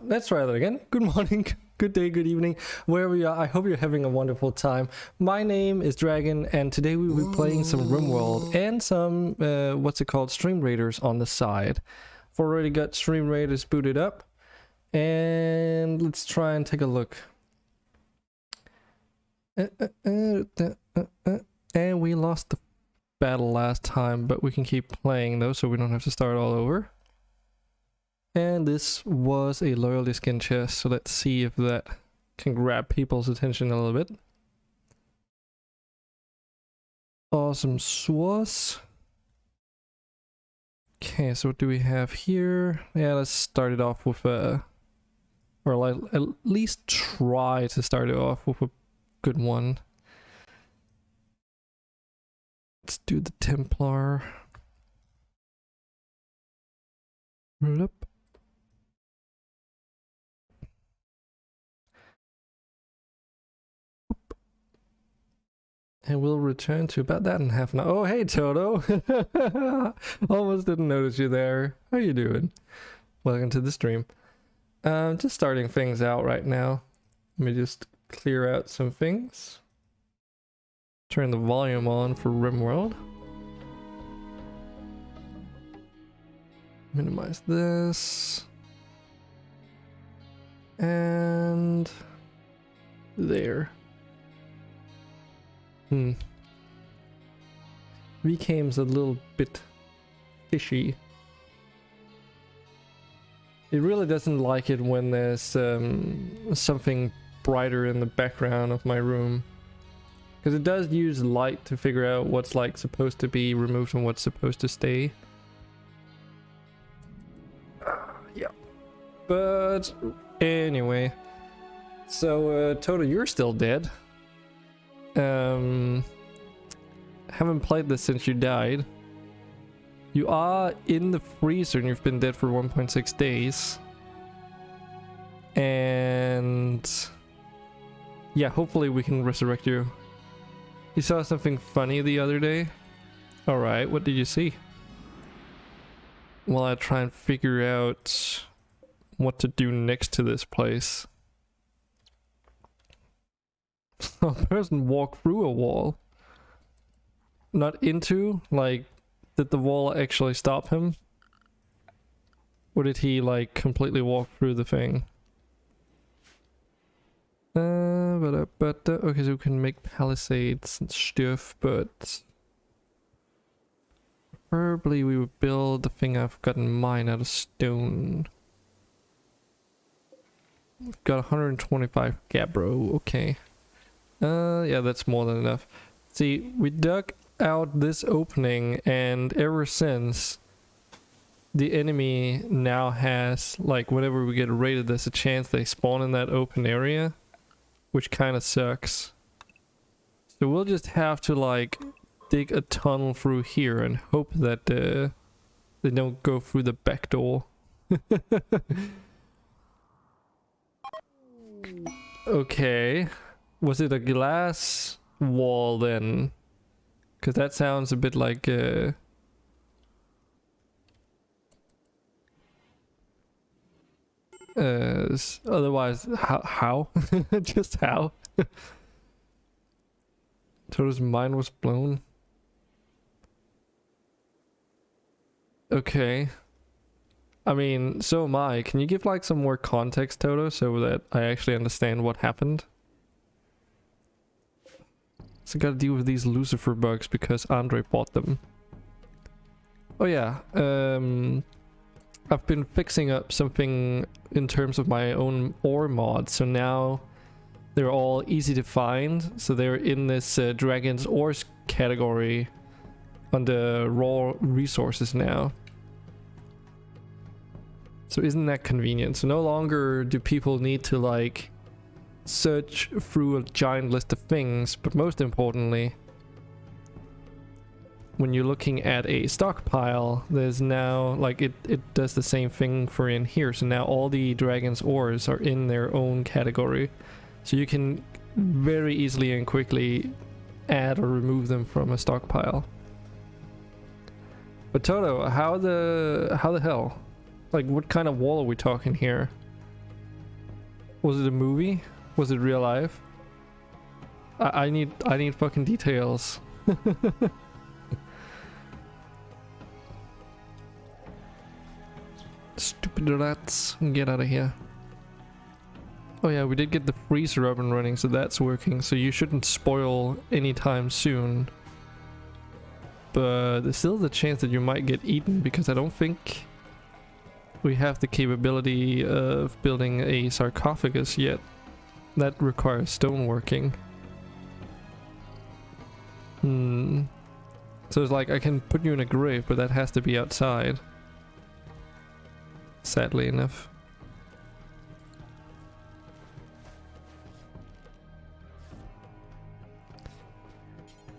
Let's try that again. Good morning, good day, good evening, wherever you are. I hope you're having a wonderful time. My name is Dragon, and today we will be playing some Rimworld and some, Stream Raiders on the side. I've already got Stream Raiders booted up, and let's try and take a look. And we lost the battle last time, but we can keep playing though, so we don't have to start all over. And this was a loyalty skin chest, so let's see if that can grab people's attention a little bit. Awesome sauce. Okay, so what do we have here? Yeah, let's start it off with a... or like at least try to start it off with a good one. Let's do the Templar. Roll up. And we'll return to about that in half an hour. Oh, hey, Toto! Almost didn't notice you there. How you doing? Welcome to the stream. Just starting things out right now. Let me just clear out some things. Turn the volume on for Rimworld. Minimize this. And... there. Becomes a little bit fishy. It really doesn't like it when there's something brighter in the background of my room, because it does use light to figure out what's like supposed to be removed and what's supposed to stay. Yeah. But anyway, so Toto, you're still dead. Haven't played this since you died. You are in the freezer and you've been dead for 1.6 days. And yeah, hopefully we can resurrect you. You saw something funny the other day? Alright, what did you see? While I try and figure out what to do next to this place. A person walked through a wall. Not into, like, did the wall actually stop him? Or did he, like, completely walk through the thing? Okay, so we can make palisades and stuff, but... preferably we would build the thing I've got in mind out of stone. We've got 125 gabbro, okay. Yeah, that's more than enough. See, we dug out this opening, and ever since, the enemy now has, like, whenever we get raided, there's a chance they spawn in that open area, which kind of sucks. So we'll just have to, like, dig a tunnel through here and hope that they don't go through the back door. Okay. Was it a glass wall then? Because that sounds a bit like otherwise, how? Just how? Toto's mind was blown. Okay. I mean, so am I. Can you give like some more context, Toto, so that I actually understand what happened? So I gotta deal with these Lucifer bugs because Andre bought them. Oh yeah, I've been fixing up something in terms of my own ore mod, so now they're all easy to find. So they're in this Dragon's Ores category under raw resources now. So isn't that convenient? So no longer do people need to like search through a giant list of things, but most importantly, when you're looking at a stockpile, there's now like it does the same thing for in here. So now all the dragon's ores are in their own category, so you can very easily and quickly add or remove them from a stockpile. But Toto, how the hell? Like, what kind of wall are we talking here? Was it a movie? Was it real life? I need fucking details. Stupid rats, get out of here. Oh yeah, we did get the freezer up and running, so that's working, so you shouldn't spoil anytime soon. But there's still the chance that you might get eaten, because I don't think we have the capability of building a sarcophagus yet. That requires stoneworking. So it's like, I can put you in a grave, but that has to be outside. Sadly enough.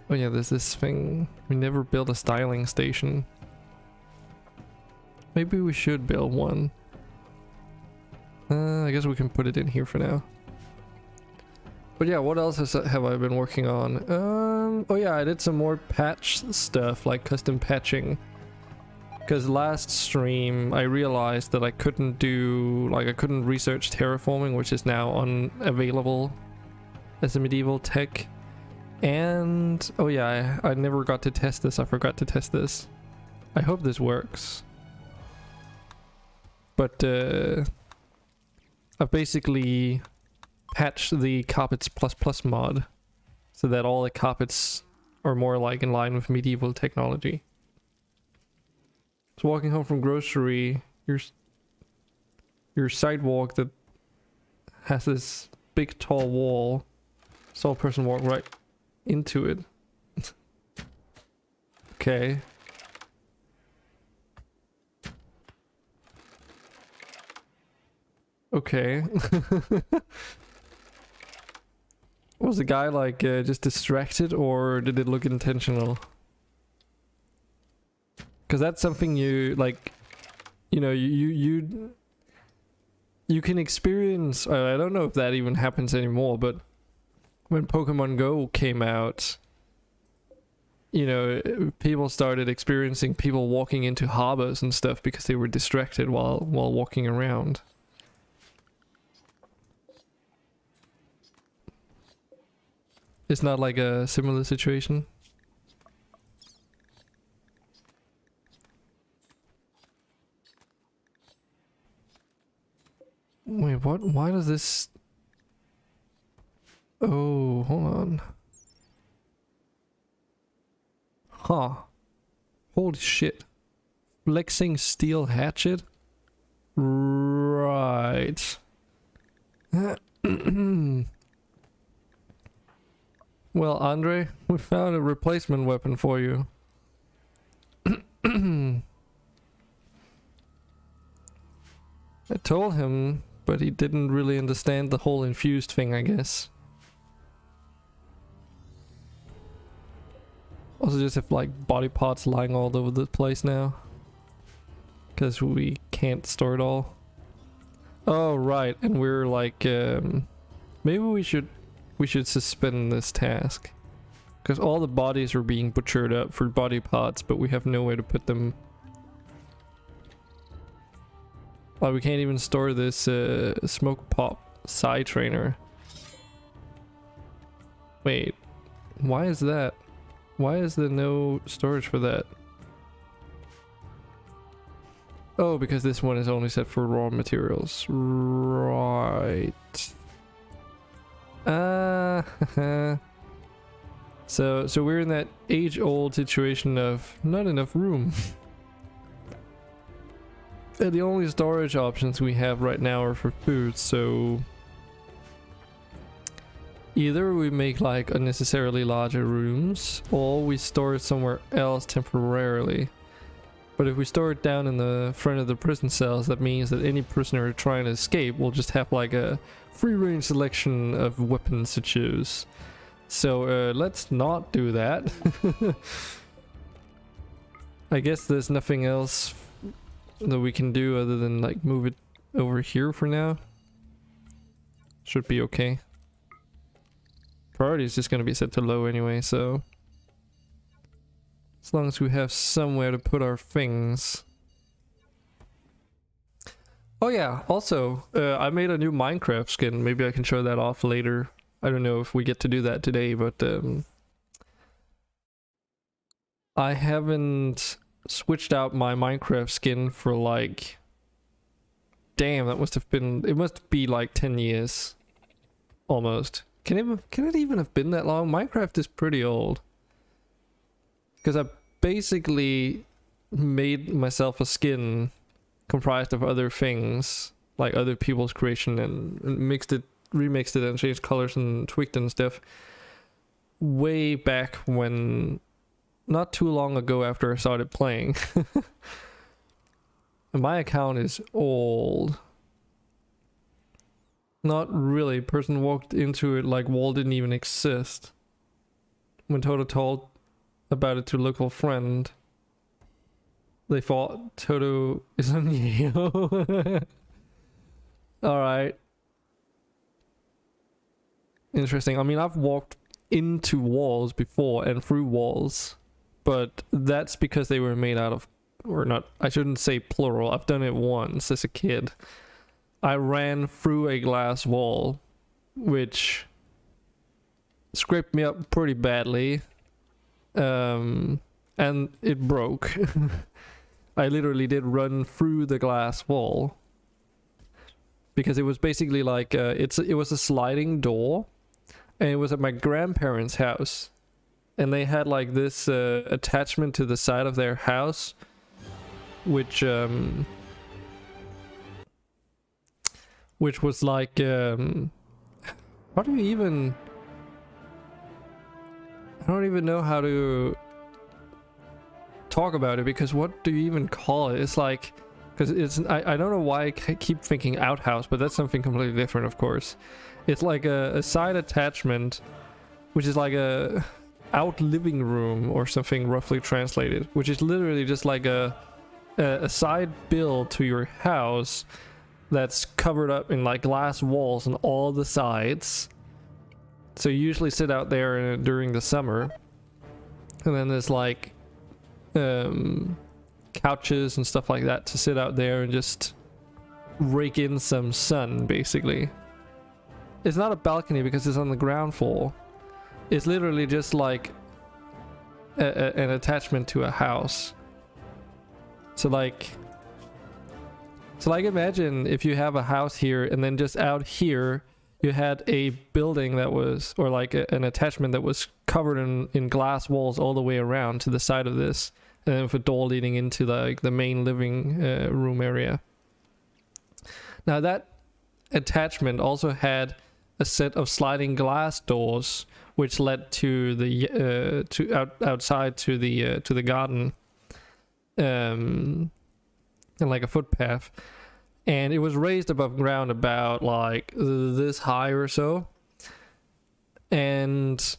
Oh yeah, there's this thing. We never built a styling station. Maybe we should build one. I guess we can put it in here for now. But yeah, what else have I been working on? Oh yeah, I did some more patch stuff, like custom patching. Because last stream I realized that I couldn't do, like I couldn't research terraforming, which is now unavailable as a medieval tech. And oh yeah, I never got to test this. I forgot to test this. I hope this works. But I've basically patched the carpets ++ mod so that all the carpets are more like in line with medieval technology. So walking home from grocery, your sidewalk that has this big tall wall, saw a person walk right into it. Okay. Okay. Was the guy like just distracted, or did it look intentional? Because that's something you like, you know, you can experience. I don't know if that even happens anymore, but when Pokemon Go came out, you know, people started experiencing people walking into harbors and stuff because they were distracted while walking around. It's not like a similar situation. Wait, what? Why does this... Oh, hold on. Huh. Holy shit. Flexing steel hatchet? Right. Well, Andre, we found a replacement weapon for you. I told him, but he didn't really understand the whole infused thing, I guess. Also just have like body parts lying all over the place now. Because we can't store it all. Oh, right, and we're like, maybe we should suspend this task. Because all the bodies are being butchered up for body parts, but we have nowhere to put them. Like, we can't even store this smoke pop side trainer. Wait, why is that? Why is there no storage for that? Oh, because this one is only set for raw materials. Right. So we're in that age-old situation of not enough room. And the only storage options we have right now are for food, so either we make like unnecessarily larger rooms, or we store it somewhere else temporarily. But if we store it down in the front of the prison cells, that means that any prisoner trying to escape will just have like a free-range selection of weapons to choose. So let's not do that. I guess there's nothing else that we can do other than like move it over here for now. Should be okay. Priority is just gonna be set to low anyway, so as long as we have somewhere to put our things. Oh yeah, also, I made a new Minecraft skin. Maybe I can show that off later. I don't know if we get to do that today, but I haven't switched out my Minecraft skin for like... Damn, that must have been... It must be like 10 years. Almost. Can it even have been that long? Minecraft is pretty old. Because I basically made myself a skin comprised of other things, like other people's creation, and remixed it and changed colors and tweaked and stuff way back when, not too long ago after I started playing. And my account is old. Not really. Person walked into it like wall didn't even exist. When Toto told about it to a local friend, they thought Toto is a Neo. Alright. Interesting. I mean, I've walked into walls before and through walls, but that's because they were made out of, or not, I shouldn't say plural. I've done it once as a kid. I ran through a glass wall, which scraped me up pretty badly, and it broke. I literally did run through the glass wall, because it was basically like it was a sliding door, and it was at my grandparents' house, and they had like this attachment to the side of their house, which was like, how do you even... I don't even know how to talk about it, because what do you even call it? It's like, because it's, I don't know why I keep thinking outhouse, but that's something completely different, of course. It's like a side attachment, which is like a out living room or something, roughly translated, which is literally just like a side build to your house that's covered up in like glass walls on all the sides. So you usually sit out there during the summer, and then there's like couches and stuff like that to sit out there and just rake in some sun, basically. It's not a balcony because it's on the ground floor. It's literally just like an attachment to a house. So like imagine if you have a house here, and then just out here you had a building that was, or like an attachment that was covered in glass walls all the way around to the side of this, and then with a door leading into like the main living room area. Now that attachment also had a set of sliding glass doors, which led to the outside to the garden, and like a footpath, and it was raised above ground about like this high or so. And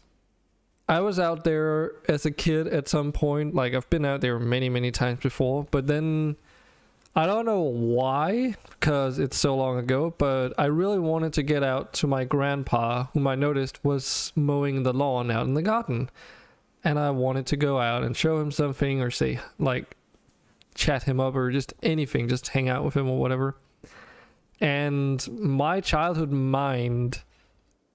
I was out there as a kid at some point. Like, I've been out there many times before, but then I don't know why, because it's so long ago, but I really wanted to get out to my grandpa, whom I noticed was mowing the lawn out in the garden, and I wanted to go out and show him something, or say, like, chat him up, or just anything, just hang out with him or whatever. And my childhood mind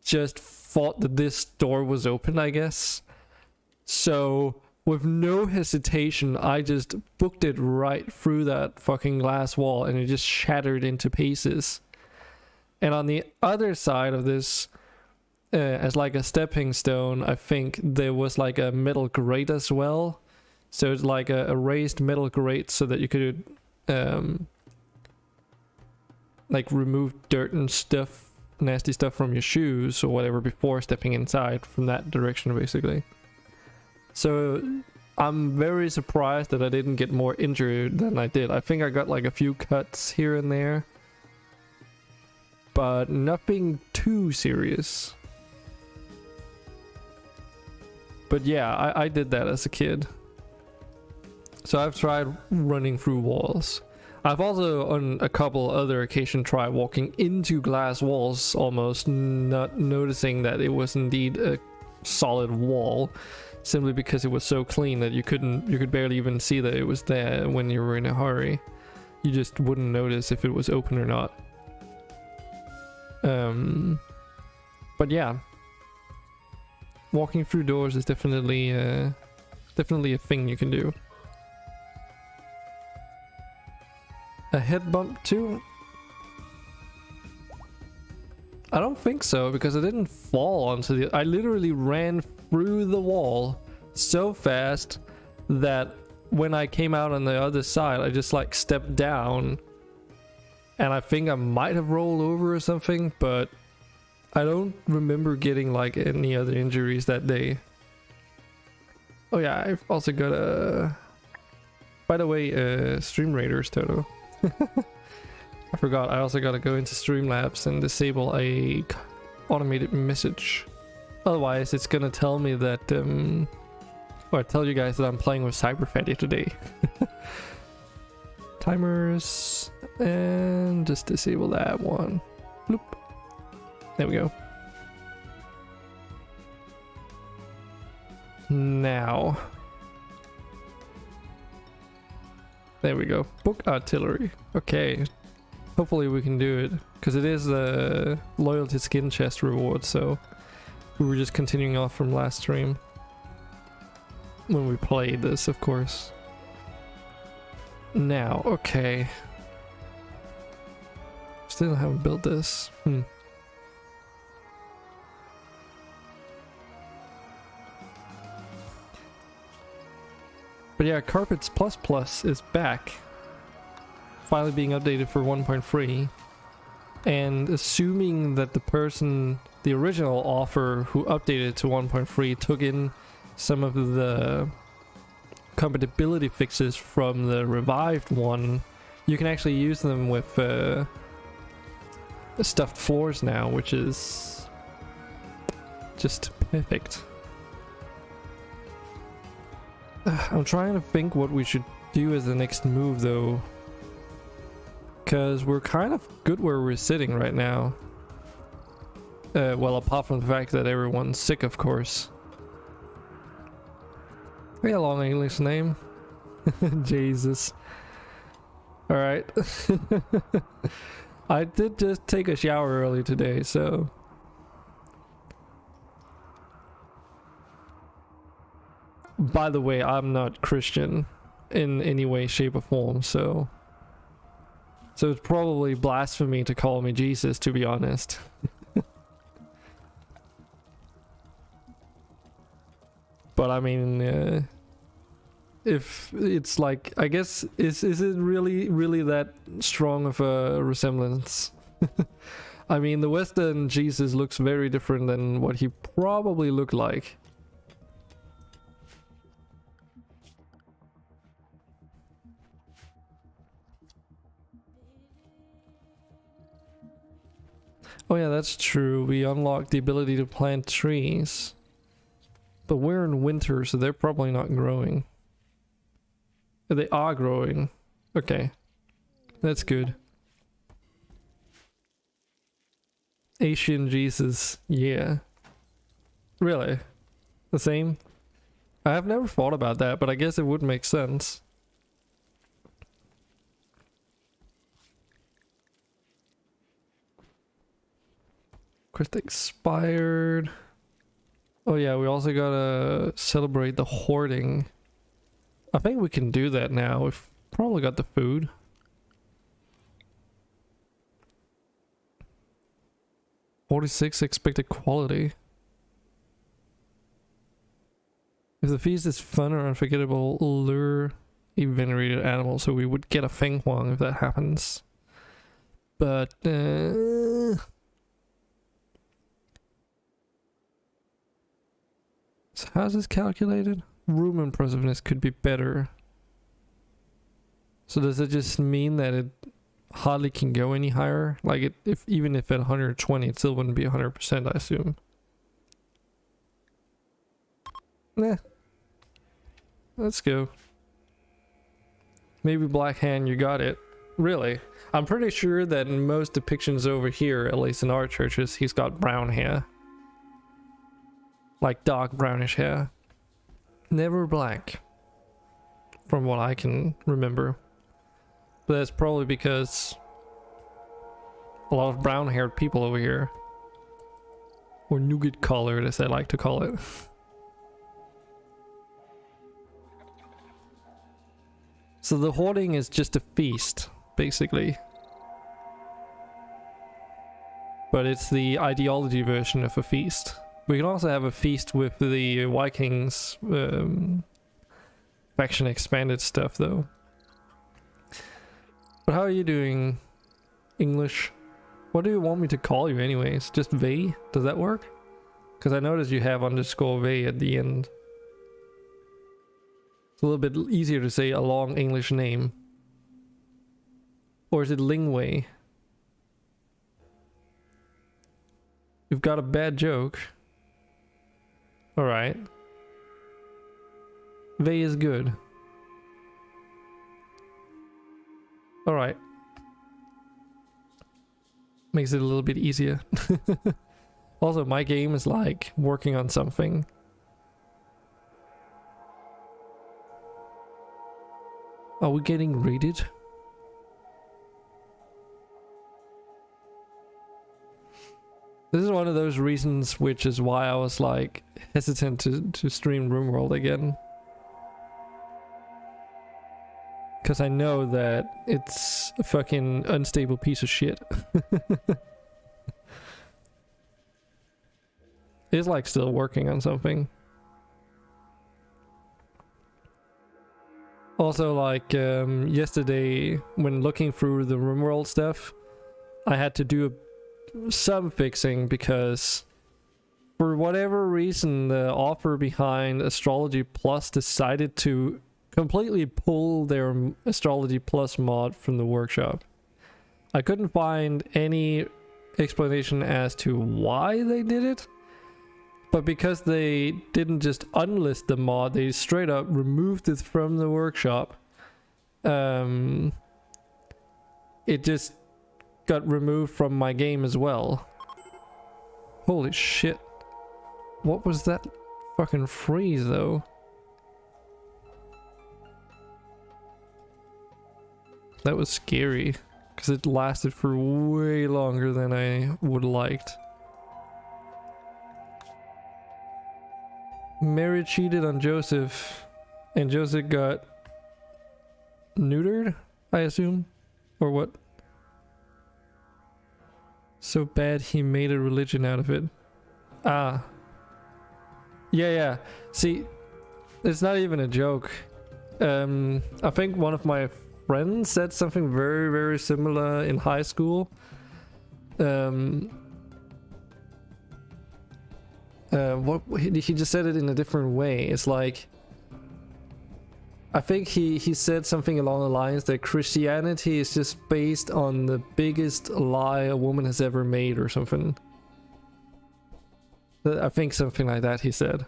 just thought that this door was open, I guess. So with no hesitation, I just booked it right through that fucking glass wall, and it just shattered into pieces. And on the other side of this, as like a stepping stone, I think there was like a metal grate as well. So it's like a raised metal grate, so that you could like remove dirt and stuff, nasty stuff from your shoes or whatever before stepping inside from that direction, basically. So I'm very surprised that I didn't get more injured than I did. I think I got like a few cuts here and there, but nothing too serious. But yeah, I did that as a kid. So I've tried running through walls. I've also on a couple other occasions tried walking into glass walls, almost not noticing that it was indeed a solid wall, simply because it was so clean that you could barely even see that it was there when you were in a hurry. You just wouldn't notice if it was open or not. But yeah, walking through doors is definitely a thing you can do. A head bump too? I don't think so, because I didn't fall onto the... I literally ran through the wall so fast that when I came out on the other side, I just like stepped down. And I think I might have rolled over or something, but I don't remember getting like any other injuries that day. Oh yeah, I've also got a... By the way, Stream Raiders, Toto. I forgot, I also gotta go into Streamlabs and disable a automated message. Otherwise, it's gonna tell me that, or tell you guys that I'm playing with Cyberfatty today. Timers, and just disable that one. Bloop. There we go. Now. There we go. Book artillery. Okay. Hopefully we can do it, because it is a loyalty skin chest reward, so we were just continuing off from last stream when we played this, of course. Now, okay. Still haven't built this. But yeah, Carpets Plus Plus is back. Finally being updated for 1.3, and assuming that the person, the original offer who updated to 1.3 took in some of the compatibility fixes from the revived one, you can actually use them with stuffed floors now, which is just perfect. I'm trying to think what we should do as the next move though, because we're kind of good where we're sitting right now. Well, apart from the fact that everyone's sick, of course. We got a long English name. Jesus. Alright. I did just take a shower early today, so... By the way, I'm not Christian in any way, shape, or form, so it's probably blasphemy to call me Jesus, to be honest. But I mean, if it's like, I guess, is it really that strong of a resemblance? I mean, the Western Jesus looks very different than what he probably looked like. Oh yeah, that's true. We unlocked the ability to plant trees. But we're in winter, so they're probably not growing. They are growing. Okay. That's good. Asian Jesus. Yeah. Really? The same? I have never thought about that, but I guess it would make sense. Quest expired. Oh yeah, we also gotta celebrate the hoarding. I think we can do that now. We've probably got the food. $46 expected quality. If the feast is fun or unforgettable, lure a venerated animal, so we would get a Feng Huang if that happens. But so how's this calculated? Room impressiveness could be better. So does it just mean that it hardly can go any higher? Like even if at 120, it still wouldn't be 100%, I assume. Nah. Let's go. Maybe Black Hand, you got it. Really? I'm pretty sure that in most depictions over here, at least in our churches, he's got brown hair. Like dark brownish hair. Never black. From what I can remember. But that's probably because a lot of brown-haired people over here. Or nougat colored, as I like to call it. So the hoarding is just a feast, basically. But it's the ideology version of a feast. We can also have a feast with the Vikings faction expanded stuff, though. But how are you doing, English? What do you want me to call you anyways? Just Vey? Does that work? Because I noticed you have _Vey at the end. It's a little bit easier to say a long English name. Or is it Lingwei? You've got a bad joke. Alright. Vey is good. Alright. Makes it a little bit easier. Also, my game is like working on something. Are we getting raided? This is one of those reasons which is why I was like hesitant to stream Rimworld again. Because I know that it's a fucking unstable piece of shit. It's like still working on something. Also, like yesterday when looking through the Rimworld stuff, I had to do some fixing because for whatever reason the author behind Astrology Plus decided to completely pull their Astrology Plus mod from the workshop. I couldn't find any explanation as to why they did it, but because they didn't just unlist the mod, they straight up removed it from the workshop. It just got removed from my game as well. Holy shit. What was that fucking freeze though? That was scary, because it lasted for way longer than I would have liked. Mary cheated on Joseph, and Joseph got neutered, I assume? Or what? So bad he made a religion out of it. Ah. Yeah. See, it's not even a joke. I think one of my friends said something very, very similar in high school. He just said it in a different way. It's like, I think he said something along the lines that Christianity is just based on the biggest lie a woman has ever made or something. I think something like that he said.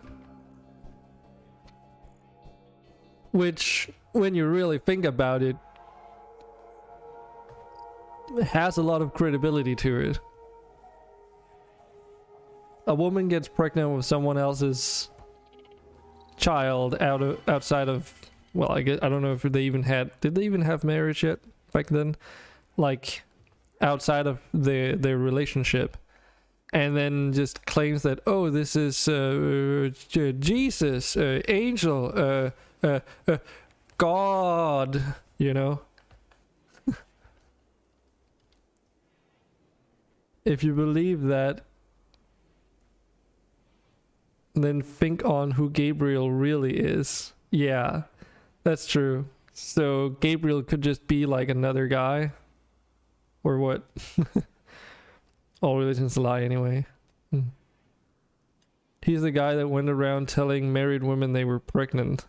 Which, when you really think about it, has a lot of credibility to it. A woman gets pregnant with someone else's child outside of, well, I don't know if they even had, did they even have marriage yet back then? Like outside of their relationship, and then just claims that, oh, this is Jesus, angel, God, you know. If you believe that, then think on who Gabriel really is. Yeah, that's true. So Gabriel could just be like another guy, or what? All religions lie anyway. He's the guy that went around telling married women they were pregnant.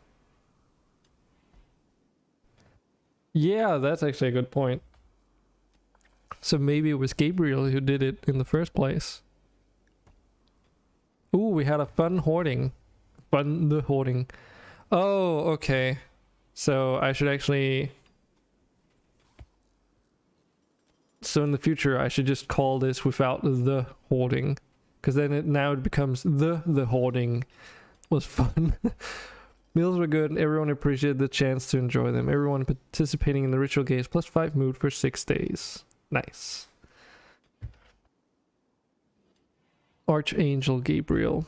Yeah, that's actually a good point. So maybe it was Gabriel who did it in the first place. Ooh, we had a fun hoarding. Fun hoarding. Oh, okay. So I should actually... So in the future I should just call this without the hoarding. Because then now it becomes the hoarding was fun. Meals were good and everyone appreciated the chance to enjoy them. Everyone participating in the ritual games +5 mood for 6 days. Nice. Archangel Gabriel.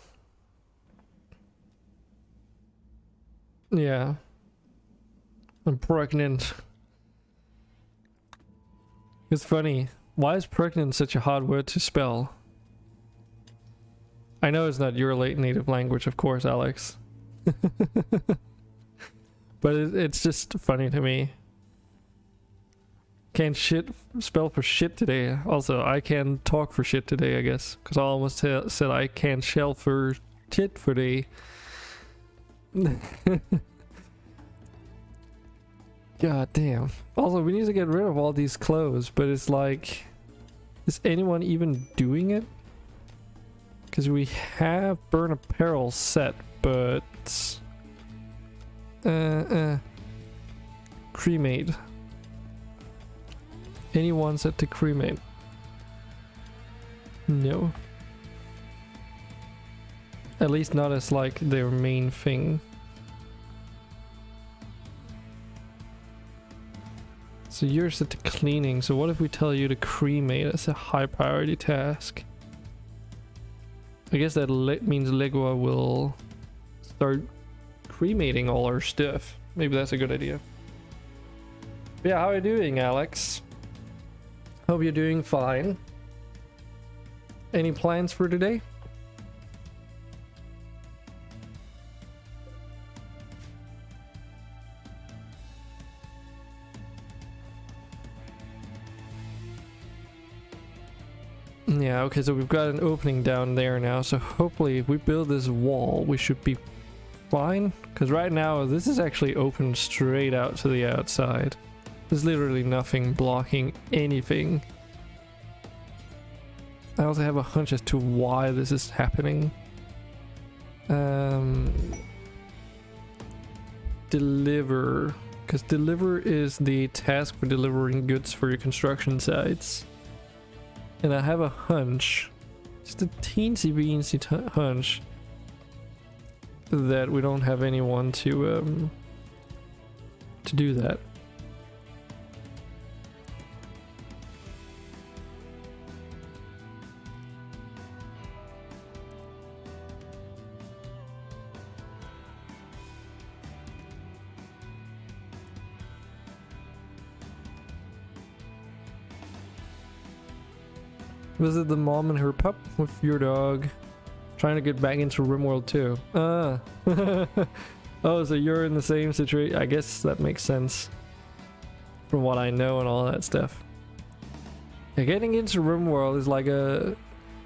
Yeah. I'm pregnant. It's funny. Why is pregnant such a hard word to spell? I know it's not your late native language, of course, Alex. But it's just funny to me. Can't shit spell for shit today. Also, I can talk for shit today, I guess. Because I almost said I can't shell for shit for day. God damn. Also, we need to get rid of all these clothes, but it's like... Is anyone even doing it? Because we have burn apparel set, but... Cremate. Anyone set to cremate? No. At least not as like their main thing. So you're set to cleaning, so what if we tell you to cremate as a high priority task? I guess that means Legua will start cremating all our stuff. Maybe that's a good idea. But yeah, how are you doing, Alex? Hope you're doing fine. Any plans for today? Yeah, okay, so we've got an opening down there now, so hopefully if we build this wall, we should be fine. Because right now, this is actually open straight out to the outside. There's literally nothing blocking anything. I also have a hunch as to why this is happening. Deliver. Because deliver is the task for delivering goods for your construction sites. And I have a hunch, just a teensy weensy hunch, that we don't have anyone to do that. Visit the mom and her pup with your dog. Trying to get back into Rimworld too. Oh, so you're in the same situation. I guess that makes sense. From what I know and all that stuff. Yeah, getting into Rimworld is like a...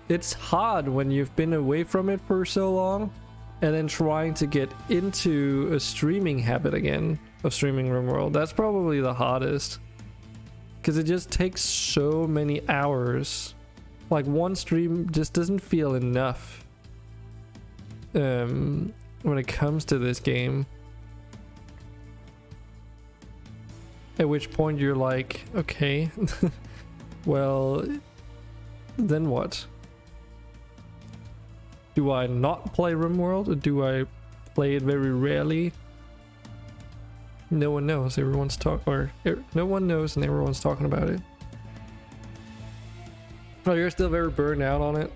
It's hard when you've been away from it for so long. And then trying to get into a streaming habit again. Of streaming Rimworld. That's probably the hardest. Because it just takes so many hours. Like one stream just doesn't feel enough when it comes to this game. At which point you're like, okay, well, then what? Do I not play Rimworld, or do I play it very rarely? No one knows. Everyone's no one knows, and everyone's talking about it. Oh, you're still very burned out on it?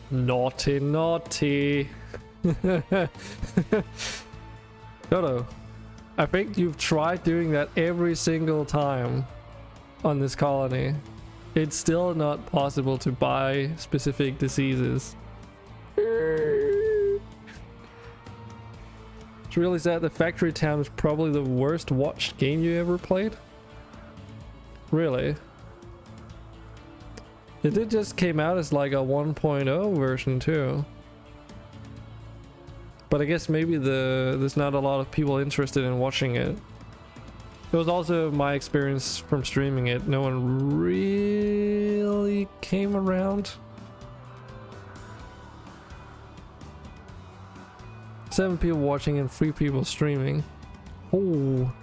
Naughty, naughty. Toto, I think you've tried doing that every single time on this colony. It's still not possible to buy specific diseases. It's really sad. The Factory Town is probably the worst watched game you ever played. Really? It did just came out as like a 1.0 version too. But I guess maybe there's not a lot of people interested in watching it. It was also my experience from streaming it. No one really came around. 7 people watching and 3 people streaming. Oh,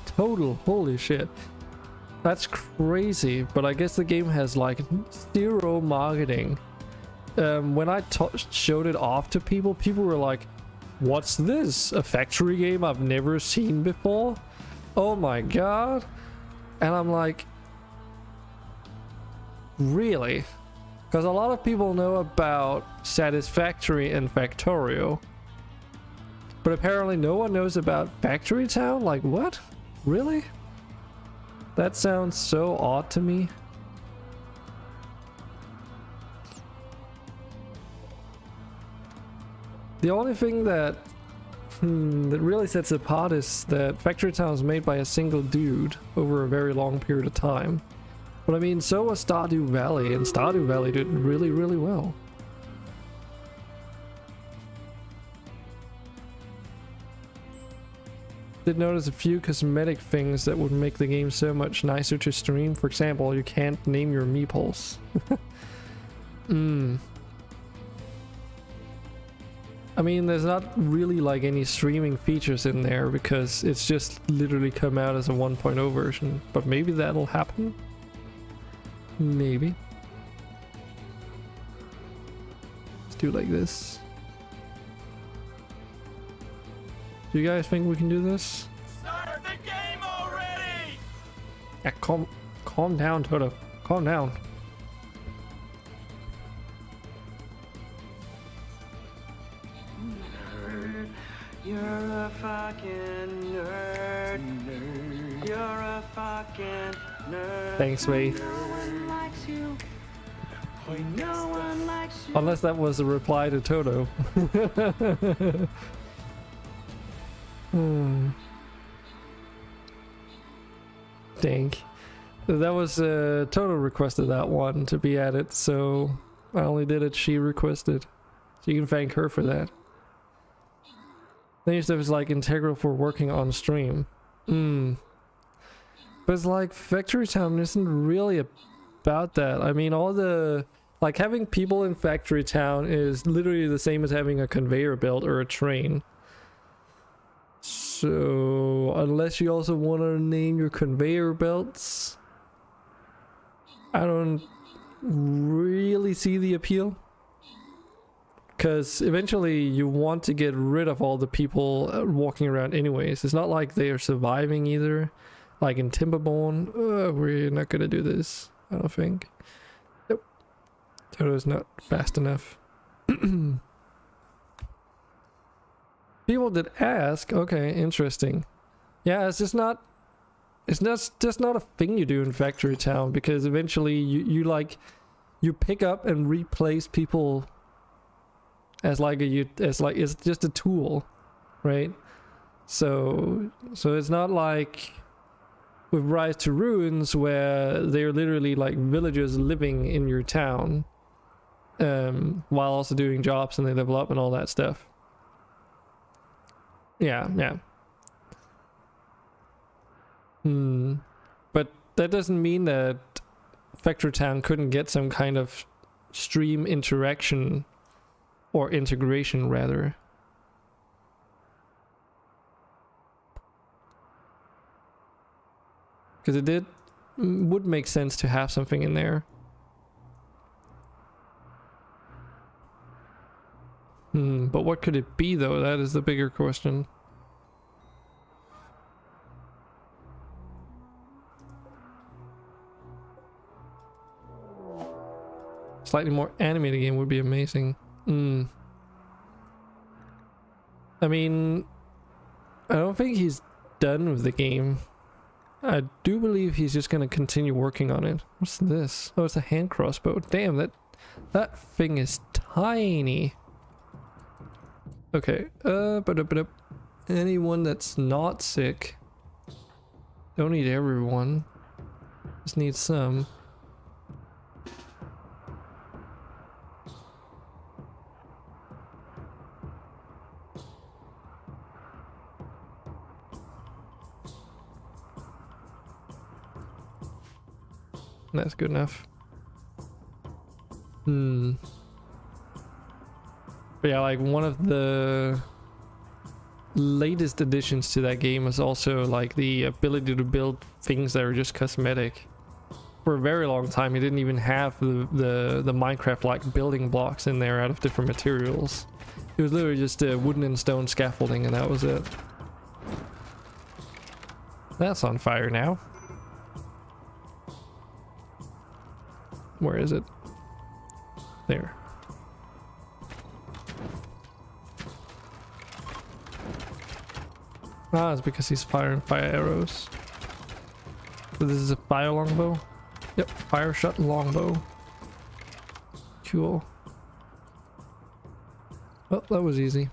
total, holy shit. That's crazy, but I guess the game has like 0 marketing. when I showed it off to people, people were like, what's this? A factory game I've never seen before? Oh my god. And I'm like, really? Because a lot of people know about Satisfactory and Factorio, but apparently no one knows about Factory Town. Like, what? Really? That sounds so odd to me. The only thing that that really sets it apart is that Factory Town was made by a single dude over a very long period of time. But I mean, so was Stardew Valley, and Stardew Valley did really, really well. Did notice a few cosmetic things that would make the game so much nicer to stream. For example, you can't name your meeples. I mean, there's not really like any streaming features in there because it's just literally come out as a 1.0 version, but maybe that'll happen. Maybe. Let's do it like this. Do you guys think we can do this? Start the game already! Yeah, calm down, Toto. Calm down. You're a fucking nerd. You're a fucking nerd. Thanks, mate. No one likes you. No one likes you. Unless that was a reply to Toto. Dang. That was Toto requested that one to be added, so I only did it she requested. So you can thank her for that. Then stuff is like integral for working on stream. But it's like Factory Town isn't really about that. I mean, all the like having people in Factory Town is literally the same as having a conveyor belt or a train. So unless you also want to name your conveyor belts, I don't really see the appeal. Because eventually you want to get rid of all the people walking around anyways. It's not like they are surviving either. Like in Timberborn, we're not gonna do this, I don't think. Nope. Toto's not fast enough. People did ask, okay, interesting. Yeah, it's just not a thing you do in Factory Town, because eventually you pick up and replace people as like it's just a tool, right? So it's not like with Rise to Ruins where they're literally like villagers living in your town, while also doing jobs and they level up and all that stuff. Yeah. But that doesn't mean that Factory Town couldn't get some kind of stream interaction or integration rather. Because it would make sense to have something in there. But what could it be though? That is the bigger question. Slightly more animated game would be amazing. I mean, I don't think he's done with the game. I do believe he's just gonna continue working on it. What's this? Oh, it's a hand crossbow. Damn, that thing is tiny. Okay, but anyone that's not sick. Don't need everyone. Just need some. That's good enough. But yeah, like one of the latest additions to that game is also like the ability to build things that are just cosmetic. for a very long time he didn't even have the Minecraft like building blocks in there out of different materials. It was literally just wooden and stone scaffolding, and that was it. That's on fire now. Where is it? There. Ah, it's because he's firing fire arrows. So this is a fire longbow? Yep, fire shot longbow. Cool. Well, that was easy.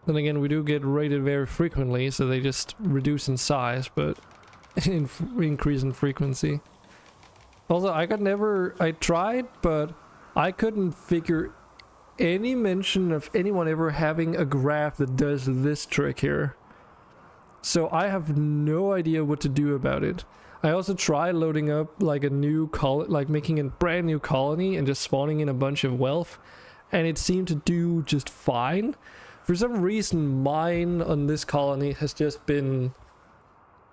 Then again, we do get raided very frequently, so they just reduce in size, but increase in frequency. Also, I tried, but I couldn't figure any mention of anyone ever having a graph that does this trick here. So I have no idea what to do about it. I also tried loading up like a new colony, like making a brand new colony and just spawning in a bunch of wealth, and it seemed to do just fine. For some reason, mine on this colony has just been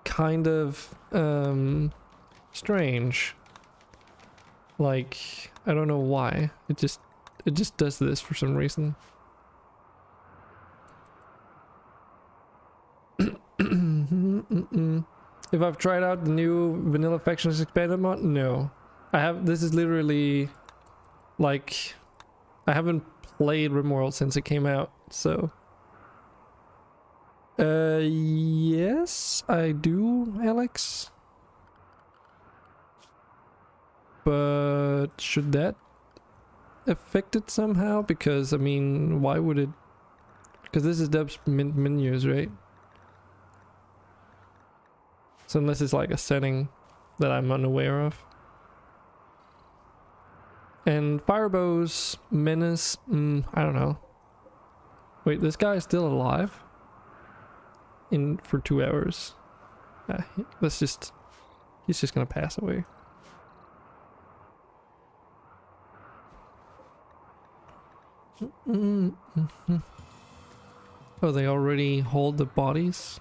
kind of strange. Like, I don't know why. It just does this for some reason. If I've tried out the new Vanilla Factions expanded mod, no. I have. This is literally like I haven't played Rimworld since it came out, so. Yes, I do, Alex. But should that affect it somehow? Because I mean, why would it? Because this is Deb's menus, right? So unless it's like a setting that I'm unaware of. And Firebow's menace, I don't know. Wait, this guy is still alive? For 2 hours. He's just gonna pass away. Oh, they already hold the bodies?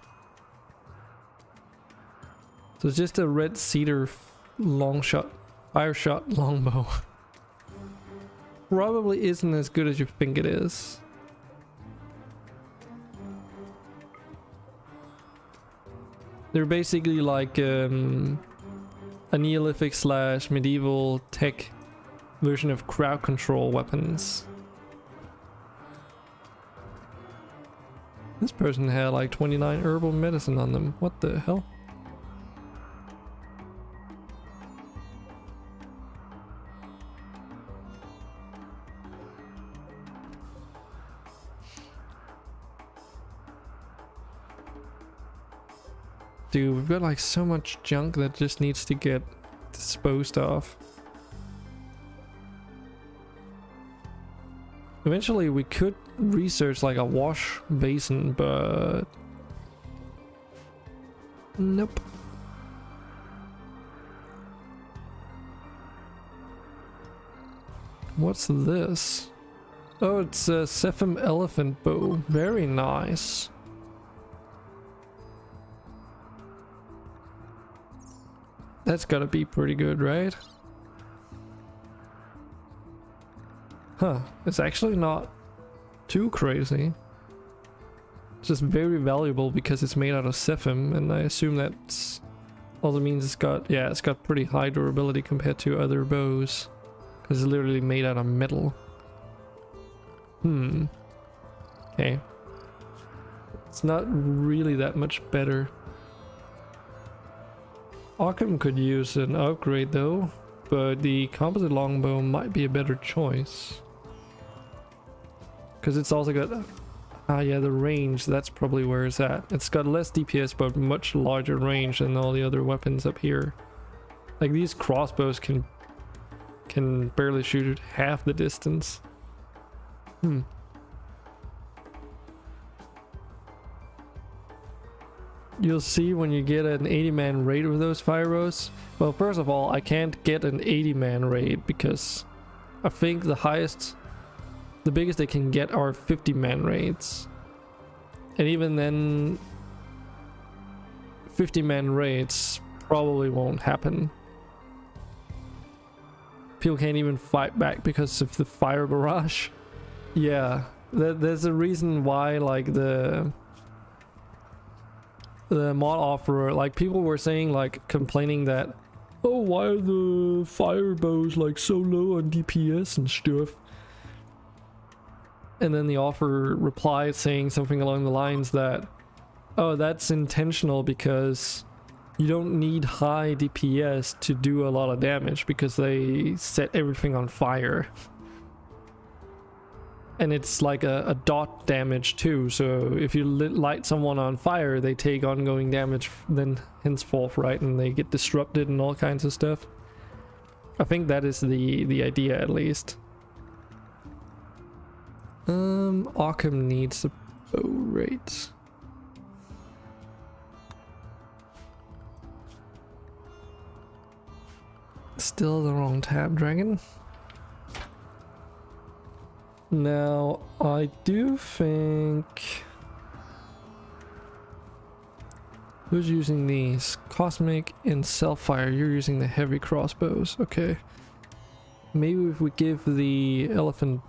So it's just a red cedar fire shot longbow. Probably isn't as good as you think it is. They're basically like a Neolithic / medieval tech version of crowd control weapons. This person had like 29 herbal medicine on them. What the hell? Dude, we've got like so much junk that just needs to get disposed of. Eventually we could research like a wash basin, but nope. What's this? Oh, it's a Sephim elephant bow. Very nice. That's gotta be pretty good, right? Huh, it's actually not too crazy. It's just very valuable because it's made out of Sephim, and I assume that also means it's got pretty high durability compared to other bows. Because it's literally made out of metal. Okay. It's not really that much better. Arkham could use an upgrade though, but the composite longbow might be a better choice. Because it's also got, the range, that's probably where it's at. It's got less DPS but much larger range than all the other weapons up here. Like these crossbows can barely shoot at half the distance. You'll see when you get an 80-man raid with those fire rows. Well, first of all, I can't get an 80-man raid because I think the biggest they can get are 50-man raids. And even then, 50-man raids probably won't happen. People can't even fight back because of the fire barrage. Yeah, there's a reason why, like, the mod offerer, like, people were saying, like, complaining that, oh, why are the fire bows, like, so low on DPS and stuff? And then the offerer replied saying something along the lines that, oh, that's intentional because you don't need high DPS to do a lot of damage because they set everything on fire. And it's like a dot damage too, so if you light someone on fire, they take ongoing damage then henceforth, right? And they get disrupted and all kinds of stuff. I think that is the idea, at least. Arkham needs a bow rate. Still the wrong tab, dragon. Now, I do think... Who's using these? Cosmic and Self-Fire. You're using the heavy crossbows. Okay. Maybe if we give the elephant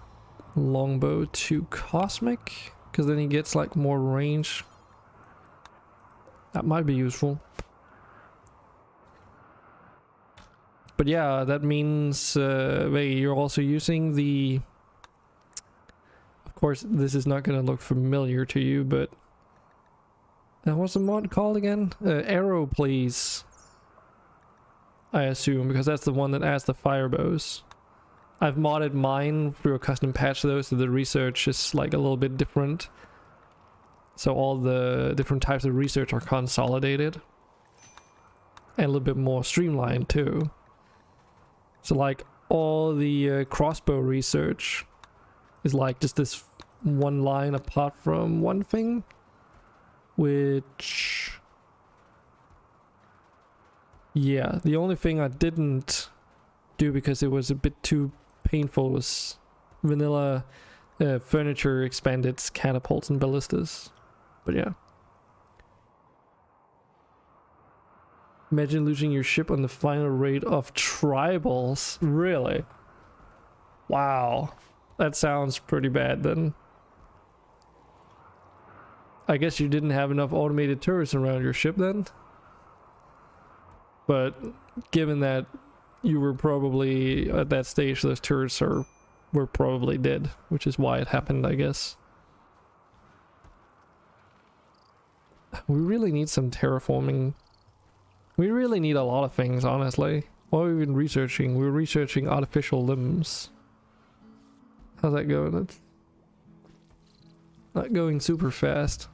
longbow to Cosmic, because then he gets like more range. That might be useful. But yeah, that means wait, you're also using the... Of course, this is not going to look familiar to you, but... what's the mod called again? Arrow, please. I assume, because that's the one that adds the fire bows. I've modded mine through a custom patch though, so the research is like a little bit different. So all the different types of research are consolidated. And a little bit more streamlined too. So like all the crossbow research is like just this one line apart from one thing. Which... yeah, the only thing I didn't do because it was a bit too painful was vanilla furniture expanded catapults and ballistas. But yeah. Imagine losing your ship on the final raid of tribals. Really? Wow. That sounds pretty bad then. I guess you didn't have enough automated turrets around your ship then? But given that you were probably at that stage, those turrets were probably dead, which is why it happened, I guess. We really need some terraforming. We really need a lot of things, honestly. What have we been researching? We're researching artificial limbs. How's that going? It's not going super fast.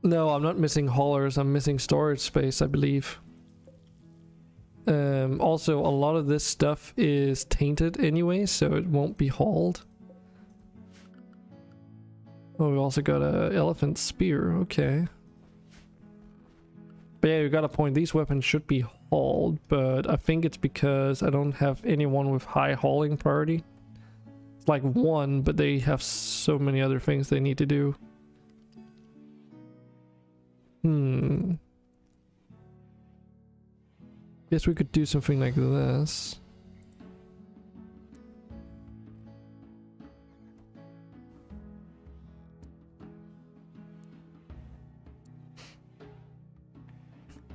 No, I'm not missing haulers, I'm missing storage space, I believe. Also, a lot of this stuff is tainted anyway, so it won't be hauled. Oh, we also got a elephant spear, okay. But yeah, you got a point, these weapons should be hauled, but I think it's because I don't have anyone with high hauling priority. It's like one, but they have so many other things they need to do. Guess we could do something like this.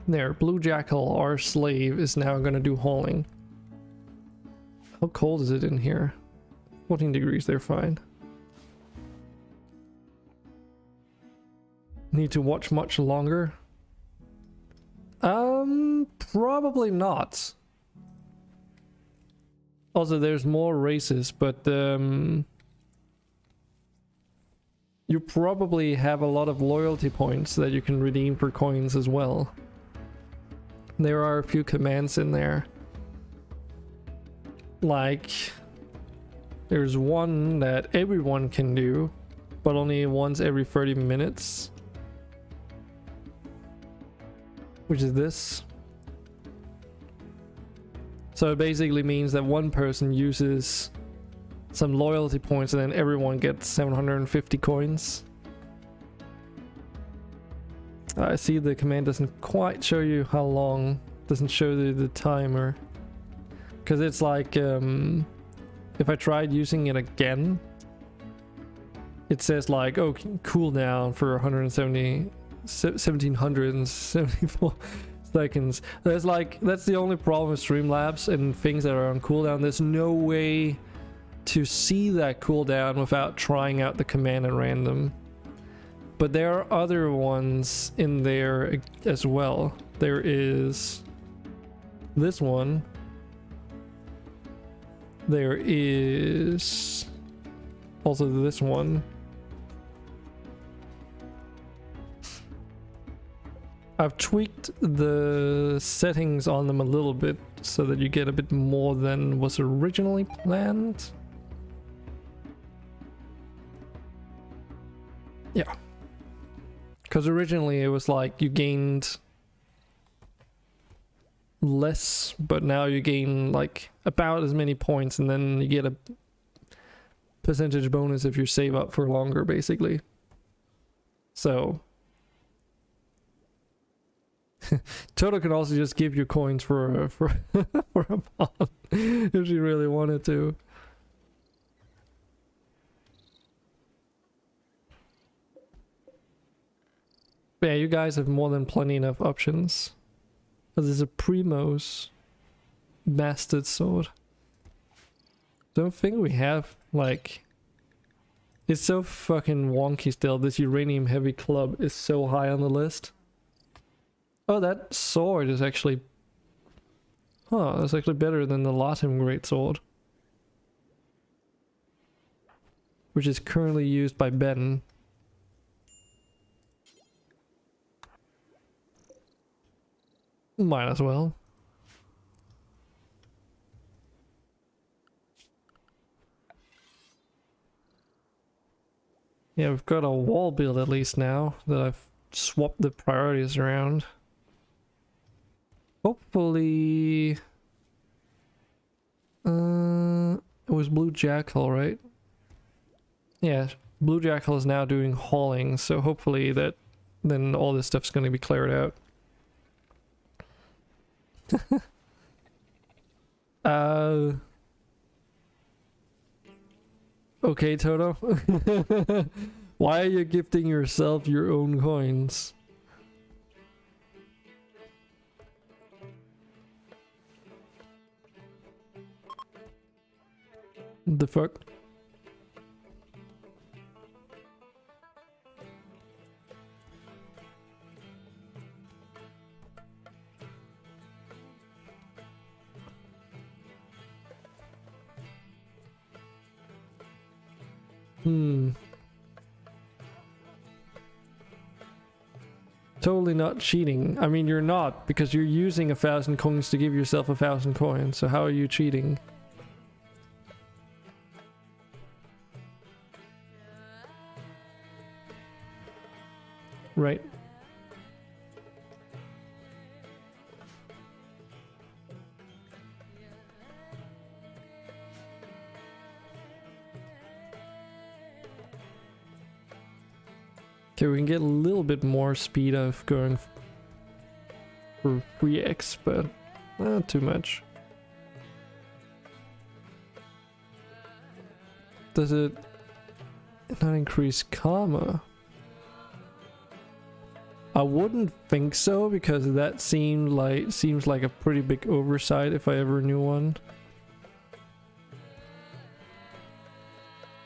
There, Blue Jackal, our slave, is now gonna do hauling. How cold is it in here? 14 degrees, they're fine. Need to watch much longer? Probably not. Also, there's more races, but you probably have a lot of loyalty points that you can redeem for coins as well. There are a few commands in there. Like, there's one that everyone can do, but only once every 30 minutes. Which is this. So it basically means that one person uses some loyalty points and then everyone gets 750 coins. I see the command doesn't quite show you how long, doesn't show you the timer. Because it's like, if I tried using it again, it says like, oh, cooldown for 1774 seconds. There's like, that's the only problem with Streamlabs and things that are on cooldown. There's no way to see that cooldown without trying out the command at random. But there are other ones in there as well. There is this one. There is also this one. I've tweaked the settings on them a little bit so that you get a bit more than was originally planned. Yeah. Because originally it was like you gained less, but now you gain like about as many points, and then you get a percentage bonus if you save up for longer, basically. So Toto can also just give you coins for for a pawn if she really wanted to. But yeah, you guys have more than plenty enough options. There's a Primo's bastard sword. Don't think we have, like, it's so fucking wonky still. This uranium heavy club is so high on the list. Oh, that sword is actually, that's actually better than the Latim greatsword, which is currently used by Ben. Might as well. Yeah, we've got a wall build at least now that I've swapped the priorities around. Hopefully... it was Blue Jackal, right? Yeah, Blue Jackal is now doing hauling, so hopefully that then all this stuff's going to be cleared out. Okay, Toto. Why are you gifting yourself your own coins? The fuck? Totally not cheating. I mean, you're not, because you're using 1,000 coins to give yourself 1,000 coins, so how are you cheating? Right. Okay, we can get a little bit more speed of going for 3x, but not too much. Does it not increase karma? I wouldn't think so, because that seems like a pretty big oversight if I ever knew one.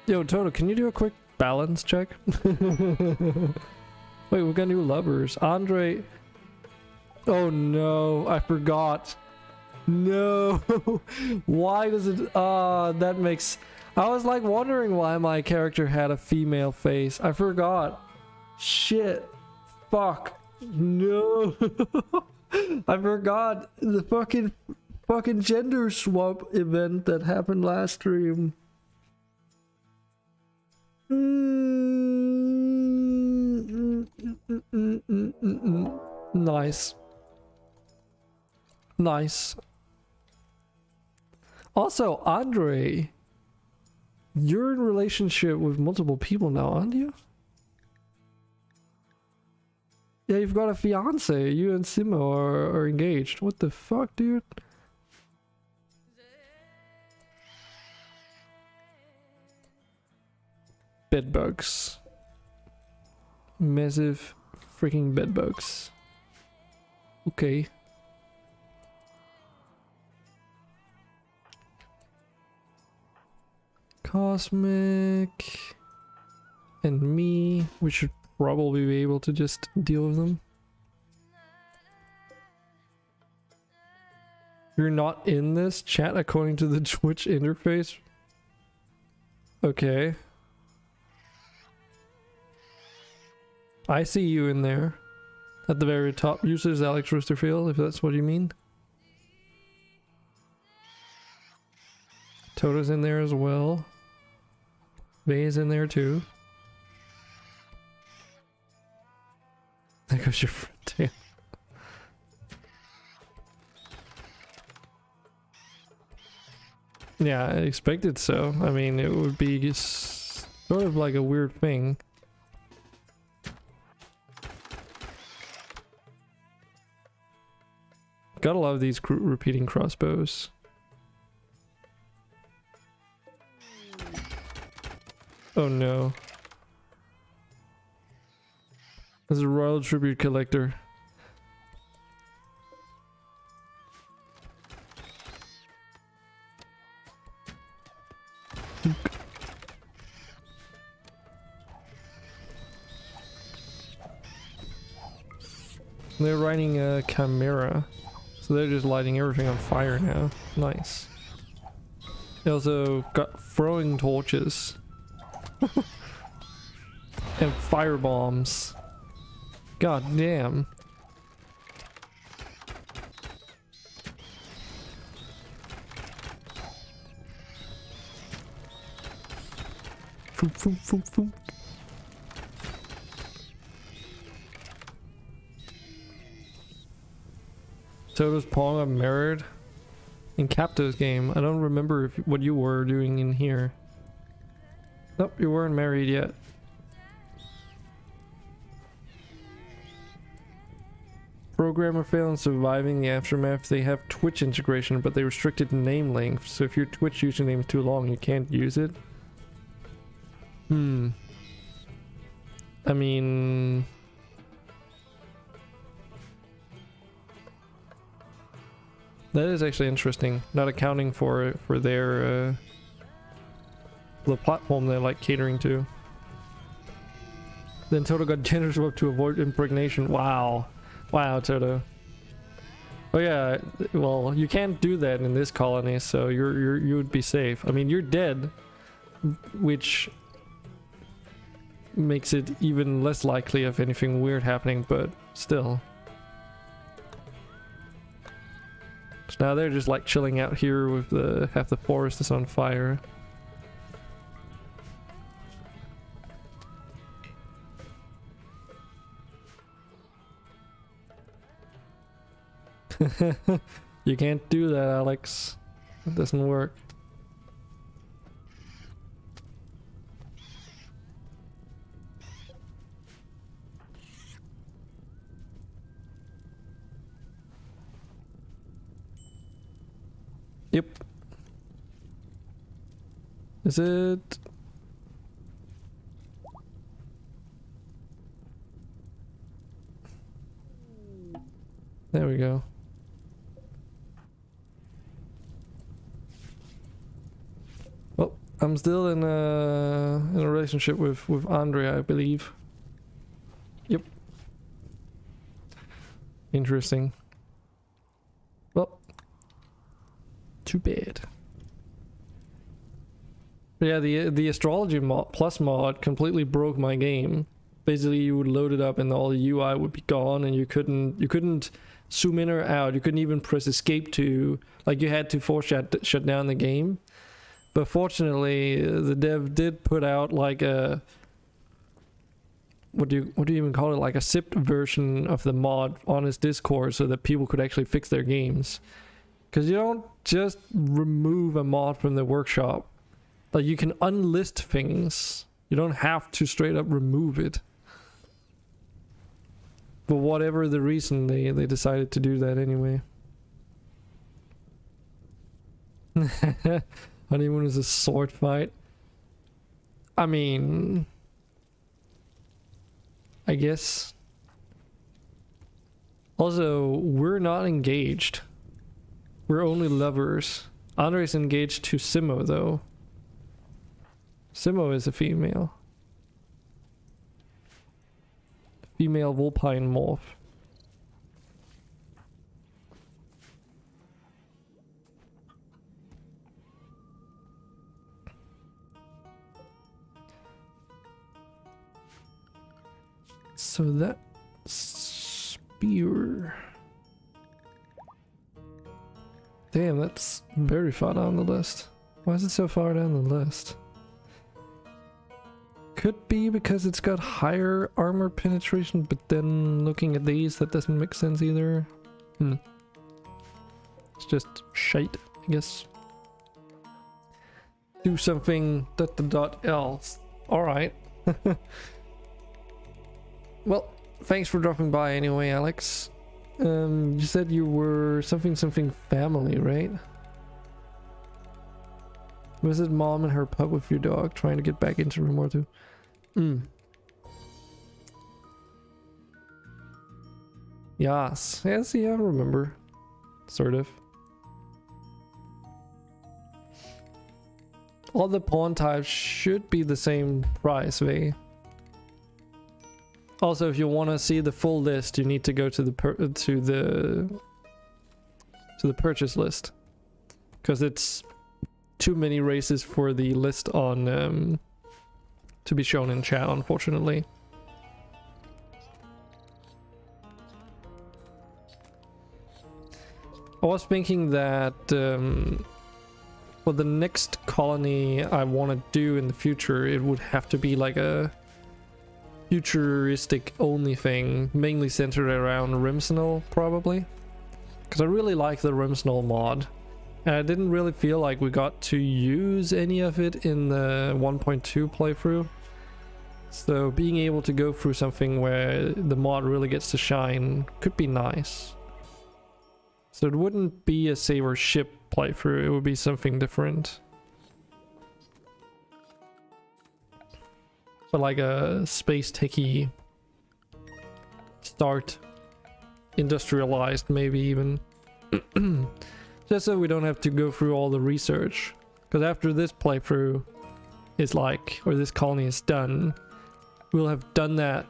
Yo, Toto, can you do a quick balance check? Wait, we've got new lovers. Andre. Oh no, I forgot. No. Why does it that makes, I was like wondering why my character had a female face. I forgot. Shit. Fuck. No. I forgot the fucking gender swap event that happened last stream. Nice. Nice. Also, Andre, you're in a relationship with multiple people now, aren't you? Yeah, you've got a fiance. You and Simo are engaged. What the fuck, dude? Bedbugs. Massive freaking bedbugs. Okay. Cosmic and me, we should probably be able to just deal with them. You're not in this chat according to the Twitch interface? Okay. I see you in there. At the very top. Users Alex Roosterfield, if that's what you mean. Toto's in there as well. Vay's in there too. There goes your friend too. Yeah, I expected so. I mean, it would be sort of like a weird thing. Gotta love these repeating crossbows. Oh no. This is a royal tribute collector. They're riding a chimera, so they're just lighting everything on fire now. Nice. They also got throwing torches. And fire bombs. God damn. Foop, foop, foop, foop. So does Pong got married in Capto's game. I don't remember what you were doing in here. Nope, you weren't married yet. Programmer failed in surviving the aftermath. They have Twitch integration, but they restricted name length. So if your Twitch username is too long, you can't use it. I mean... that is actually interesting. Not accounting for their... the platform they're like catering to. Then Toto got gender swapped to avoid impregnation. Wow. Wow, Toto. Oh yeah, well, you can't do that in this colony, so you would be safe. I mean, you're dead, which makes it even less likely of anything weird happening, but still. So now they're just like chilling out here with half the forest is on fire. You can't do that, Alex. It doesn't work. Yep. Is it? There we go. Well, I'm still in a relationship with Andrea, I believe. Yep. Interesting. Well, too bad. But yeah, the astrology plus mod completely broke my game. Basically, you would load it up and all the UI would be gone, and you couldn't zoom in or out. You couldn't even press escape to, like, you had to force shut down the game. But fortunately, the dev did put out like a what do you even call it, like a zipped version of the mod on his Discord, so that people could actually fix their games. Because you don't just remove a mod from the workshop. Like, you can unlist things. You don't have to straight up remove it. For whatever the reason, they decided to do that anyway. Honeymoon is a sword fight. I mean, I guess. Also, we're not engaged. We're only lovers. Andre's engaged to Simo, though. Simo is a female. Female vulpine morph. So that spear. Damn, that's very far down the list. Why is it so far down the list? Could be because it's got higher armor penetration, but then looking at these, that doesn't make sense either. It's just shite, I guess. Do something ... else. Alright. Well, thanks for dropping by anyway, Alex. You said you were something family, right? Visit mom and her pup with your dog, trying to get back into Rimworld too. Yes, yeah, I remember. Sort of. All the pawn types should be the same price, Vey. Also, if you want to see the full list, you need to go to the purchase list, because it's too many races for the list on to be shown in chat, unfortunately. I was thinking that for the next colony I want to do in the future, it would have to be like a futuristic only thing, mainly centered around Rimsnell, probably, because I really like the Rimsnell mod, and I didn't really feel like we got to use any of it in the 1.2 playthrough. So being able to go through something where the mod really gets to shine could be nice. So it wouldn't be a Saber ship playthrough, it would be something different. But like a space techie start, industrialized maybe even. Just so we don't have to go through all the research. Because after this playthrough is like, or this colony is done, we'll have done that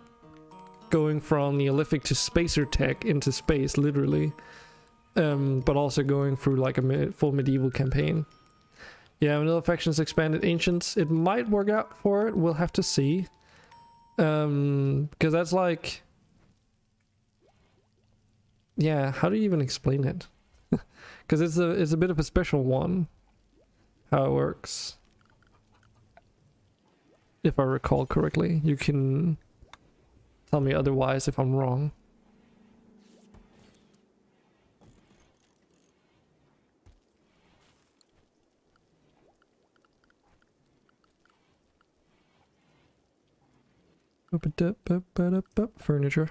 going from Neolithic to spacer tech into space, literally. But also going through like a full medieval campaign. Yeah, Vanilla Factions expanded Ancients. It might work out for it. We'll have to see. Because that's like... Yeah, how do you even explain it? Because it's a bit of a special one. How it works. If I recall correctly. You can tell me otherwise if I'm wrong. Furniture.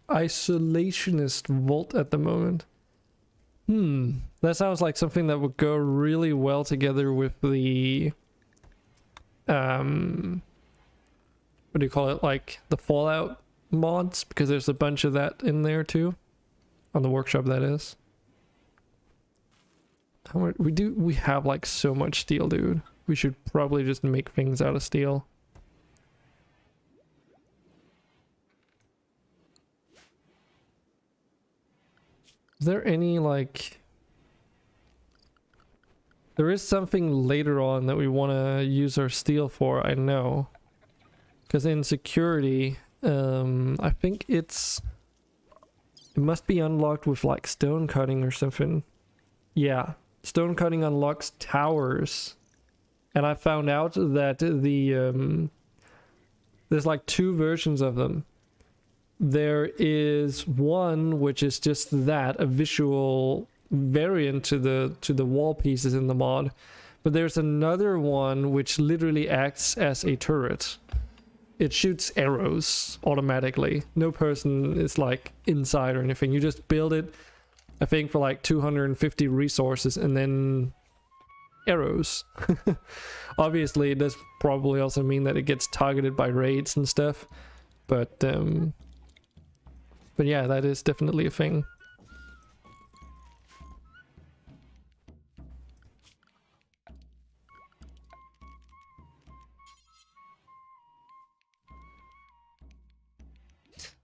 Isolationist vault at the moment. That sounds like something that would go really well together with the what do you call it, like the Fallout mods, because there's a bunch of that in there too. On the workshop, that is. How much we have like so much steel, dude. We should probably just make things out of steel. Is there any like... There is something later on that we want to use our steel for, I know. Because in security, I think it must be unlocked with like stone cutting or something. Yeah, stone cutting unlocks towers. And I found out that there's like two versions of them. There is one which is just that, a visual variant to the wall pieces in the mod. But there's another one which literally acts as a turret. it shoots arrows automatically. No person is like inside or anything. You just build it, I think, for like 250 resources and then arrows. Obviously it does probably also mean that it gets targeted by raids and stuff, but yeah, that is definitely a thing.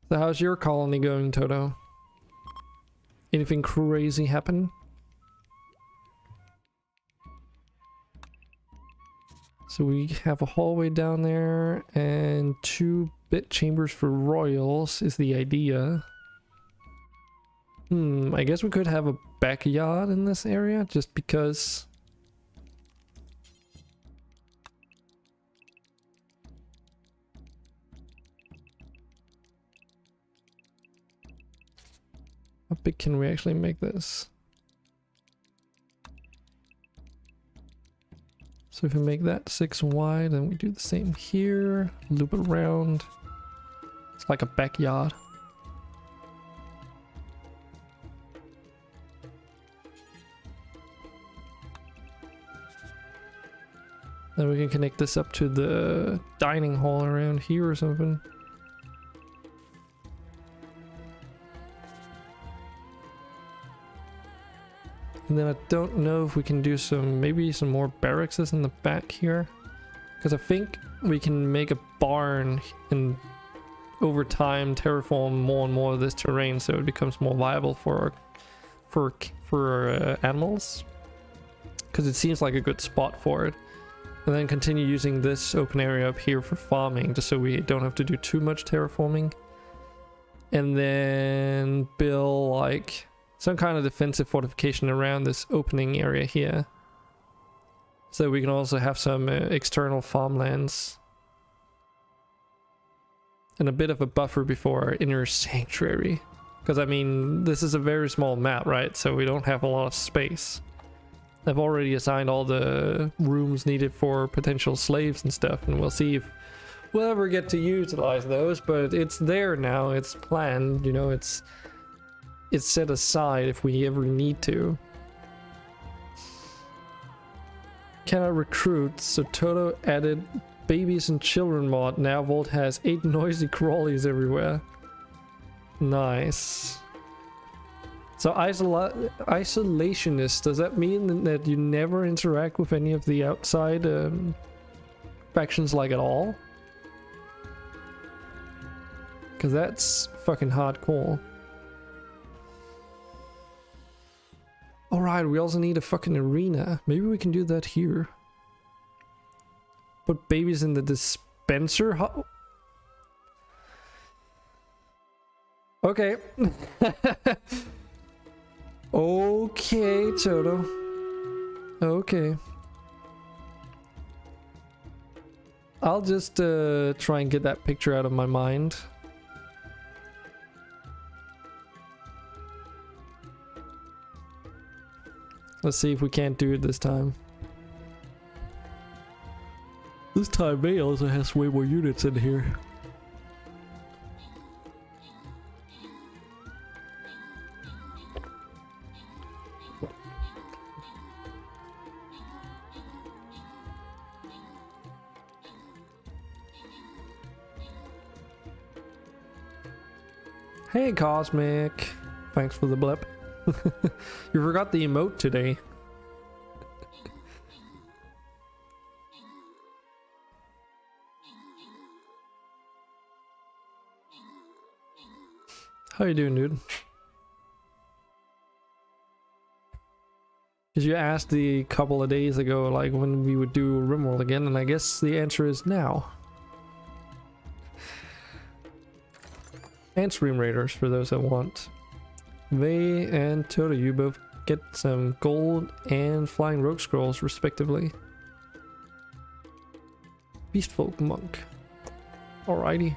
So how's your colony going, Toto? Anything crazy happen? So we have a hallway down there and 2 bit chambers for royals is the idea. I guess we could have a backyard in this area just because. How big can we actually make this? So if we make that 6 wide, then we do the same here, loop it around. It's like a backyard. Then we can connect this up to the dining hall around here or something. And then I don't know if we can do maybe some more barracks in the back here. Because I think we can make a barn and over time terraform more and more of this terrain so it becomes more viable for animals. Because it seems like a good spot for it. And then continue using this open area up here for farming, just so we don't have to do too much terraforming. And then build like some kind of defensive fortification around this opening area here. So we can also have some external farmlands. And a bit of a buffer before our inner sanctuary. Because I mean, this is a very small map, right? So we don't have a lot of space. I've already assigned all the rooms needed for potential slaves and stuff, and we'll see if we'll ever get to utilize those, but it's there now, it's planned, you know, it's set aside if we ever need to. Cannot recruit, so Toto added babies and children mod. Now Vault has 8 noisy crawlies everywhere. Nice. So isolationist, does that mean that you never interact with any of the outside factions like at all? Because that's fucking hardcore. Alright, we also need a fucking arena. Maybe we can do that here. Put babies in the dispenser? Okay. Okay, Toto. Okay. I'll just try and get that picture out of my mind. Let's see if we can't do it this time. This time May also has way more units in here. Hey Cosmic, thanks for the blip. You forgot the emote today. How you doing, dude? Because you asked a couple of days ago, like when we would do Rimworld again, and I guess the answer is now. And Stream Raiders for those that want. They and Toto, you both get some gold and flying rogue scrolls respectively. Beastfolk monk. Alrighty.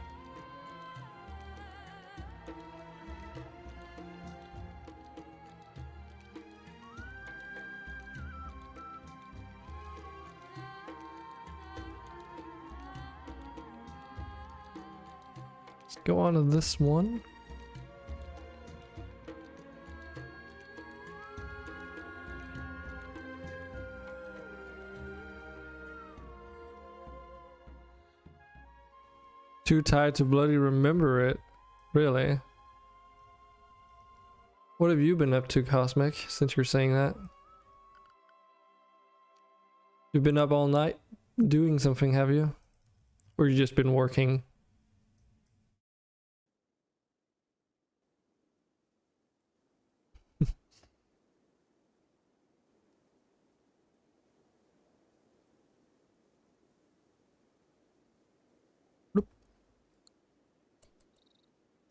Let's go on to this one. Too tired to bloody remember it. Really? What have you been up to, Cosmic, since you're saying that? You've been up all night doing something, have you? Or you just been working?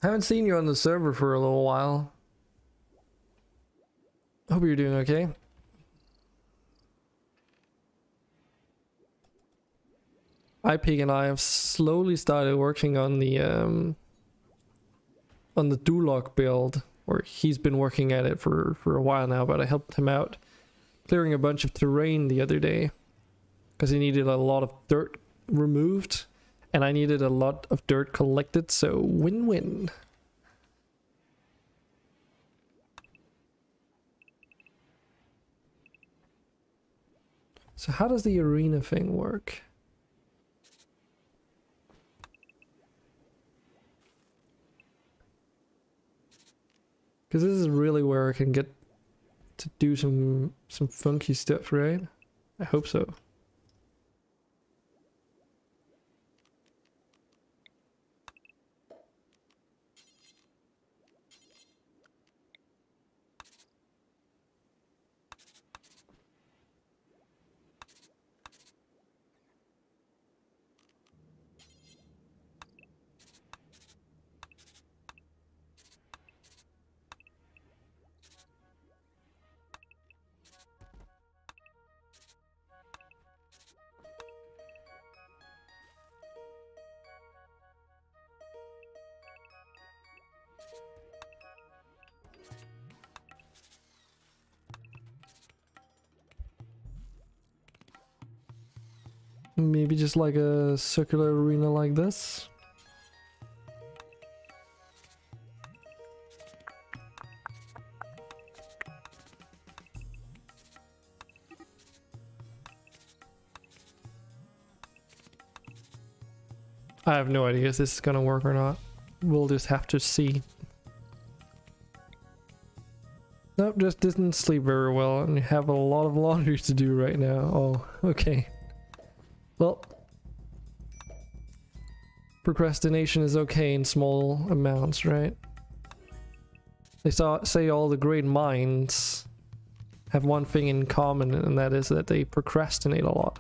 Haven't seen you on the server for a little while. Hope you're doing okay. iPig and I have slowly started working on the Duloc build, or he's been working at it for a while now, but I helped him out clearing a bunch of terrain the other day because he needed a lot of dirt removed and I needed a lot of dirt collected, so win-win. So how does the arena thing work? Because this is really where I can get to do some funky stuff, right? I hope so. Maybe just like a circular arena like this. I have no idea if this is gonna work or not. We'll just have to see. Nope, just didn't sleep very well and have a lot of laundry to do right now. Oh, okay. Well, procrastination is okay in small amounts, right? They say all the great minds have one thing in common, and that is that they procrastinate a lot.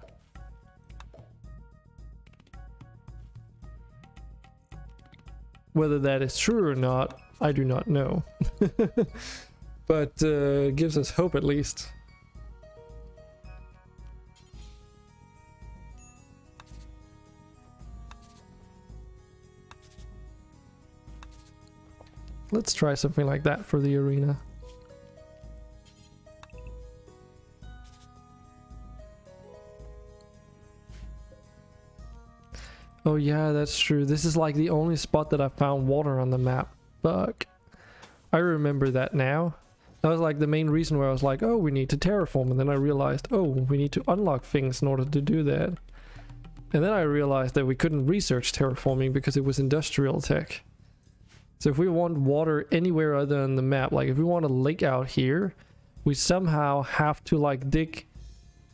Whether that is true or not, I do not know. But gives us hope at least. Let's try something like that for the arena. Oh yeah, that's true. This is like the only spot that I found water on the map. Fuck. I remember that now. That was like the main reason where I was like, oh, we need to terraform. And then I realized, oh, we need to unlock things in order to do that. And then I realized that we couldn't research terraforming because it was industrial tech. So if we want water anywhere other than the map, like if we want a lake out here, we somehow have to like dig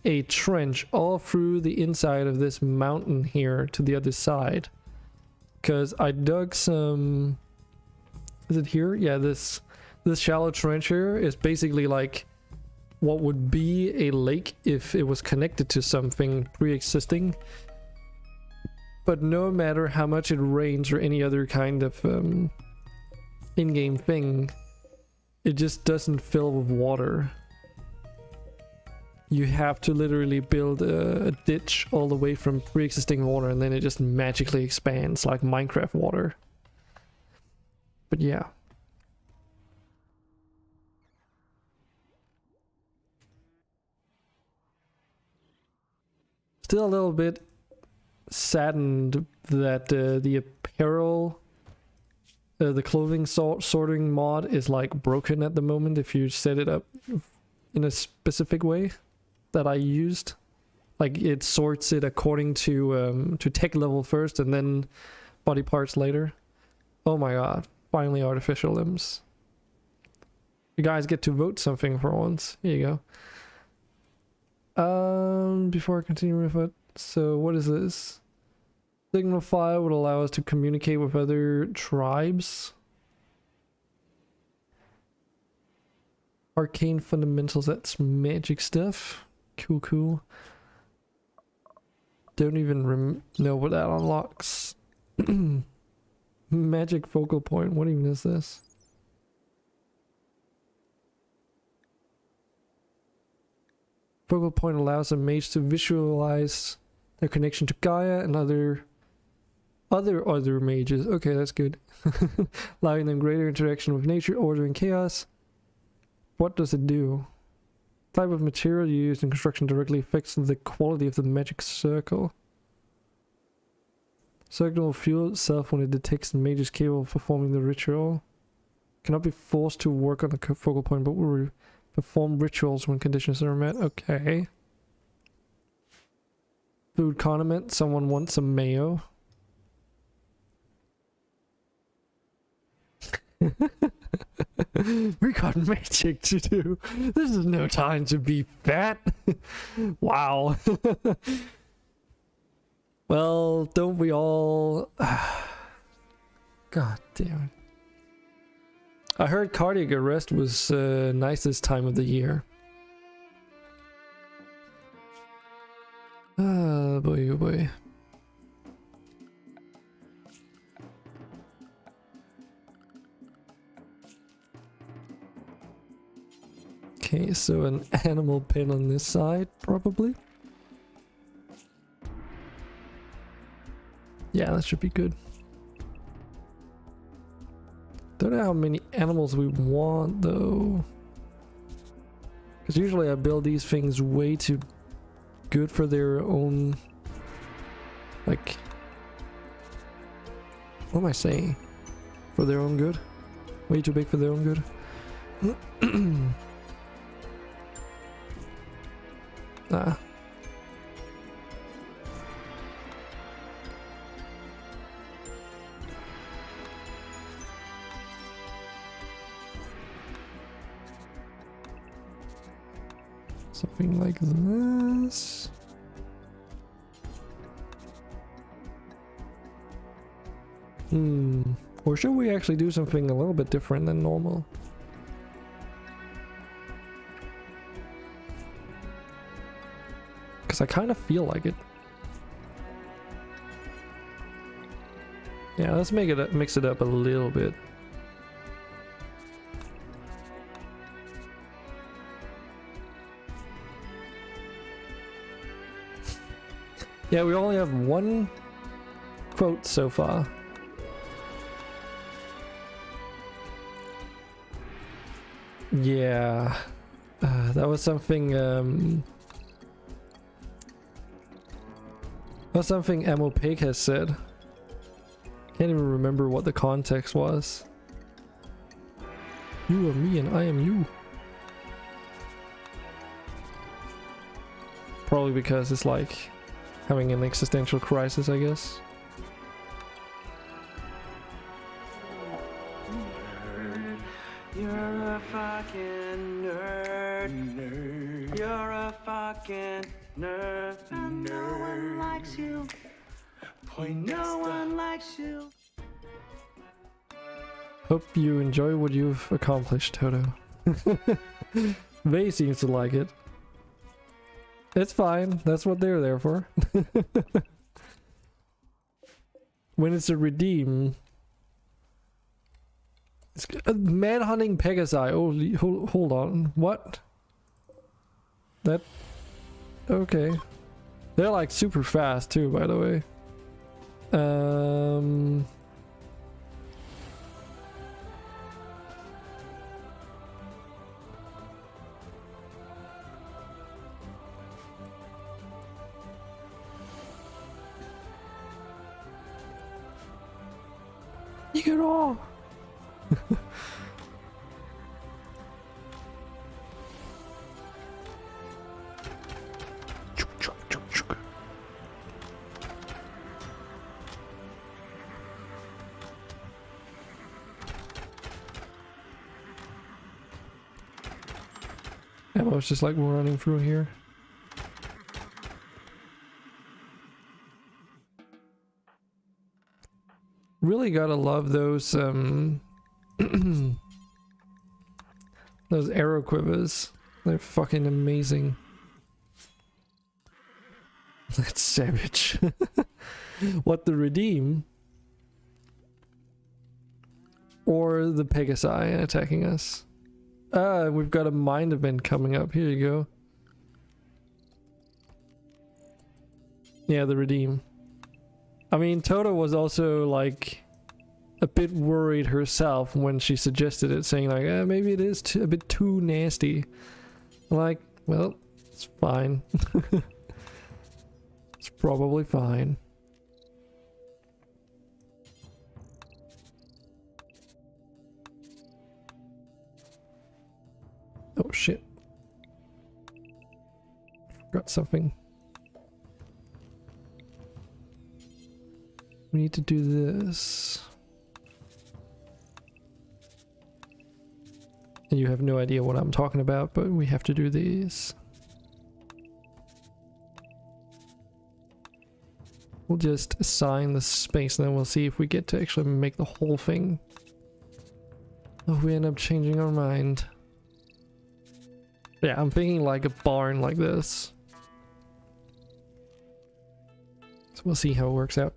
a trench all through the inside of this mountain here to the other side. Because I dug some... Is it here? Yeah, this shallow trench here is basically like what would be a lake if it was connected to something pre-existing. But no matter how much it rains or any other kind of in-game thing, it just doesn't fill with water. You have to literally build a ditch all the way from pre-existing water, and then it just magically expands like Minecraft water. But yeah. Still a little bit saddened that the apparel The clothing sorting mod is like broken at the moment if you set it up in a specific way that I used. Like it sorts it according to tech level first and then body parts later. Oh my god, finally artificial limbs. You guys get to vote something for once. Here you go. Before I continue with it, so what is this? Signal file would allow us to communicate with other tribes. Arcane fundamentals, that's magic stuff. Cool, cool. Don't even know what that unlocks. Magic focal point, what even is this? Focal point allows a mage to visualize their connection to Gaia and other mages. Okay, that's good. Allowing them greater interaction with nature, order, and chaos. What does it do? Type of material you use in construction directly affects the quality of the magic circle. Circle will fuel itself when it detects the mage is capable of performing the ritual. Cannot be forced to work on the focal point, but will perform rituals when conditions are met. Okay. Food condiment. Someone wants some mayo. We got magic to do. This is no time to be fat. Wow. Well, don't we all... God damn it. I heard cardiac arrest was nice this time of the year. Ah, boy, oh boy. Okay, so an animal pen on this side, probably. Yeah, that should be good. Don't know how many animals we want, though. Because usually I build these things way too good for their own... Like... What am I saying? For their own good? Way too big for their own good? Nah. Something like this. Or should we actually do something a little bit different than normal? Because I kind of feel like it. Yeah, let's make it mix it up a little bit. Yeah, we only have one quote so far. Yeah, that was something. That was something Amopake has said. Can't even remember what the context was. You are me and I am you. Probably because it's like having an existential crisis, I guess. You're a fucking nerd. You're a fucking nerd. And no one likes you. No one likes you. Hope you enjoy what you've accomplished, Toto. They seems to like it. It's fine. That's what they're there for. When it's a redeem. It's manhunting Pegasi. Oh, hold on. What? That... Okay. They're like super fast too, by the way. You get all. I was just like running through here. Really gotta love those those arrow quivers. They're fucking amazing. That's savage. What, the redeem? Or the Pegasi attacking us? We've got a mind event coming up. Here you go. Yeah, the redeem. I mean, Toto was also like a bit worried herself when she suggested it, saying like, maybe it is a bit too nasty. I'm like, well, it's fine. It's probably fine. Oh shit. Forgot something. We need to do this. And you have no idea what I'm talking about, but we have to do these. We'll just assign the space and then we'll see if we get to actually make the whole thing. Oh, we end up changing our mind. Yeah, I'm thinking like a barn like this. So we'll see how it works out.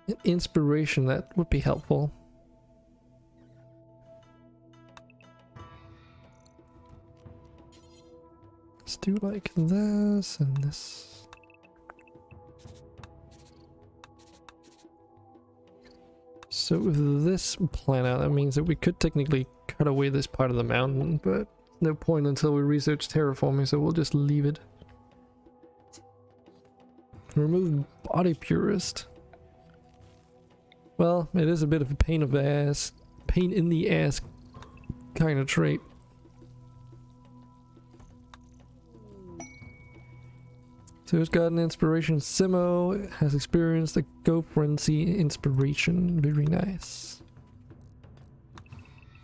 An inspiration, that would be helpful. Let's do like this and this. So with this plan out, that means that we could technically cut away this part of the mountain, but no point until we research terraforming, so we'll just leave it. Remove body purist. Well, it is a bit of a pain in the ass kind of trait. So it's got an inspiration. Simo has experienced a go frenzy inspiration. Very nice.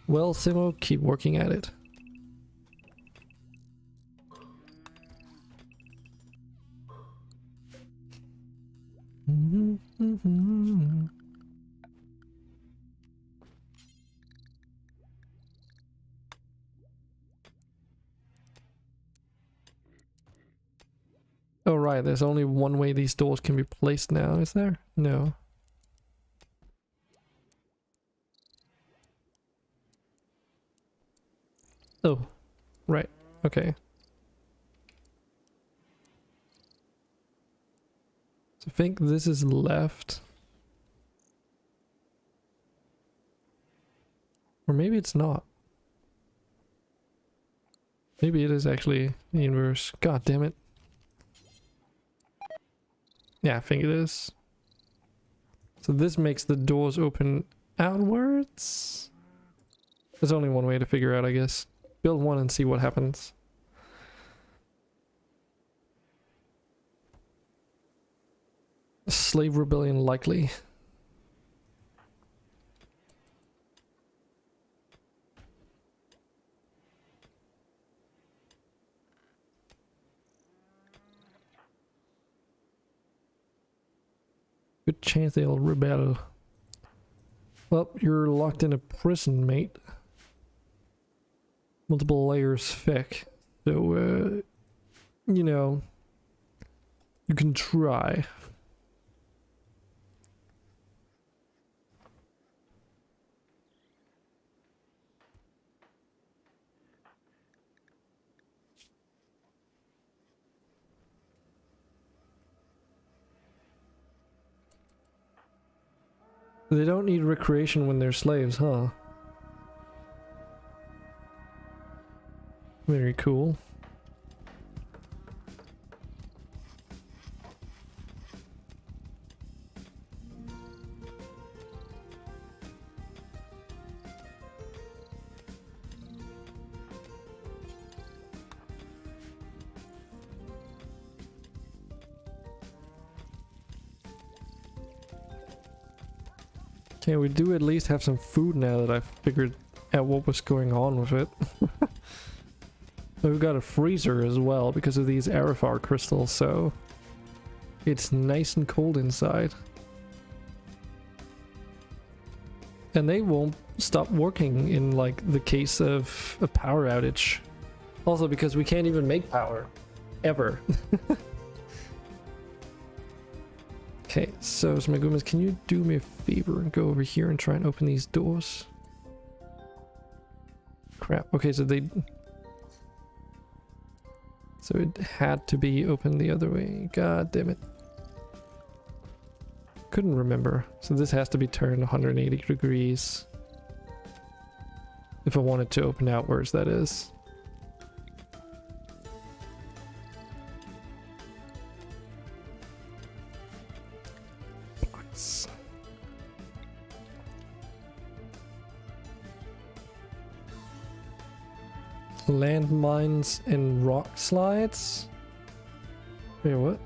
Well, Simo, keep working at it. Oh right, there's only one way these doors can be placed now, is there? No. Oh, right, okay. So I think this is left. Or maybe it's not. Maybe it is actually the inverse. God damn it. Yeah, I think it is. So this makes the doors open outwards? There's only one way to figure out, I guess. Build one and see what happens. Slave rebellion likely. Good chance they'll rebel. Well, you're locked in a prison, mate. Multiple layers thick. So, you know, you can try. They don't need recreation when they're slaves, huh? Very cool. Okay, we do at least have some food now that I've figured out what was going on with it. We've got a freezer as well because of these Arifar crystals, so it's nice and cold inside. And they won't stop working in like the case of a power outage. Also because we can't even make power. Ever. Okay, so Smagumas, can you do me a favor and go over here and try and open these doors? Crap. Okay, so they... So it had to be open the other way. God damn it. Couldn't remember. So this has to be turned 180 degrees. If I wanted to open outwards, that is. Landmines and rock slides? Wait, what?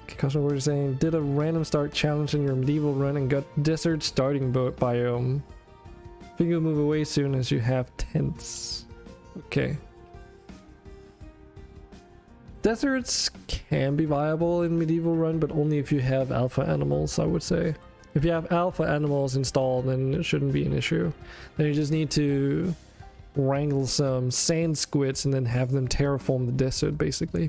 Okay, customer were saying, did a random start challenge in your medieval run and got desert starting boat biome. Think you'll move away soon as you have tents. Okay. Deserts can be viable in medieval run, but only if you have alpha animals, I would say. If you have alpha animals installed, then it shouldn't be an issue. Then you just need to wrangle some sand squids and then have them terraform the desert, basically.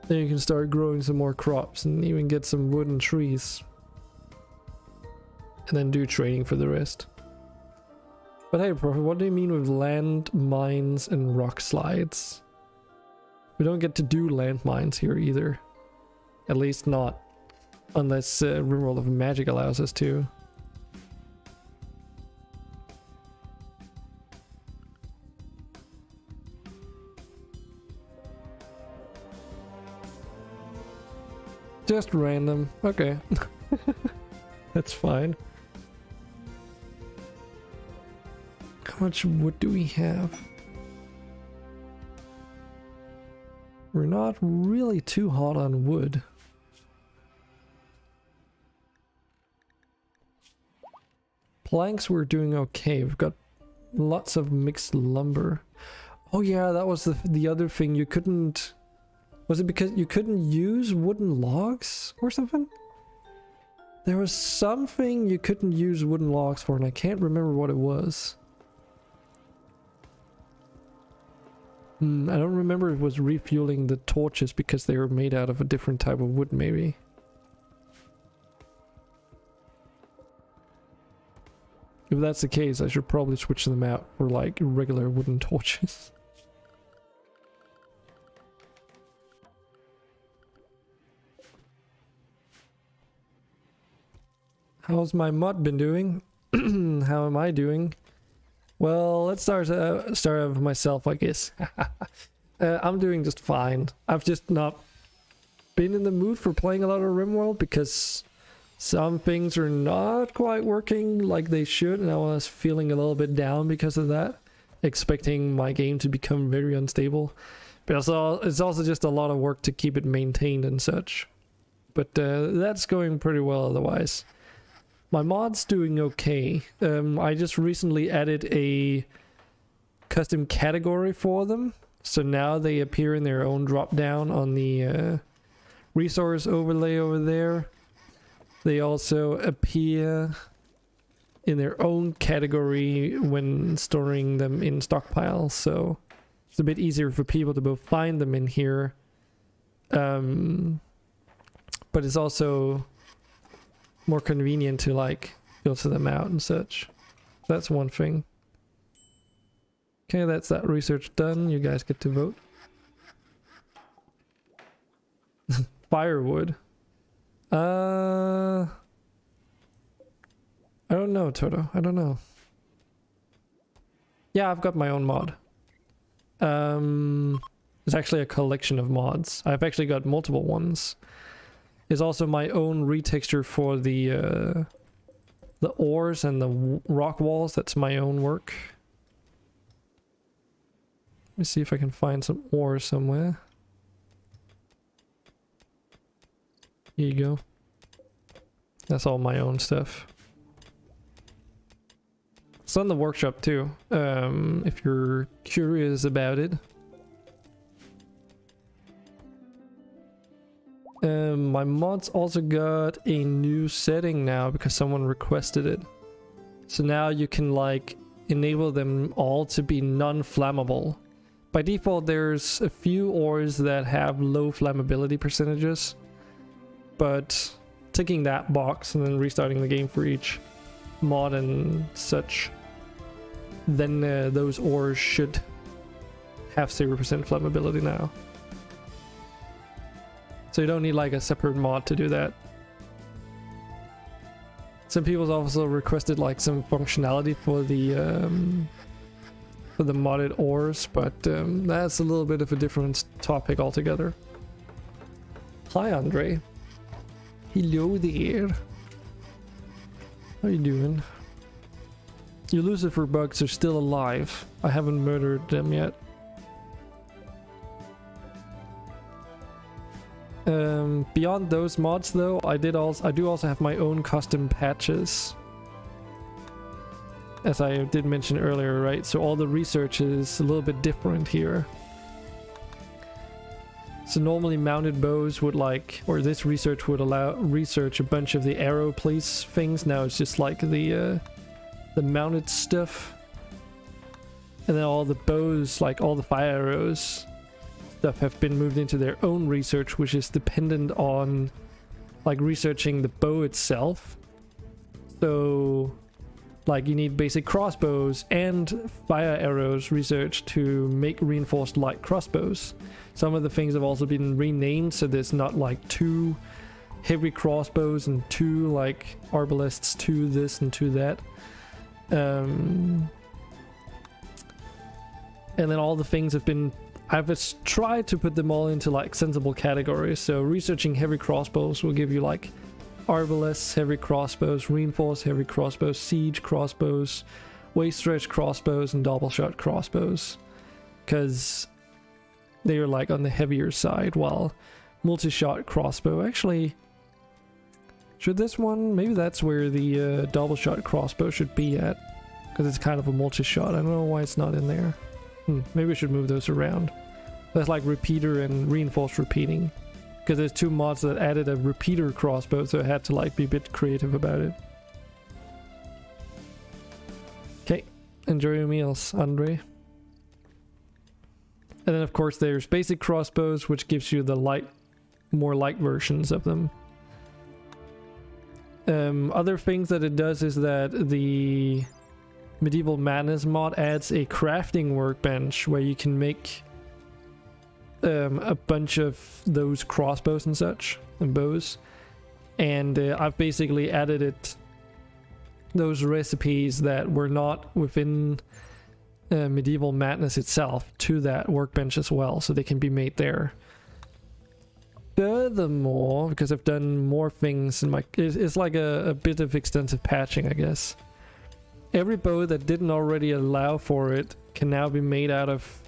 Then you can start growing some more crops and even get some wooden trees. And then do trading for the rest. But hey, Prophet, what do you mean with land mines and rock slides? We don't get to do landmines here either. At least not unless Rimworld of Magic allows us to. Just random. Okay. That's fine. How much wood do we have? We're not really too hot on wood. Planks we're doing okay. We've got lots of mixed lumber. Oh yeah, that was the other thing. You couldn't... Was it because you couldn't use wooden logs or something? There was something you couldn't use wooden logs for and I can't remember what it was. I don't remember if it was refueling the torches because they were made out of a different type of wood, maybe. If that's the case, I should probably switch them out for like regular wooden torches. How's my mod been doing? How am I doing? Well, let's start with myself, I guess. I'm doing just fine. I've just not been in the mood for playing a lot of Rimworld because some things are not quite working like they should, and I was feeling a little bit down because of that, expecting my game to become very unstable. But it's also just a lot of work to keep it maintained and such. But that's going pretty well otherwise. My mod's doing okay. I just recently added a custom category for them. So now they appear in their own drop down on the resource overlay over there. They also appear in their own category when storing them in stockpiles. So it's a bit easier for people to both find them in here. But it's also more convenient to like filter them out and such. That's one thing. Okay, that's that research done. You guys get to vote. Firewood. I don't know, Toto. I don't know. Yeah, I've got my own mod. It's actually a collection of mods. I've actually got multiple ones. Is also my own retexture for the ores and the rock walls. That's my own work. Let me see if I can find some ore somewhere. Here you go. That's all my own stuff. It's on the workshop too, if you're curious about it. My mods also got a new setting now because someone requested it. So now you can like enable them all to be non-flammable. By default there's a few ores that have low flammability percentages, but ticking that box and then restarting the game for each mod and such, then those ores should have 0% flammability now. So you don't need like a separate mod to do that. Some people also requested like some functionality for the modded ores, but that's a little bit of a different topic altogether. Hi Andre. Hello there. How you doing? Your Lucifer bugs are still alive. I haven't murdered them yet. Beyond those mods though, I do also have my own custom patches. As I did mention earlier, right? So all the research is a little bit different here. So normally mounted bows would like, or this research would allow research a bunch of the arrow place things. Now it's just like the mounted stuff. And then all the bows, like all the fire arrows stuff, have been moved into their own research, which is dependent on like researching the bow itself. So like you need basic crossbows and fire arrows research to make reinforced light crossbows. Some of the things have also been renamed, so there's not like 2 heavy crossbows and 2 like arbalests, 2 this and 2 that. And then all the things have been, I've just tried to put them all into like sensible categories. So researching heavy crossbows will give you like arbalests, heavy crossbows, reinforced heavy crossbows, siege crossbows, waist stretch crossbows, and double shot crossbows, because they are like on the heavier side, while multi-shot crossbow, actually, should this one, maybe that's where the double shot crossbow should be at, because it's kind of a multi-shot. I don't know why it's not in there. Maybe we should move those around. That's like repeater and reinforced repeating, because there's 2 mods that added a repeater crossbow, so I had to like be a bit creative about it. Okay, enjoy your meals, Andre. And then of course there's basic crossbows, which gives you the more light versions of them. Other things that it does is that the Medieval Madness mod adds a crafting workbench where you can make a bunch of those crossbows and such, and bows. And I've basically added those recipes that were not within Medieval Madness itself to that workbench as well, so they can be made there. Furthermore, because I've done more things in my, it's like a bit of extensive patching, I guess. Every bow that didn't already allow for it can now be made out of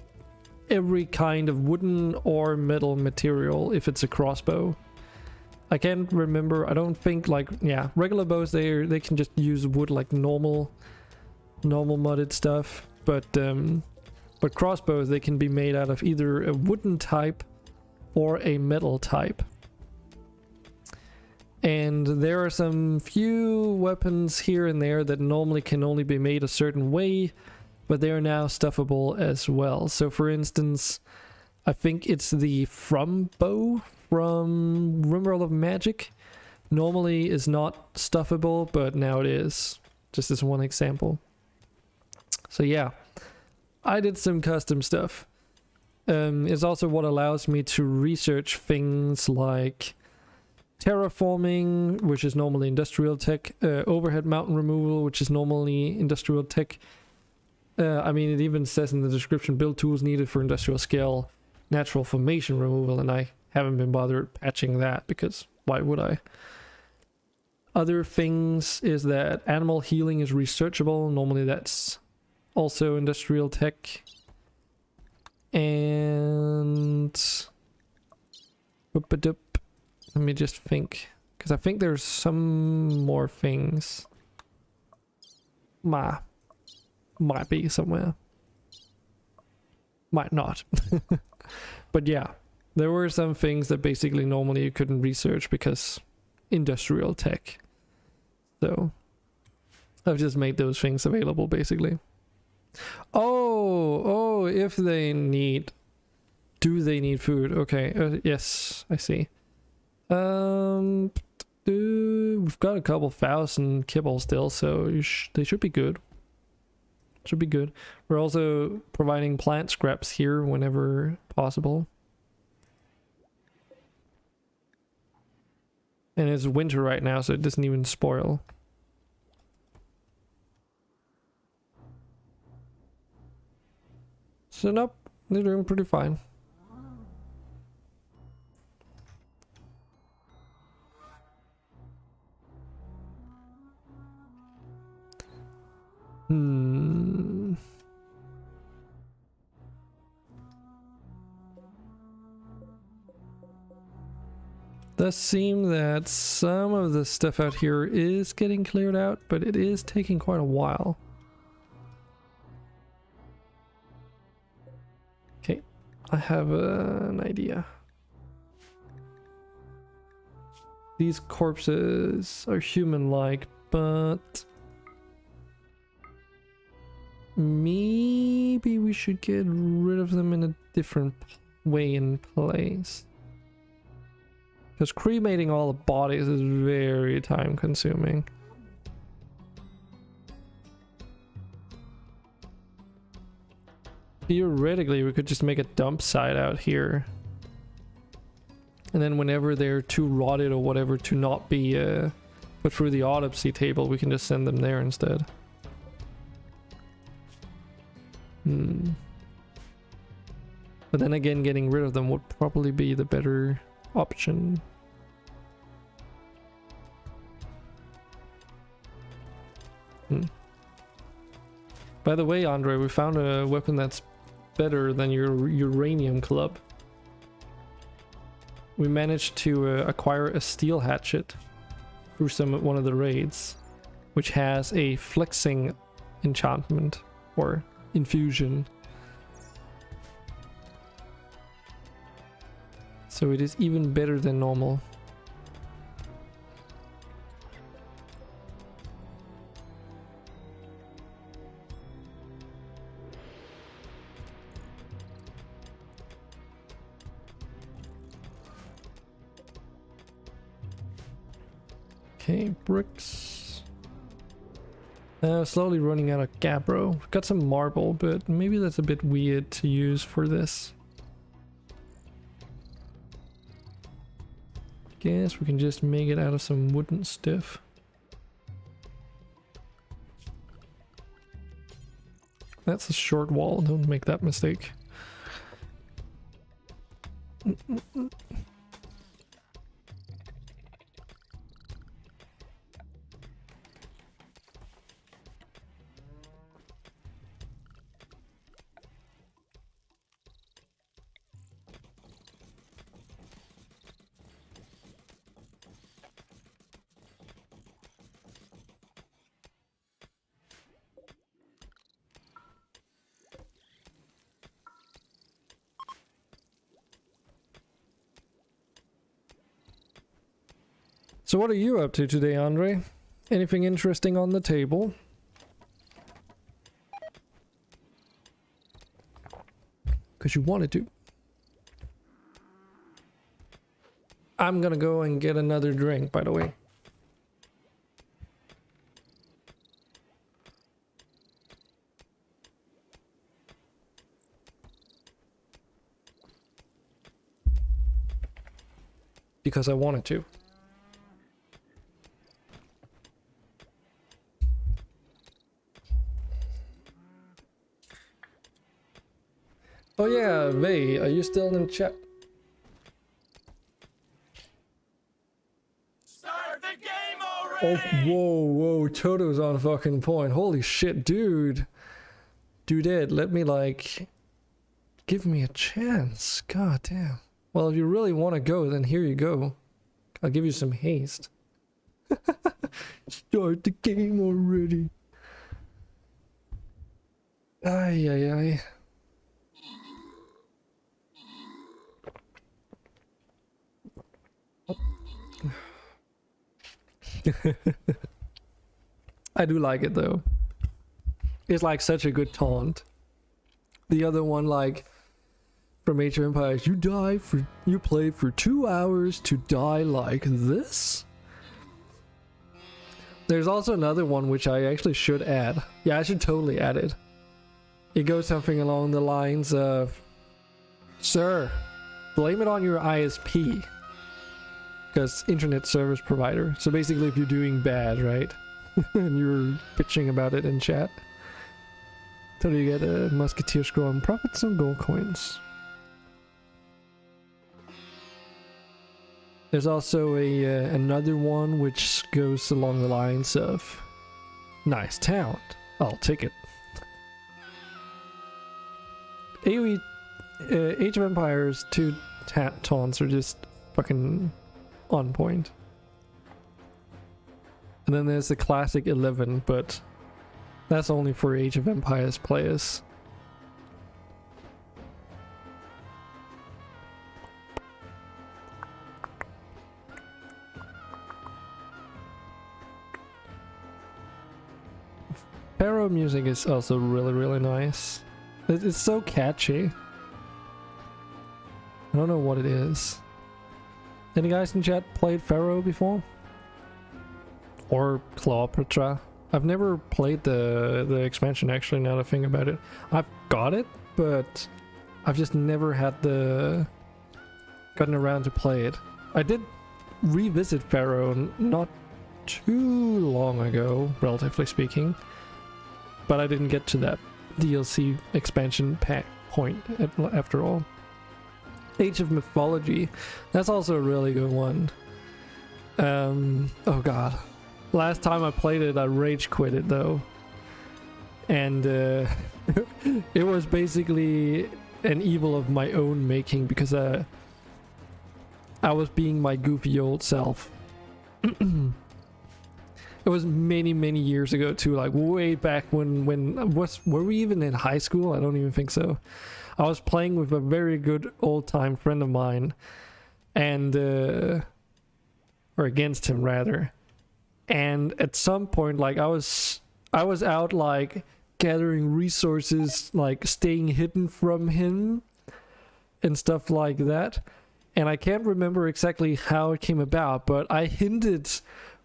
every kind of wooden or metal material if it's a crossbow. I can't remember, I don't think, like, yeah, regular bows, they can just use wood like normal modded stuff, but crossbows, they can be made out of either a wooden type or a metal type. And there are some few weapons here and there that normally can only be made a certain way, but they are now stuffable as well. So for instance, I think it's the From bow from Rimworld of Magic. Normally is not stuffable, but now it is. Just as one example. So yeah, I did some custom stuff. It's also what allows me to research things like terraforming, which is normally industrial tech, overhead mountain removal, which is normally industrial tech. I mean, it even says in the description, build tools needed for industrial scale natural formation removal, and I haven't been bothered patching that because why would I? Other things is that animal healing is researchable. Normally that's also industrial tech. And let me just think. Because I think there's some more things. Might be somewhere. Might not. But yeah, there were some things that basically normally you couldn't research because industrial tech. So I've just made those things available basically. Oh, if they need... Do they need food? Okay, yes, I see. We've got a couple thousand kibble still, so they should be good. Should be good. We're also providing plant scraps here whenever possible. And it's winter right now, so it doesn't even spoil. So nope, they're doing pretty fine. Does seem that some of the stuff out here is getting cleared out, but it is taking quite a while. Okay, I have an idea. These corpses are human-like, but maybe we should get rid of them in a different way in place. Because cremating all the bodies is very time consuming. Theoretically, we could just make a dump site out here. And then whenever they're too rotted or whatever to not be put through the autopsy table, we can just send them there instead. But then again, getting rid of them would probably be the better option. By the way, Andre, we found a weapon that's better than your uranium club. We managed to acquire a steel hatchet through one of the raids, which has a flexing enchantment or infusion. So it is even better than normal. Okay, bricks. Slowly running out of gabbro. We've got some marble, but maybe that's a bit weird to use for this. Guess we can just make it out of some wooden stuff. That's a short wall, don't make that mistake. So what are you up to today, Andre? Anything interesting on the table? Because you wanted to. I'm gonna go and get another drink, by the way. Because I wanted to. Oh yeah, Vey, are you still in chat? Start the game already! Oh, whoa, Toto's on fucking point. Holy shit, dude. Dudette, let me like... Give me a chance. God damn. Well, if you really want to go, then here you go. I'll give you some haste. Start the game already. Ay, ay, ay. I do like it though. It's like such a good taunt. The other one, like from Age of Empires, you play for 2 hours to die like this. There's also another one which I actually should add. Yeah, I should totally add it. It goes something along the lines of, "Sir, blame it on your ISP." Because internet service provider. So basically if you're doing bad, right? And you're bitching about it in chat. Till you get a musketeer scroll and profit some gold coins. There's also another one which goes along the lines of, "Nice talent, I'll take it." AoE, Age of Empires 2 taunts are just fucking on point. And then there's the classic 11, but that's only for Age of Empires players. Pharaoh music is also really, really nice. It's so catchy. I don't know what it is. Any guys in chat played Pharaoh before? Or Cleopatra? I've never played the expansion actually, now that I think about it. I've got it, but I've just never had gotten around to play it. I did revisit Pharaoh not too long ago, relatively speaking. But I didn't get to that DLC expansion pack point after all. Age of Mythology, that's also a really good one. Oh god. Last time I played it, I rage quit it though. And it was basically an evil of my own making because I was being my goofy old self. It was many, many years ago too, like way back when were we even in high school? I don't even think so. I was playing with a very good old-time friend of mine, and or against him rather. And at some point, like I was out like gathering resources, like staying hidden from him and stuff like that. And I can't remember exactly how it came about, but I hinted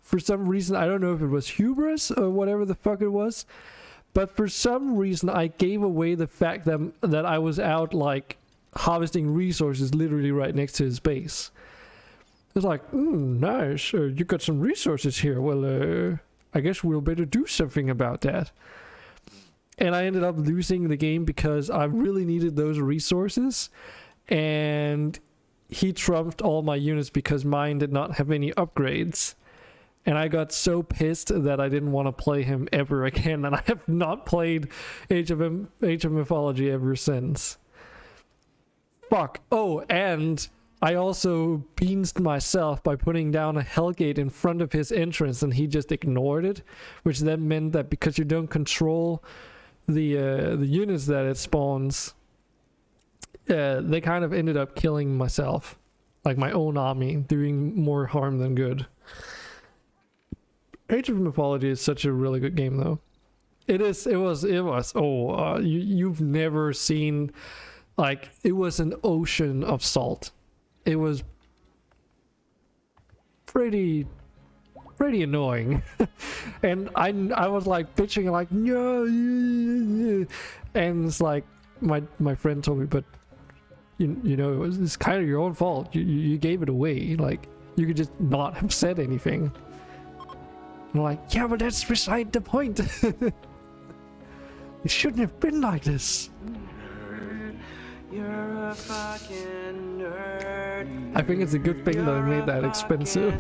for some reason, I don't know if it was hubris or whatever the fuck it was, but for some reason I gave away the fact that I was out like harvesting resources literally right next to his base. It's like, nice, you got some resources here. Well, I guess we'll better do something about that. And I ended up losing the game because I really needed those resources, and he trumped all my units because mine did not have any upgrades. And I got so pissed that I didn't want to play him ever again, and I have not played Age of Mythology ever since. Fuck. Oh, and I also beansed myself by putting down a Hellgate in front of his entrance, and he just ignored it, which then meant that because you don't control the units that it spawns, they kind of ended up killing myself, like my own army, doing more harm than good. Age of Mythology is such a really good game though. It was. Oh, you've never seen, like, it was an ocean of salt. It was pretty annoying. And I was like bitching like, no, and it's like my friend told me, but you know, it's kind of your own fault. You gave it away. Like, you could just not have said anything. I'm like, yeah, but that's beside the point. It shouldn't have been like this. Nerd, you're a fucking nerd. I think it's a good thing that I made that expensive.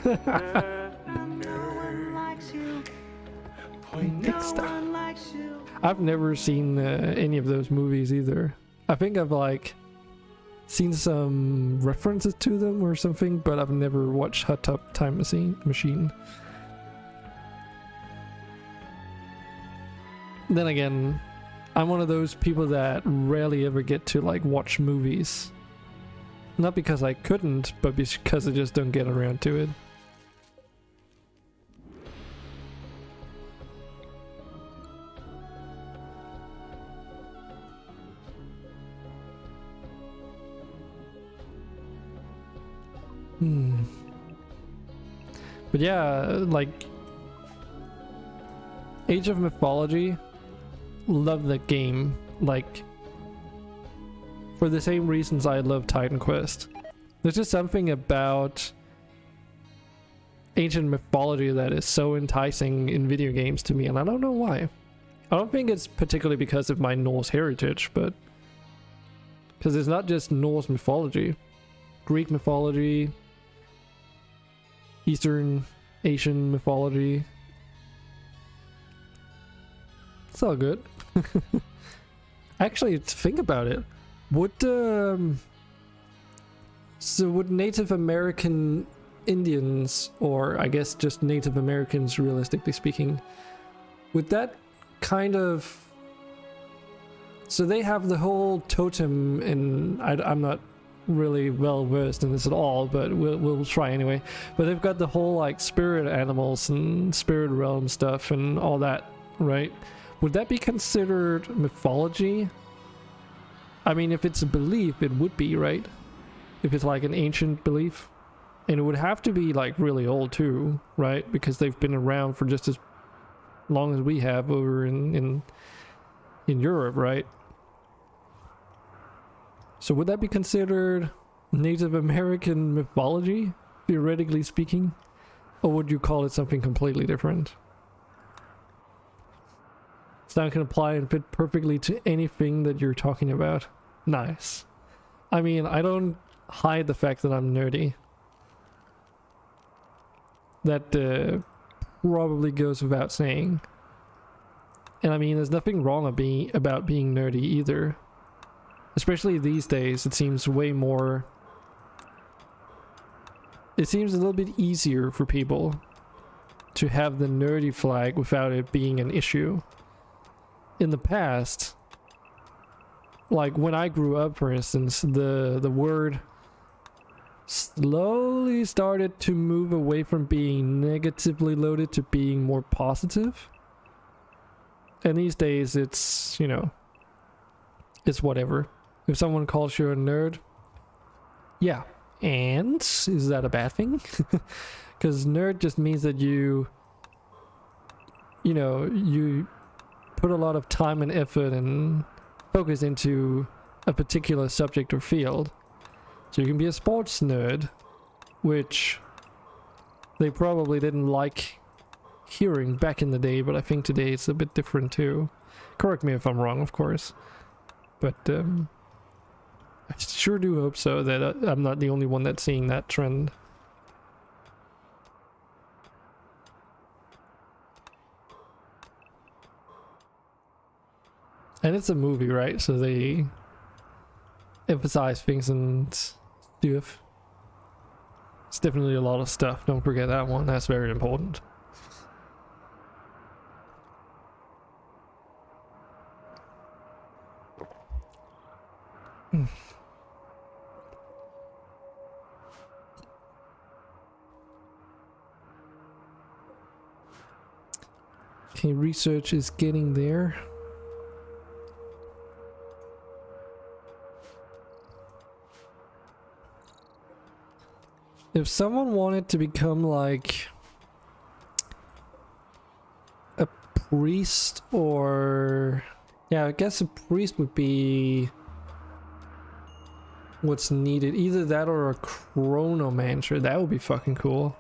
I've never seen any of those movies either. I think I've like seen some references to them or something, but I've never watched Hot Tub Time Machine. Then again, I'm one of those people that rarely ever get to like watch movies. Not because I couldn't, but because I just don't get around to it. But yeah, like Age of Mythology, love that game, like for the same reasons I love Titan Quest. There's just something about ancient mythology that is so enticing in video games to me, and I don't know why. I don't think it's particularly because of my Norse heritage, but because it's not just Norse mythology. Greek mythology, Eastern Asian mythology. It's all good. Actually, think about it. Would Native American Indians, or I guess just Native Americans realistically speaking, would that kind of... So they have the whole totem, and I'm not really well versed in this at all, but we'll try anyway. But they've got the whole like spirit animals and spirit realm stuff and all that, right? Would that be considered mythology? I mean, if it's a belief, it would be, right? If it's like an ancient belief. And it would have to be like really old too, right? Because they've been around for just as long as we have over in Europe, right? So would that be considered Native American mythology, theoretically speaking? Or would you call it something completely different? So that can apply and fit perfectly to anything that you're talking about. Nice. I mean, I don't hide the fact that I'm nerdy. That probably goes without saying. And I mean, there's nothing wrong about being nerdy either. Especially these days, it seems way more... It seems a little bit easier for people to have the nerdy flag without it being an issue. In the past, like when I grew up, for instance, the word slowly started to move away from being negatively loaded to being more positive. And these days it's, you know, it's whatever. If someone calls you a nerd, yeah, and is that a bad thing? Because nerd just means that you know, you put a lot of time and effort and focus into a particular subject or field. So you can be a sports nerd, which they probably didn't like hearing back in the day, but I think today it's a bit different too. Correct me if I'm wrong, of course. But I sure do hope so, that I'm not the only one that's seeing that trend. And it's a movie, right? So they emphasize things and stuff. It's definitely a lot of stuff. Don't forget that one. That's very important. Okay, research is getting there. If someone wanted to become like a priest, or yeah, I guess a priest would be what's needed. Either that or a chronomancer. That would be fucking cool.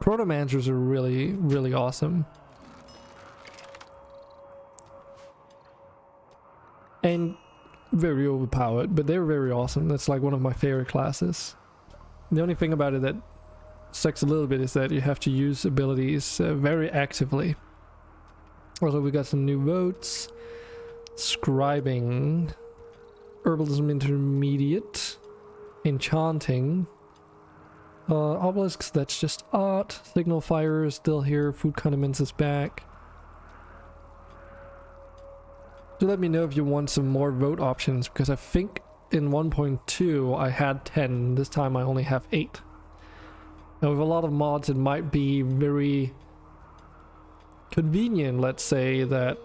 Chronomancers are really, really awesome. And very overpowered, but they're very awesome. That's like one of my favorite classes. The only thing about it that sucks a little bit is that you have to use abilities very actively. Also, we got some new votes. Scribing. Herbalism Intermediate. Enchanting. Obelisks, that's just art. Signal Fire is still here. Food Condiments is back. Do let me know if you want some more vote options, because I think in 1.2 I had 10. This time I only have 8. Now with a lot of mods it might be very convenient, let's say, that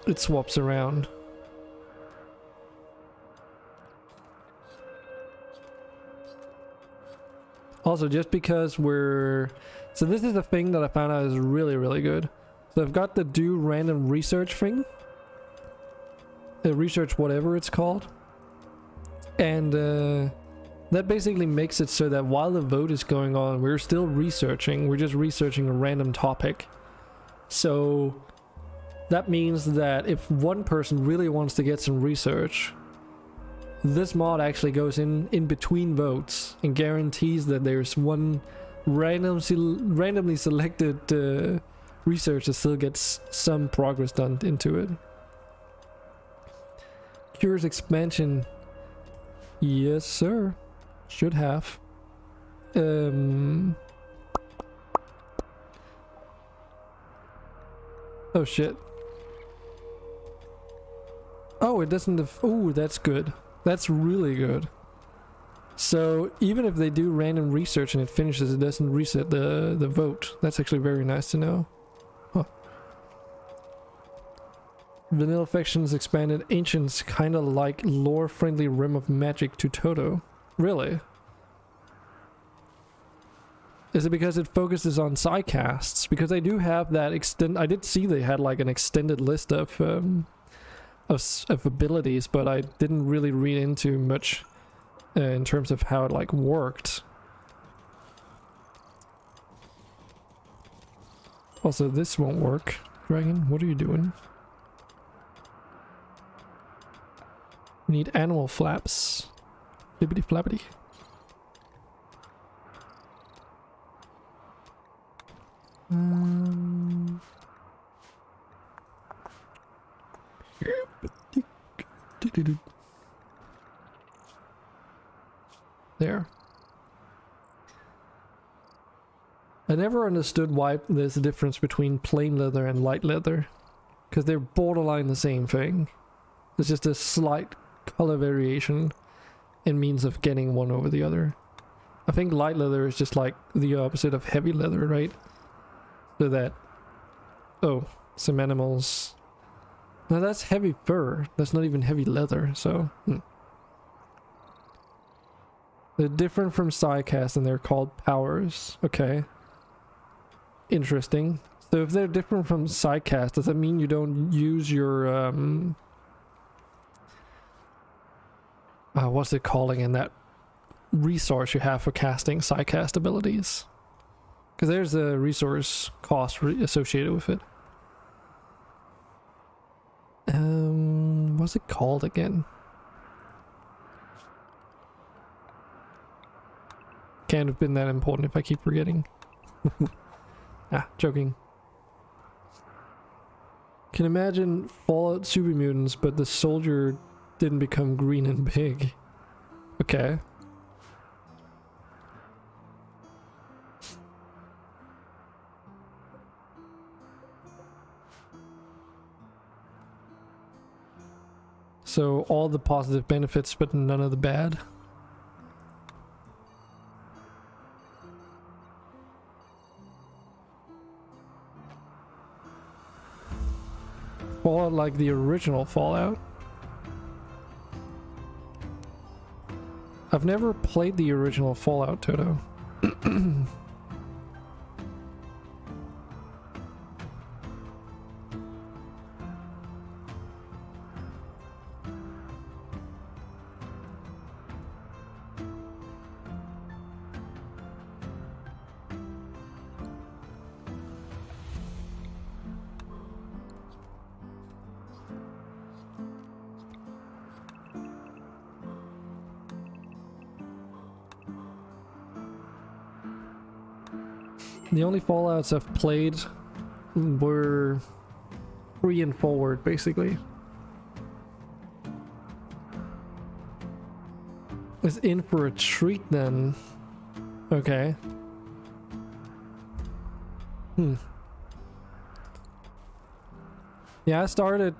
it swaps around. Also, just because we're... So this is the thing that I found out is really, really good. So I've got the do random research thing. Research whatever it's called. And that basically makes it so that while the vote is going on, we're still researching. We're just researching a random topic. So that means that if one person really wants to get some research, this mod actually goes in between votes and guarantees that there's one randomly selected research that still gets some progress done into it. Cures expansion. Yes, sir. Should have. Oh shit. Oh, it doesn't. Oh, that's good. That's really good. So even if they do random research and it finishes, it doesn't reset the vote. That's actually very nice to know. Huh. Vanilla Factions expanded Ancients, kinda like lore-friendly Rim of Magic to Toto. Really? Is it because it focuses on sidecasts? Because they do have that I did see they had like an extended list of abilities, but I didn't really read into much in terms of how it like worked. Also, this won't work. Dragon, what are you doing? We need animal flaps. Flippity flappity. There. I never understood why there's a difference between plain leather and light leather, because they're borderline the same thing. There's just a slight color variation in means of getting one over the other. I think light leather is just like the opposite of heavy leather, right? So that... Oh, some animals... Now that's heavy fur. That's not even heavy leather, so... They're different from sidecast and they're called powers. Okay. Interesting. So if they're different from sidecast, does that mean you don't use your... what's it calling in that resource you have for casting sidecast abilities? Because there's a resource cost associated with it. What's it called again? Can't have been that important if I keep forgetting. Joking. Can imagine Fallout super mutants, but the soldier didn't become green and big. Okay. So all the positive benefits, but none of the bad. Fallout like the original Fallout. I've never played the original Fallout, Toto. The only Fallouts I've played were 3 and forward, basically. is in for a treat then. Okay. Yeah, I started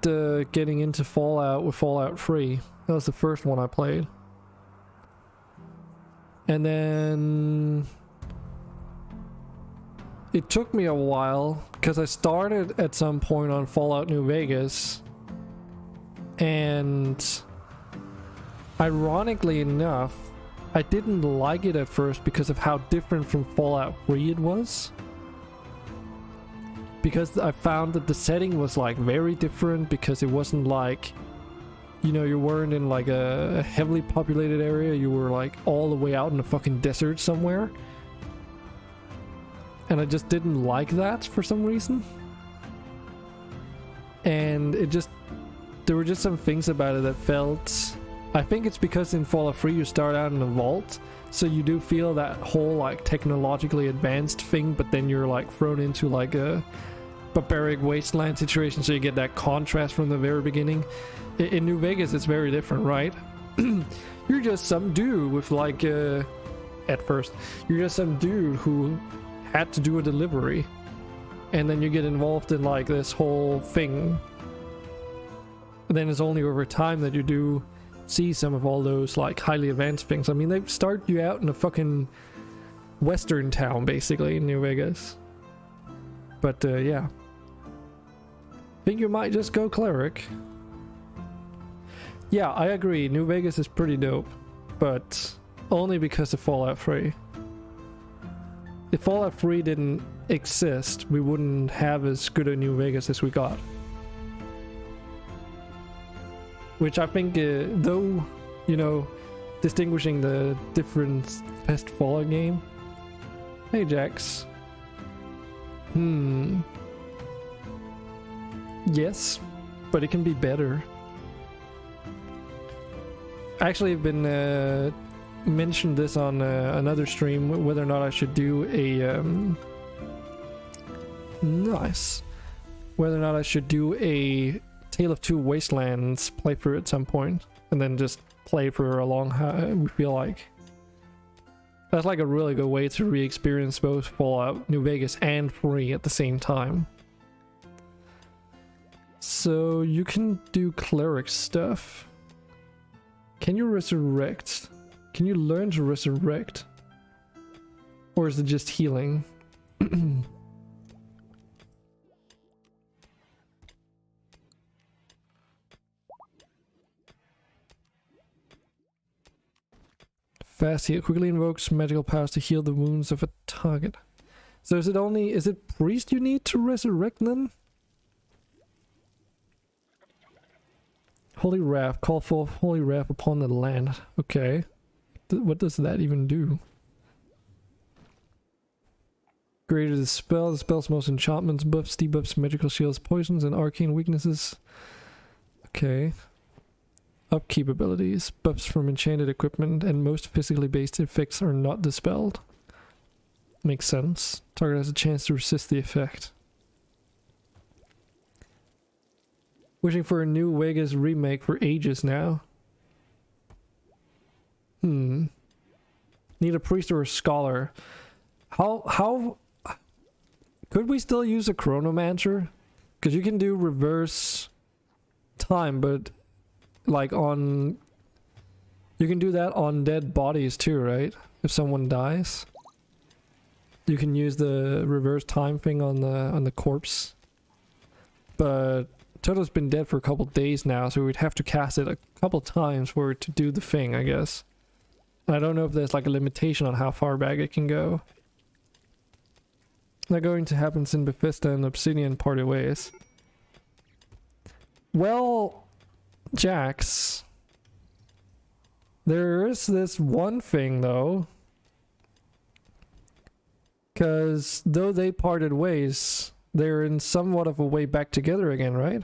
getting into Fallout with Fallout 3. That was the first one I played. And then it took me a while because I started at some point on Fallout New Vegas, and ironically enough, I didn't like it at first because of how different from Fallout 3 it was. Because I found that the setting was like very different, because it wasn't like, you know, you weren't in like a heavily populated area, you were like all the way out in the fucking desert somewhere. And I just didn't like that for some reason. And it just, there were just some things about it that felt, I think it's because in Fallout 3 you start out in a vault, so you do feel that whole like technologically advanced thing, but then you're like thrown into like a barbaric wasteland situation, so you get that contrast from the very beginning. In New Vegas it's very different, right? You're just some dude with like at first you're just some dude who had to do a delivery, and then you get involved in like this whole thing, and then it's only over time that you do see some of all those like highly advanced things. I mean, they start you out in a fucking western town basically in New Vegas. But yeah, I think you might just go cleric. Yeah, I agree, New Vegas is pretty dope, but only because of Fallout 3. If Fallout 3 didn't exist, we wouldn't have as good a New Vegas as we got. Which I think, though, you know, distinguishing the different best Fallout game. Hey, Jax. Yes, but it can be better. Actually, I've been mentioned this on another stream, whether or not I should do a whether or not I should do a Tale of Two Wastelands playthrough at some point, and then just play for a long time. We feel like that's like a really good way to re-experience both Fallout New Vegas and 3 at the same time. So you can do cleric stuff. Can you resurrect? Can you learn to resurrect? Or is it just healing? Fast heal quickly invokes magical powers to heal the wounds of a target. So is it priest you need to resurrect then? Holy wrath, call forth holy wrath upon the land. Okay. What does that even do? Greater the spell's most enchantments, buffs, debuffs, magical shields, poisons, and arcane weaknesses. Okay. Upkeep abilities. Buffs from enchanted equipment and most physically based effects are not dispelled. Makes sense. Target has a chance to resist the effect. Wishing for a New Vegas remake for ages now. Need a priest or a scholar. How could we still use a chronomancer? Because you can do reverse time, but like on, you can do that on dead bodies too, right? If someone dies, you can use the reverse time thing on the corpse. But Toto's been dead for a couple days now, so we'd have to cast it a couple times for it to do the thing, I guess. I don't know if there's like a limitation on how far back it can go. Not going to happen in Bethesda and Obsidian parted ways. Well, Jax, there is this one thing though, because though they parted ways, they're in somewhat of a way back together again, right?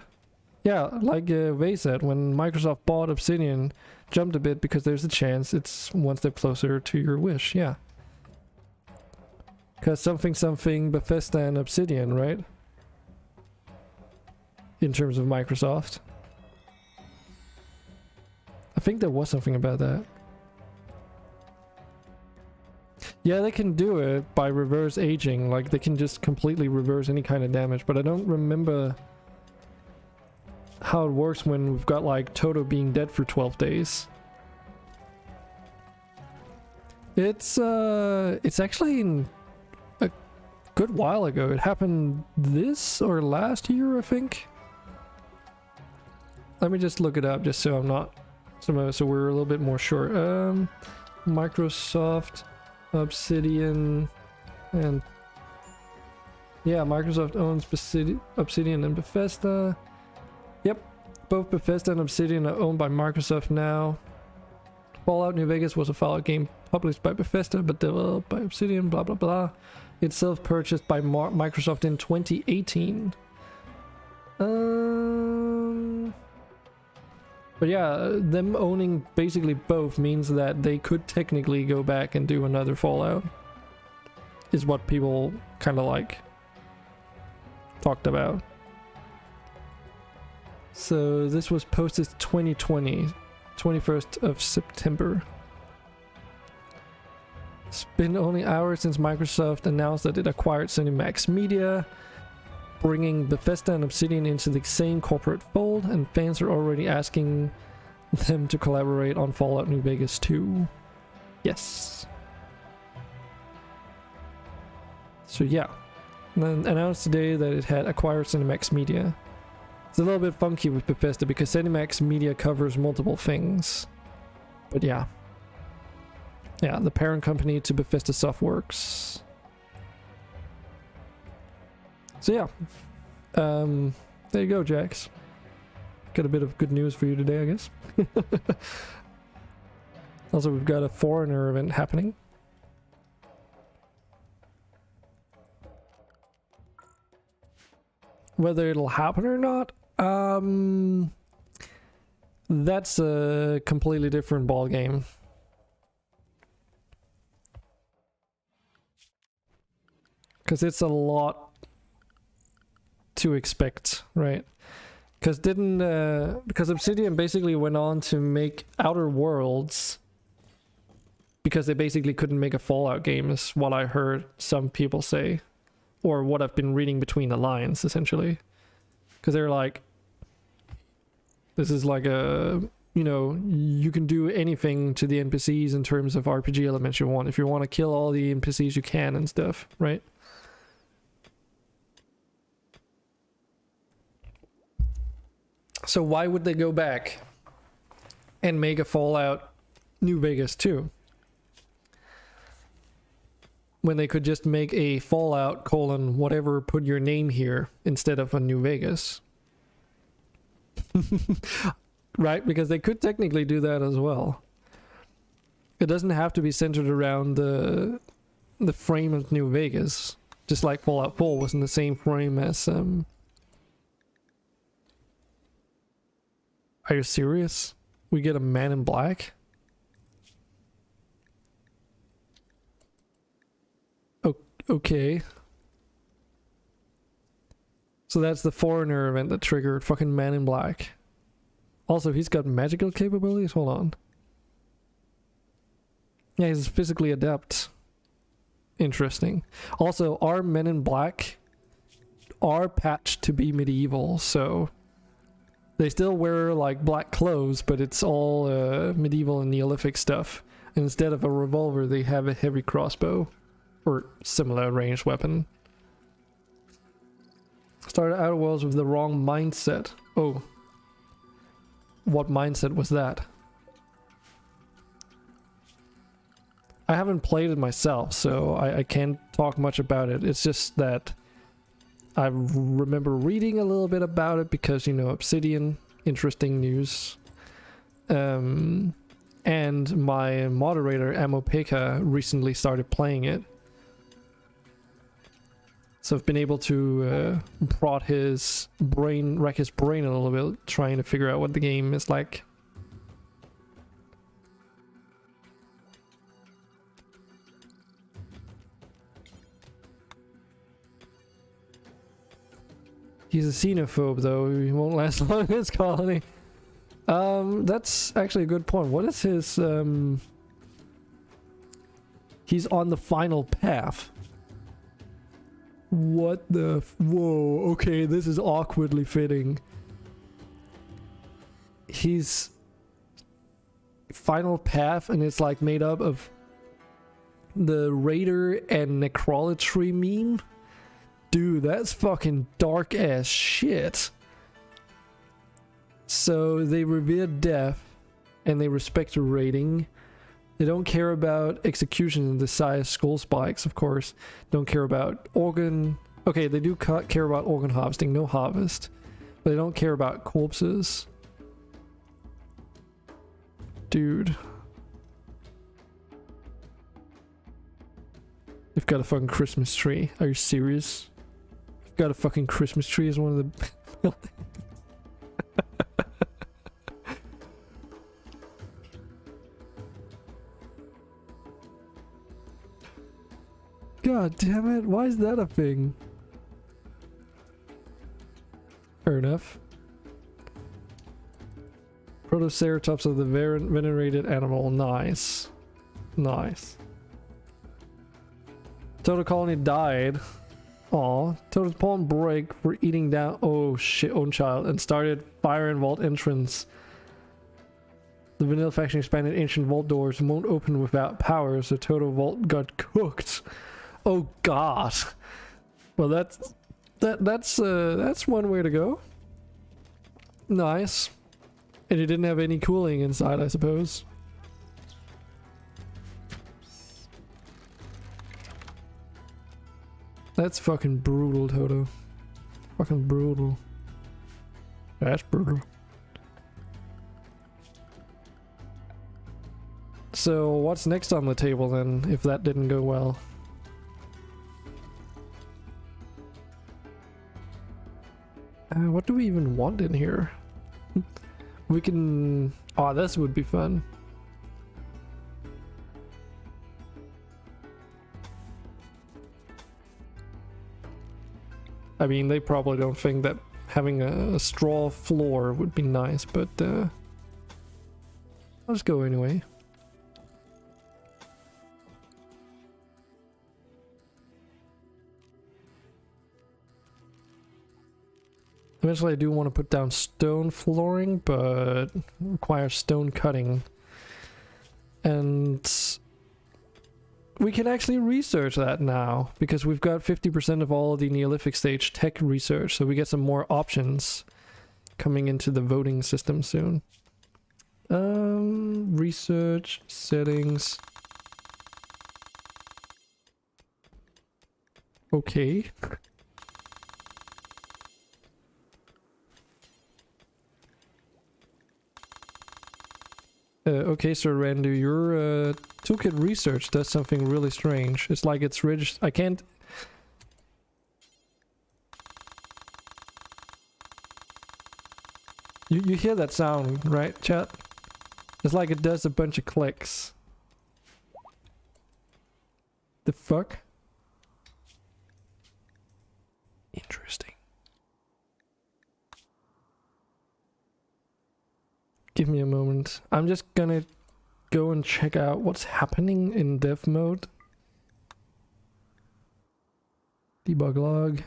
Yeah, like Vay said, when Microsoft bought Obsidian, jumped a bit because there's a chance it's one step closer to your wish, yeah. Because something Bethesda and Obsidian, right? In terms of Microsoft. I think there was something about that. Yeah, they can do it by reverse aging. Like, they can just completely reverse any kind of damage, but I don't remember how it works when we've got, like, Toto being dead for 12 days. It's actually in a good while ago. It happened this or last year, I think. Let me just look it up just so I'm not... So we're a little bit more sure. Microsoft... Obsidian and yeah, Microsoft owns Obsidian and Bethesda. Yep, both Bethesda and Obsidian are owned by Microsoft now. Fallout New Vegas was a Fallout game published by Bethesda but developed by Obsidian, blah blah blah. It's self-purchased by Microsoft in 2018. But yeah, them owning basically both means that they could technically go back and do another Fallout. Is what people kind of like talked about. So this was posted 2020, 21st of September. It's been only hours since Microsoft announced that it acquired ZeniMax Media, bringing Bethesda and Obsidian into the same corporate fold, and fans are already asking them to collaborate on Fallout New Vegas 2. Yes. So yeah, and then announced today that it had acquired ZeniMax Media. It's a little bit funky with Bethesda because ZeniMax Media covers multiple things. But yeah. Yeah, the parent company to Bethesda Softworks. So yeah, there you go, Jax. Got a bit of good news for you today, I guess. Also, we've got a foreigner event happening. Whether it'll happen or not, that's a completely different ball game. Because it's a lot to expect, right? Because Obsidian basically went on to make Outer Worlds because they basically couldn't make a Fallout game, is what I heard some people say, or what I've been reading between the lines, essentially. Because they're like, this is like a, you know, you can do anything to the NPCs in terms of RPG elements you want. If you want to kill all the NPCs, you can and stuff, right? So why would they go back and make a Fallout New Vegas 2? When they could just make a Fallout : whatever, put your name here instead of a New Vegas. Right? Because they could technically do that as well. It doesn't have to be centered around the frame of New Vegas. Just like Fallout 4 was in the same frame as Are you serious? We get a man in black? Okay. So that's the foreigner event that triggered fucking man in black. Also, he's got magical capabilities? Hold on. Yeah, he's physically adept. Interesting. Also, our men in black are patched to be medieval, so they still wear like black clothes, but it's all medieval and Neolithic stuff. And instead of a revolver, they have a heavy crossbow or similar ranged weapon. Started Outer Worlds with the wrong mindset. Oh, what mindset was that? I haven't played it myself, so I can't talk much about it. It's just that I remember reading a little bit about it because, you know, Obsidian, interesting news. And my moderator, Amopeka, recently started playing it. So I've been able to rack his brain a little bit, trying to figure out what the game is like. He's a xenophobe, though. He won't last long in his colony. That's actually a good point. What is his... He's on the final path. What the whoa, okay, this is awkwardly fitting. He's final path, and it's like made up of the Raider and Necrolatry meme. Dude, that's fucking dark ass shit. So they revere death and they respect a rating. They don't care about execution and the size skull spikes, of course. Don't care about organ. Okay, they do care about organ harvesting, no harvest. But they don't care about corpses. Dude. They've got a fucking Christmas tree. Are you serious? They've got a fucking Christmas tree as one of the buildings. God damn it, why is that a thing? Fair enough. Protoceratops of the venerated animal. Nice. Nice. Total colony died. Aw. Total spawn break for eating down. Oh shit, own child. And started fire and vault entrance. The vanilla faction expanded ancient vault doors. Won't open without power, so total vault got cooked. Oh god. Well, that's one way to go. Nice. And it didn't have any cooling inside, I suppose. That's fucking brutal, Toto. Fucking brutal. That's brutal. So what's next on the table then, if that didn't go well? What do we even want in here? We can... Oh, this would be fun. I mean, they probably don't think that having a straw floor would be nice, but I'll just go anyway. Eventually I do want to put down stone flooring, but it requires stone cutting. And we can actually research that now, because we've got 50% of all the Neolithic stage tech research, so we get some more options coming into the voting system soon. Research, settings. Okay. Okay, Sir Randu, your Toolkit research does something really strange. It's like it's registered. I can't... You hear that sound, right, chat? It's like it does a bunch of clicks. The fuck? Interesting. Give me a moment. I'm just gonna go and check out what's happening in dev mode. Debug log.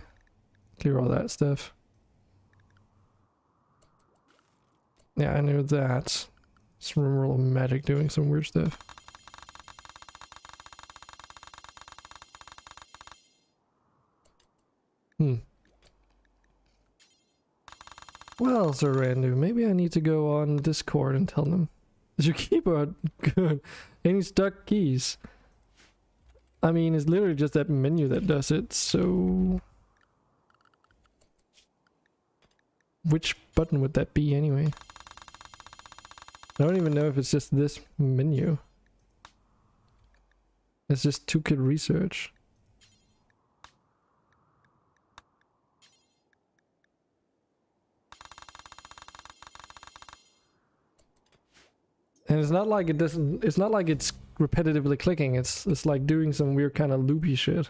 Clear all that stuff. Yeah, I knew that. It's Rimworld magic doing some weird stuff. Well, Sir Randu, maybe I need to go on Discord and tell them. Is your keyboard good? Any stuck keys? I mean, it's literally just that menu that does it, so... Which button would that be anyway? I don't even know if it's just this menu. It's just Toolkit research. And it's not like it doesn't, it's not like it's repetitively clicking, it's like doing some weird kind of loopy shit.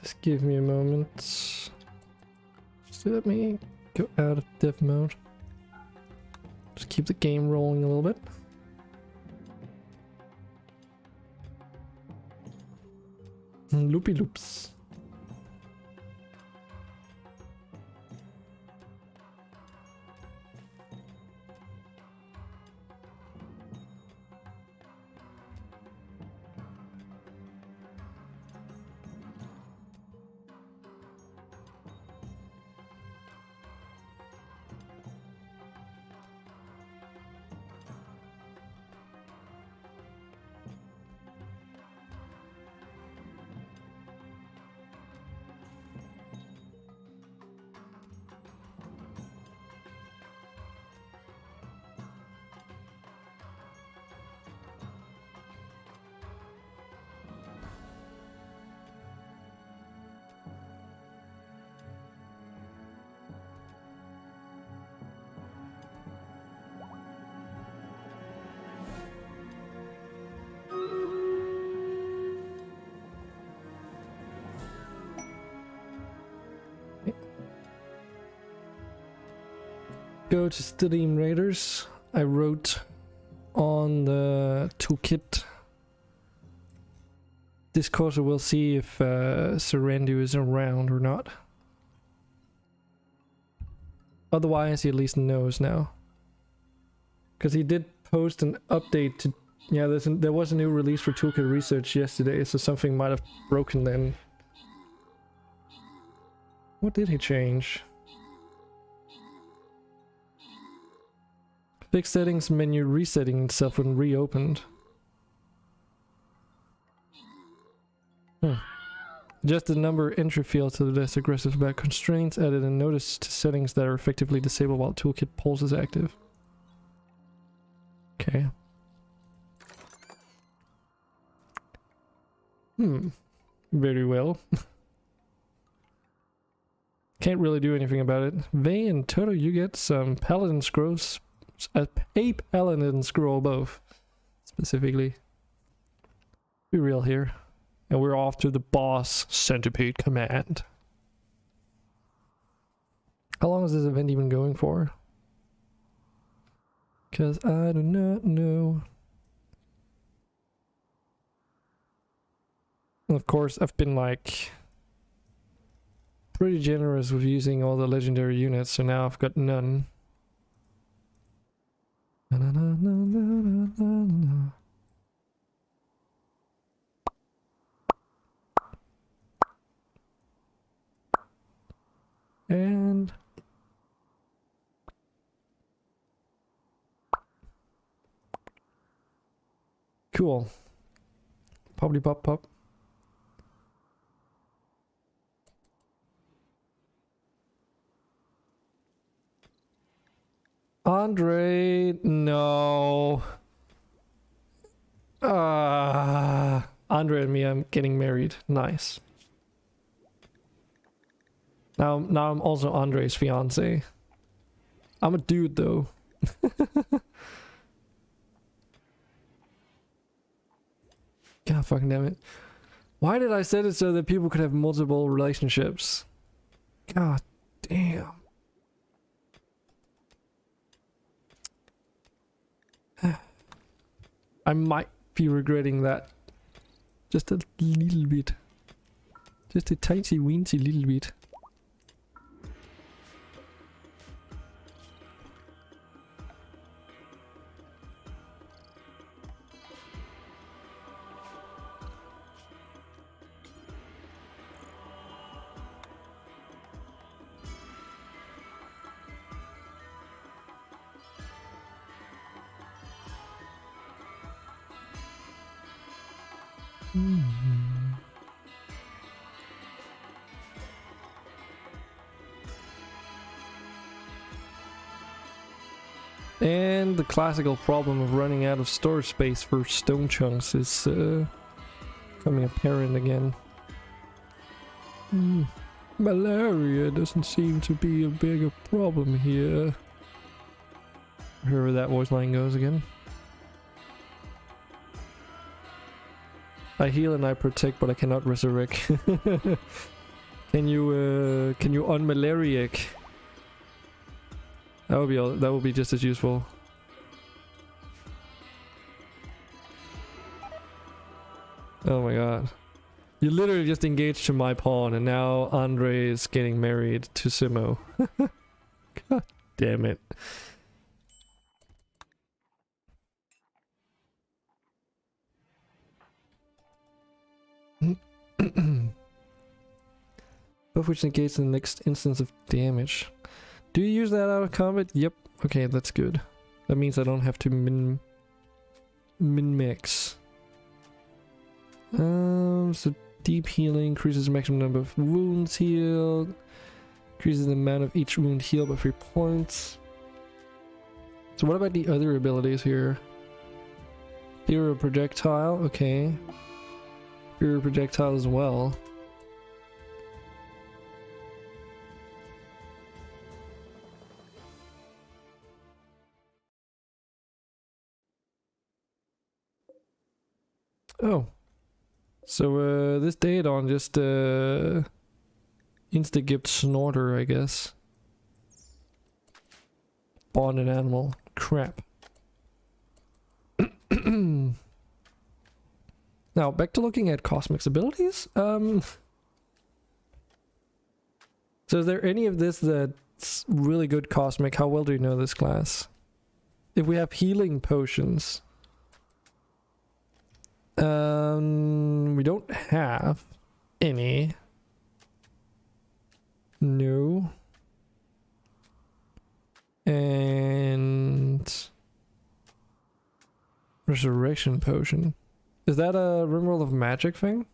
Just give me a moment. So let me Go out of dev mode. Just keep the game rolling a little bit. Loopy loops. Go to Steam Raiders. I wrote on the Toolkit Discord, so we'll see if Serendu is around or not. Otherwise, he at least knows now. Because he did post an update to... Yeah, there was a new release for Toolkit Research yesterday, so something might have broken then. What did he change? Fix settings menu resetting itself when reopened. Adjust the number entry field to the less aggressive back constraints. Added a notice to settings that are effectively disabled while Toolkit Pulse is active. Okay. Very well. Can't really do anything about it. Vay and Toto, you get some paladin scrolls. A paladin scroll both. Specifically. Be real here. And we're off to the boss centipede command. How long is this event even going for? Because I do not know. And of course, I've been like pretty generous with using all the legendary units, so now I've got none. Na, na, na, na, na, na, na. And cool. Poppity pop pop. Andre, no. Andre and me, I'm getting married. Nice. Now I'm also Andre's fiance. I'm a dude though. God fucking damn it. Why did I set it so that people could have multiple relationships? God damn. I might be regretting that. Just a little bit. Just a tiny weensy little bit. And the classical problem of running out of storage space for stone chunks is becoming apparent again. Malaria doesn't seem to be a bigger problem here. Wherever that voice line goes again. I heal and I protect, but I cannot resurrect. Can you unmalariac? That would be just as useful. Oh my god. You literally just engaged to my pawn and now Andre is getting married to Simo. God damn it. Both which negates the next instance of damage. Do you use that out of combat? Yep. Okay, that's good. That means I don't have to min-max. So deep healing increases the maximum number of wounds healed. Increases the amount of each wound healed by 3 points. So what about the other abilities here? Hero projectile, okay. Hero projectile as well. Oh. So this Daedon just insta-gift Snorter, I guess. Bond an animal. Crap. Now, back to looking at Cosmic's abilities. So is there any of this that's really good Cosmic? How well do you know this class? If we have healing potions... we don't have any. No. And resurrection potion. Is that a Rimworld of Magic thing?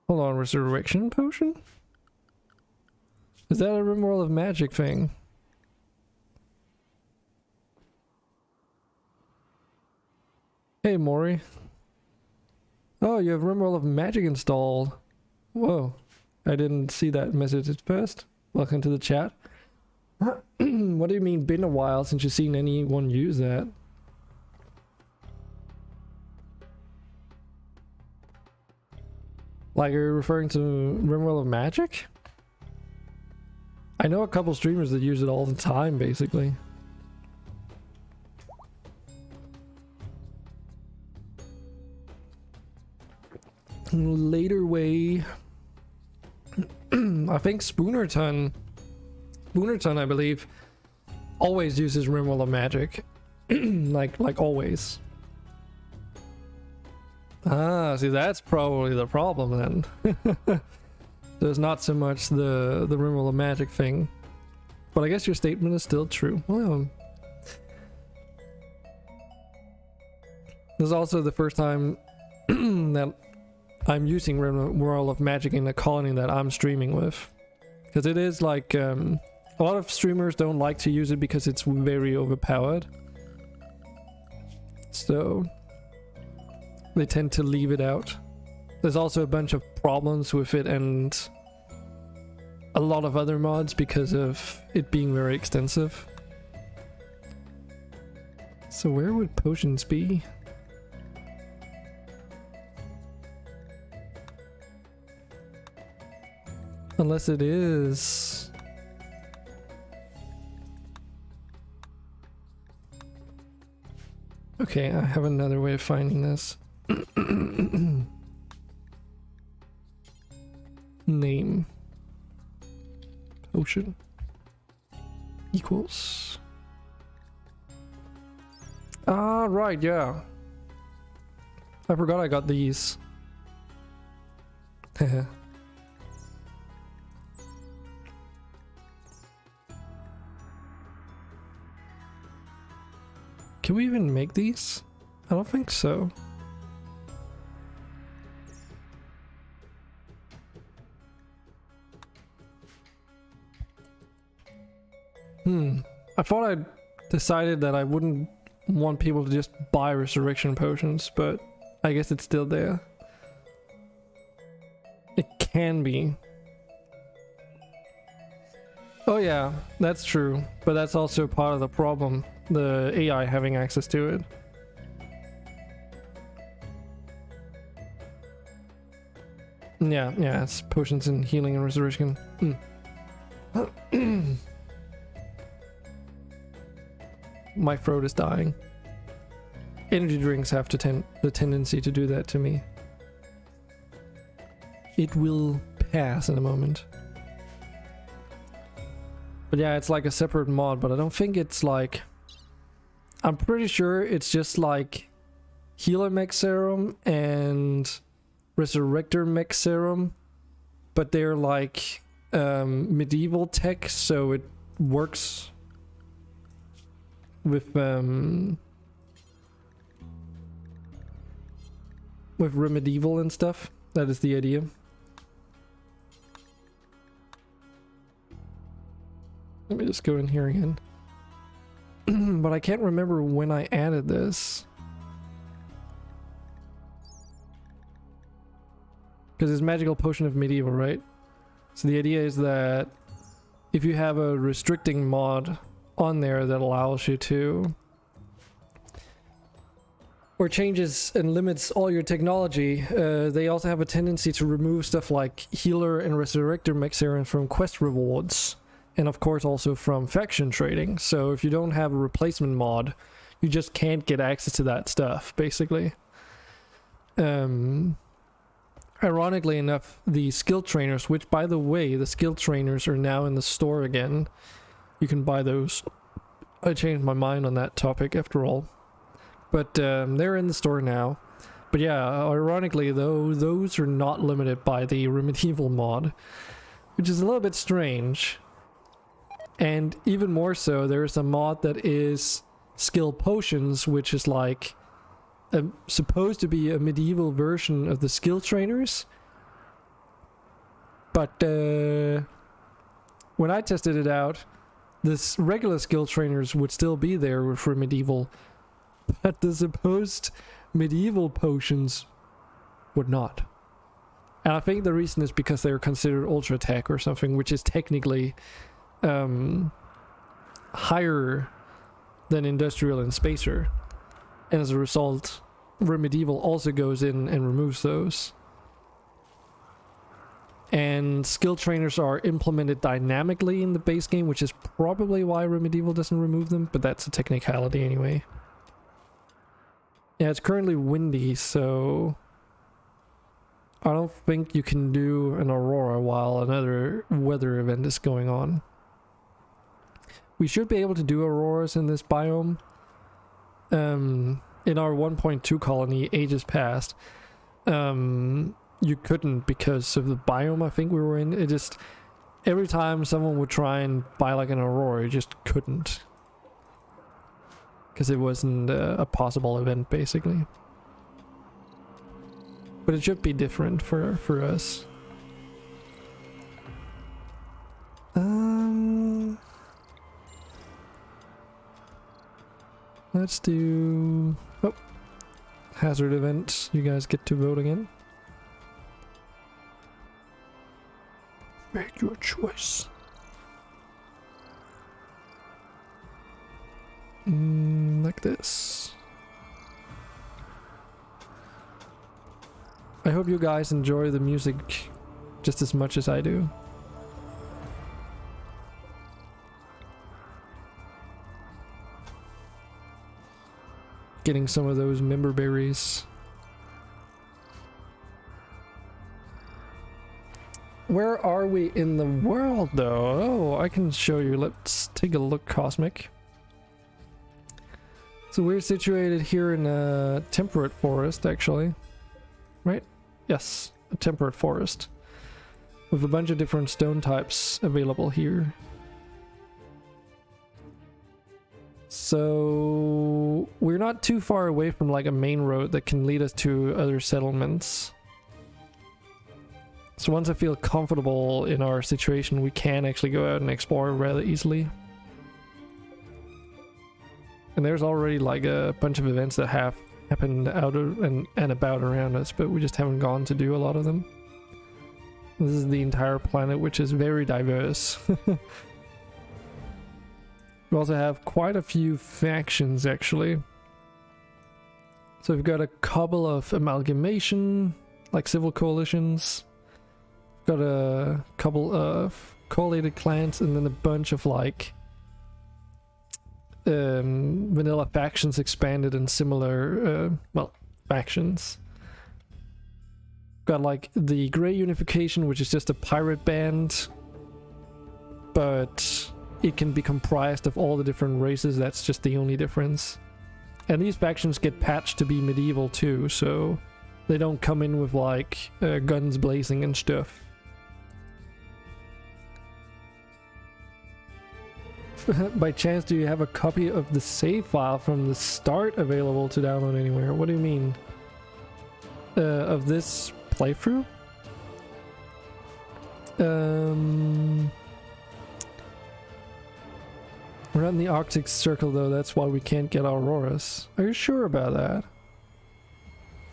Hold on, resurrection potion? Is that a Rimworld of Magic thing? Hey Mori. Oh, you have Rimworld of Magic installed. Whoa. I didn't see that message at first. Welcome to the chat. What do you mean been a while since you've seen anyone use that? Like, are you referring to Rimworld of Magic? I know a couple streamers that use it all the time, basically. Later way... I think Spoonerton, I believe, always uses Rimworld of Magic. like always. Ah, see, that's probably the problem then. There's not so much the Rimworld of Magic thing. But I guess your statement is still true. Well, this is also the first time that I'm using Rimworld of Magic in a colony that I'm streaming with. Because it is like, a lot of streamers don't like to use it because it's very overpowered. So... they tend to leave it out. There's also a bunch of problems with it and a lot of other mods because of it being very extensive. So where would potions be? Unless it is... Okay, I have another way of finding this. Name potion equals right, yeah, I forgot I got these. Can we even make these? I don't think so. I thought I'd decided that I wouldn't want people to just buy resurrection potions, but I guess it's still there. can be. Oh yeah, that's true. But that's also part of the problem. The AI having access to it. Yeah, it's potions and healing and resurrection. My throat is dying. Energy drinks have the tendency to do that to me. It will pass in a moment. But yeah, it's like a separate mod, but I don't think it's like... I'm pretty sure it's just like Healer Mech Serum and Resurrector Mech Serum, but they're like medieval tech, so it works with Remedieval and stuff. That is the idea. Let me just go in here again. But I can't remember when I added this. Because it's Magical Potion of Medieval, right? So the idea is that if you have a restricting mod on there that allows you to... or changes and limits all your technology, they also have a tendency to remove stuff like Healer and Resurrector Mech Serum from quest rewards. And of course also from faction trading. So if you don't have a replacement mod, you just can't get access to that stuff, basically. Ironically enough, the skill trainers, which by the way, the skill trainers are now in the store again. You can buy those. I changed my mind on that topic after all. But they're in the store now. But yeah, ironically though, those are not limited by the Remedieval mod, which is a little bit strange. And even more so, there's a mod that is skill potions, which is like supposed to be a medieval version of the skill trainers. But when I tested it out, this regular skill trainers would still be there for medieval, but the supposed medieval potions would not. And I think the reason is because they're considered ultra tech or something, which is technically higher than industrial and spacer, and as a result Remedieval also goes in and removes those. And skill trainers are implemented dynamically in the base game, which is probably why Remedieval doesn't remove them, but that's a technicality anyway. Yeah, it's currently windy, so I don't think you can do an Aurora while another weather event is going on. We should be able to do auroras in this biome. In our 1.2 colony, ages past, you couldn't because of the biome I think we were in. It just, every time someone would try and buy like an aurora, you just couldn't. Because it wasn't a possible event, basically. But it should be different for us. Let's do... oh. Hazard event. You guys get to vote again. Make your choice. Like this. I hope you guys enjoy the music just as much as I do. Getting some of those member berries. Where are we in the world though? Oh, I can show you. Let's take a look, Cosmic. So we're situated here in a temperate forest, actually. Right? Yes, a temperate forest. With a bunch of different stone types available here. So we're not too far away from like a main road that can lead us to other settlements. So once I feel comfortable in our situation, we can actually go out and explore rather easily. And there's already like a bunch of events that have happened out of and about around us, but we just haven't gone to do a lot of them. This is the entire planet, which is very diverse. We also have quite a few factions, actually. So we've got a couple of amalgamation, like civil coalitions. Got a couple of collated clans, and then a bunch of like vanilla factions expanded in similar, well, factions. Got like the Grey Unification, which is just a pirate band, but it can be comprised of all the different races. That's just the only difference. And these factions get patched to be medieval too, so they don't come in with like guns blazing and stuff. By chance, do you have a copy of the save file from the start available to download anywhere? What do you mean? Of this playthrough? We're not in the Arctic Circle though, that's why we can't get auroras. Are you sure about that?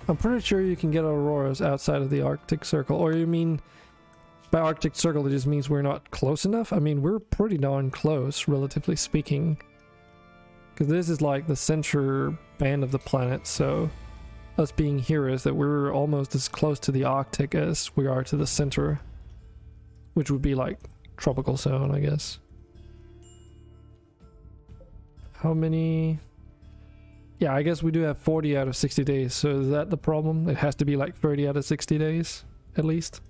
I'm pretty sure you can get auroras outside of the Arctic Circle. Or you mean by Arctic Circle it just means we're not close enough? I mean, we're pretty darn close, relatively speaking. Because this is like the center band of the planet, so us being here is that we're almost as close to the Arctic as we are to the center. Which would be like tropical zone, I guess. How many? Yeah, I guess we do have 40 out of 60 days, so is that the problem? It has to be like 30 out of 60 days, at least,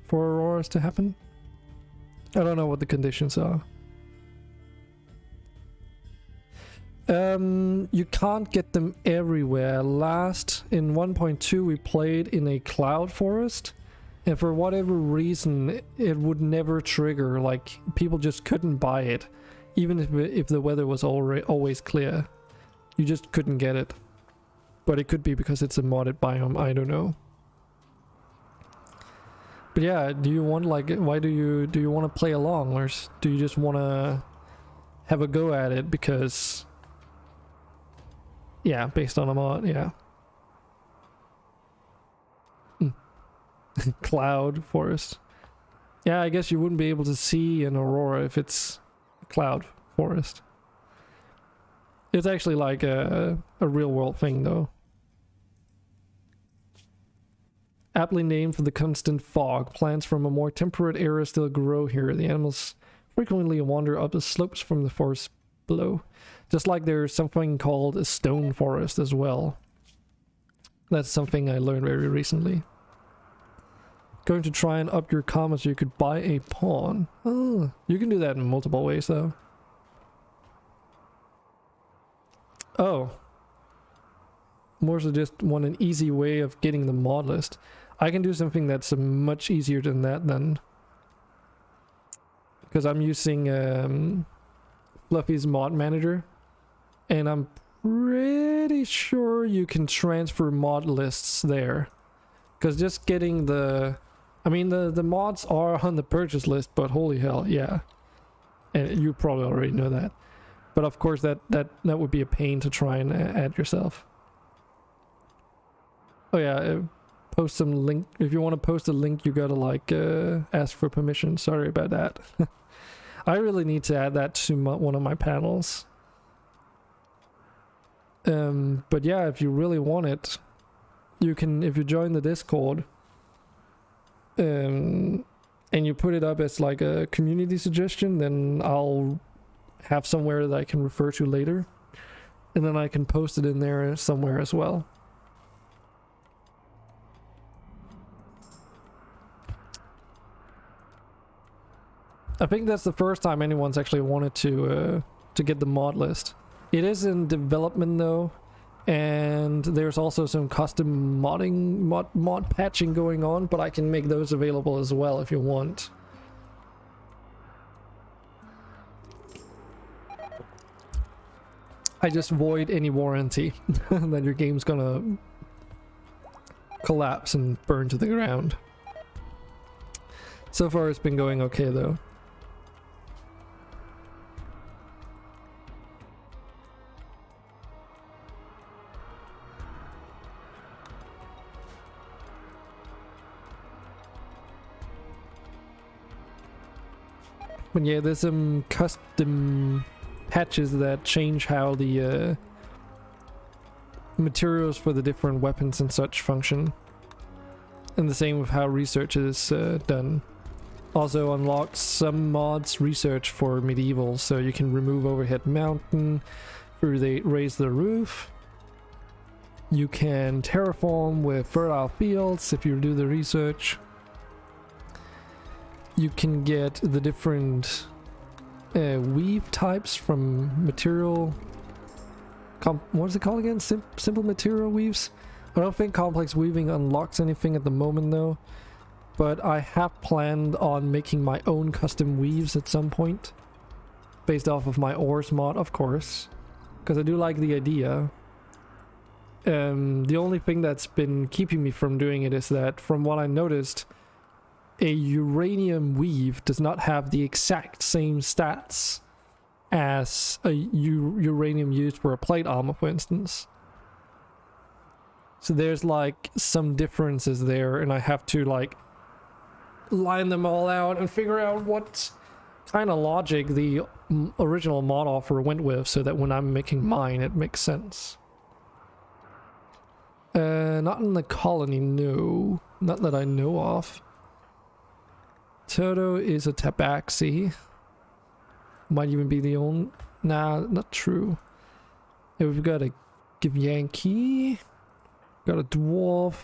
for auroras to happen? I don't know what the conditions are. You can't get them everywhere. Last, in 1.2, we played in a cloud forest, and for whatever reason, it would never trigger. Like, people just couldn't buy it. Even if the weather was always clear, you just couldn't get it. But it could be because it's a modded biome, I don't know. But yeah, do you want like, why do you want to play along, or do you just want to have a go at it because, yeah, based on a mod, yeah. Cloud forest. Yeah, I guess you wouldn't be able to see an aurora if it's cloud forest. It's actually like a real world thing though. Aptly named for the constant fog, plants from a more temperate area still grow here. The animals frequently wander up the slopes from the forest below. Just like there's something called a stone forest as well. That's something I learned very recently. Going to try and up your comma so you could buy a pawn. Oh, you can do that in multiple ways though. Oh. More so just want an easy way of getting the mod list. I can do something that's much easier than that then. Because I'm using Fluffy's mod manager. And I'm pretty sure you can transfer mod lists there. Because just getting the... I mean, the mods are on the purchase list, but holy hell, yeah. And you probably already know that. But of course, that would be a pain to try and add yourself. Oh yeah, post some link. If you want to post a link, you gotta like ask for permission. Sorry about that. I really need to add that to one of my panels. But yeah, if you really want it, you can, if you join the Discord, and you put it up as like a community suggestion, then I'll have somewhere that I can refer to later, and then I can post it in there somewhere as well. I think that's the first time anyone's actually wanted to get the mod list. It is in development though, and there's also some custom modding, mod patching going on, but I can make those available as well if you want. I just void any warranty that your game's gonna collapse and burn to the ground. So far it's been going okay though. But yeah, there's some custom patches that change how the materials for the different weapons and such function. And the same with how research is done. Also unlocks some mods research for medieval, so you can remove overhead mountain, raise the roof. You can terraform with fertile fields if you do the research. You can get the different weave types from material. What is it called again? Simple material weaves? I don't think complex weaving unlocks anything at the moment though. But I have planned on making my own custom weaves at some point. Based off of my ores mod, of course. Because I do like the idea. The only thing that's been keeping me from doing it is that, from what I noticed, a uranium weave does not have the exact same stats as a uranium used for a plate armor, for instance. So there's like some differences there, and I have to like line them all out and figure out what kind of logic the original mod offer went with, so that when I'm making mine it makes sense. Not in the colony, no. Not that I know of. Toto is a tabaxi. Might even be the only... Nah, not true. Yeah, we've got a Givyanki. Got a dwarf.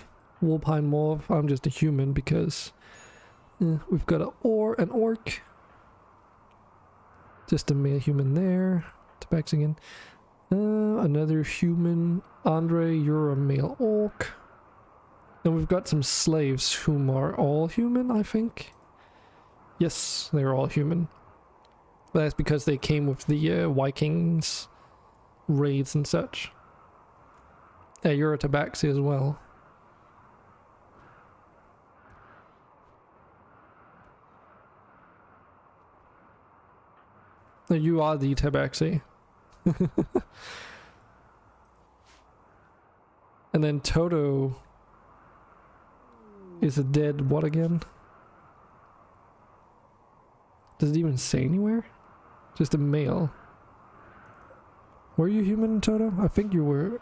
Wolpine morph. I'm just a human because... we've got an orc. Just a male human there. Tabaxi again. Another human. Andre, you're a male orc. And we've got some slaves whom are all human, I think. Yes, they're all human. But that's because they came with the Vikings raids and such. Yeah, you're a tabaxi as well. No, you are the tabaxi. And then Toto is a dead what again? Does it even say anywhere? Just a male. Were you human, Toto? I think you were.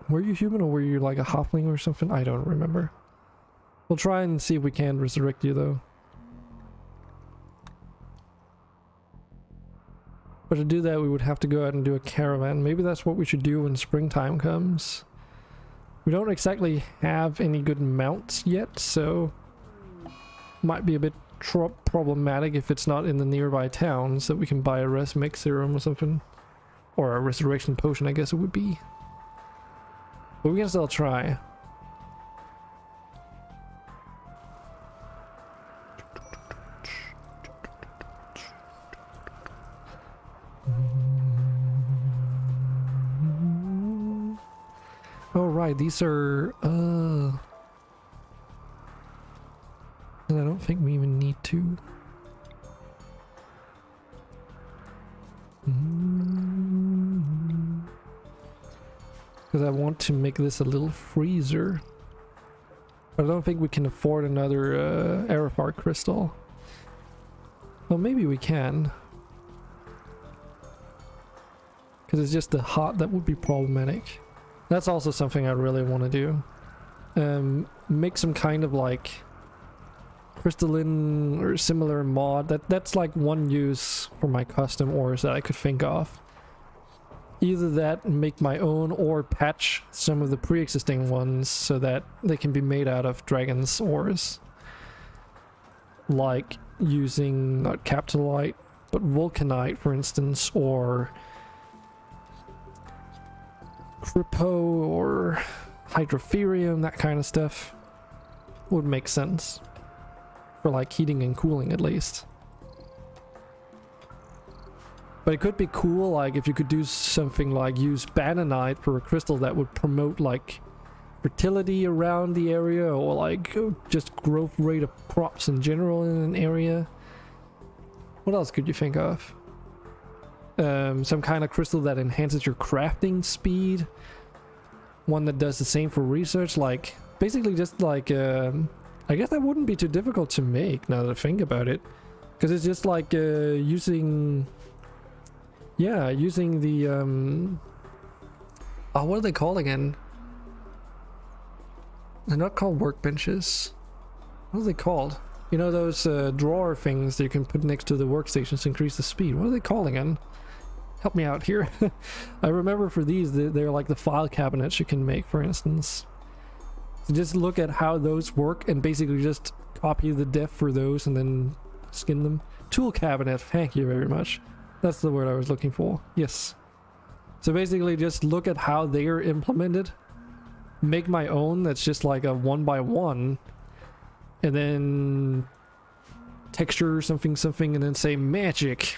Were you human, or were you like a halfling or something? I don't remember. We'll try and see if we can resurrect you though. But to do that we would have to go out and do a caravan. Maybe that's what we should do when springtime comes. We don't exactly have any good mounts yet, so might be a bit problematic if it's not in the nearby towns that we can buy a res mix serum or something. Or a resurrection potion, I guess it would be. But we can still try. Oh right, these are and I don't think we even need to. Because I want to make this a little freezer. But I don't think we can afford another Aerofar crystal. Well, maybe we can. Because it's just the hot that would be problematic. That's also something I really want to do. Make some kind of like crystalline or similar mod. That's like one use for my custom ores that I could think of. Either that and make my own, or patch some of the pre-existing ones so that they can be made out of dragon's ores. Like using not capitolite but vulcanite, for instance, or Cripo or hydrotherium, that kind of stuff would make sense for like heating and cooling at least. But it could be cool like if you could do something like use bananite for a crystal that would promote like fertility around the area, or like just growth rate of crops in general in an area. What else could you think of? Some kind of crystal that enhances your crafting speed. One that does the same for research, like basically just like I guess that wouldn't be too difficult to make now that I think about it. Because it's just like using the oh, what are they called again? They're not called workbenches. What are they called? You know those drawer things that you can put next to the workstations to increase the speed. What are they called again? Help me out here. I remember for these, they're like the file cabinets you can make, for instance. So just look at how those work and basically just copy the def for those and then skin them. Tool cabinet, thank you very much. That's the word I was looking for. Yes. So basically just look at how they are implemented. Make my own that's just like a 1x1. And then texture something and then say magic.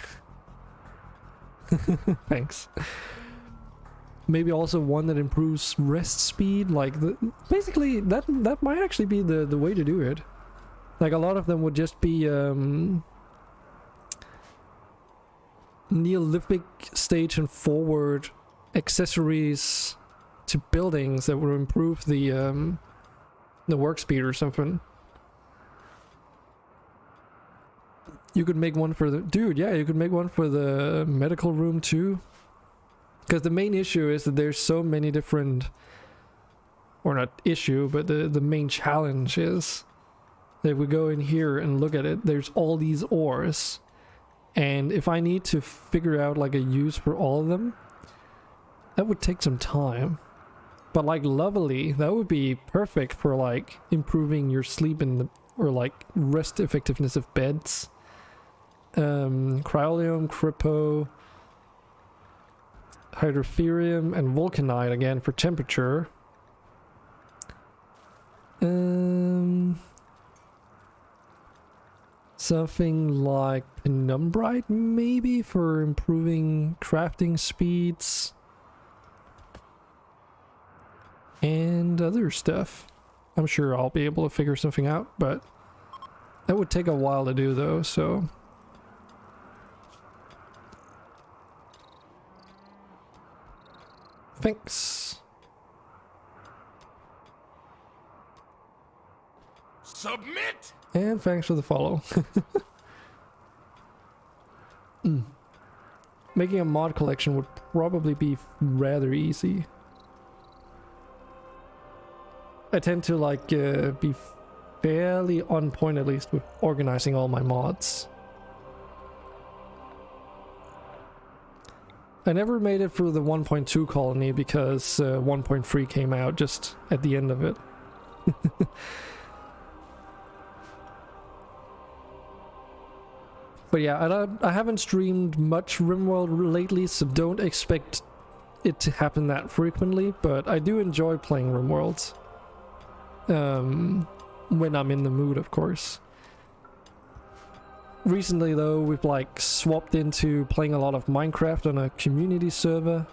Thanks. Maybe also one that improves rest speed, like basically that might actually be the way to do it. Like a lot of them would just be Neolithic stage and forward accessories to buildings that would improve the work speed or something. You could make one for the... Dude, yeah, you could make one for the medical room too. Because the main issue is that there's so many different... Or not issue, but the main challenge is... that if we go in here and look at it, there's all these ores. And if I need to figure out like a use for all of them, that would take some time. But like lovely, that would be perfect for like improving your sleep or like rest effectiveness of beds. Cryolium, Crypto, Hydrotherium, and Vulcanite again for temperature. Something like Penumbrite maybe for improving crafting speeds. And other stuff. I'm sure I'll be able to figure something out, but that would take a while to do though, so... Thanks. Submit! And thanks for the follow. Making a mod collection would probably be rather easy. I tend to like be fairly on point at least with organizing all my mods. I never made it for the 1.2 colony because 1.3 came out just at the end of it. But yeah, I haven't streamed much Rimworld lately, so don't expect it to happen that frequently, but I do enjoy playing Rimworld. When I'm in the mood, of course. Recently though, we've like swapped into playing a lot of Minecraft on a community server,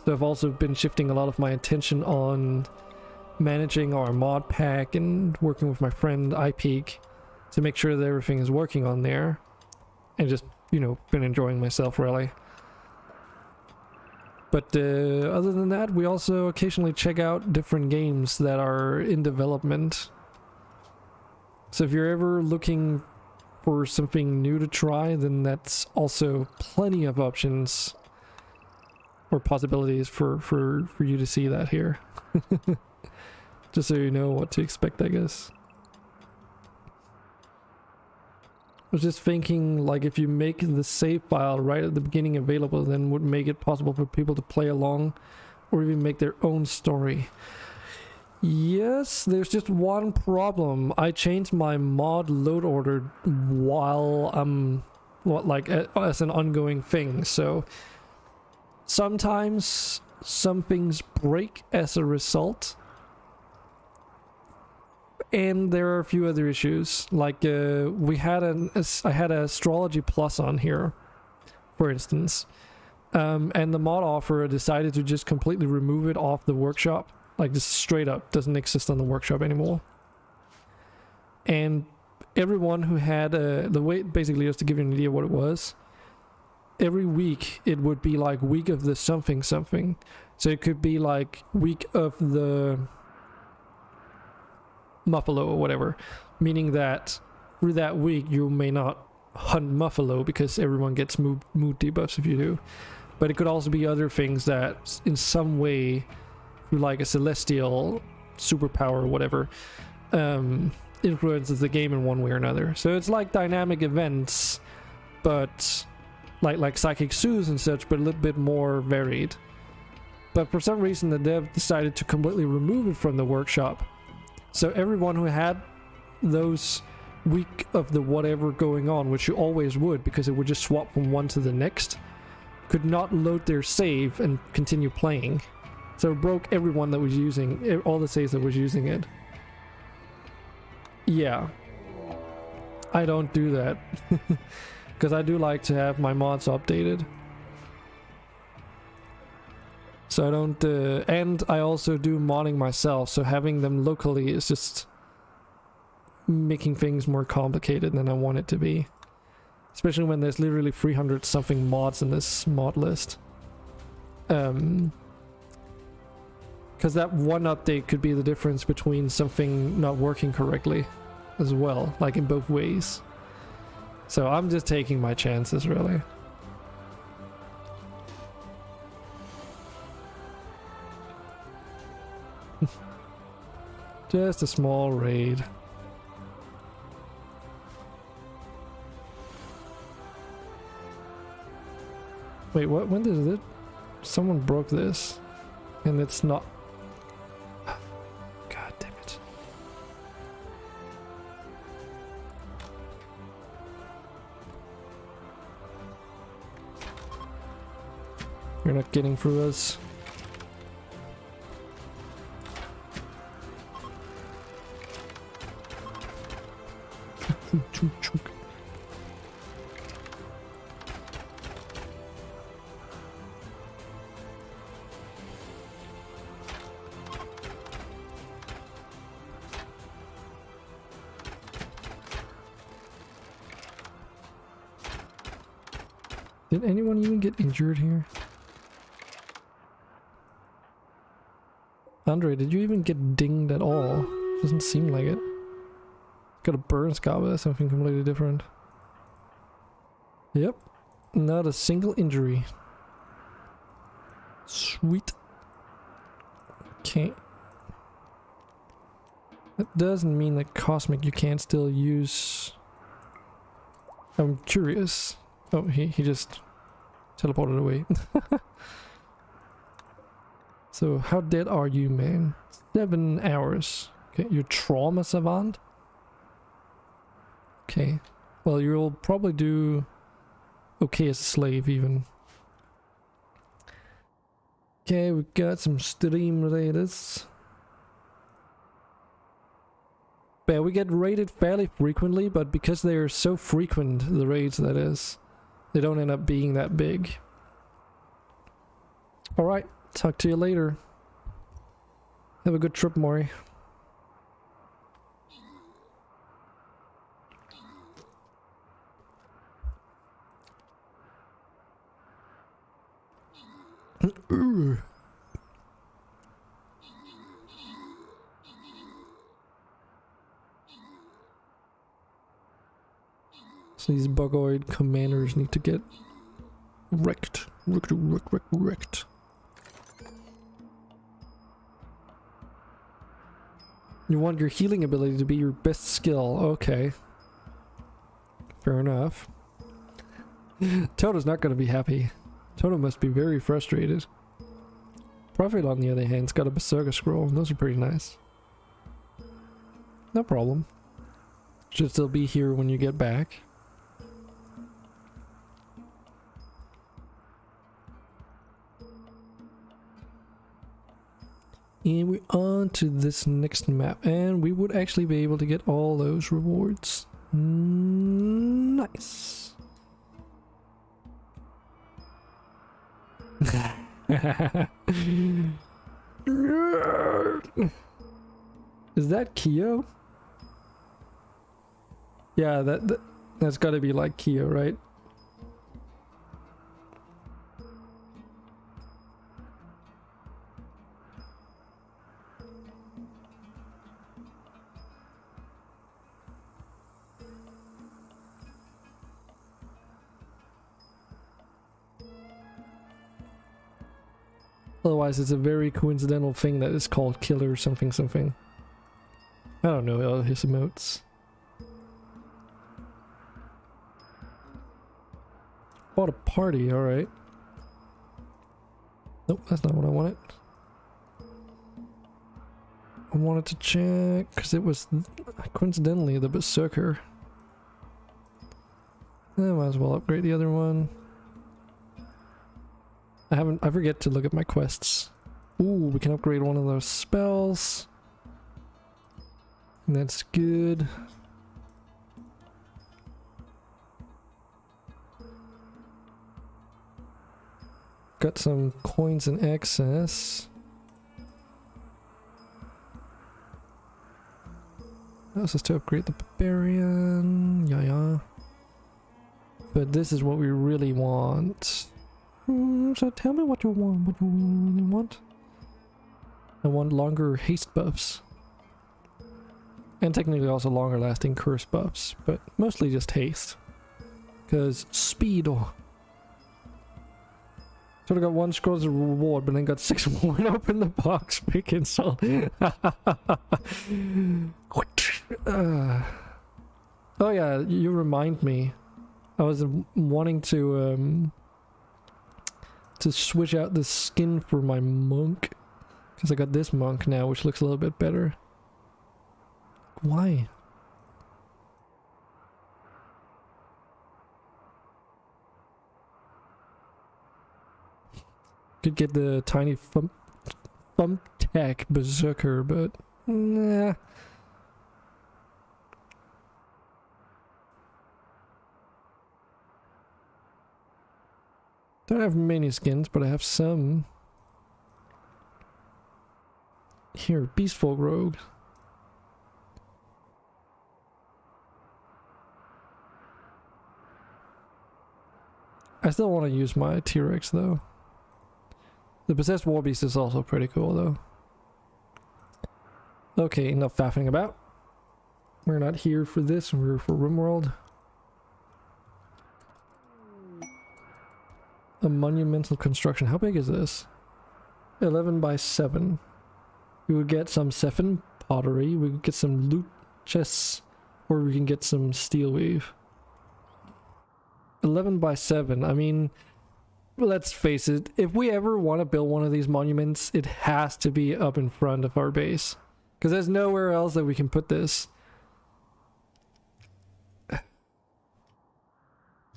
so I've also been shifting a lot of my attention on managing our mod pack and working with my friend iPeak to make sure that everything is working on there, and just, you know, been enjoying myself really. But other than that, we also occasionally check out different games that are in development. So if you're ever looking for something new to try, then that's also plenty of options or possibilities for you to see that here. Just so you know what to expect, I guess. I was just thinking, like, if you make the save file right at the beginning available, then would make it possible for people to play along or even make their own story. Yes, there's just one problem. I changed my mod load order while as an ongoing thing, so sometimes some things break as a result. And there are a few other issues, like I had Astrology Plus on here, for instance, and the mod offerer decided to just completely remove it off the workshop, like just straight up doesn't exist on the workshop anymore. And everyone who had the way, basically just to give you an idea what it was, every week it would be like week of the something, so it could be like week of the Muffalo or whatever, meaning that through that week you may not hunt buffalo because everyone gets mood debuffs if you do. But it could also be other things that in some way, through like a celestial superpower or whatever, influences the game in one way or another. So it's like dynamic events, but like psychic zoos and such, but a little bit more varied. But for some reason the dev decided to completely remove it from the workshop. So everyone who had those week of the whatever going on, which you always would because it would just swap from one to the next, could not load their save and continue playing. So it broke everyone that was using, all the saves that was using it. Yeah. I don't do that. Because I do like to have my mods updated. So I don't, and I also do modding myself, so having them locally is just making things more complicated than I want it to be. Especially when there's literally 300 something mods in this mod list. Because that one update could be the difference between something not working correctly as well, like in both ways. So I'm just taking my chances, really. Just a small raid. Wait, what? When did it? Someone broke this, and it's not. God damn it! You're not getting through us. Did anyone even get injured here? Andre, did you even get dinged at all? Doesn't seem like it. Got a burn scar, but that's something completely different. Yep. Not a single injury. Sweet. Okay. That doesn't mean that Cosmic you can't still use. I'm curious. Oh, he just teleported away. So how dead are you, man? 7 hours. Okay, you're trauma savant? Okay. Well, you'll probably do okay as a slave even. Okay, we got some stream raiders. Yeah, we get raided fairly frequently, but because they're so frequent, the raids that is, they don't end up being that big. Alright, talk to you later. Have a good trip, Maury. So these bugoid commanders need to get wrecked. Wrecked. You want your healing ability to be your best skill. Okay. Fair enough. Toto's not going to be happy. Toto must be very frustrated. Prophet, on the other hand, has got a Berserker Scroll. Those are pretty nice. No problem. Should still be here when you get back. And we're on to this next map, and we would actually be able to get all those rewards. Nice. Is that Kyo? Yeah, that's gotta be like Kyo, right? Otherwise, it's a very coincidental thing that is called killer something something. I don't know all his emotes. Bought a party, alright. Nope, that's not what I wanted. I wanted to check, because it was coincidentally the Berserker. I might as well upgrade the other one. I forget to look at my quests. Ooh, we can upgrade one of those spells. That's good. Got some coins in excess. This is to upgrade the Barbarian. Yeah. But this is what we really want. So tell me what you want. What you really want? I want longer haste buffs. And technically also longer lasting curse buffs. But mostly just haste. Because speed. Oh. Sort of got 1 scrolls of reward, but then got 6 more and opened the box. Big insult. Oh yeah, you remind me. I was wanting to switch out the skin for my monk. Because I got this monk now, which looks a little bit better. Why? Could get the tiny thumbtack berserker, but nah. Don't have many skins, but I have some. Here, Beastfolk Rogue. I still want to use my T-Rex though. The Possessed Warbeast is also pretty cool though. Okay, enough faffing about. We're not here for this, we're for Rimworld. A monumental construction. How big is this? 11 by 7. We would get some Sephin pottery, we could get some loot chests, or we can get some steel weave. 11 by 7, I mean, let's face it, if we ever want to build one of these monuments, it has to be up in front of our base. Because there's nowhere else that we can put this.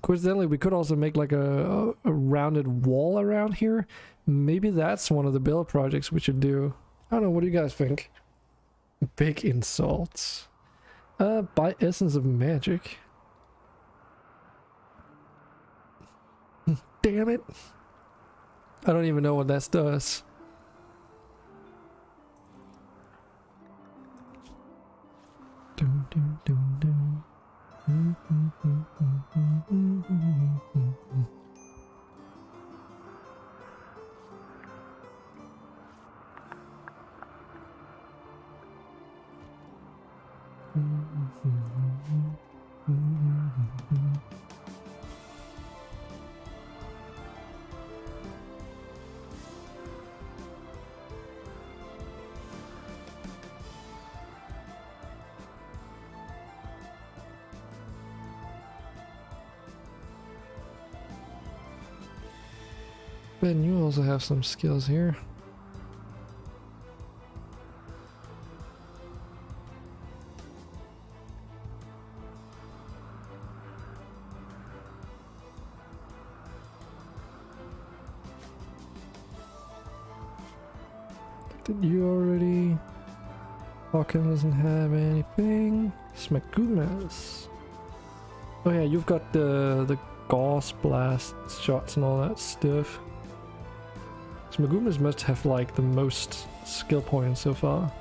Coincidentally, we could also make like a rounded wall around here. Maybe that's one of the build projects we should do. I don't know, what do you guys think? Big insults. By essence of magic. Damn it. I don't even know what that does. Ben, you also have some skills here. Did you already? Hawken doesn't have anything. Smagumas. Oh yeah, you've got the Gauss blast shots and all that stuff. Smagumas must have like the most skill points so far.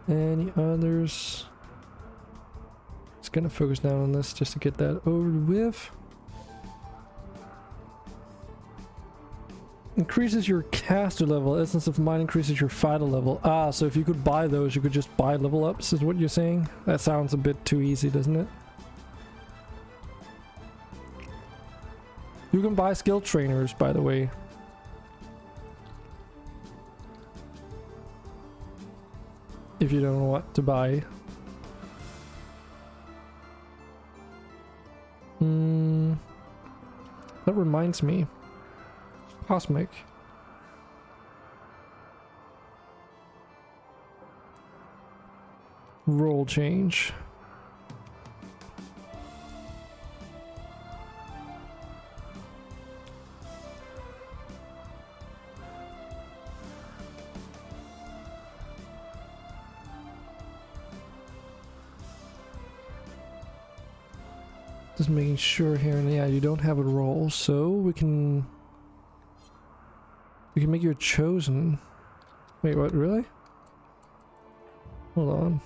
Any others? Just gonna focus down on this just to get that over with. Increases your caster level. Essence of Mind increases your fighter level. Ah, so if you could buy those, you could just buy level ups, is what you're saying? That sounds a bit too easy, doesn't it? You can buy skill trainers, by the way. If you don't know what to buy. That reminds me. Cosmic. Roll change. Just making sure here, and yeah, you don't have a roll, so we can make you a chosen. Wait, what, really? Hold on.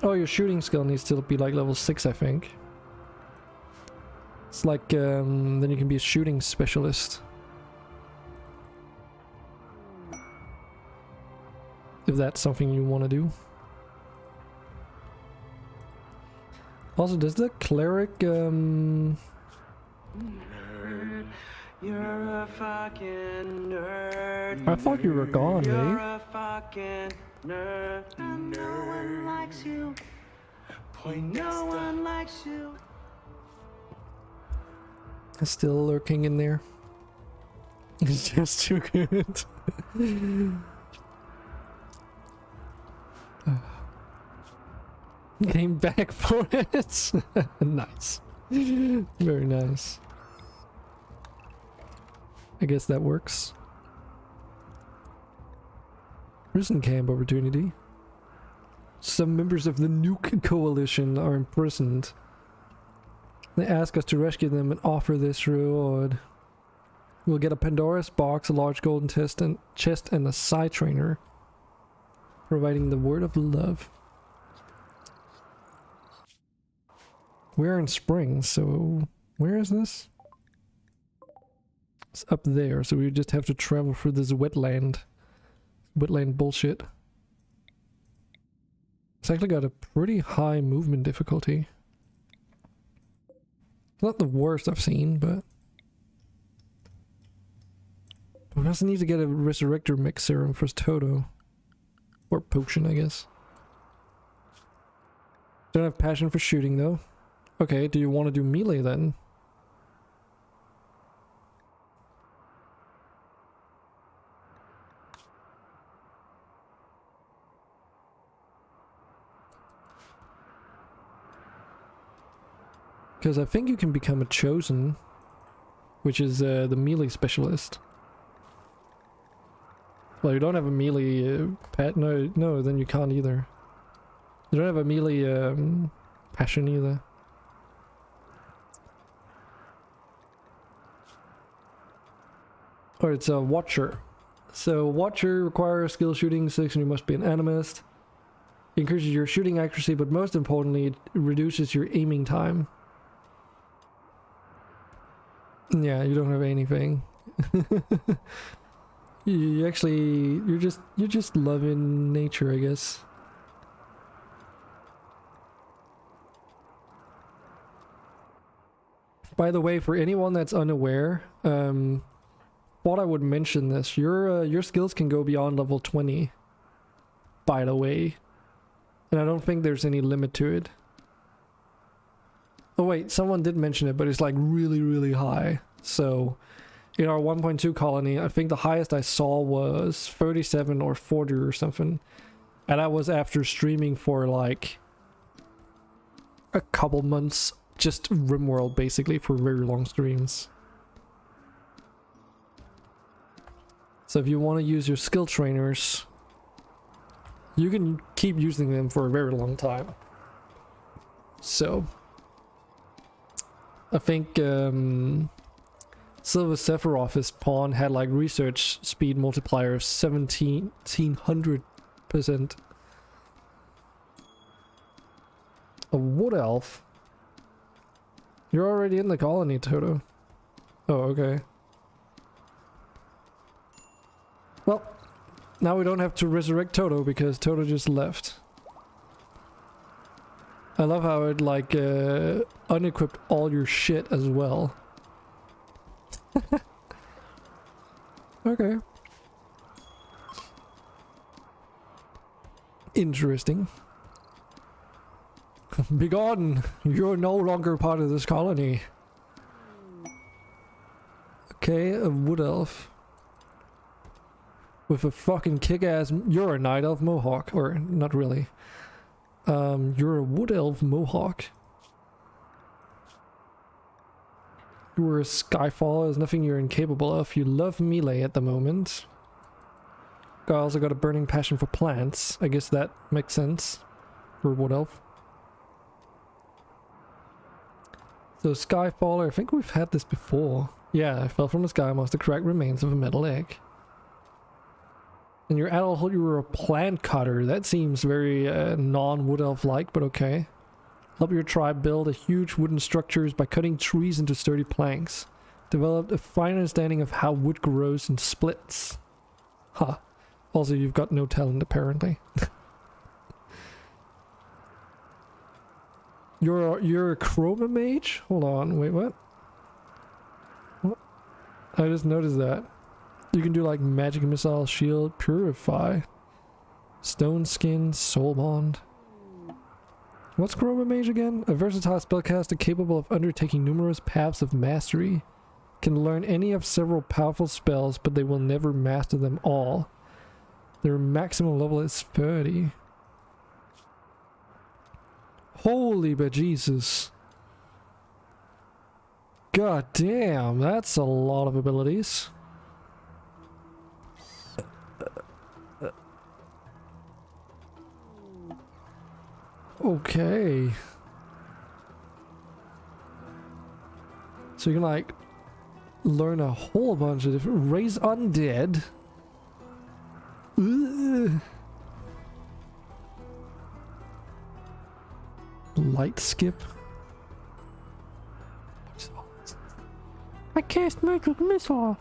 Oh, your shooting skill needs to be like level 6, I think. It's like, then you can be a shooting specialist. If that's something you want to do. Also, does the cleric, Nerd, you're a fucking nerd. I thought you were gone, You're eh? a fucking nerd. And no one likes you. No one likes you. It's still lurking in there. It's just too good. Came back for it. Nice. Very nice. I guess that works. Prison camp opportunity. Some members of the Nuke Coalition are imprisoned. They ask us to rescue them and offer this reward. We'll get a Pandora's box, a large golden chest, and a side trainer, providing the word of love. We're in spring, so where is this? It's up there, so we just have to travel through this wetland. Wetland bullshit. It's actually got a pretty high movement difficulty. Not the worst I've seen, but we also need to get a Resurrector Mix Serum for Toto. Or potion, I guess. Don't have passion for shooting, though. Okay, do you want to do melee, then? Because I think you can become a chosen, which is the melee specialist. Well, you don't have a melee no, then you can't either. You don't have a melee passion either. Or it's a Watcher. So Watcher requires skill shooting 6 and you must be an animist. It increases your shooting accuracy, but most importantly, it reduces your aiming time. Yeah, you don't have anything. You actually, you're just loving nature, I guess. By the way, for anyone that's unaware, thought I would mention this. Your skills can go beyond level 20. By the way, and I don't think there's any limit to it. Oh wait, someone did mention it, but it's like really, really high. So, in our 1.2 colony, I think the highest I saw was 37 or 40 or something. And that was after streaming for like a couple months, just Rimworld basically, for very long streams. So if you want to use your skill trainers, you can keep using them for a very long time. So I think Silver Sephiroth's pawn had like research speed multiplier of 1700%. A wood elf? You're already in the colony, Toto. Oh, okay. Well, now we don't have to resurrect Toto because Toto just left. I love how it like unequipped all your shit as well. Okay. Interesting. Begone! You're no longer part of this colony. Okay, a wood elf. With a fucking kick-ass... You're a night elf mohawk. Or, not really. You're a wood elf mohawk. You're a skyfall. There's nothing you're incapable of. You love melee at the moment. I also got a burning passion for plants. I guess that makes sense. For a wood elf. So Skyfaller, I think we've had this before. Yeah, I fell from the sky amongst the cracked remains of a metal egg. And your adulthood, you were a plant cutter. That seems very non-wood elf-like, but okay. Help your tribe build a huge wooden structures by cutting trees into sturdy planks. Developed a fine understanding of how wood grows and splits. Huh. Also, you've got no talent, apparently. You're a chroma mage? Hold on, wait, what? What? I just noticed that. You can do like magic missile, shield, purify, stone skin, soul bond. What's chroma mage again? A versatile spellcaster capable of undertaking numerous paths of mastery. Can learn any of several powerful spells, but they will never master them all. Their maximum level is 30. Holy bejesus. God damn, that's a lot of abilities. Okay. So you can like learn a whole bunch of different... Raise undead. Ugh. Light skip. I cast magic missile.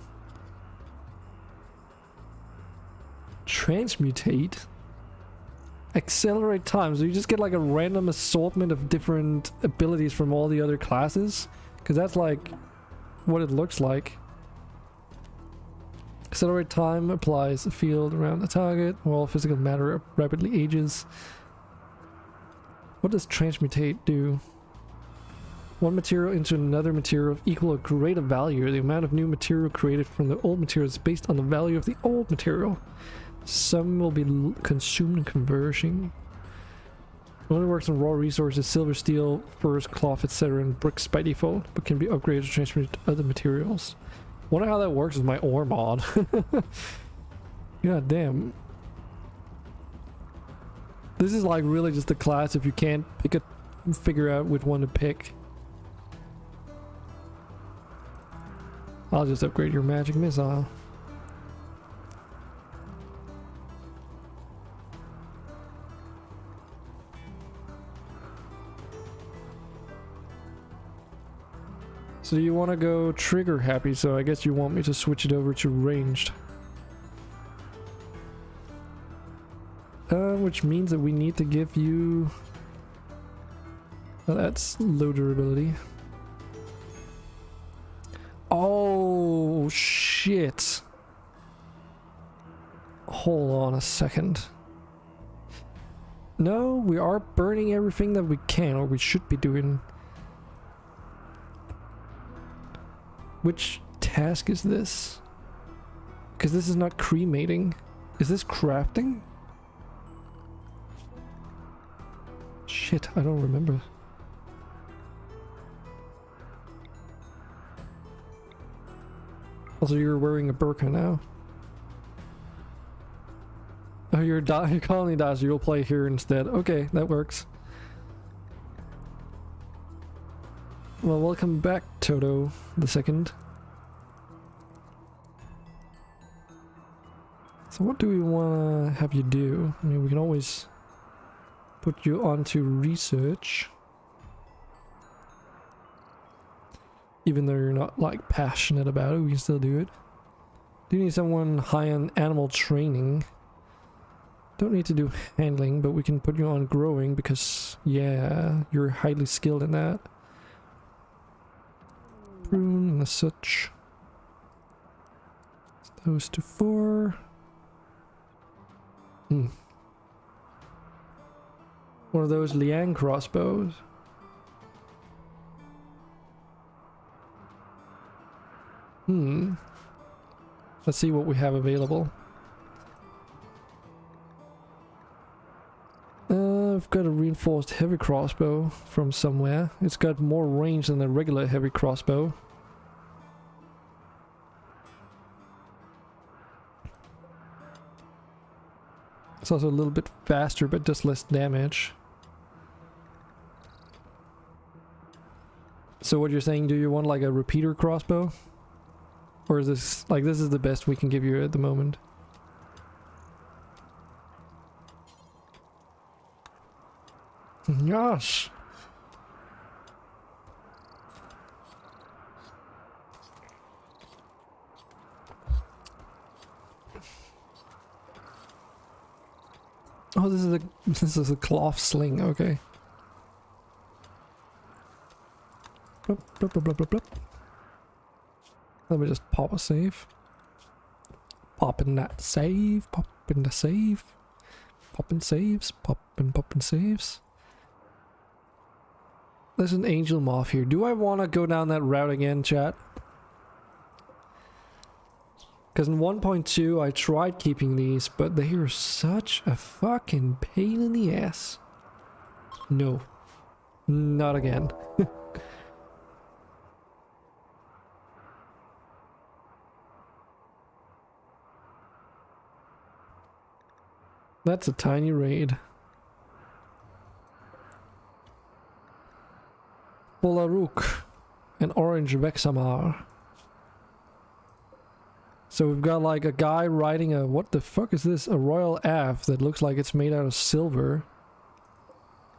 Transmutate. Accelerate time. So you just get like a random assortment of different abilities from all the other classes. Because that's like what it looks like. Accelerate time applies a field around the target while physical matter rapidly ages. What does transmutate do? One material into another material of equal or greater value. The amount of new material created from the old material is based on the value of the old material. Some will be consumed in conversion. It only works on raw resources, silver, steel, furs, cloth, etc. and bricks by default, but can be upgraded to transmute to other materials. Wonder how that works with my ore mod. God damn. This is like really just a class if you can't pick figure out which one to pick. I'll just upgrade your magic missile. So you want to go trigger happy, so I guess you want me to switch it over to ranged. Which means that we need to give you... Well, that's low durability. Oh, shit. Hold on a second. No, we are burning everything that we can, or we should be doing. Which task is this? Because this is not cremating. Is this crafting? Shit, I don't remember. Also, you're wearing a burqa now. Oh, your colony dies, so you'll play here instead. Okay, that works. Well, welcome back, Toto the second. So what do we want to have you do? I mean, we can always put you onto research. Even though you're not, like, passionate about it, we can still do it. Do you need someone high on animal training? Don't need to do handling, but we can put you on growing because, yeah, you're highly skilled in that. Prune and such. Those to 4. One of those liang crossbows. Let's see what we have available. I've got a reinforced heavy crossbow from somewhere. It's got more range than a regular heavy crossbow. It's also a little bit faster, but does less damage. So what you're saying, do you want like a repeater crossbow? Or is this, like, this is the best we can give you at the moment? Gosh! Oh, this is a cloth sling, okay. Blop, blop, blop, blop, blop, blop. Let me just pop a save. Pop in that save, pop in the save. Pop in saves, pop in saves. There's an angel moth here. Do I want to go down that route again, chat? Because in 1.2 I tried keeping these, but they are such a fucking pain in the ass. No. Not again. That's a tiny raid. Polaruk, an orange Vexamar. So we've got like a guy riding a, what the fuck is this? A Royal Av that looks like it's made out of silver,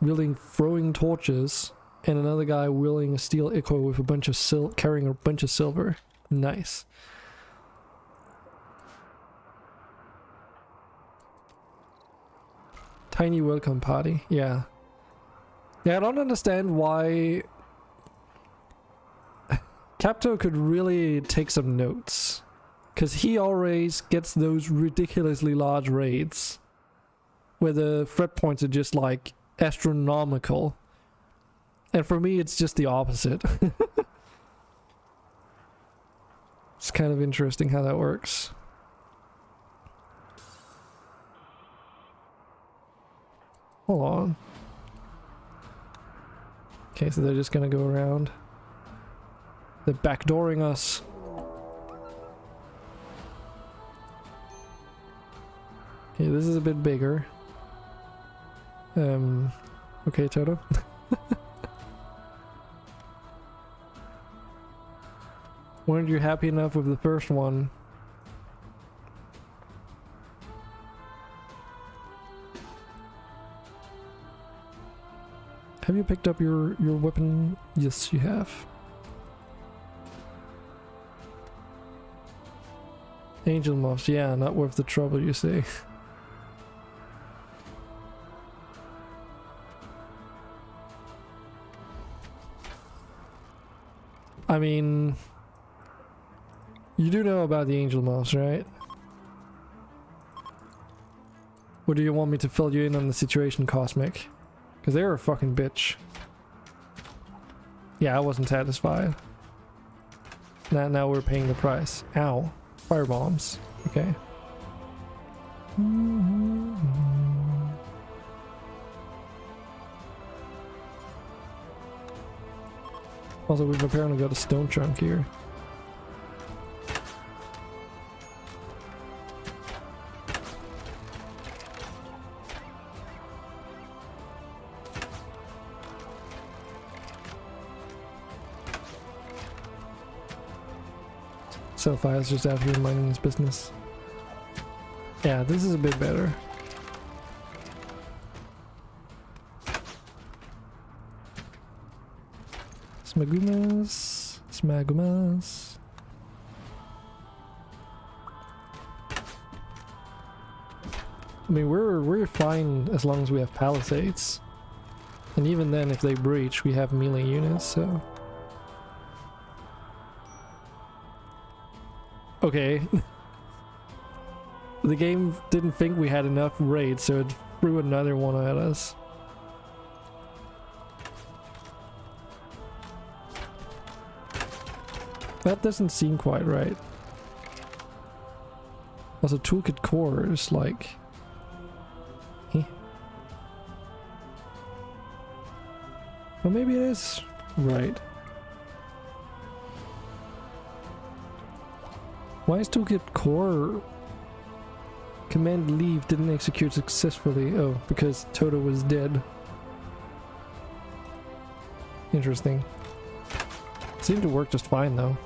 wielding throwing torches, and another guy wielding a steel echo with a bunch of carrying a bunch of silver. Nice. Tiny welcome party, yeah. Yeah, I don't understand why Capto could really take some notes. Because he always gets those ridiculously large raids where the threat points are just like astronomical. And for me, it's just the opposite. It's kind of interesting how that works. Hold on. Okay, so they're just gonna go around. They're backdooring us. Okay, this is a bit bigger. Okay, Toto. Weren't you happy enough with the first one? Have you picked up your weapon? Yes, you have. Angel moths, yeah, not worth the trouble, you say. I mean, you do know about the angel moths, right? Or do you want me to fill you in on the situation, Cosmic? Because they're a fucking bitch. Yeah, I wasn't satisfied. Now we're paying the price. Ow. Firebombs. Okay. Also, we've apparently got a stone chunk here. Selfire's just out here minding his business. Yeah, this is a bit better. Smagumas. Smagumas. I mean, we're fine as long as we have palisades. And even then, if they breach, we have melee units, so... Okay. The game didn't think we had enough raids, so it threw another one at us. That doesn't seem quite right. Also, Toolkit core is like... Eh. Well, maybe it is right. Why is Toolkit core... Command leave didn't execute successfully? Oh, because Toto was dead. Interesting. Seemed to work just fine though.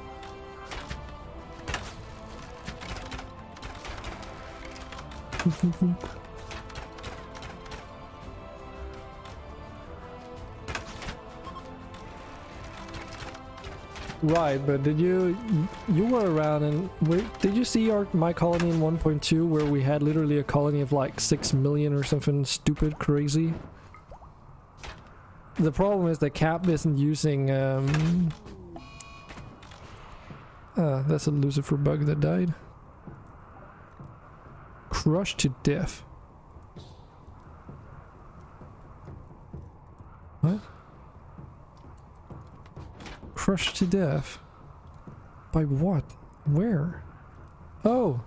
Right, but did you were around and did you see my colony in 1.2 where we had literally a colony of like 6 million or something stupid crazy? The problem is that Cap isn't using that's a Lucifer bug that died. Crushed to death. What? Crushed to death? By what? Where? Oh!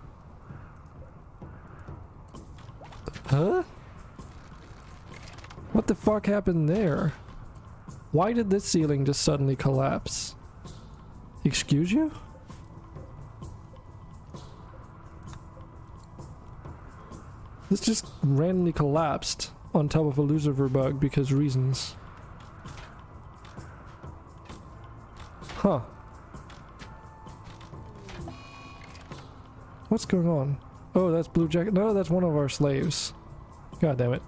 Huh? What the fuck happened there? Why did this ceiling just suddenly collapse? Excuse you? This just randomly collapsed on top of a Lucifer bug because reasons. Huh. What's going on? Oh, that's Blue Jacket. No, that's one of our slaves. God damn it.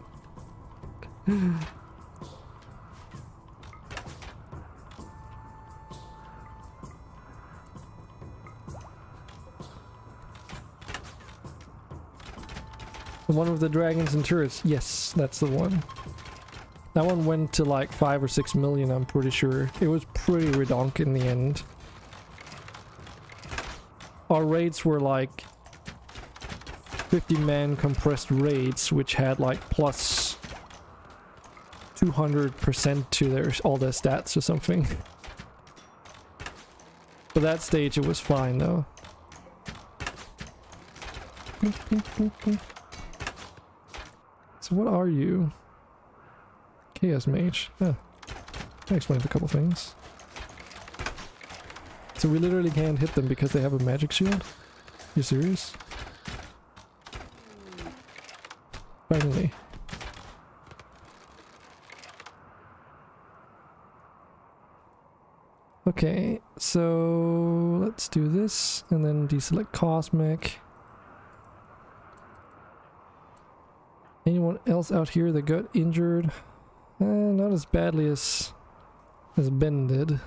The one with the dragons and turrets. Yes, that's the one. That one went to like 5 or 6 million, I'm pretty sure. It was pretty redonk in the end. Our raids were like 50-man compressed raids, which had like plus 200% to all their stats or something. For that stage it was fine though. So what are you? Chaos Mage. Oh. That explains a couple things. So we literally can't hit them because they have a magic shield? You serious? Finally. Okay, so let's do this and then deselect Cosmic. Anyone else out here that got injured? Not as badly as Ben did.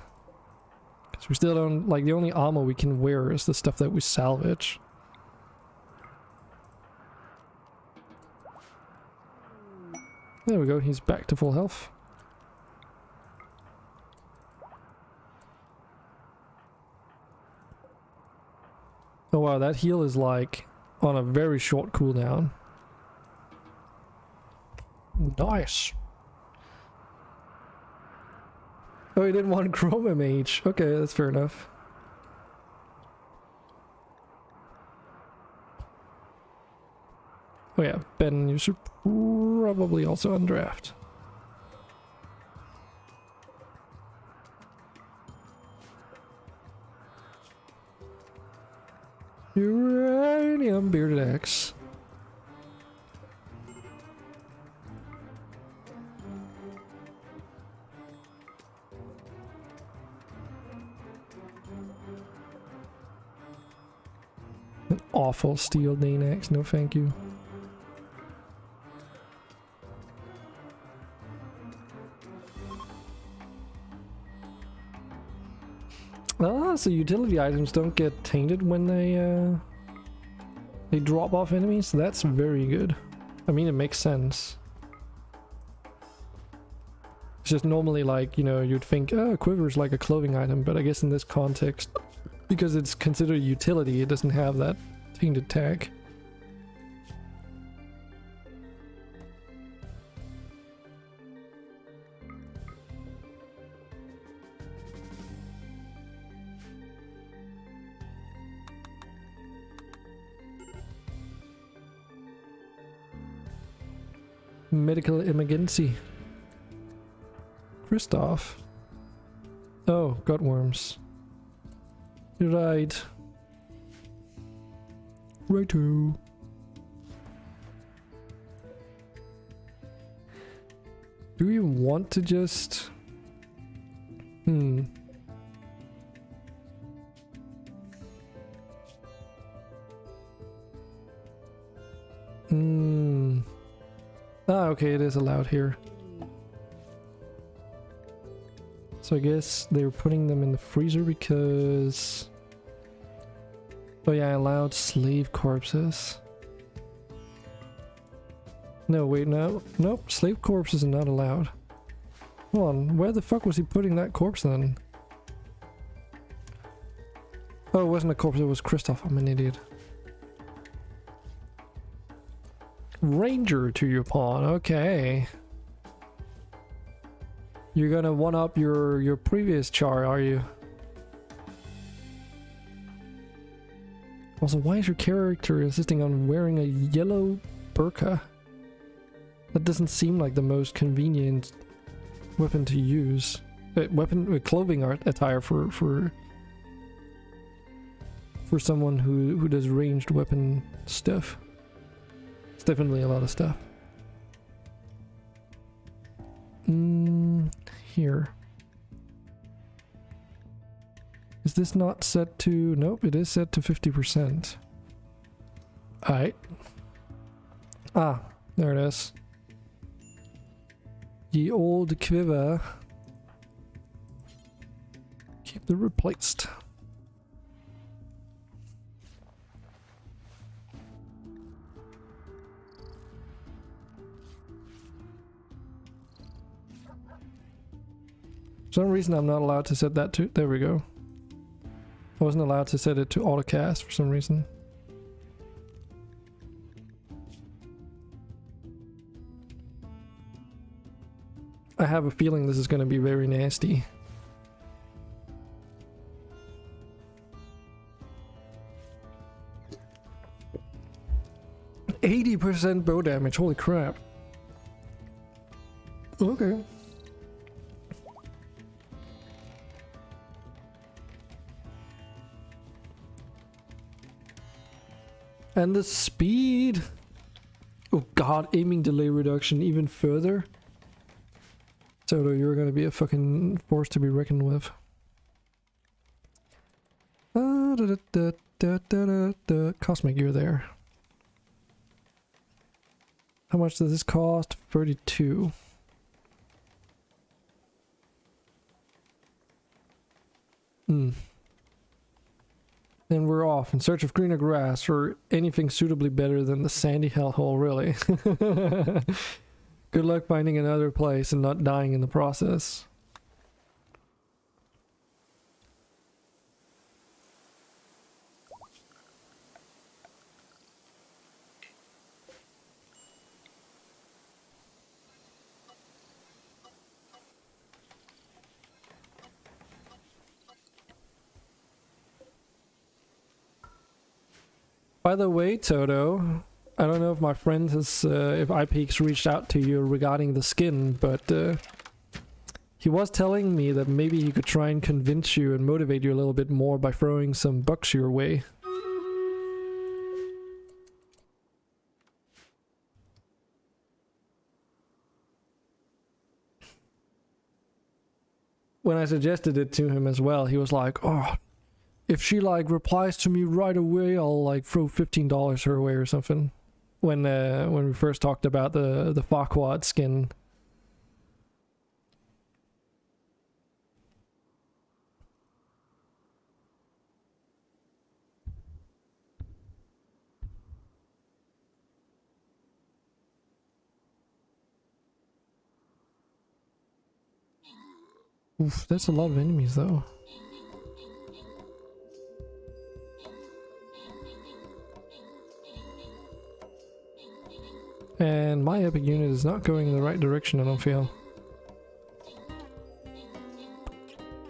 Because we still don't, like, the only ammo we can wear is the stuff that we salvage. There we go, he's back to full health. Oh wow, that heal is like on a very short cooldown. Nice. Oh, he didn't want Chroma Mage. Okay, that's fair enough. Oh yeah, Ben, you should probably also undraft. Uranium Bearded Axe. An awful steel Dane axe, no thank you. Ah, so utility items don't get tainted when they drop off enemies? That's very good. I mean, it makes sense. It's just normally like, you know, you'd think, oh, a quiver is like a clothing item, but I guess in this context, because it's considered a utility, it doesn't have that tainted tag. Medical emergency. Christoph. Oh, gutworms. Right. Righto. Do we want to just... Ah, okay, it is allowed here. So I guess they were putting them in the freezer because... Oh yeah, I allowed slave corpses. No, wait, no. Nope, slave corpses are not allowed. Hold on, where the fuck was he putting that corpse then? Oh, it wasn't a corpse, it was Christoph. I'm an idiot. Ranger to your pawn, okay. You're gonna one-up your previous char, are you? Also, why is your character insisting on wearing a yellow burqa? That doesn't seem like the most convenient weapon to use. Clothing attire for someone who does ranged weapon stuff. It's definitely a lot of stuff. Here. Is this not set to... Nope, it is set to 50%. Alright. Ah, there it is. Ye old quiver. Keep the replaced. For some reason I'm not allowed to set that to... There we go. I wasn't allowed to set it to autocast for some reason. I have a feeling this is going to be very nasty. %80 bow damage, holy crap. Okay. And the speed. Oh god, aiming delay reduction even further. Toto, you're gonna be a fucking force to be reckoned with. Cosmic, you're there. How much does this cost? 32. Then we're off in search of greener grass or anything suitably better than the sandy hellhole, really. Good luck finding another place and not dying in the process. By the way, Toto, I don't know if my friend has, if iPeaks reached out to you regarding the skin, but he was telling me that maybe he could try and convince you and motivate you a little bit more by throwing some bucks your way. When I suggested it to him as well, he was like, oh, if she like replies to me right away, I'll like throw $15 her way or something. When we first talked about the Farquaad skin. Oof, that's a lot of enemies though. And my epic unit is not going in the right direction, I don't feel.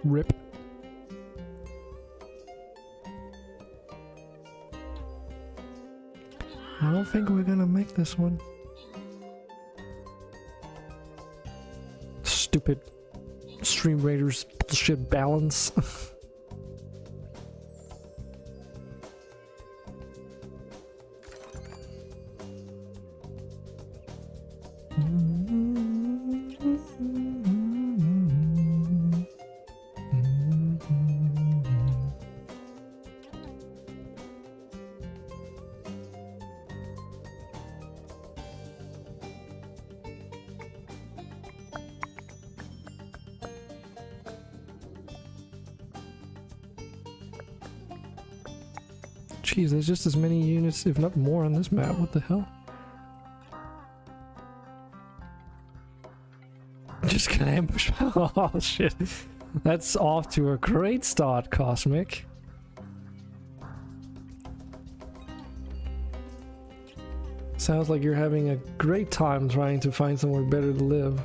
Rip. I don't think we're gonna make this one. Stupid Stream Raiders bullshit balance. Jeez, there's just as many units, if not more, on this map. What the hell? Just gonna ambush. Oh shit. That's off to a great start, Cosmic. Sounds like you're having a great time trying to find somewhere better to live.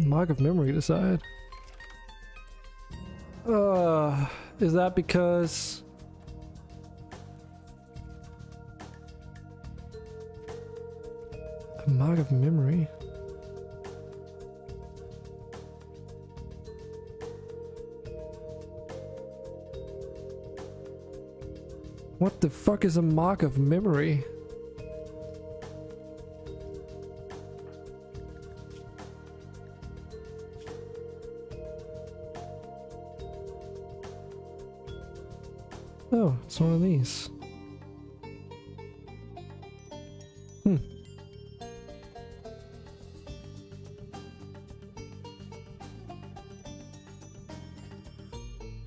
Mark of memory decide. Is that because a mark of memory? What the fuck is a mark of memory? Oh, it's one of these.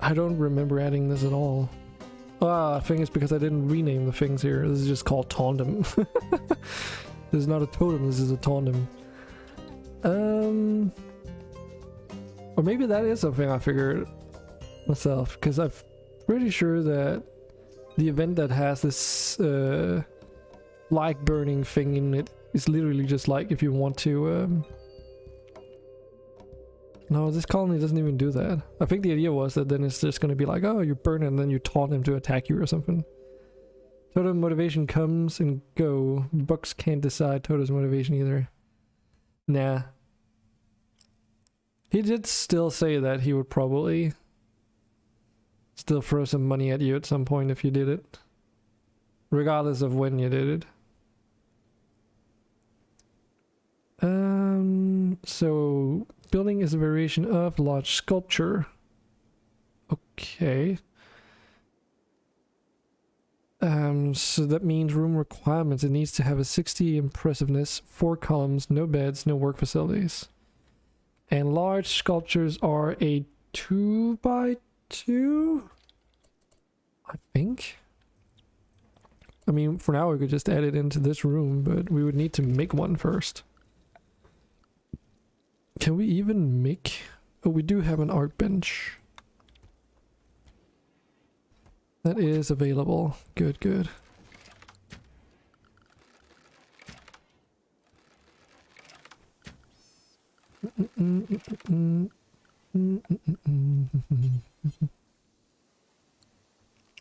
I don't remember adding this at all. I think it's because I didn't rename the things here. This is just called tandem. This is not a totem, this is a tandem. Or maybe that is something I figured myself, because I'm pretty sure that the event that has this flag burning thing in it is literally just like if you want to no, this colony doesn't even do that. I think the idea was that then it's just gonna be like, oh, you burn it and then you taunt him to attack you or something. Totem motivation comes and go. Bucks can't decide Totem's motivation either. Nah. He did still say that he would probably still throw some money at you at some point if you did it. Regardless of when you did it. So building is a variation of large sculpture. Okay. So that means room requirements. It needs to have a 60 impressiveness, 4 columns, no beds, no work facilities. And large sculptures are a 2x2? I think. I mean, for now we could just add it into this room, but we would need to make one first. Can we even make... Oh, we do have an art bench. That is available. Good, good.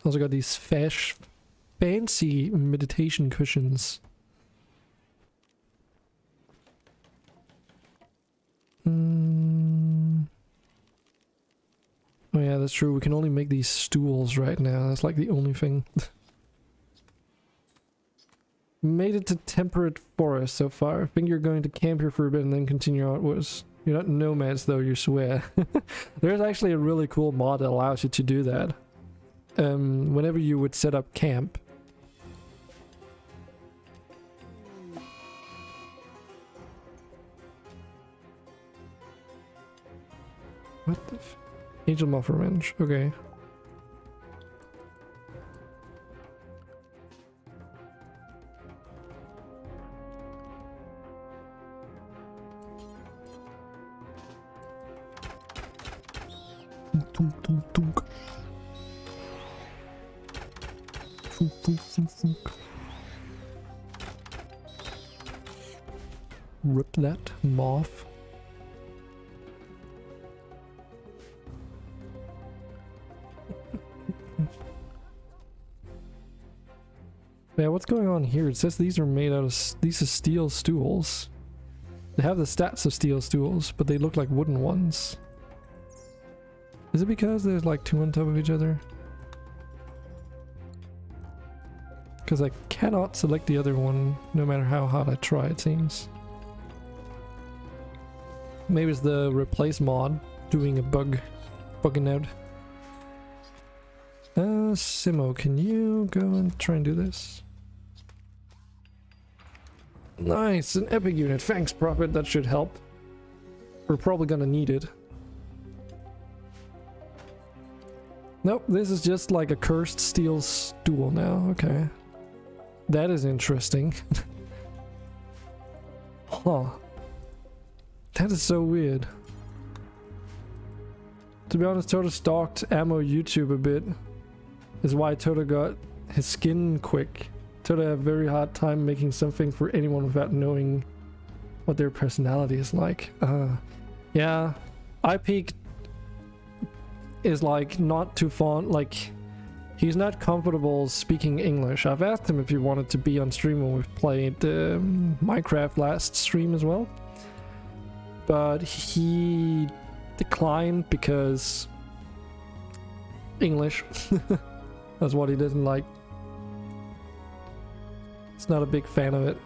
Also got these fancy meditation cushions. Oh yeah, that's true. We can only make these stools right now. That's like the only thing. Made it to temperate forest so far. I think you're going to camp here for a bit and then continue outwards. You're not nomads though, you swear. There's actually a really cool mod that allows you to do that. Whenever you would set up camp. What the f... Angel Moth Revenge, okay. Tunk, tunk, tunk, tunk. Funk, funk, funk, funk. Rip that moth. Yeah, what's going on here? It says these are made out of these are steel stools. They have the stats of steel stools, but they look like wooden ones. Is it because there's like two on top of each other? Because I cannot select the other one no matter how hard I try, it seems. Maybe it's the replace mod doing a bugging out. Simo, can you go and try and do this? Nice, an epic unit. Thanks, Prophet. That should help. We're probably gonna need it. Nope, this is just like a cursed steel stool now. Okay. That is interesting. Huh. That is so weird. To be honest, Toto stalked Ammo YouTube a bit. Is why Toto got his skin quick. Toto had a very hard time making something for anyone without knowing what their personality is like. Yeah, iPeak is like not too fond, like he's not comfortable speaking English. I've asked him if he wanted to be on stream when we've played Minecraft last stream as well, but he declined because English. That's what he doesn't like. He's not a big fan of it.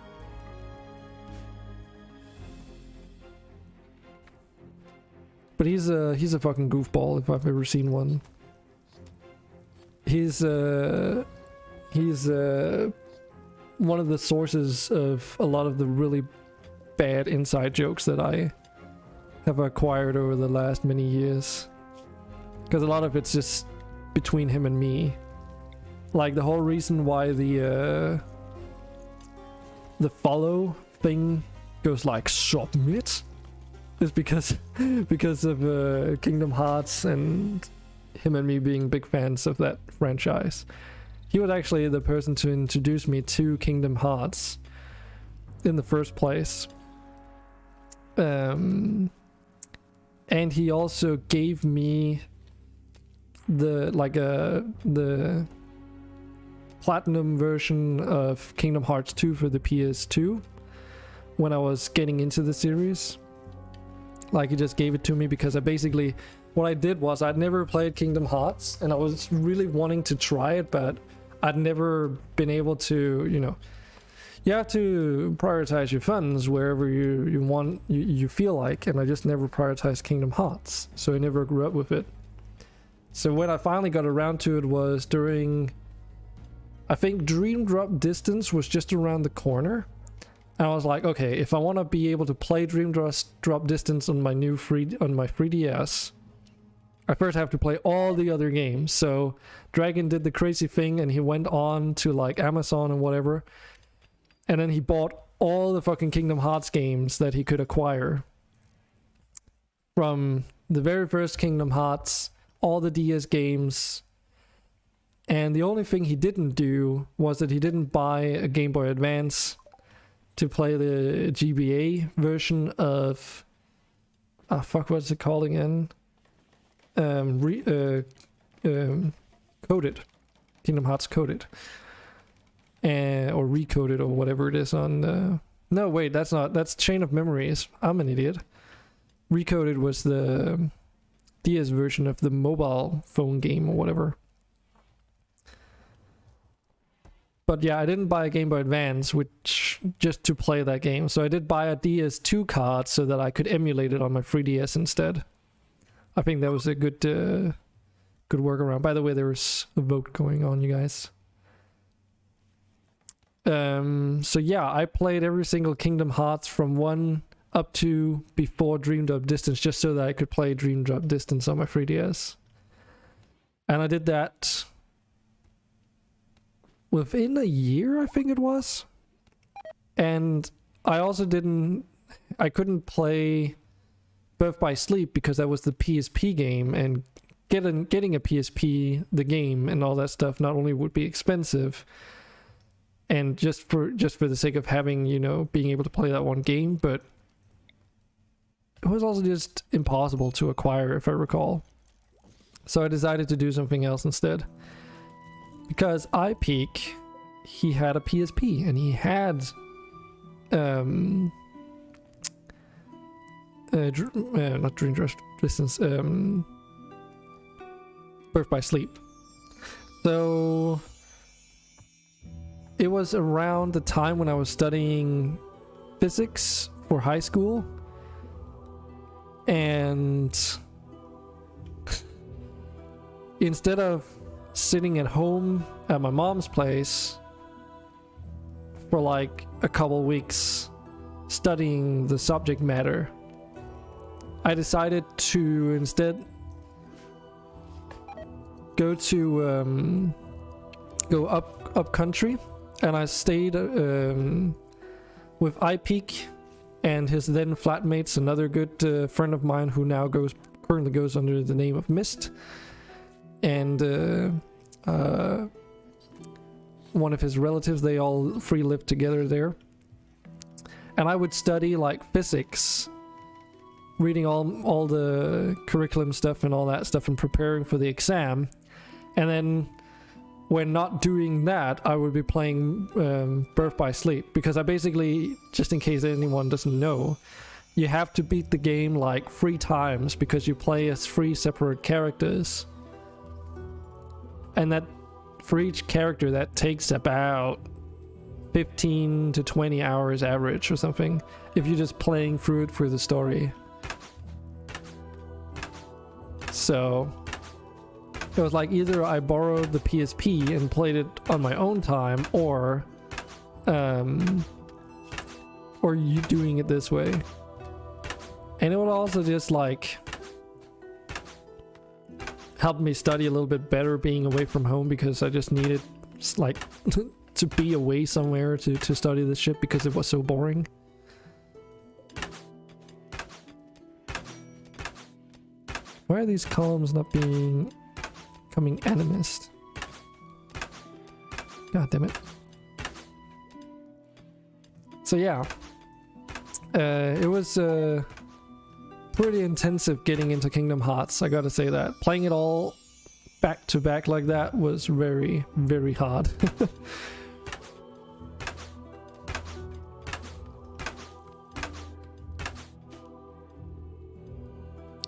But he's a fucking goofball if I've ever seen one. He's one of the sources of a lot of the really bad inside jokes that I have acquired over the last many years. Because a lot of it's just between him and me. Like the whole reason why the follow thing goes like submit is because of Kingdom Hearts and him and me being big fans of that franchise. He was actually the person to introduce me to Kingdom Hearts in the first place. And he also gave me the platinum version of Kingdom Hearts 2 for the PS2 when I was getting into the series. Like, he just gave it to me because what I did was I'd never played Kingdom Hearts and I was really wanting to try it, but I'd never been able to, you know, you have to prioritize your funds wherever you feel like, and I just never prioritized Kingdom Hearts, so I never grew up with it. So when I finally got around to it was during, I think Dream Drop Distance was just around the corner. And I was like, okay, if I want to be able to play Dream Drop Distance on my 3DS, I first have to play all the other games. So Dragon did the crazy thing and he went on to like Amazon and whatever. And then he bought all the fucking Kingdom Hearts games that he could acquire. From the very first Kingdom Hearts, all the DS games. And the only thing he didn't do was that he didn't buy a Game Boy Advance to play the GBA version of what's it called again? Coded. Kingdom Hearts Coded. Or Recoded or whatever it is on no wait, that's Chain of Memories. I'm an idiot. Recoded was the DS version of the mobile phone game or whatever. But yeah, I didn't buy a Game Boy Advance just to play that game. So I did buy a DS2 card so that I could emulate it on my 3DS instead. I think that was a good workaround. By the way, there was a vote going on, you guys. So yeah, I played every single Kingdom Hearts from 1 up to before Dream Drop Distance just so that I could play Dream Drop Distance on my 3DS. And I did that within a year, I think it was. And I also I couldn't play Birth by Sleep because that was the PSP game, and getting a PSP, the game and all that stuff, not only would be expensive, and just for the sake of having, you know, being able to play that one game, but it was also just impossible to acquire, if I recall. So I decided to do something else instead. Because iPeak, he had a PSP, and he had not Dream Dress Distance, Birth by Sleep. So it was around the time when I was studying physics for high school, and instead of sitting at home at my mom's place for like a couple weeks studying the subject matter, I decided to instead go up country, and I stayed with iPeak and his then flatmates, another good friend of mine who now currently goes under the name of Mist, and one of his relatives. They all free lived together there, and I would study like physics, reading all the curriculum stuff and all that stuff, and preparing for the exam. And then when not doing that, I would be playing Birth by Sleep, because I basically, just in case anyone doesn't know, you have to beat the game like 3 times, because you play as 3 separate characters, and that for each character that takes about 15 to 20 hours average or something, if you're just playing through it for the story. So it was like either I borrowed the PSP and played it on my own time, or you doing it this way. And it would also just like help me study a little bit better being away from home, because I just needed like to be away somewhere to study this shit, because it was so boring. Why are these columns not becoming animist? God damn it. So yeah, it was pretty intensive getting into Kingdom Hearts, I gotta say that. Playing it all back to back like that was very, very hard.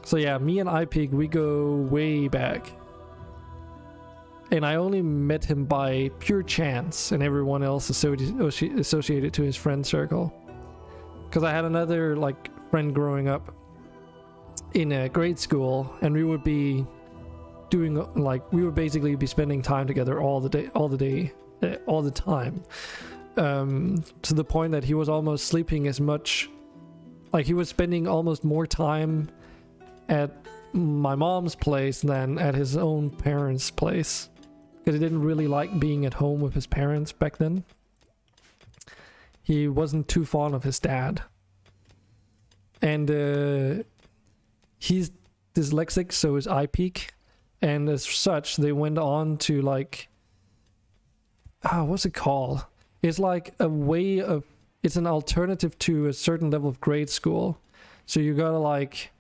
So yeah, me and iPeak, we go way back. And I only met him by pure chance, and everyone else associated to his friend circle. Because I had another like friend growing up in a grade school, and we would be doing like, we would basically be spending time together all the time. To the point that he was almost sleeping as much, like he was spending almost more time at my mom's place than at his own parents' place, because he didn't really like being at home with his parents back then. He wasn't too fond of his dad, and he's dyslexic, so is iPeak, and as such they went on to like, what's it called? It's like a way of, it's an alternative to a certain level of grade school. So you gotta like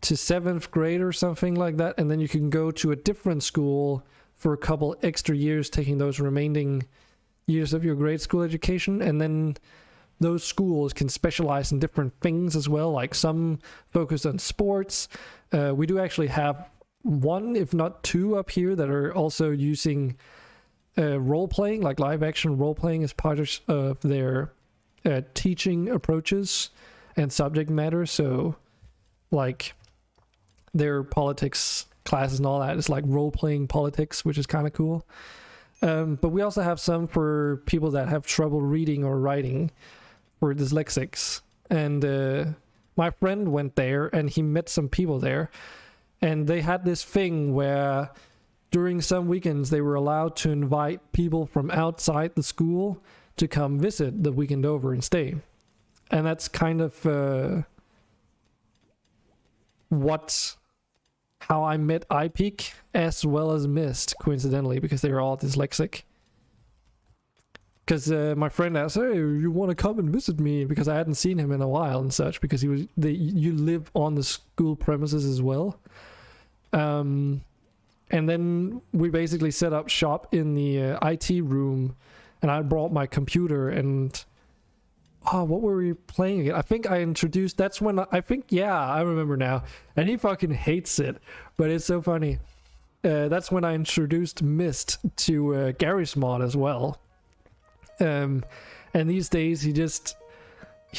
to 7th grade or something like that, and then you can go to a different school for a couple extra years, taking those remaining years of your grade school education. And then those schools can specialize in different things as well, like some focus on sports. We do actually have 1, if not 2 up here that are also using role-playing, like live-action role-playing, as part of their teaching approaches and subject matter. So like their politics classes and all that is like role-playing politics, which is kind of cool. But we also have some for people that have trouble reading or writing, for dyslexics. And my friend went there, and he met some people there, and they had this thing where during some weekends they were allowed to invite people from outside the school to come visit the weekend over and stay. And that's kind of what how I met iPeak as well as Mist, coincidentally, because they were all dyslexic. Because my friend asked, "Hey, you want to come and visit me?" Because I hadn't seen him in a while and such. Because you live on the school premises as well. And then we basically set up shop in the IT room, and I brought my computer and what were we playing again? I think I introduced. That's when I remember now. And he fucking hates it, but it's so funny. That's when I introduced Mist to Gary's mod as well. And these days he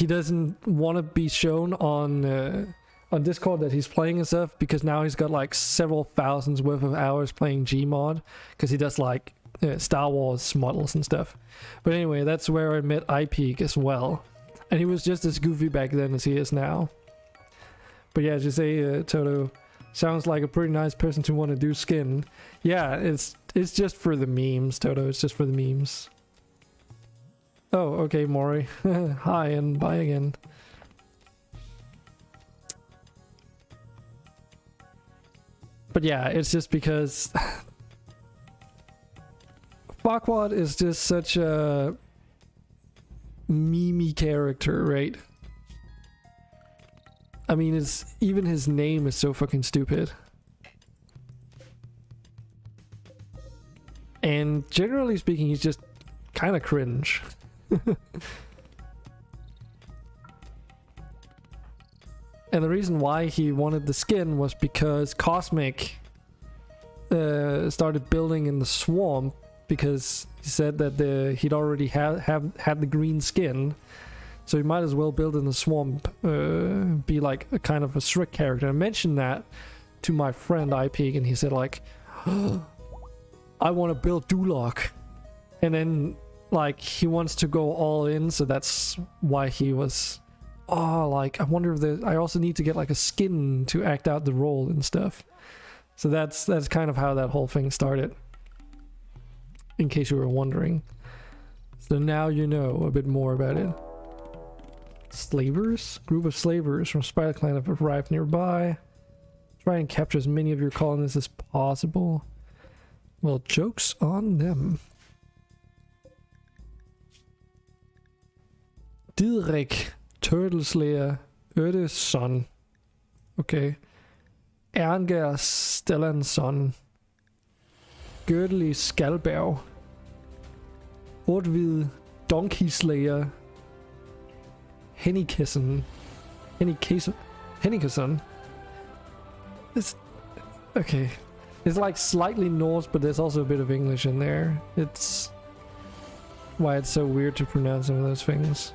doesn't want to be shown on Discord that he's playing and stuff, because now he's got like several thousands worth of hours playing Gmod, because he does like Star Wars models and stuff. But anyway, that's where I met iPeak as well, and he was just as goofy back then as he is now. But yeah, just say Toto sounds like a pretty nice person to want to do skin. Yeah, it's just for the memes, Toto. It's just for the memes. Oh, okay, Maury. Hi and bye again. But yeah, it's just because Farquaad is just such a meme character, right? I mean, even his name is so fucking stupid. And generally speaking, he's just kind of cringe. And the reason why he wanted the skin was because Cosmic started building in the swamp, because he said that he'd already had the green skin, so he might as well build in the swamp, be like a kind of a strict character. I mentioned that to my friend iPeak, and he said like, I want to build Duloc, and then like he wants to go all in, so that's why he was like, I wonder if I also need to get like a skin to act out the role and stuff. So that's kind of how that whole thing started, in case you were wondering. So now you know a bit more about it. Slavers? Group of slavers from Spider Clan have arrived nearby. Try and capture as many of your colonists as possible. Well, joke's on them. Didrik Turtleslayer Ødesson. Okay. Ernger Stellansson. Gørtelig Skalberg. Ortvid Donkey Slayer. Hennikesson. Hennikesson. It's okay. It's like slightly Norse, but there's also a bit of English in there. It's why it's so weird to pronounce some of those things.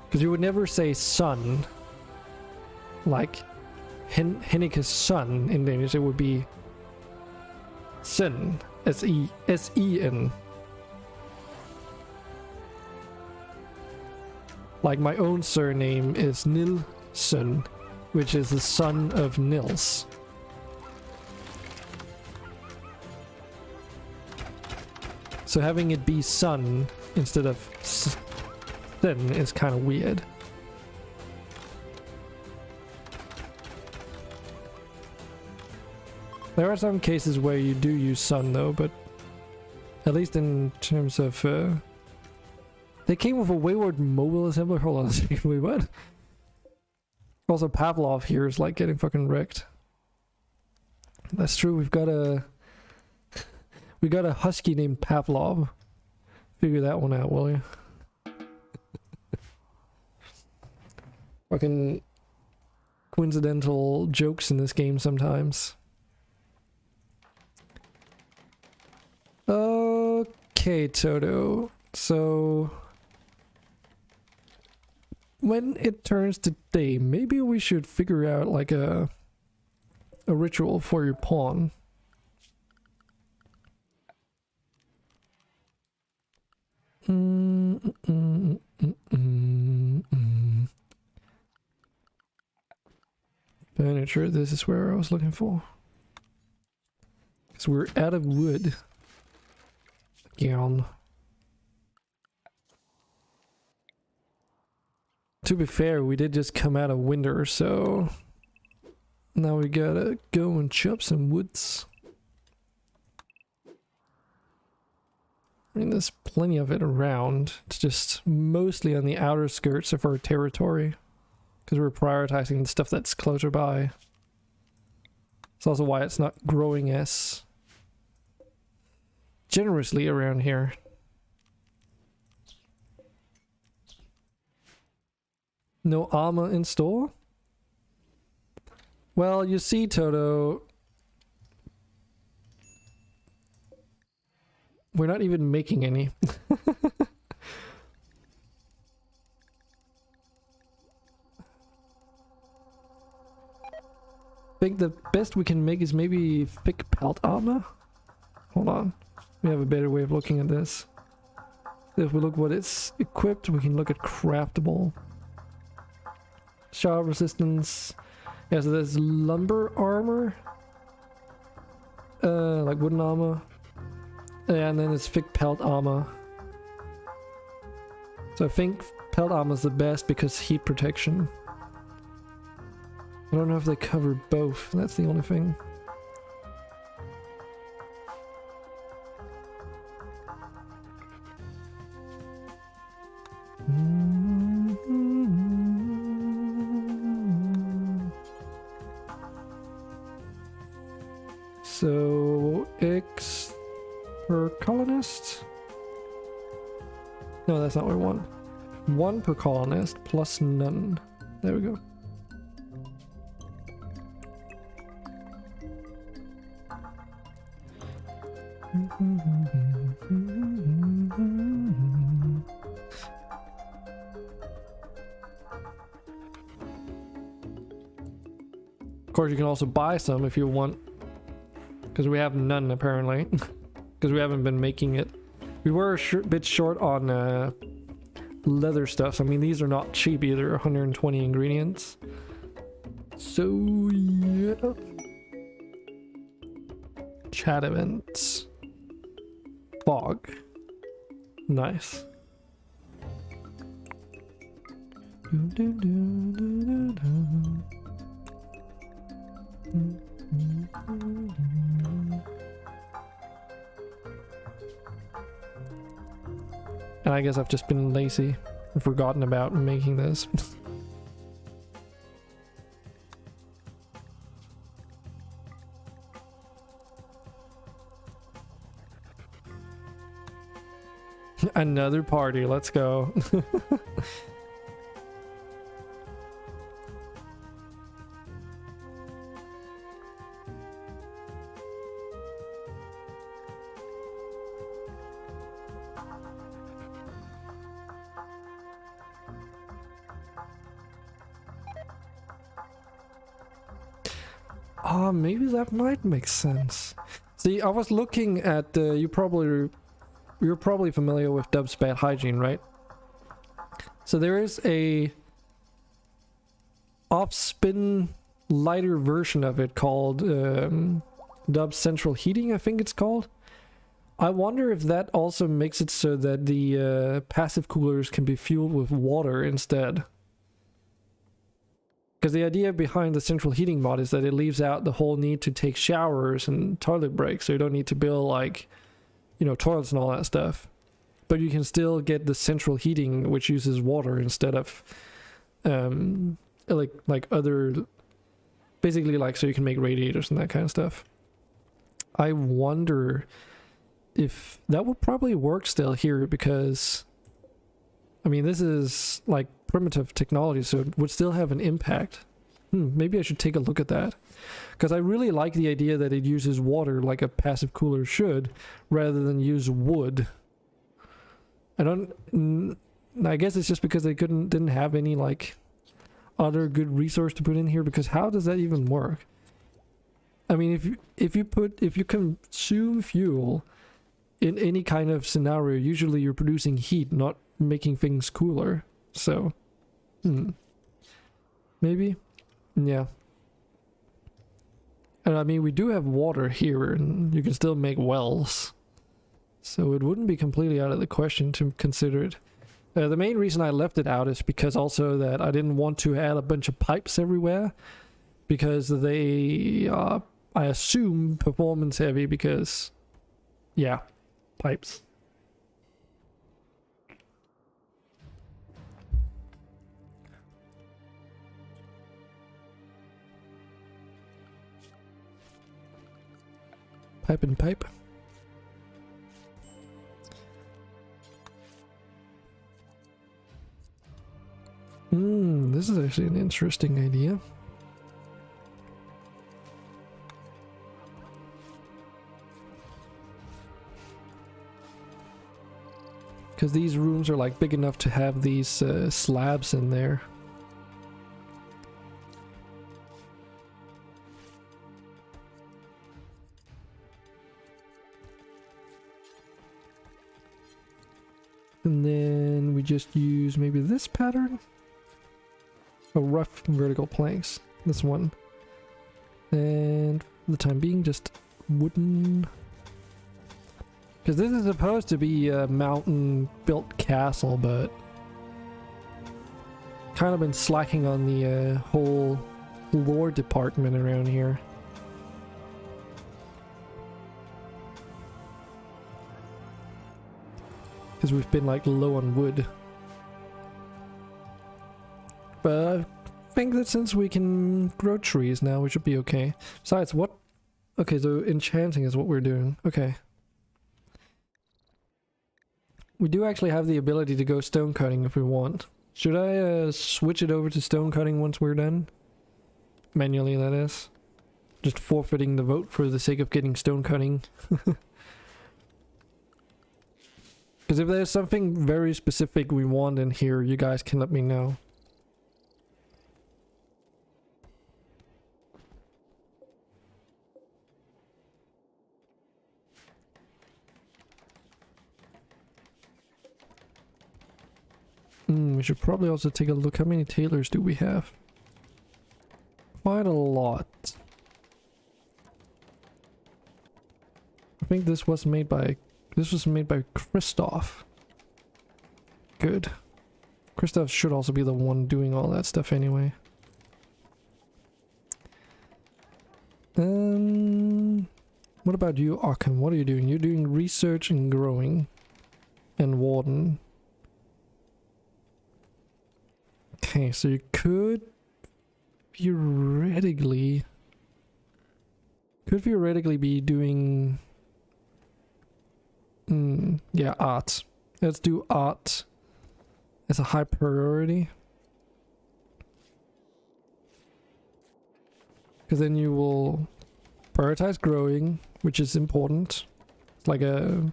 Because you would never say son, like Hennike's son in Danish. It would be Sen, S-E-N. Like my own surname is Nilsson, which is the son of Nils. So having it be son instead of Sen is kind of weird. There are some cases where you do use son though, but at least in terms of they came with a wayward mobile assembler. Hold on a second, wait, what? Also Pavlov here is like getting fucking wrecked. That's true, we got a husky named Pavlov. Figure that one out, will you? Fucking coincidental jokes in this game sometimes. Okay, Toto. So when it turns to day, maybe we should figure out like a ritual for your pawn. Furniture, this is where I was looking for. Because we're out of wood. Again. to be fair, we did just come out of winter, so now we gotta go and chop some woods. I mean, there's plenty of it around. It's just mostly on the outer skirts of our territory, because we're prioritizing the stuff that's closer by. It's also why it's not growing as generously around here. No armor in store? Well, you see, Toto, we're not even making any. I think the best we can make is maybe thick pelt armor. Hold on. We have a better way of looking at this. If we look what it's equipped, we can look at craftable. Shock resistance. Yeah, so there's lumber armor. Like wooden armor. Yeah, and then it's thick pelt armor. So I think pelt armor is the best because heat protection. I don't know if they cover both, that's the only thing. So, X per colonist? No, that's not what we want. 1 per colonist plus none. There we go. Of course, you can also buy some if you want, because we have none apparently, because we haven't been making it. We were a bit short on leather stuff. So, I mean, these are not cheap either. 120 ingredients. So yeah. Chat events. Fog. Nice. And I guess I've just been lazy and forgotten about making this. Another party, let's go. Maybe that might make sense. See, I was looking at you're probably familiar with dubspat hygiene, right? So there is a off-spin lighter version of it called Dub Central Heating, I think it's called. I wonder if that also makes it so that the passive coolers can be fueled with water instead. Because the idea behind the central heating mod is that it leaves out the whole need to take showers and toilet breaks, so you don't need to build, like, you know, toilets and all that stuff. But you can still get the central heating, which uses water instead of like other, basically, like, so you can make radiators and that kind of stuff. I wonder if that would probably work still here, because I mean, this is like primitive technology, so it would still have an impact. Maybe I should take a look at that, because I really like the idea that it uses water like a passive cooler should, rather than use wood. I guess it's just because they didn't have any like other good resource to put in here, because how does that even work? I mean, if you consume fuel in any kind of scenario, usually you're producing heat, not making things cooler. So maybe, yeah. And I mean, we do have water here, and you can still make wells, so it wouldn't be completely out of the question to consider it. The main reason I left it out is because also that I didn't want to add a bunch of pipes everywhere, because they are, I assume, performance heavy, because yeah, pipes. Pipe and pipe. This is actually an interesting idea. Because these rooms are like big enough to have these slabs in there. And then we just use maybe this pattern. Oh, rough vertical planks. This one. And for the time being, just wooden. Because this is supposed to be a mountain-built castle, but kind of been slacking on the whole lore department around here. Because we've been like low on wood. But I think that since we can grow trees now, we should be okay. Besides, what? Okay, so enchanting is what we're doing. Okay. We do actually have the ability to go stone cutting if we want. Should I switch it over to stone cutting once we're done? Manually, that is. Just forfeiting the vote for the sake of getting stone cutting. Because if there's something very specific we want in here, you guys can let me know. We should probably also take a look. How many tailors do we have? Quite a lot. I think this was made by Christoph. Good. Christoph should also be the one doing all that stuff anyway. What about you, Arkham? What are you doing? You're doing research and growing. And warden. Okay, so you could theoretically be doing yeah, art. Let's do art as a high priority, because then you will prioritize growing, which is important. It's like a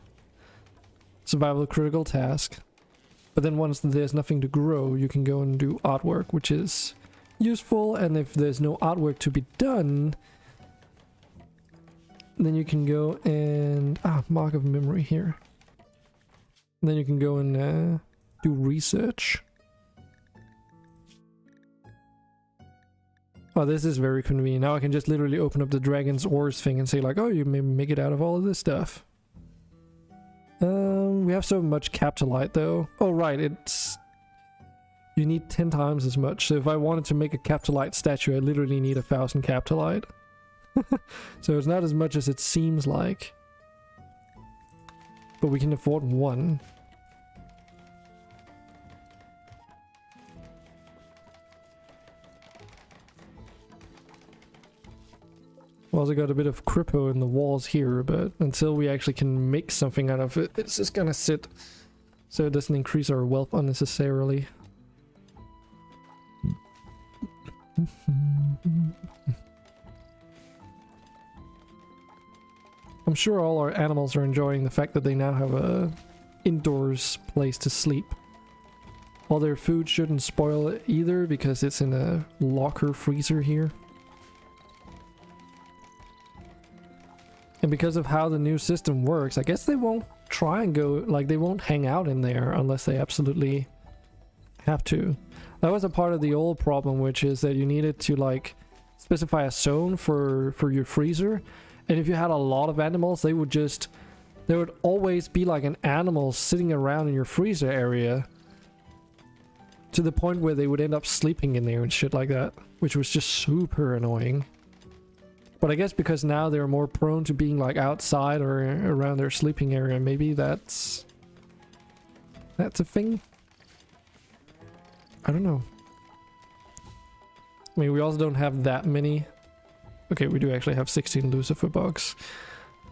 survival critical task. But then once there's nothing to grow, you can go and do artwork, which is useful. And if there's no artwork to be done, then you can go and... mark of memory here. And then you can go and do research. Oh, this is very convenient. Now I can just literally open up the Dragon's Ores thing and say like, oh, you may make it out of all of this stuff. We have so much Capitolite though. Oh right, it's... You need 10 times as much. So if I wanted to make a Capitolite statue, I literally need 1,000 Capitolite. So it's not as much as it seems like. But we can afford one. We also got a bit of crypto in the walls here, but until we actually can make something out of it, it's just gonna sit so it doesn't increase our wealth unnecessarily. I'm sure all our animals are enjoying the fact that they now have a indoors place to sleep. All their food shouldn't spoil it either because it's in a locker freezer here. And because of how the new system works, I guess they won't try and go, like they won't hang out in there unless they absolutely have to. That was a part of the old problem, which is that you needed to like specify a zone for your freezer. And if you had a lot of animals, there would always be like an animal sitting around in your freezer area. To the point where they would end up sleeping in there and shit like that, which was just super annoying. But I guess because now they're more prone to being like outside or around their sleeping area, maybe that's a thing? I don't know. I mean, we also don't have that many. Okay, we do actually have 16 Lucifer bugs.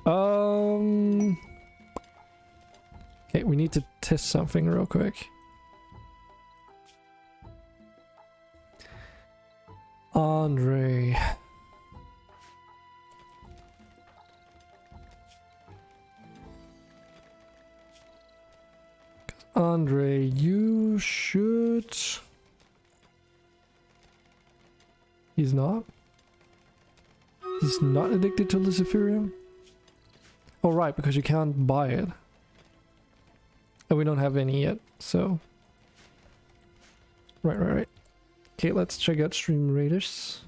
Okay, we need to test something real quick. Andre. Andre, you should... He's not? He's not addicted to Luciferium? Oh right, because you can't buy it. And we don't have any yet, so... Right. Okay, let's check out Stream Raiders.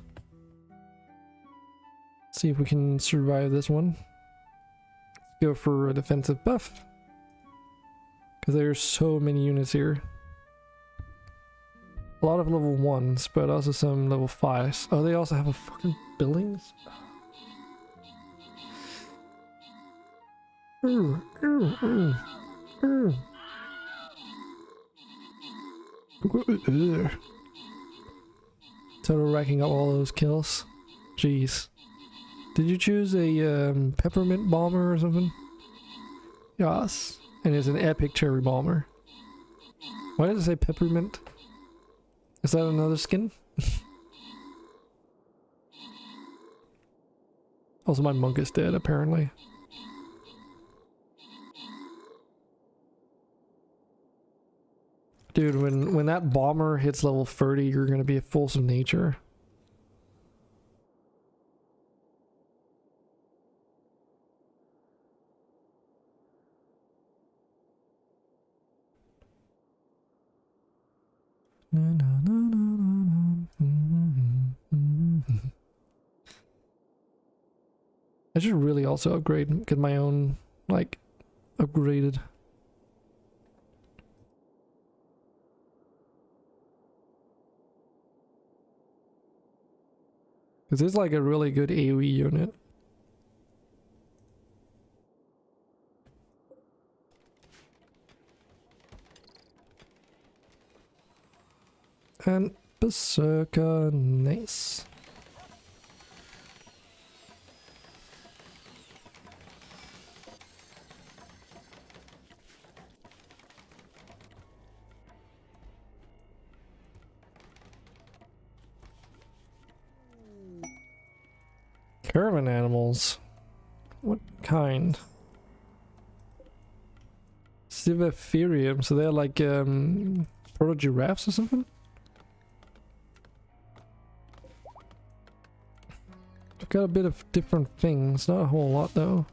See if we can survive this one. Go for a defensive buff. Because there's so many units here. A lot of level 1s, but also some level 5s. Oh, they also have a fucking buildings? Total racking up all those kills. Jeez. Did you choose a peppermint bomber or something? Yes. And it's an epic cherry bomber. Why does it say peppermint? Is that another skin? Also, my monk is dead, apparently. Dude, when that bomber hits level 30, you're gonna be a force of nature. I should really also upgrade, get my own, like, upgraded. Because it's like a really good AoE unit. And Berserker, nice. Caravan animals. What kind? Civipherium, so they're like proto giraffes or something? They've got a bit of different things, not a whole lot though.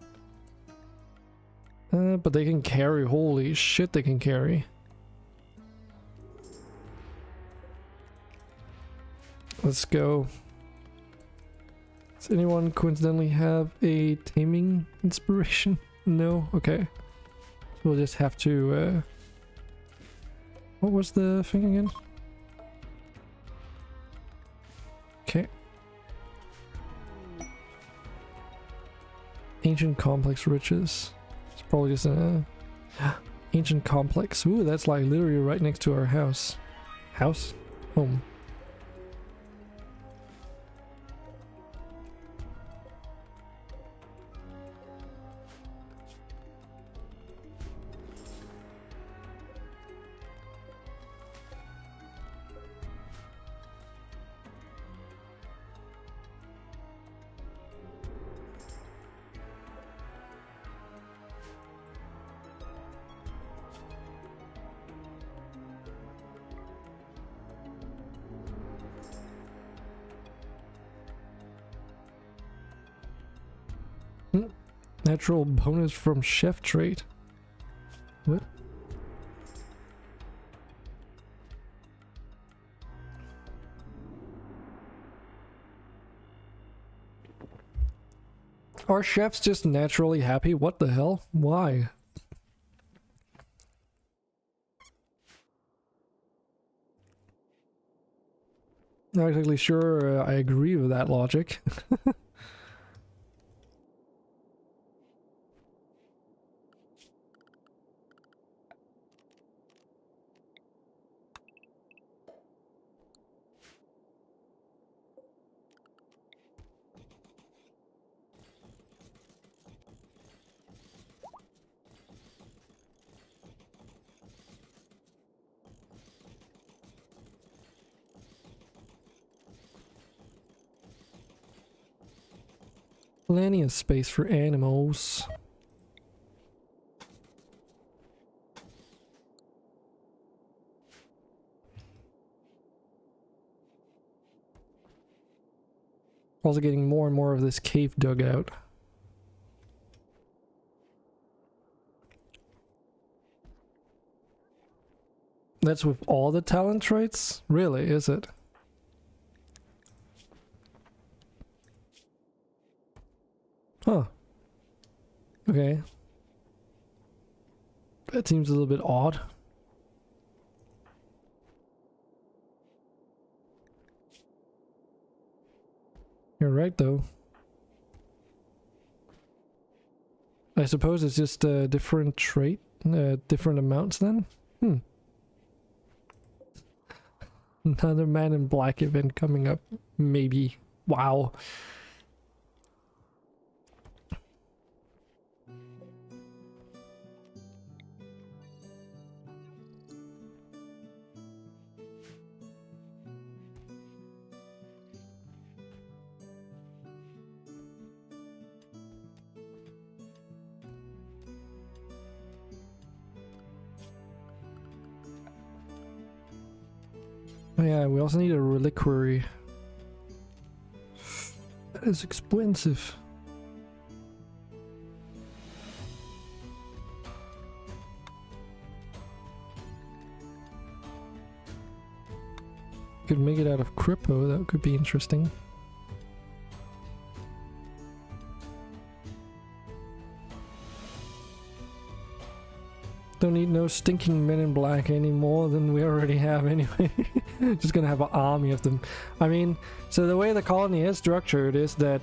But they can carry, holy shit they can carry. Let's go. Does anyone coincidentally have a taming inspiration? No? Okay. We'll just have to, what was the thing again? Okay. Ancient complex riches. It's probably just a... Ancient complex. Ooh, that's like literally right next to our house. House? Home. Natural bonus from chef trait. What? Are chefs just naturally happy? What the hell? Why? Not exactly sure I agree with that logic. Plenty of space for animals. Also getting more and more of this cave dug out. That's with all the talent traits? Really, is it? Huh. Okay. That seems a little bit odd. You're right, though. I suppose it's just a different trait, different amounts then? Another Man in Black event coming up, maybe. Wow. Oh yeah, we also need a reliquary. That is expensive. Could make it out of Crippo, that could be interesting. Don't need no stinking Men in Black any more than we already have anyway. Just gonna have an army of them. I mean, so the way the colony is structured is that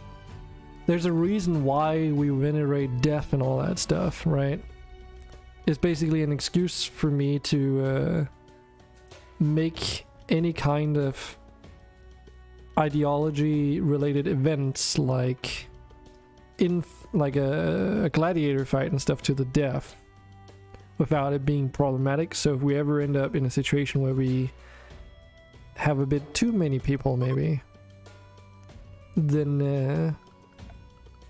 there's a reason why we venerate death and all that stuff, right? It's basically an excuse for me to make any kind of ideology related events like a gladiator fight and stuff to the death without it being problematic. So if we ever end up in a situation where we have a bit too many people maybe, then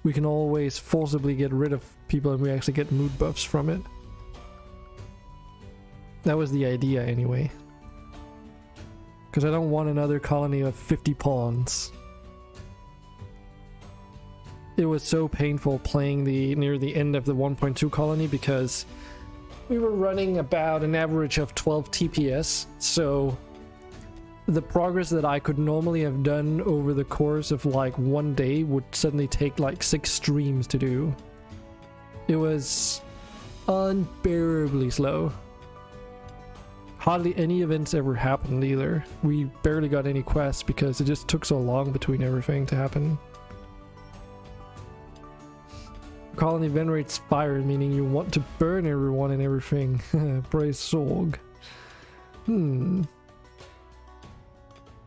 we can always forcibly get rid of people and we actually get mood buffs from it. That was the idea anyway. Because I don't want another colony of 50 pawns. It was so painful playing near the end of the 1.2 colony because we were running about an average of 12 TPS, so the progress that I could normally have done over the course of like one day would suddenly take like 6 streams to do. It was unbearably slow. Hardly any events ever happened either. We barely got any quests because it just took so long between everything to happen. Colony venerates fire, meaning you want to burn everyone and everything. Praise Sorg. Do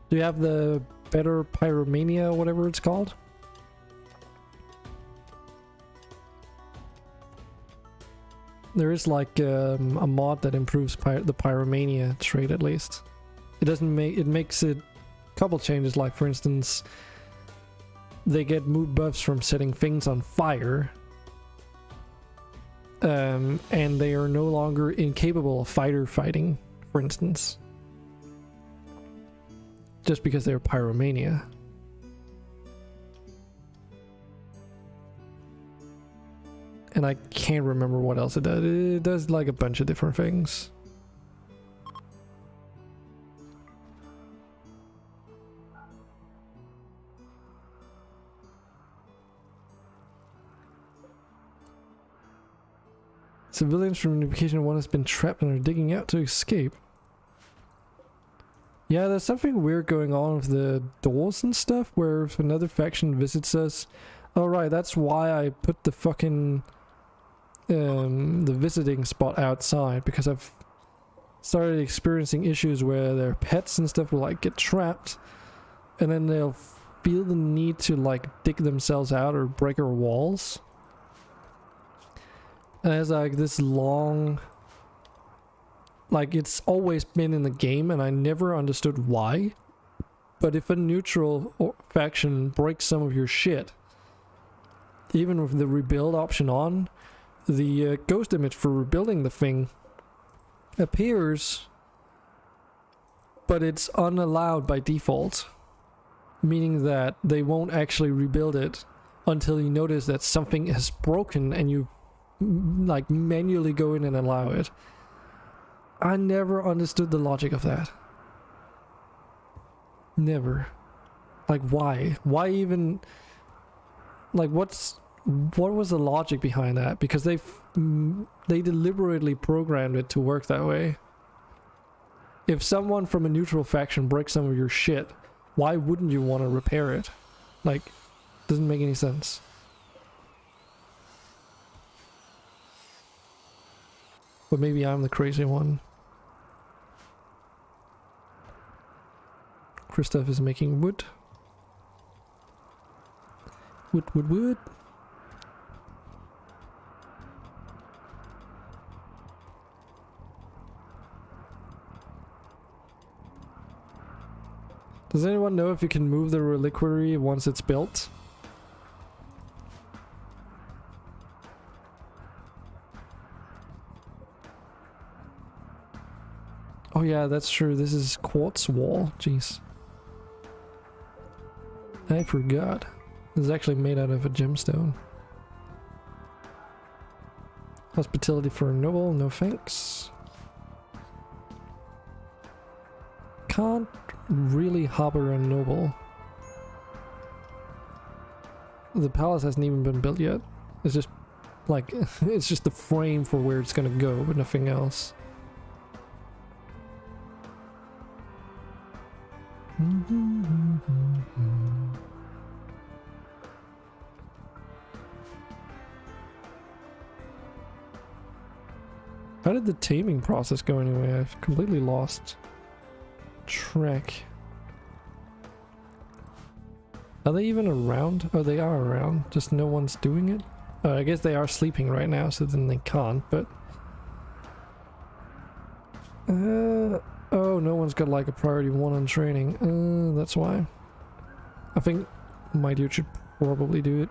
you have the better pyromania, whatever it's called? There is like a mod that improves the pyromania trait at least. It doesn't make it makes it a couple changes, like for instance they get mood buffs from setting things on fire. And they are no longer incapable of fighting, for instance. Just because they're pyromania. And I can't remember what else it does. It does like a bunch of different things. Civilians from Unification 1 has been trapped and are digging out to escape. Yeah, there's something weird going on with the doors and stuff, where if another faction visits us... Oh right, that's why I put the fucking... the visiting spot outside, because I've started experiencing issues where their pets and stuff will like get trapped, and then they'll feel the need to like dig themselves out or break our walls. And it's like this long... Like, it's always been in the game, and I never understood why. But if a neutral faction breaks some of your shit, even with the rebuild option on, the ghost image for rebuilding the thing appears, but it's unallowed by default. Meaning that they won't actually rebuild it until you notice that something is broken and you like manually go in and allow it. I never understood the logic of that. Never. Like, why? Why even... Like, what was the logic behind that? Because they deliberately programmed it to work that way. If someone from a neutral faction breaks some of your shit, why wouldn't you want to repair it? Like, doesn't make any sense. But maybe I'm the crazy one. Christoph is making wood. Wood. Does anyone know if you can move the reliquary once it's built? Oh yeah, that's true. This is quartz wall. Jeez. I forgot. This is actually made out of a gemstone. Hospitality for a noble, no thanks. Can't really harbor a noble. The palace hasn't even been built yet. It's just like, it's just the frame for where it's gonna go, but nothing else. How did the taming process go anyway? I've completely lost track. Are they even around? Oh, they are around. Just no one's doing it? I guess they are sleeping right now, so then they can't, but... oh, no one's got like a priority 1 on training. That's why. I think my dude should probably do it.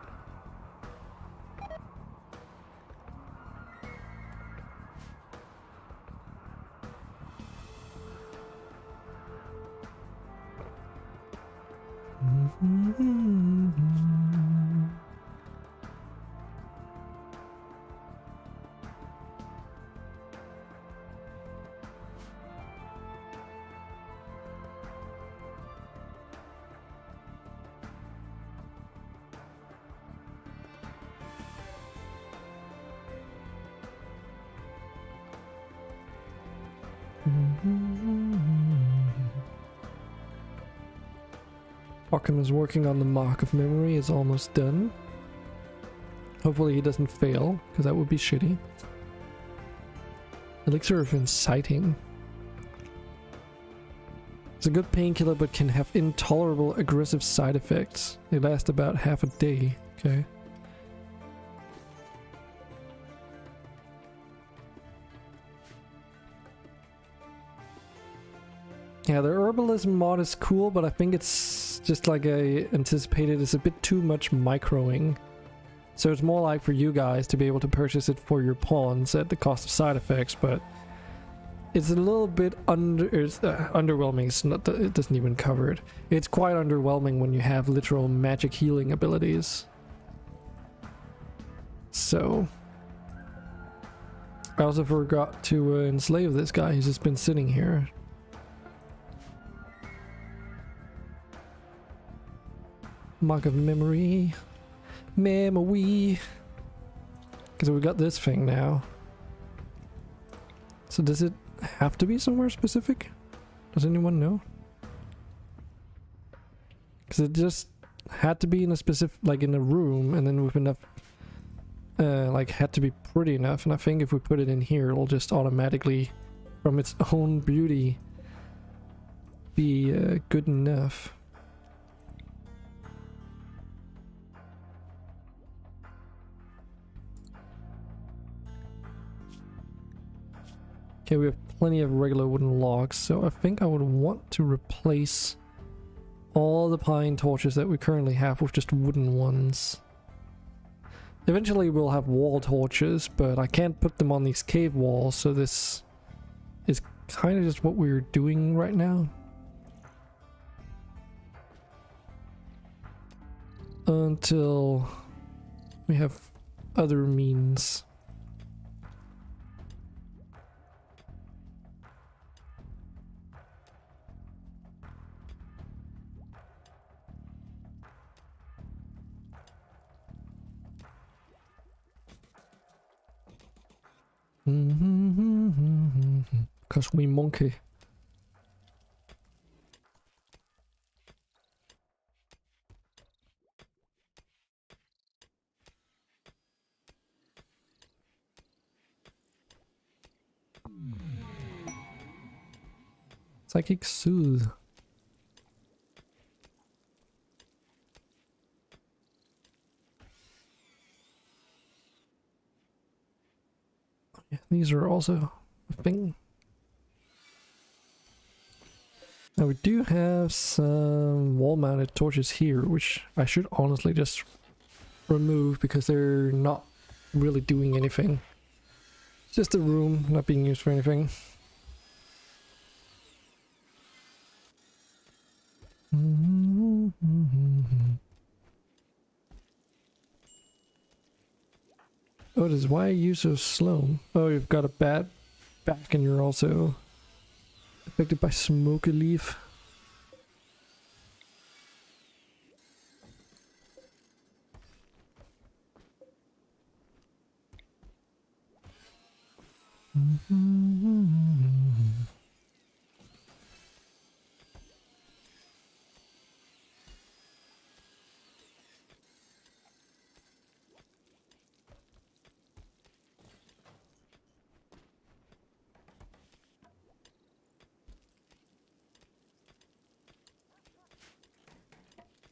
Ockham is working on the mark of memory. It's almost done. Hopefully he doesn't fail, because that would be shitty. Elixir of inciting. It's a good painkiller, but can have intolerable aggressive side effects. They last about half a day. Okay. Yeah, the herbalism mod is cool, but I think it's just like I anticipated, it's a bit too much microing. So it's more like for you guys to be able to purchase it for your pawns at the cost of side effects, but it's a little bit underwhelming. It's not, it doesn't even cover it. It's quite underwhelming when you have literal magic healing abilities. So I also forgot to enslave this guy. He's just been sitting here. Mark of memory. Memory. Because we got this thing now. So does it have to be somewhere specific? Does anyone know? Because it just had to be in a specific, like in a room, and then with enough, like had to be pretty enough. And I think if we put it in here, it'll just automatically, from its own beauty, be good enough. Okay, we have plenty of regular wooden logs, so I think I would want to replace all the pine torches that we currently have with just wooden ones. Eventually we'll have wall torches, but I can't put them on these cave walls, so this is kind of just what we're doing right now. Until we have other means. Cause we monkey. Psychic Soothe. Yeah, these are also a thing. Now we do have some wall-mounted torches here, which I should honestly just remove because they're not really doing anything. It's just a room, not being used for anything. Oh, this is why are you so slow? Oh, you've got a bad back and you're also affected by smoky leaf.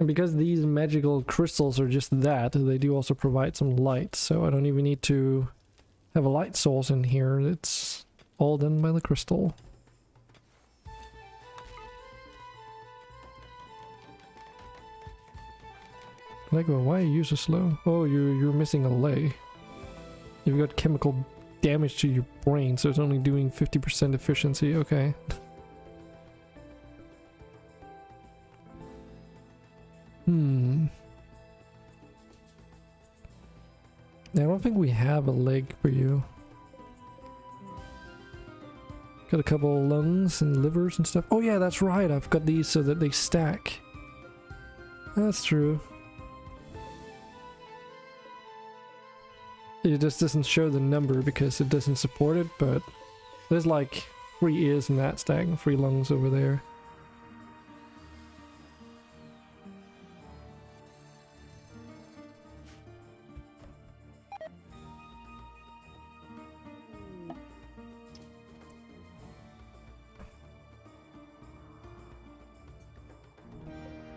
And because these magical crystals are just that, they do also provide some light, so I don't even need to have a light source in here. It's all done by the crystal. Lego, why are you so slow? Oh, you're missing a leg. You've got chemical damage to your brain, so it's only doing 50% efficiency. Okay. I don't think we have a leg for you. Got a couple lungs and livers and stuff. Oh yeah, that's right. I've got these so that they stack. That's true. It just doesn't show the number because it doesn't support it, but there's like 3 ears in that stack and 3 lungs over there.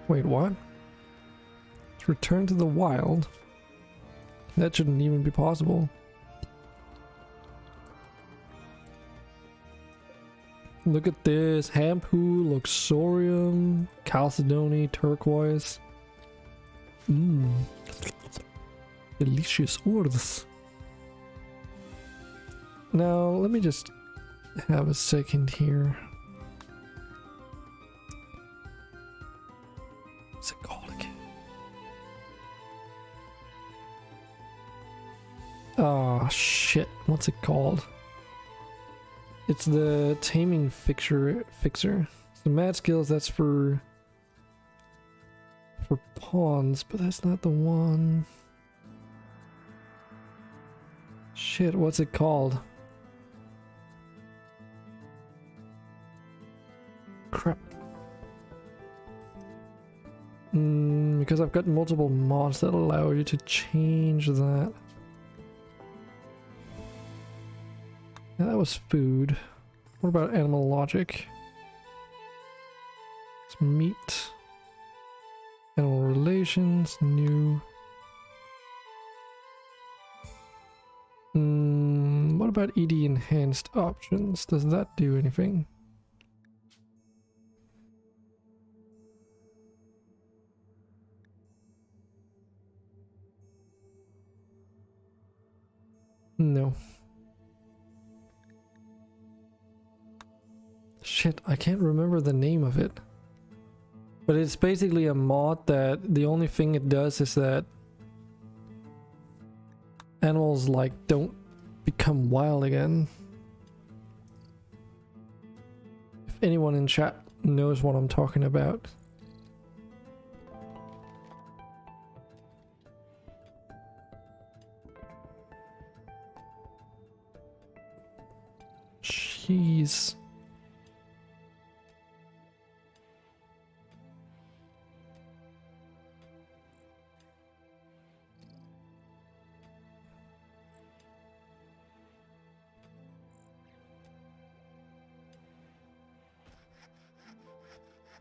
Wait, what? To return to the wild? That shouldn't even be possible. Look at this. Hampu, Luxorium, Chalcedony, Turquoise. Delicious words. Now, let me just have a second here. What's it called again? Oh shit, what's it called? It's the taming fixer. The mad skills, that's for pawns, but that's not the one. Shit, what's it called? Crap. Because I've got multiple mods that allow you to change that. Yeah, that was food. What about animal logic? It's meat. Animal relations, new. What about ED enhanced options? Does that do anything? No. Shit, I can't remember the name of it. But it's basically a mod that the only thing it does is that animals like don't become wild again. If anyone in chat knows what I'm talking about. Jeez.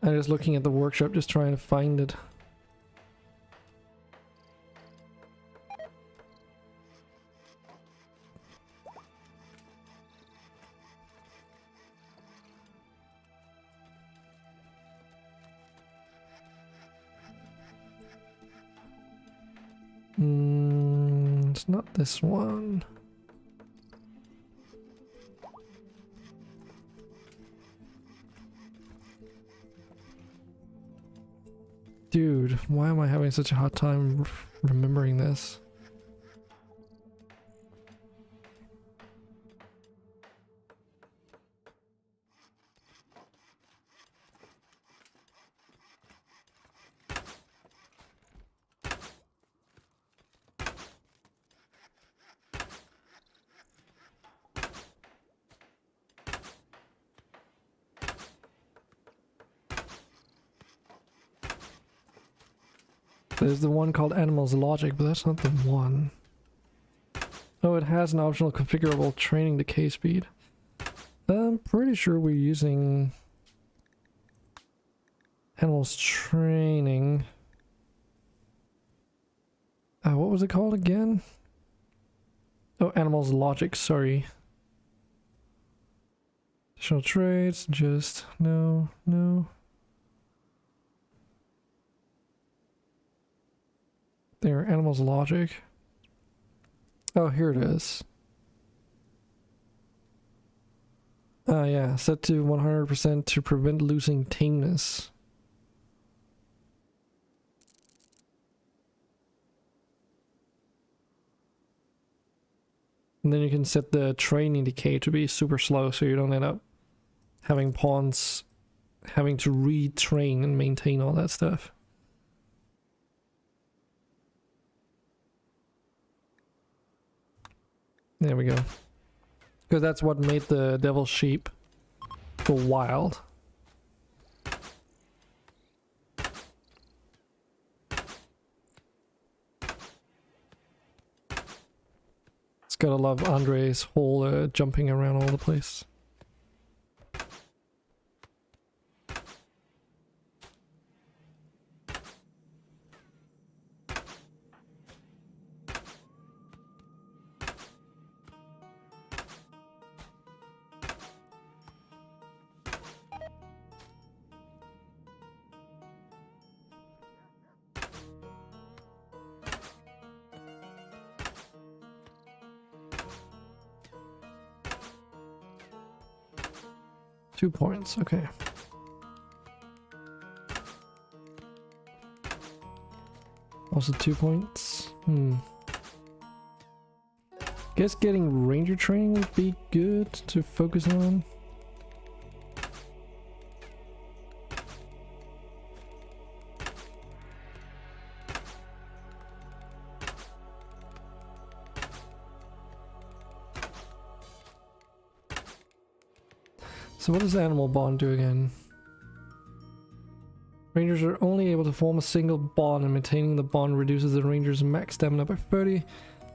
I'm just looking at the workshop, just trying to find it. It's not this one. Dude, why am I having such a hard time remembering this? There's the one called Animals Logic, but that's not the one. Oh, it has an optional configurable training decay speed. I'm pretty sure we're using Animals Training. What was it called again? Oh, Animals Logic, sorry. Additional traits, just no. There, Animals Logic. Oh, here it is. Yeah, set to 100% to prevent losing tameness. And then you can set the training decay to be super slow so you don't end up having pawns having to retrain and maintain all that stuff. There we go. Because that's what made the devil sheep go wild. It's gotta love Andre's whole jumping around all the place. Two points, okay. Also 2 points. Guess getting ranger training would be good to focus on. So what does Animal Bond do again? Rangers are only able to form a single bond, and maintaining the bond reduces the ranger's max stamina by 30.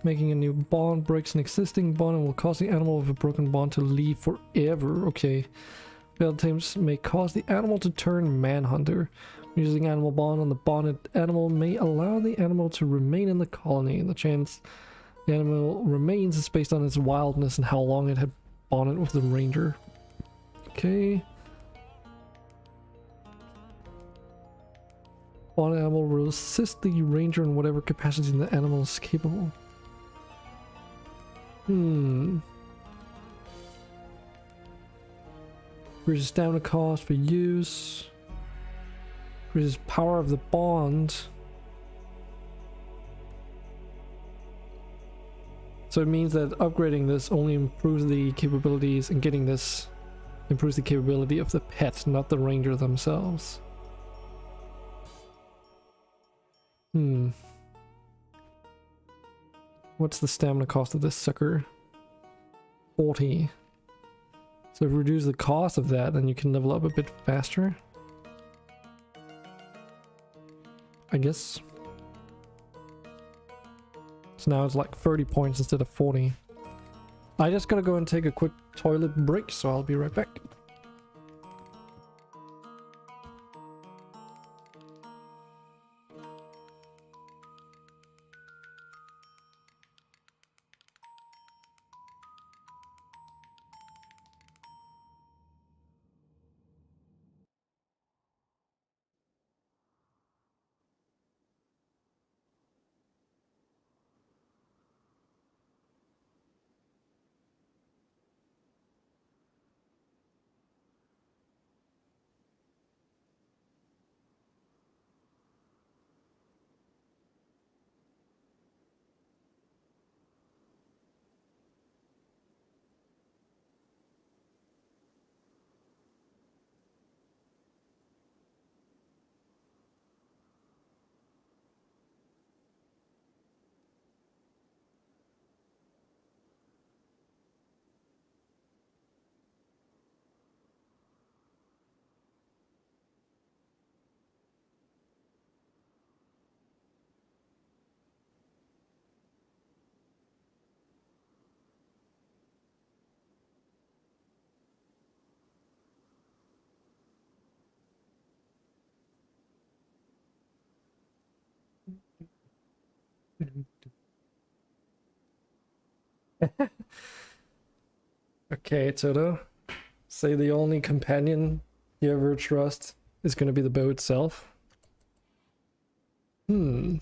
Making a new bond breaks an existing bond and will cause the animal with a broken bond to leave forever. Okay. Failed attempts may cause the animal to turn manhunter. Using animal bond on the bonded animal may allow the animal to remain in the colony. The chance the animal remains is based on its wildness and how long it had bonded with the ranger. Okay. Bonded animal will assist the ranger in whatever capacity the animal is capable. Increases stamina cost for use. Increases power of the bond. So it means that upgrading this only improves the capabilities, and getting this improves the capability of the pet, not the ranger themselves. What's the stamina cost of this sucker? 40. So if you reduce the cost of that, then you can level up a bit faster, I guess. So now it's like 30 points instead of 40. I just gotta go and take a quick toilet break, so I'll be right back. Okay, Toto. Say the only companion you ever trust is going to be the bow itself. I'm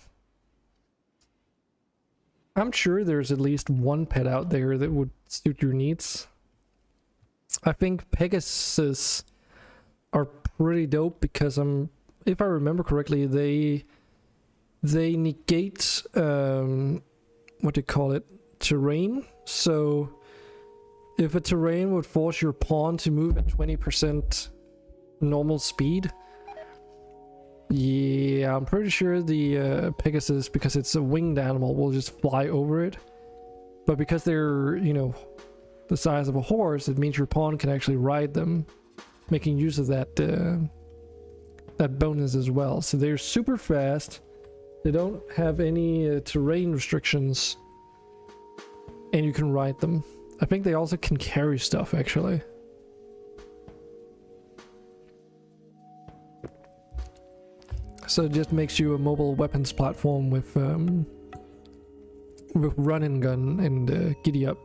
sure there's at least one pet out there that would suit your needs. I think Pegasus are pretty dope because if I remember correctly, they negate what do you call it? Terrain. So if a terrain would force your pawn to move at 20% normal speed, yeah, I'm pretty sure the Pegasus, because it's a winged animal, will just fly over it. But because they're, you know, the size of a horse, it means your pawn can actually ride them, making use of that that bonus as well. So they're super fast. They don't have any terrain restrictions, and you can ride them. I think they also can carry stuff, actually. So it just makes you a mobile weapons platform with run and gun and giddy up.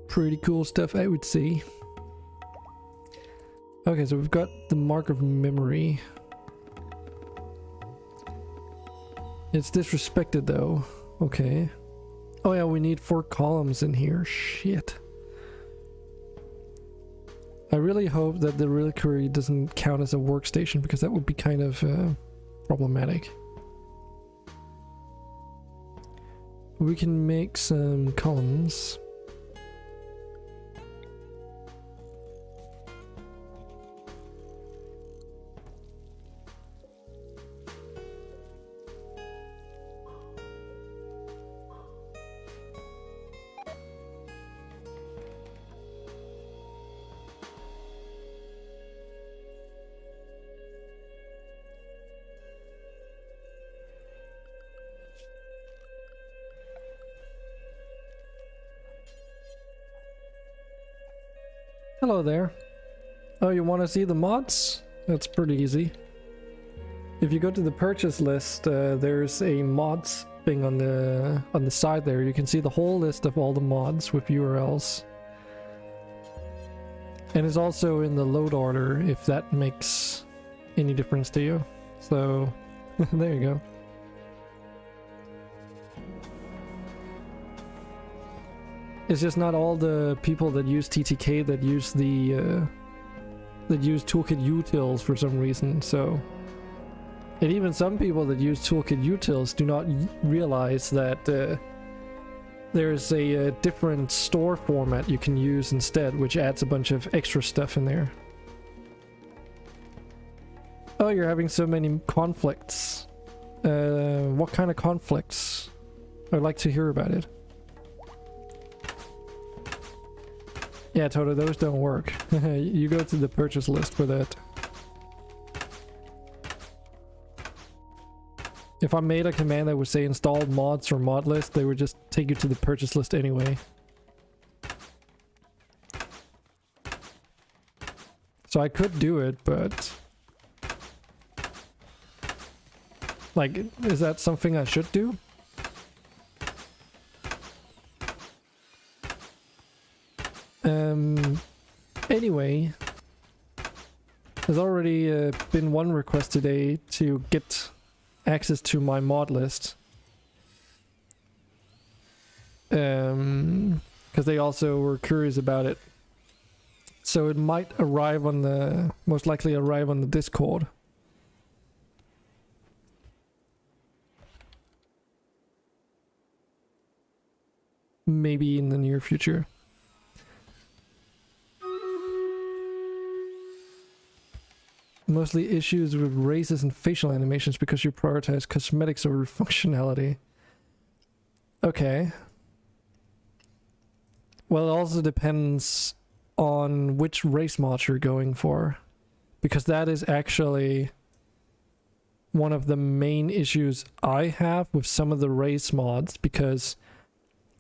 Pretty cool stuff, I would say. Okay, so we've got the mark of memory. It's disrespected though. Okay. Oh yeah, we need 4 columns in here. Shit. I really hope that the reliquary doesn't count as a workstation, because that would be kind of problematic. We can make some columns. Hello there. Oh, you want to see the mods? That's pretty easy. If you go to the purchase list, there's a mods thing on the side there. You can see the whole list of all the mods with URLs. And it's also in the load order if that makes any difference to you. So there you go. It's just not all the people that use TTK that use the that use Toolkit utils for some reason. So, and even some people that use Toolkit utils do not realize that there's a different store format you can use instead, which adds a bunch of extra stuff in there. Oh, you're having so many conflicts. What kind of conflicts? I'd like to hear about it. Yeah, Toto, those don't work. You go to the purchase list for that. If I made a command that would say install mods or mod list, they would just take you to the purchase list anyway. So I could do it, but... like, is that something I should do? Anyway, there's already been one request today to get access to my mod list. Because they also were curious about it. So it might arrive on the, most likely arrive on the Discord. Maybe in the near future. Mostly issues with races and facial animations because you prioritize cosmetics over functionality. Okay. Well, it also depends on which race mod you're going for. Because that is actually one of the main issues I have with some of the race mods. Because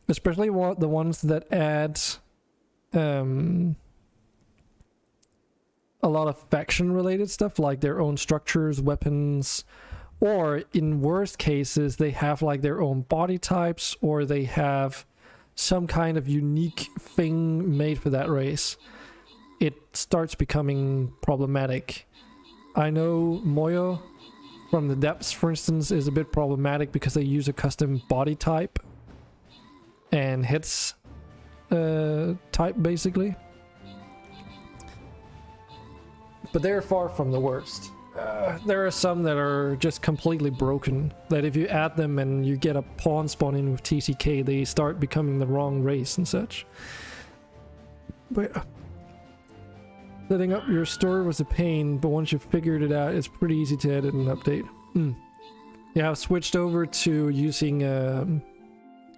especially the ones that add... a lot of faction related stuff, like their own structures, weapons, or in worst cases they have like their own body types, or they have some kind of unique thing made for that race. It starts becoming problematic. I know Moyo from the depths, for instance, is a bit problematic because they use a custom body type and hits type basically. But they're far from the worst. There are some that are just completely broken, that if you add them and you get a pawn spawn in with TTK, they start becoming the wrong race and such. But yeah. Setting up your store was a pain, but once you figured it out, it's pretty easy to edit and update. Yeah, I've switched over to using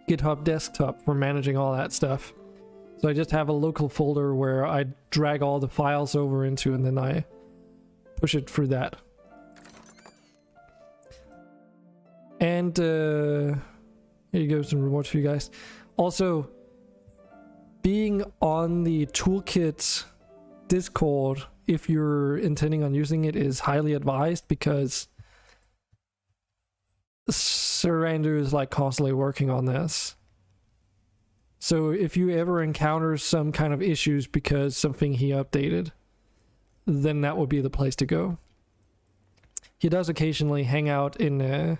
GitHub Desktop for managing all that stuff. So I just have a local folder where I drag all the files over into, and then I push it through that. And here you go, some rewards for you guys. Also, being on the Toolkit Discord, if you're intending on using it, is highly advised because Sarander is like constantly working on this. So if you ever encounter some kind of issues because something he updated, then that would be the place to go. He does occasionally hang out in,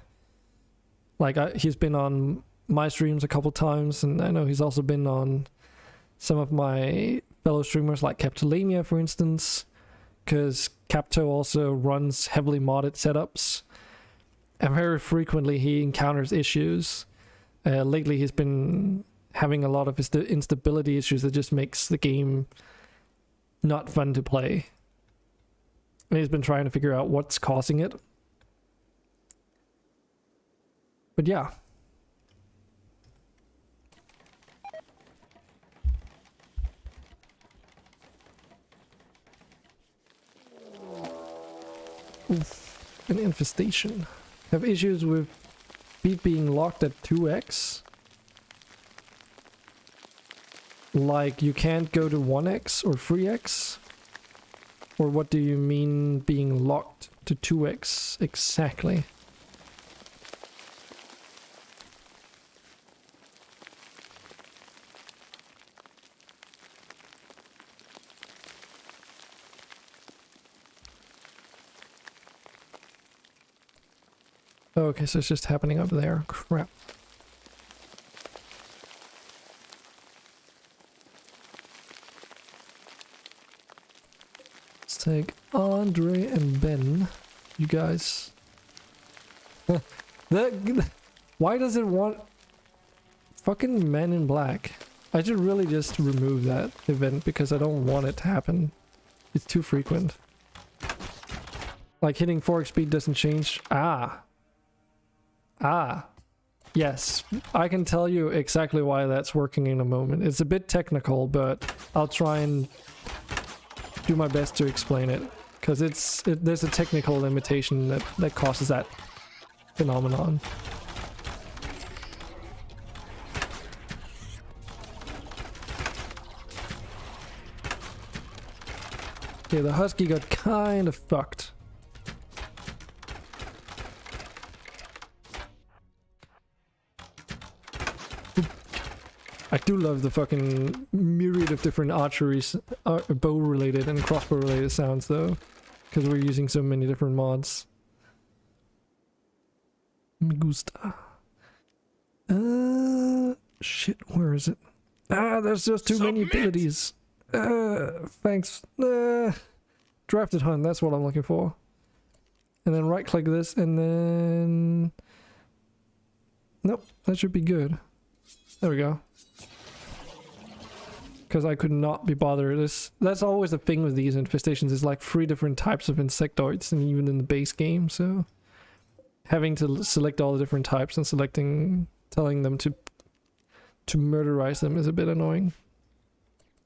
he's been on my streams a couple times, and I know he's also been on some of my fellow streamers like Captolamia, for instance, because Capto also runs heavily modded setups, and very frequently he encounters issues. Lately he's been having a lot of instability issues that just makes the game not fun to play. And he's been trying to figure out what's causing it. But yeah. Oof, an infestation. Have issues with beat being locked at 2x. Like you can't go to 1x or 3x? Or what do you mean being locked to 2x exactly? Okay, so it's just happening up there. Crap. Let's take Andre and Ben. You guys. Why does it want fucking Men in Black? I should really just remove that event because I don't want it to happen. It's too frequent. Like hitting 4x speed doesn't change. Yes, I can tell you exactly why that's working in a moment. It's a bit technical, but I'll try and do my best to explain it. Because there's a technical limitation that causes that phenomenon. Okay, the Husky got kind of fucked. I do love the fucking myriad of different archeries, bow related and crossbow related sounds though, because we're using so many different mods. Me gusta. Shit, where is it? There's just too many abilities. Thanks. Drafted hunt, that's what I'm looking for. And then right click this and then... Nope, that should be good. There we go. Because I could not be bothered. That's always the thing with these infestations, is like 3 different types of insectoids, and even in the base game, so having to select all the different types and telling them to murderize them is a bit annoying.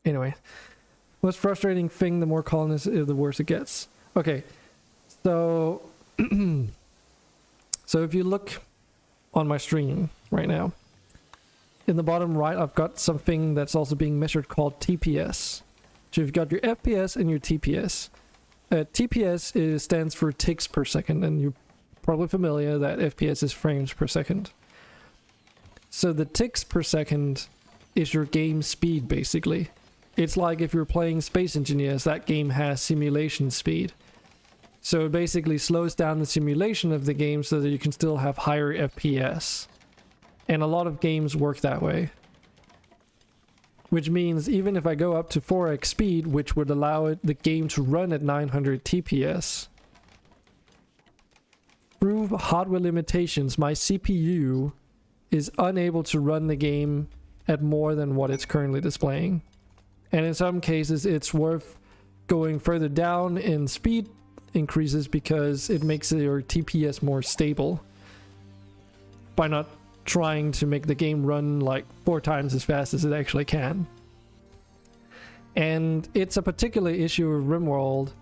Anyway, most frustrating thing, the more colonists, the worse it gets. Okay, so so if you look on my stream right now, in the bottom right, I've got something that's also being measured called TPS. So you've got your FPS and your TPS. TPS stands for ticks per second, and you're probably familiar that FPS is frames per second. So the ticks per second is your game speed, basically. It's like if you're playing Space Engineers, that game has simulation speed. So it basically slows down the simulation of the game so that you can still have higher FPS. And a lot of games work that way. Which means even if I go up to 4x speed, which would allow the game to run at 900 TPS, through hardware limitations, my CPU is unable to run the game at more than what it's currently displaying. And in some cases, it's worth going further down in speed increases because it makes your TPS more stable by not trying to make the game run like 4 times as fast as it actually can. And it's a particular issue of Rimworld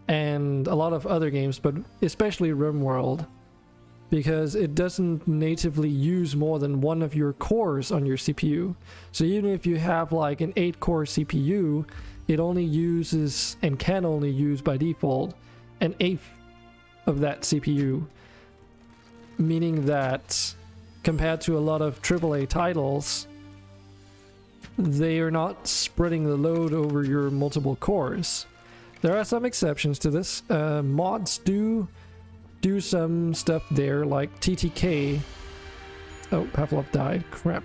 and a lot of other games, but especially Rimworld, because it doesn't natively use more than one of your cores on your CPU. So even if you have like an 8-core CPU, it only uses and can only use by default an 1/8 of that CPU, meaning that compared to a lot of AAA titles, they are not spreading the load over your multiple cores. There are some exceptions to this. Mods do some stuff there, like TTK. Oh, Pavlov died. Crap.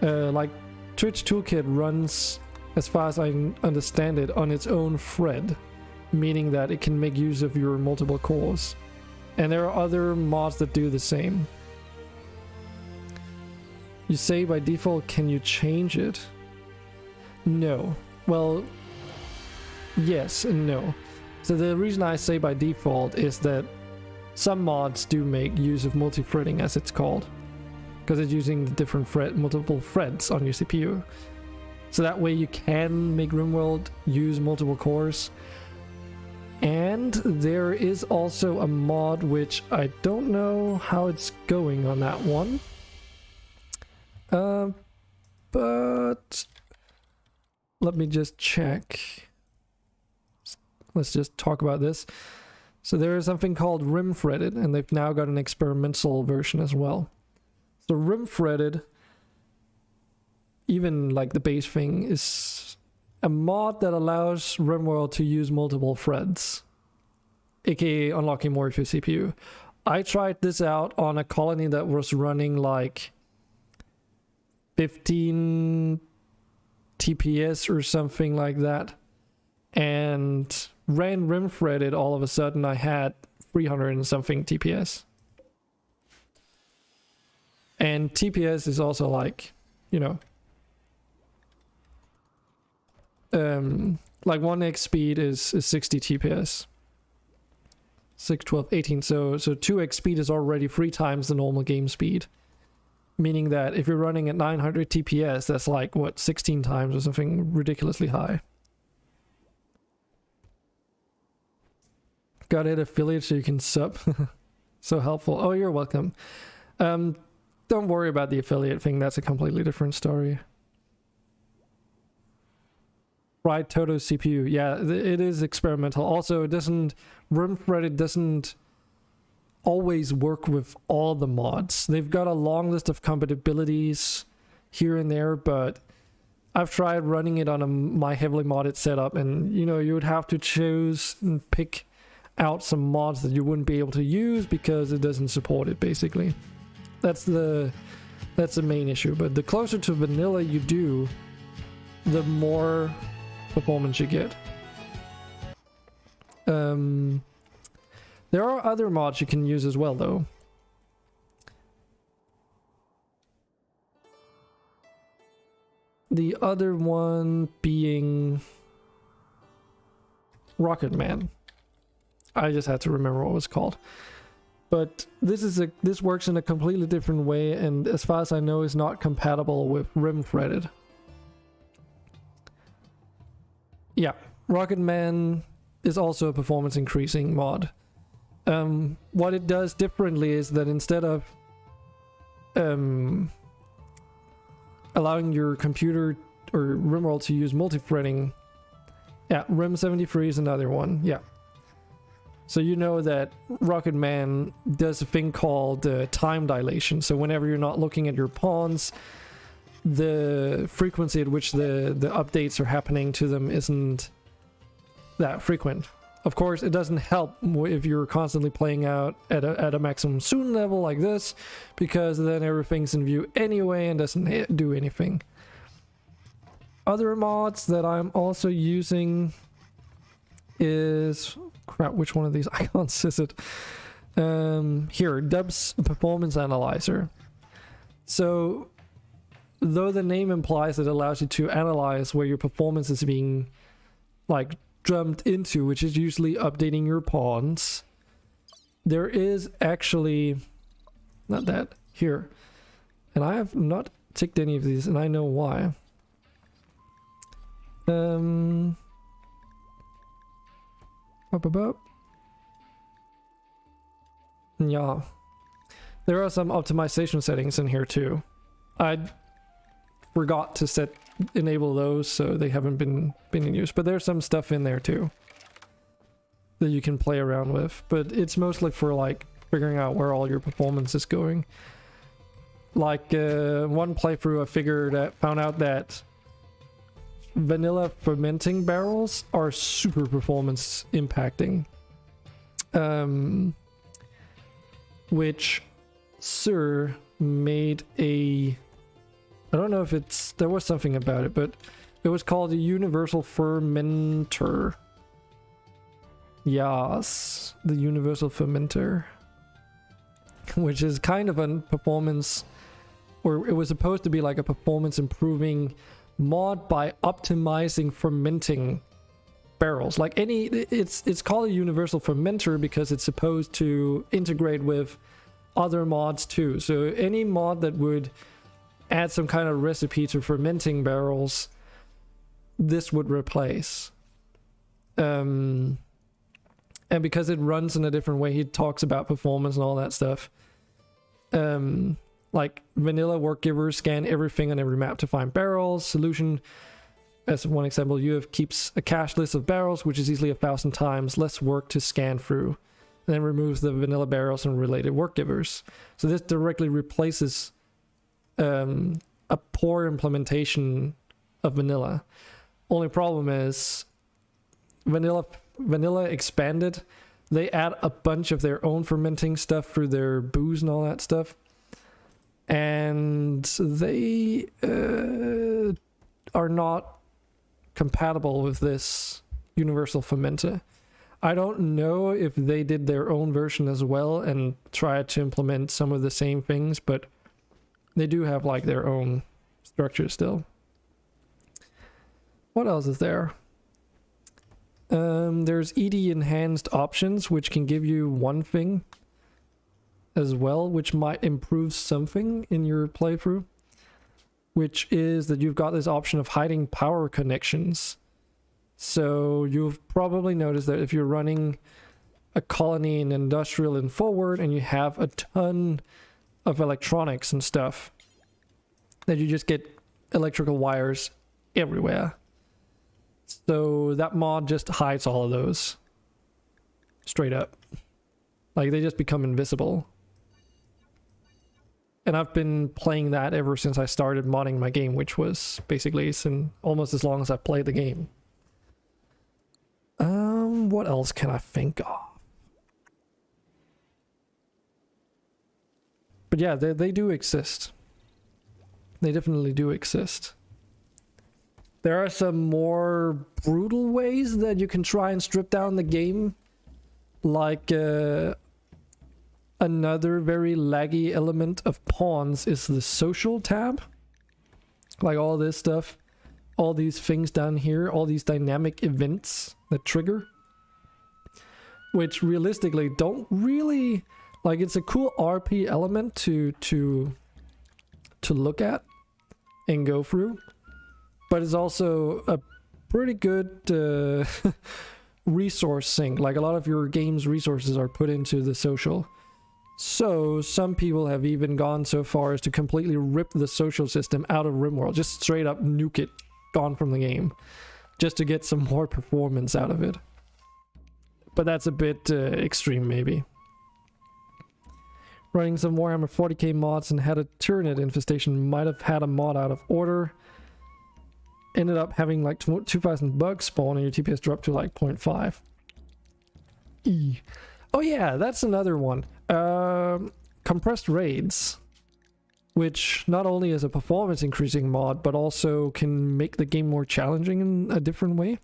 Like Twitch Toolkit runs, as far as I understand it, on its own thread, meaning that it can make use of your multiple cores. And there are other mods that do the same. You say by default, can you change it? No. Well, yes and no. So the reason I say by default is that some mods do make use of multi-threading, as it's called, because it's using the different multiple threads on your CPU. So that way you can make Rimworld use multiple cores. And there is also a mod which I don't know how it's going on that one. but let me just check. Let's just talk about this. So there is something called rim-threaded, and they've now got an experimental version as well. So rim-threaded, even like the base thing, is a mod that allows Rimworld to use multiple threads, aka unlocking more of your CPU. I tried this out on a colony that was running like 15 TPS or something like that, and ran rim threaded. All of a sudden I had 300 and something TPS. And TPS is also like, you know, like 1x speed is 60 TPS. 6, 12, 18. So 2x speed is already 3 times the normal game speed. Meaning that if you're running at 900 TPS, that's like, what, 16 times or something ridiculously high. Got it, affiliate so you can sub. So helpful. Oh, you're welcome. Don't worry about the affiliate thing. That's a completely different story. Right, Toto CPU. Yeah, it is experimental. Also, it doesn't... Rim-threaded doesn't always work with all the mods. They've got a long list of compatibilities here and there, but I've tried running it on my heavily modded setup, and, you know, you would have to choose and pick out some mods that you wouldn't be able to use because it doesn't support it, basically. That's the main issue. But the closer to vanilla you do, the more performance you get. There are other mods you can use as well, though. The other one being Rocket Man. I just had to remember what it was called. But this works in a completely different way, and as far as I know, is not compatible with rim threaded. Yeah, Rocket Man is also a performance increasing mod. What it does differently is that instead of allowing your computer or Rimworld to use multi-threading, yeah, Rim 73 is another one, yeah. So you know that Rocket Man does a thing called time dilation. So whenever you're not looking at your pawns, the frequency at which the updates are happening to them isn't that frequent. Of course, it doesn't help if you're constantly playing out at a maximum soon level like this, because then everything's in view anyway and doesn't do anything. Other mods that I'm also using is... crap, which one of these icons is it? Here, Dub's Performance Analyzer. So, though the name implies it allows you to analyze where your performance is being, like, jumped into, which is usually updating your pawns, there is actually... not that. Here. And I have not ticked any of these, and I know why. Yeah. There are some optimization settings in here too. I forgot to enable those, so they haven't been in use. But there's some stuff in there too that you can play around with. But it's mostly for like figuring out where all your performance is going. Like one playthrough I found out that vanilla fermenting barrels are super performance impacting. Which Sir made a... I don't know if it's... there was something about it, but it was called a universal fermenter. Yes, the universal fermenter. Which is kind of a performance... or it was supposed to be like a performance improving mod by optimizing fermenting barrels. Like it's called a universal fermenter because it's supposed to integrate with other mods too. So any mod that would add some kind of recipe to fermenting barrels, this would replace. And because it runs in a different way, he talks about performance and all that stuff. Like vanilla work givers scan everything on every map to find barrels. Solution, as one example, UF keeps a cache list of barrels, which is easily 1,000 times less work to scan through, and then removes the vanilla barrels and related work givers. So this directly replaces a poor implementation of vanilla. Only problem is vanilla expanded. They add a bunch of their own fermenting stuff through their booze and all that stuff, and they are not compatible with this universal fermenter. I don't know if they did their own version as well and tried to implement some of the same things, but they do have like their own structure still. What else is there? There's ED enhanced options, which can give you one thing as well, which might improve something in your playthrough, which is that you've got this option of hiding power connections. So you've probably noticed that if you're running a colony in industrial and forward and you have a ton of electronics and stuff, that you just get electrical wires everywhere. So that mod just hides all of those. Straight up. Like, they just become invisible. And I've been playing that ever since I started modding my game, which was basically almost as long as I've played the game. What else can I think of? But yeah, they do exist. They definitely do exist. There are some more brutal ways that you can try and strip down the game. Like, another very laggy element of pawns is the social tab. Like all this stuff. All these things down here. All these dynamic events that trigger. Which realistically don't really... Like, it's a cool RP element to look at and go through. But it's also a pretty good resource sink. Like, a lot of your game's resources are put into the social. So some people have even gone so far as to completely rip the social system out of Rimworld. Just straight up nuke it. Gone from the game. Just to get some more performance out of it. But that's a bit extreme, maybe. Running some Warhammer 40k mods and had a Tyranid infestation. Might have had a mod out of order. Ended up having like 2,000 bugs spawn and your TPS dropped to like 0.5. Oh yeah, that's another one. Compressed raids. Which not only is a performance increasing mod, but also can make the game more challenging in a different way.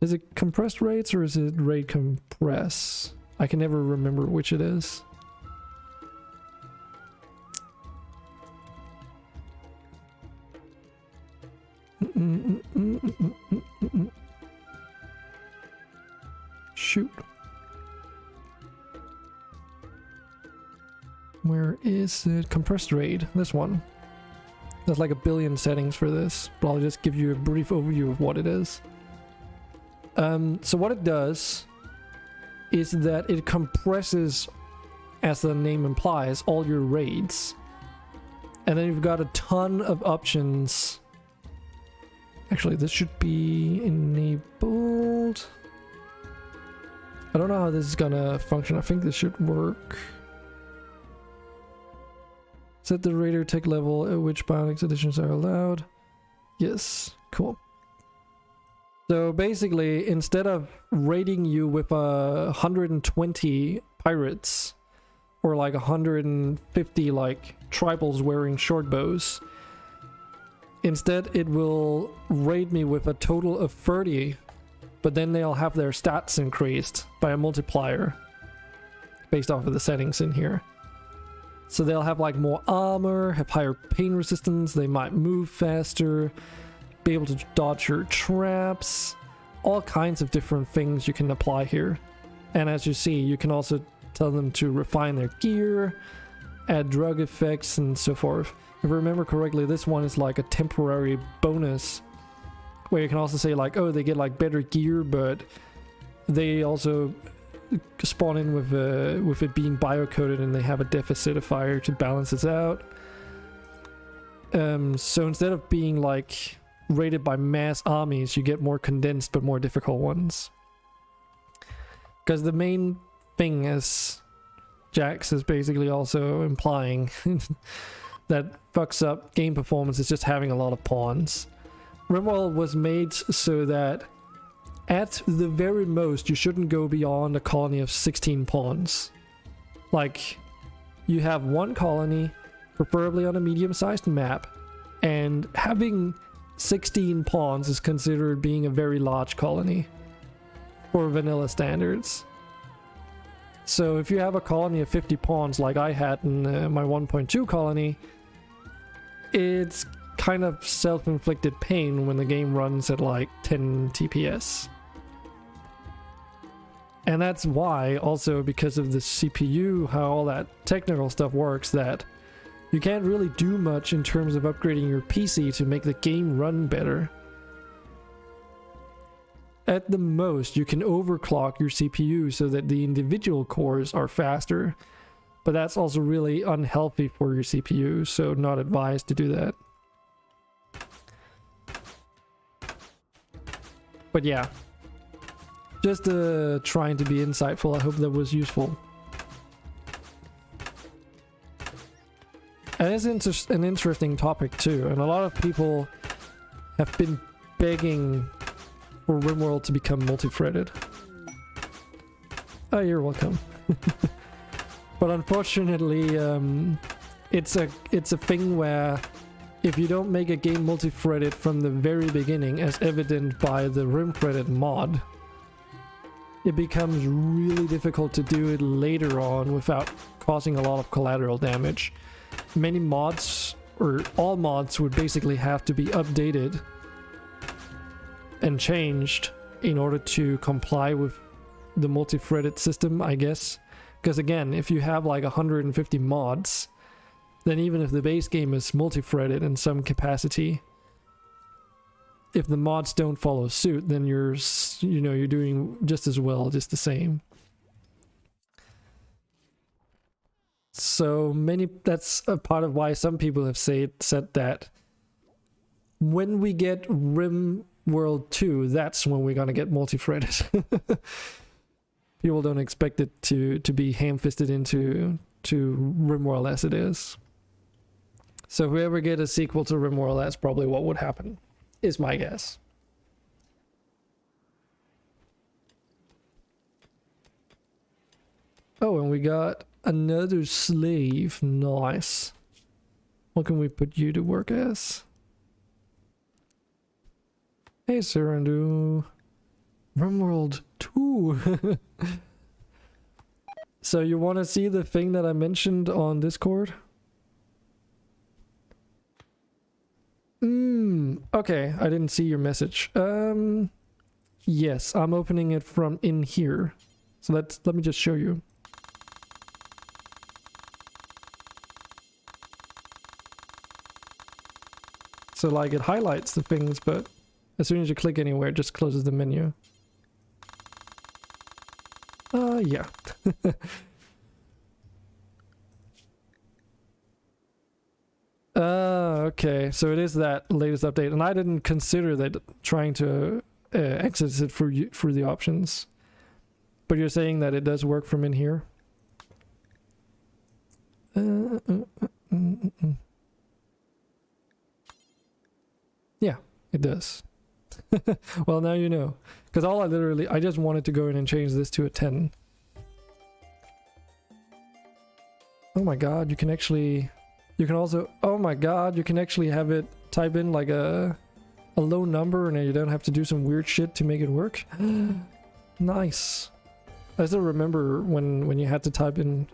Is it compressed raids or is it raid compress? I can never remember which it is. Shoot. Where is it? Compressed raid. This one. There's like a billion settings for this, but I'll just give you a brief overview of what it is. So what it does is that it compresses, as the name implies, all your raids. And then you've got a ton of options. Actually, this should be enabled. I don't know how this is gonna function. I think this should work. Set the raider tech level at which bionics additions are allowed. Yes, cool. So basically, instead of raiding you with 120 pirates, or like 150 like tribals wearing short bows, instead it will raid me with a total of 30, but then they'll have their stats increased by a multiplier based off of the settings in here. So they'll have like more armor, have higher pain resistance, they might move faster, be able to dodge your traps, all kinds of different things you can apply here. And as you see, you can also tell them to refine their gear, add drug effects and so forth. If I remember correctly, this one is like a temporary bonus where you can also say like, oh, they get like better gear, but they also spawn in with it being biocoded, and they have a deficifier to balance it out. So instead of being like rated by mass armies, you get more condensed but more difficult ones. Because the main thing, as Jax is basically also implying, that fucks up game performance is just having a lot of pawns. Rimworld was made so that at the very most you shouldn't go beyond a colony of 16 pawns. Like, you have one colony, preferably on a medium-sized map, and having 16 pawns is considered being a very large colony for vanilla standards. So if you have a colony of 50 pawns like I had in my 1.2 colony, it's kind of self-inflicted pain when the game runs at like 10 TPS. And that's why, also because of the CPU, how all that technical stuff works, that you can't really do much in terms of upgrading your PC to make the game run better. At the most, you can overclock your CPU so that the individual cores are faster, but that's also really unhealthy for your CPU, so not advised to do that. But yeah, just trying to be insightful. I hope that was useful. And it's an interesting topic too, and a lot of people have been begging for Rimworld to become multi-threaded. Oh, you're welcome. But unfortunately, it's a thing where if you don't make a game multi-threaded from the very beginning, as evident by the rim-threaded mod, it becomes really difficult to do it later on without causing a lot of collateral damage. Many mods, or all mods, would basically have to be updated and changed in order to comply with the multi-threaded system, I guess. Because again, if you have like 150 mods, then even if the base game is multi-threaded in some capacity, if the mods don't follow suit, then you're doing just as well, just the same. So that's a part of why some people have said that when we get Rimworld 2, that's when we're gonna get multi-threaded. People don't expect it to be ham-fisted into Rimworld as it is. So if we ever get a sequel to Rimworld, that's probably what would happen, is my guess. Oh, and we got another slave. Nice. What can we put you to work as? Hey, Sarandu. Rimworld 2. So you want to see the thing that I mentioned on Discord? Okay, I didn't see your message. Yes, I'm opening it from in here. So let me just show you. So like it highlights the things, but as soon as you click anywhere, it just closes the menu. Yeah. Okay, so it is that latest update, and I didn't consider that trying to access it through the options. But you're saying that it does work from in here? Yeah, it does. Well, now you know. Because I just wanted to go in and change this to a 10. Oh my god, you can also, oh my god, you can actually have it type in like a low number and you don't have to do some weird shit to make it work. Nice. I still remember when you had to type in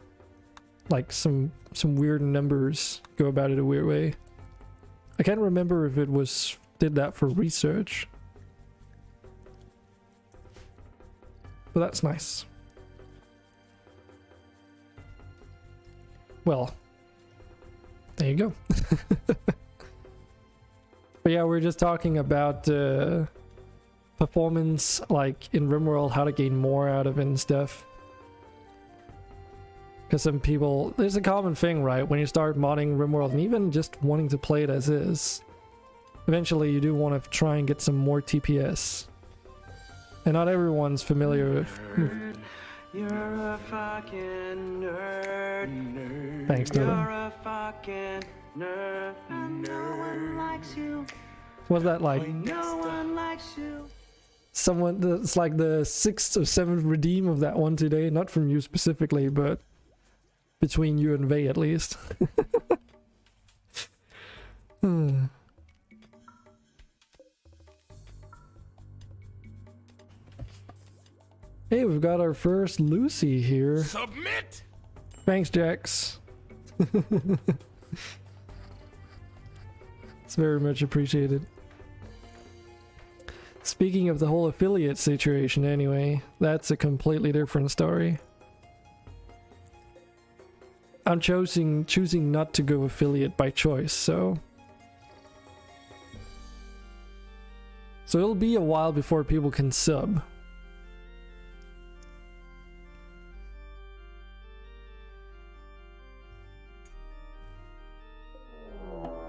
like some weird numbers, go about it a weird way. I can't remember if it did that for research. But that's nice. Well, there you go. But yeah, we're just talking about performance, like in Rimworld, how to gain more out of it and stuff. Because some people, there's a common thing, right? When you start modding Rimworld and even just wanting to play it as is, eventually you do want to try and get some more TPS. And not everyone's familiar with... You're a fucking nerd. Thanks, You're Dylan. a fucking nerd. No one likes you. What's that like? No one likes you. Someone that's like the 6th or 7th redeem of that one today, not from you specifically, but between you and Vey at least. Hey, we've got our first Lucy here. Submit! Thanks, Jax. It's very much appreciated. Speaking of the whole affiliate situation anyway, that's a completely different story. I'm choosing not to go affiliate by choice, so it'll be a while before people can sub.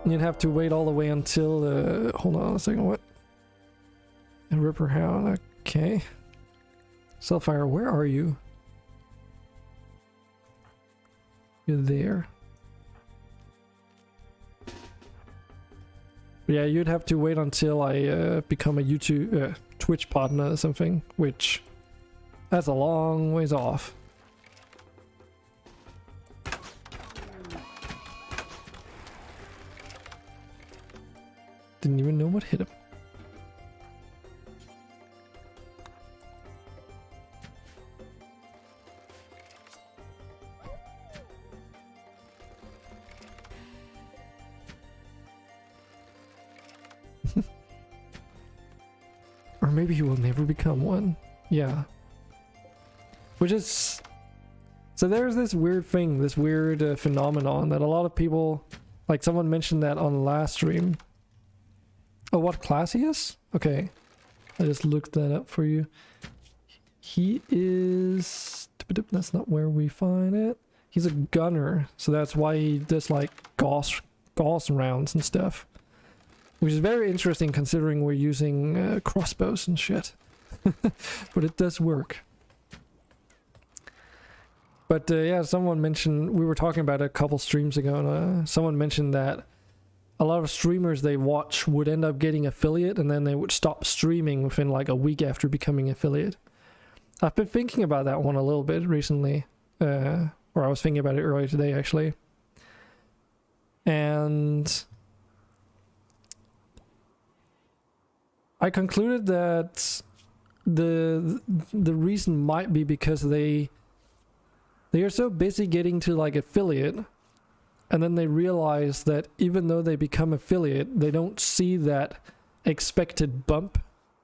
You'd have to wait all the way until hold on a second, what? And Ripper Hound, okay. Selfire, where are you? You're there. Yeah, you'd have to wait until I become a YouTube Twitch partner or something, which that's a long ways off. Didn't even know what hit him. Or maybe he will never become one. Yeah. Which is... So there's this weird thing, this weird phenomenon that a lot of people... Like someone mentioned that on the last stream. Oh, what class he is? Okay. I just looked that up for you. He is... That's not where we find it. He's a gunner, so that's why he does like Gauss rounds and stuff. Which is very interesting considering we're using crossbows and shit. But it does work. But yeah, someone mentioned, we were talking about it a couple streams ago, and someone mentioned that a lot of streamers they watch would end up getting affiliate and then they would stop streaming within like a week after becoming affiliate. I've been thinking about that one a little bit recently, or I was thinking about it earlier today actually. And I concluded that the reason might be because they are so busy getting to like affiliate, and then they realize that even though they become affiliate, they don't see that expected bump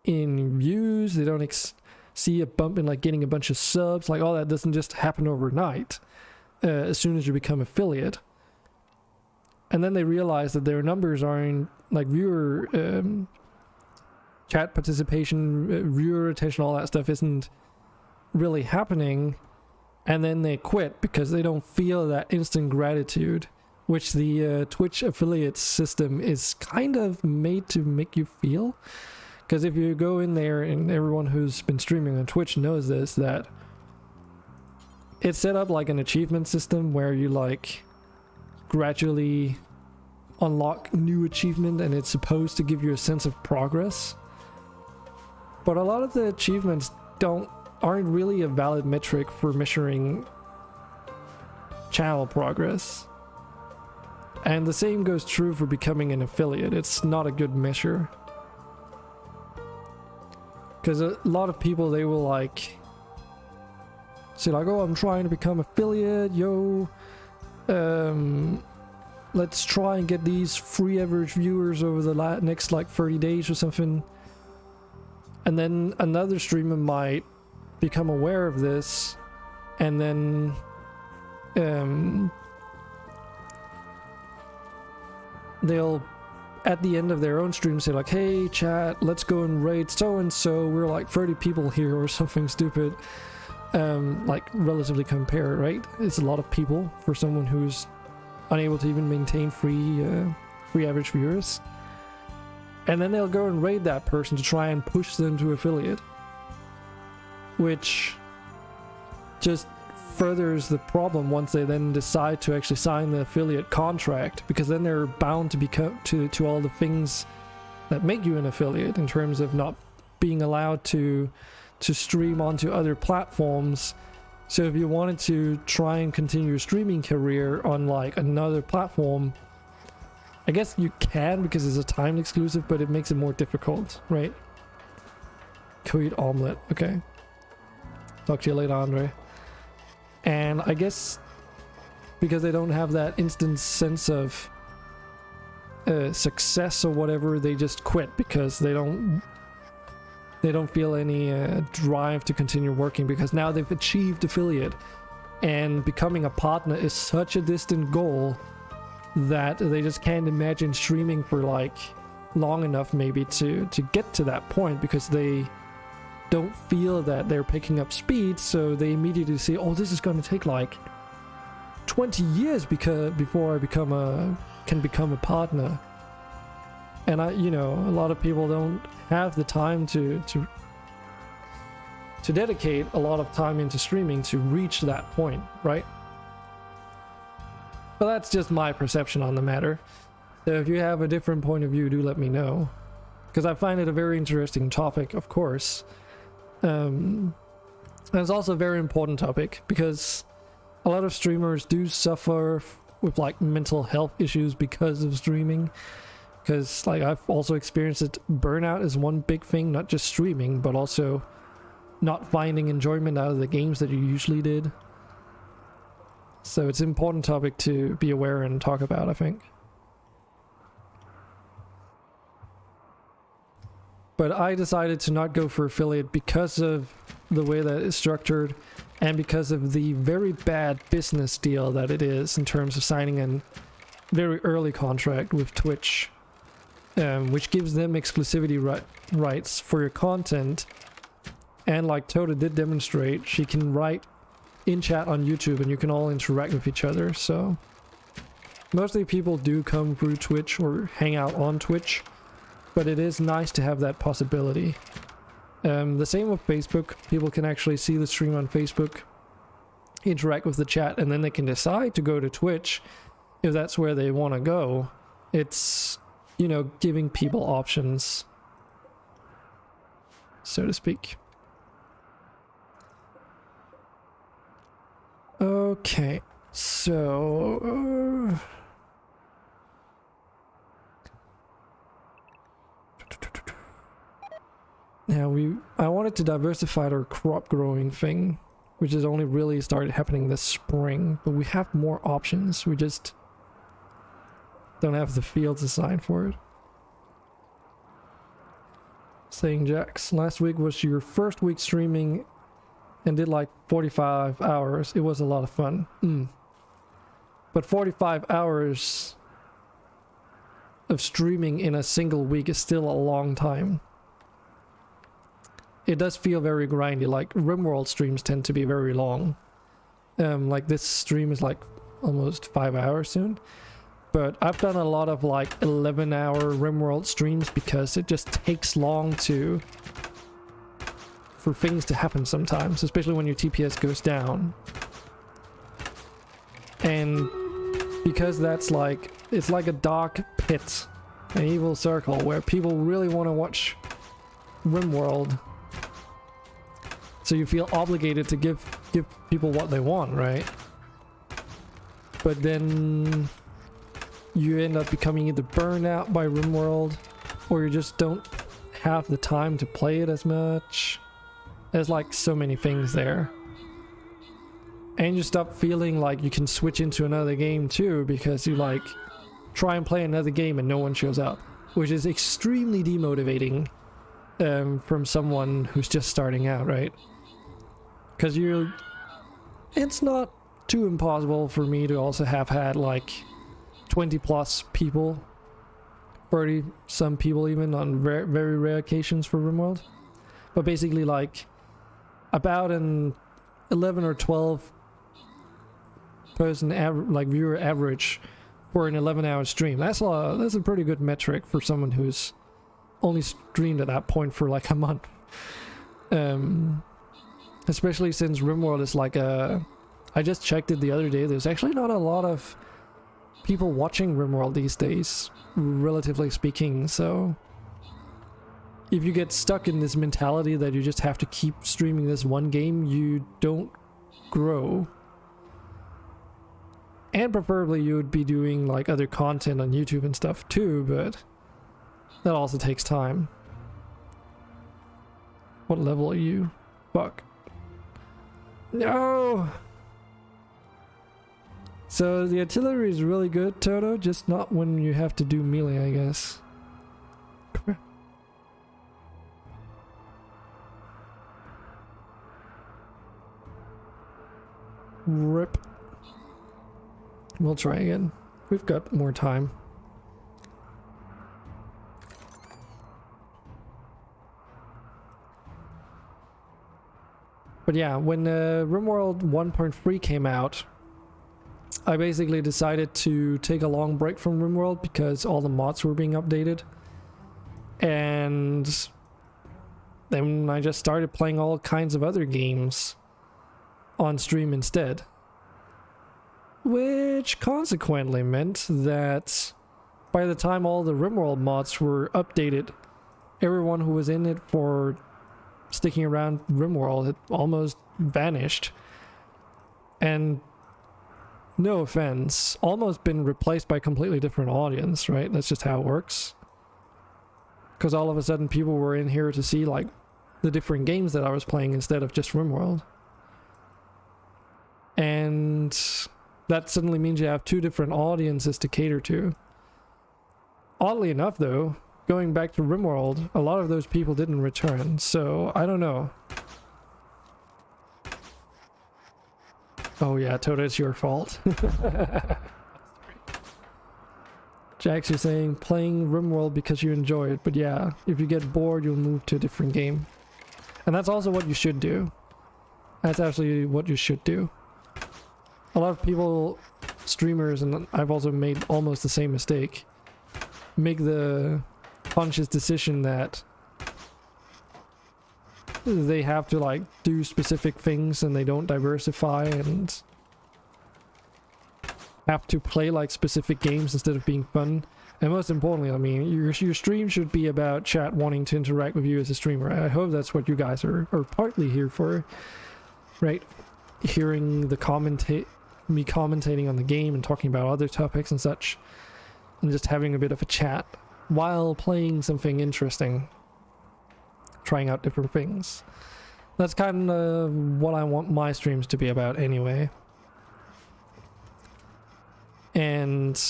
in views. They don't see a bump in like getting a bunch of subs. Like all that doesn't just happen overnight as soon as you become affiliate. And then they realize that their numbers aren't like viewer chat participation, viewer attention, all that stuff isn't really happening. And then they quit because they don't feel that instant gratitude, which the Twitch affiliate system is kind of made to make you feel. Because if you go in there, and everyone who's been streaming on Twitch knows this, that it's set up like an achievement system where you like gradually unlock new achievement, and it's supposed to give you a sense of progress. But a lot of the achievements aren't really a valid metric for measuring channel progress. And the same goes true for becoming an affiliate. It's not a good measure. Because a lot of people, they will like say like, oh, I'm trying to become affiliate, yo. Let's try and get these free average viewers over the next like 30 days or something. And then another streamer might become aware of this, and then they'll at the end of their own stream say like, hey chat, let's go and raid so and so, we're like 30 people here or something stupid. like relatively compare, right? It's a lot of people for someone who's unable to even maintain free average viewers. And then they'll go and raid that person to try and push them to affiliate, which just furthers the problem once they then decide to actually sign the affiliate contract, because then they're bound to become to all the things that make you an affiliate in terms of not being allowed to stream onto other platforms. So if you wanted to try and continue your streaming career on like another platform, I guess you can because it's a timed exclusive, but it makes it more difficult, right? Could omelet, okay. Talk to you later, Andre. And I guess because they don't have that instant sense of success or whatever, they just quit because they don't feel any drive to continue working, because now they've achieved affiliate, and becoming a partner is such a distant goal that they just can't imagine streaming for like long enough maybe to get to that point, because they don't feel that they're picking up speed. So they immediately say, oh, this is going to take like 20 years before I can become a partner. And a lot of people don't have the time to dedicate a lot of time into streaming to reach that point, right? But that's just my perception on the matter. So if you have a different point of view, do let me know, because I find it a very interesting topic, of course. And it's also a very important topic because a lot of streamers do suffer with like mental health issues because of streaming. Because like I've also experienced it, burnout is one big thing, not just streaming, but also not finding enjoyment out of the games that you usually did. So it's an important topic to be aware and talk about, I think. But I decided to not go for affiliate because of the way that it's structured, and because of the very bad business deal that it is in terms of signing a very early contract with Twitch, which gives them exclusivity rights for your content. And like Toda did demonstrate, she can write in chat on YouTube and you can all interact with each other. So mostly people do come through Twitch or hang out on Twitch, but it is nice to have that possibility. The same with Facebook. People can actually see the stream on Facebook, interact with the chat, and then they can decide to go to Twitch if that's where they want to go. It's, giving people options, so to speak. Okay, so now I wanted to diversify our crop growing thing, which has only really started happening this spring, but we have more options. We just don't have the fields assigned for it. Saying Jax, last week was your first week streaming and did like 45 hours. It was a lot of fun. But 45 hours of streaming in a single week is still a long time. It does feel very grindy. Like Rimworld streams tend to be very long. Like this stream is like almost 5 hours soon. But I've done a lot of like 11-hour Rimworld streams because it just takes long for things to happen sometimes, especially when your TPS goes down. And because that's like, it's like a dark pit, an evil circle where people really want to watch Rimworld. So you feel obligated to give people what they want, right? But then you end up becoming either burned out by Rimworld, or you just don't have the time to play it as much. There's like so many things there. And you stop feeling like you can switch into another game too, because you like try and play another game and no one shows up, which is extremely demotivating from someone who's just starting out, right? Because it's not too impossible for me to also have had like 20 plus people, 30 some people even on very rare occasions for Rimworld. But basically like about an 11 or 12 person like viewer average for an 11-hour stream. That's a pretty good metric for someone who's only streamed at that point for like a month. Especially since Rimworld is like I just checked it the other day, there's actually not a lot of people watching Rimworld these days, relatively speaking, so if you get stuck in this mentality that you just have to keep streaming this one game, you don't grow. And preferably you would be doing like other content on YouTube and stuff too, but that also takes time. What level are you? Fuck. No! So the artillery is really good, Toto, just not when you have to do melee, I guess. Come here. Rip. We'll try again. We've got more time. But yeah, when Rimworld 1.3 came out, I basically decided to take a long break from Rimworld because all the mods were being updated. And then I just started playing all kinds of other games on stream instead. Which consequently meant that by the time all the Rimworld mods were updated, everyone who was in it for sticking around Rimworld had almost vanished. And no offense, almost been replaced by a completely different audience, right? That's just how it works. Because all of a sudden people were in here to see like the different games that I was playing instead of just Rimworld. And that suddenly means you have two different audiences to cater to. Oddly enough though, going back to Rimworld, a lot of those people didn't return, so I don't know. Oh yeah, Toto, it's your fault. Jax, you're saying playing Rimworld because you enjoy it, but yeah, if you get bored, you'll move to a different game. And that's also what you should do. That's absolutely what you should do. A lot of people, streamers, and I've also made almost the same mistake, make the conscious decision that they have to like do specific things and they don't diversify and have to play like specific games instead of being fun. And most importantly, I mean, your stream should be about chat wanting to interact with you as a streamer. I hope that's what you guys are partly here for, right? Hearing the me commentating on the game and talking about other topics and such, and just having a bit of a chat while playing something interesting, trying out different things. That's kind of what I want my streams to be about anyway. And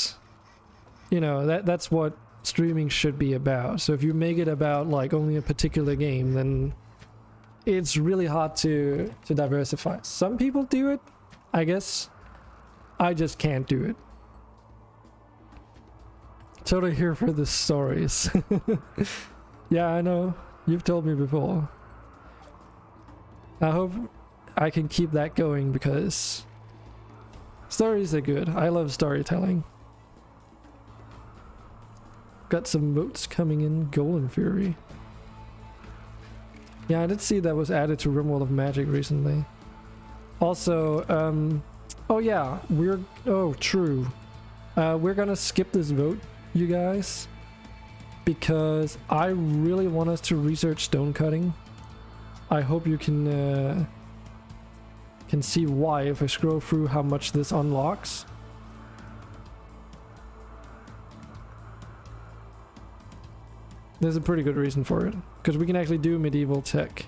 you know, that's what streaming should be about. So if you make it about like only a particular game, then it's really hard to diversify. Some people do it, I guess. I just can't do it. Totally here for the stories. Yeah, I know. You've told me before. I hope I can keep that going because stories are good. I love storytelling. Got some votes coming in. Golden Fury. Yeah, I did see that was added to Rimworld of Magic recently. Also, oh yeah, true. We're gonna skip this vote, you guys, because I really want us to research stone cutting. I hope you can see why if I scroll through how much this unlocks. There's a pretty good reason for it, because we can actually do medieval tech.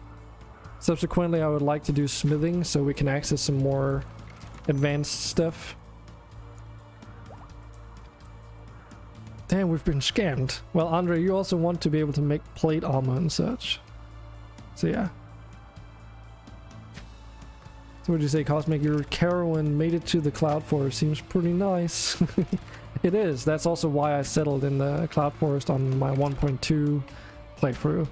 Subsequently, I would like to do smithing so we can access some more advanced stuff. Damn, we've been scammed. Well, Andre, you also want to be able to make plate armor and such. So yeah. So what would you say, Cosmic? Your Carowin made it to the Cloud Forest. Seems pretty nice. It is. That's also why I settled in the Cloud Forest on my 1.2 playthrough.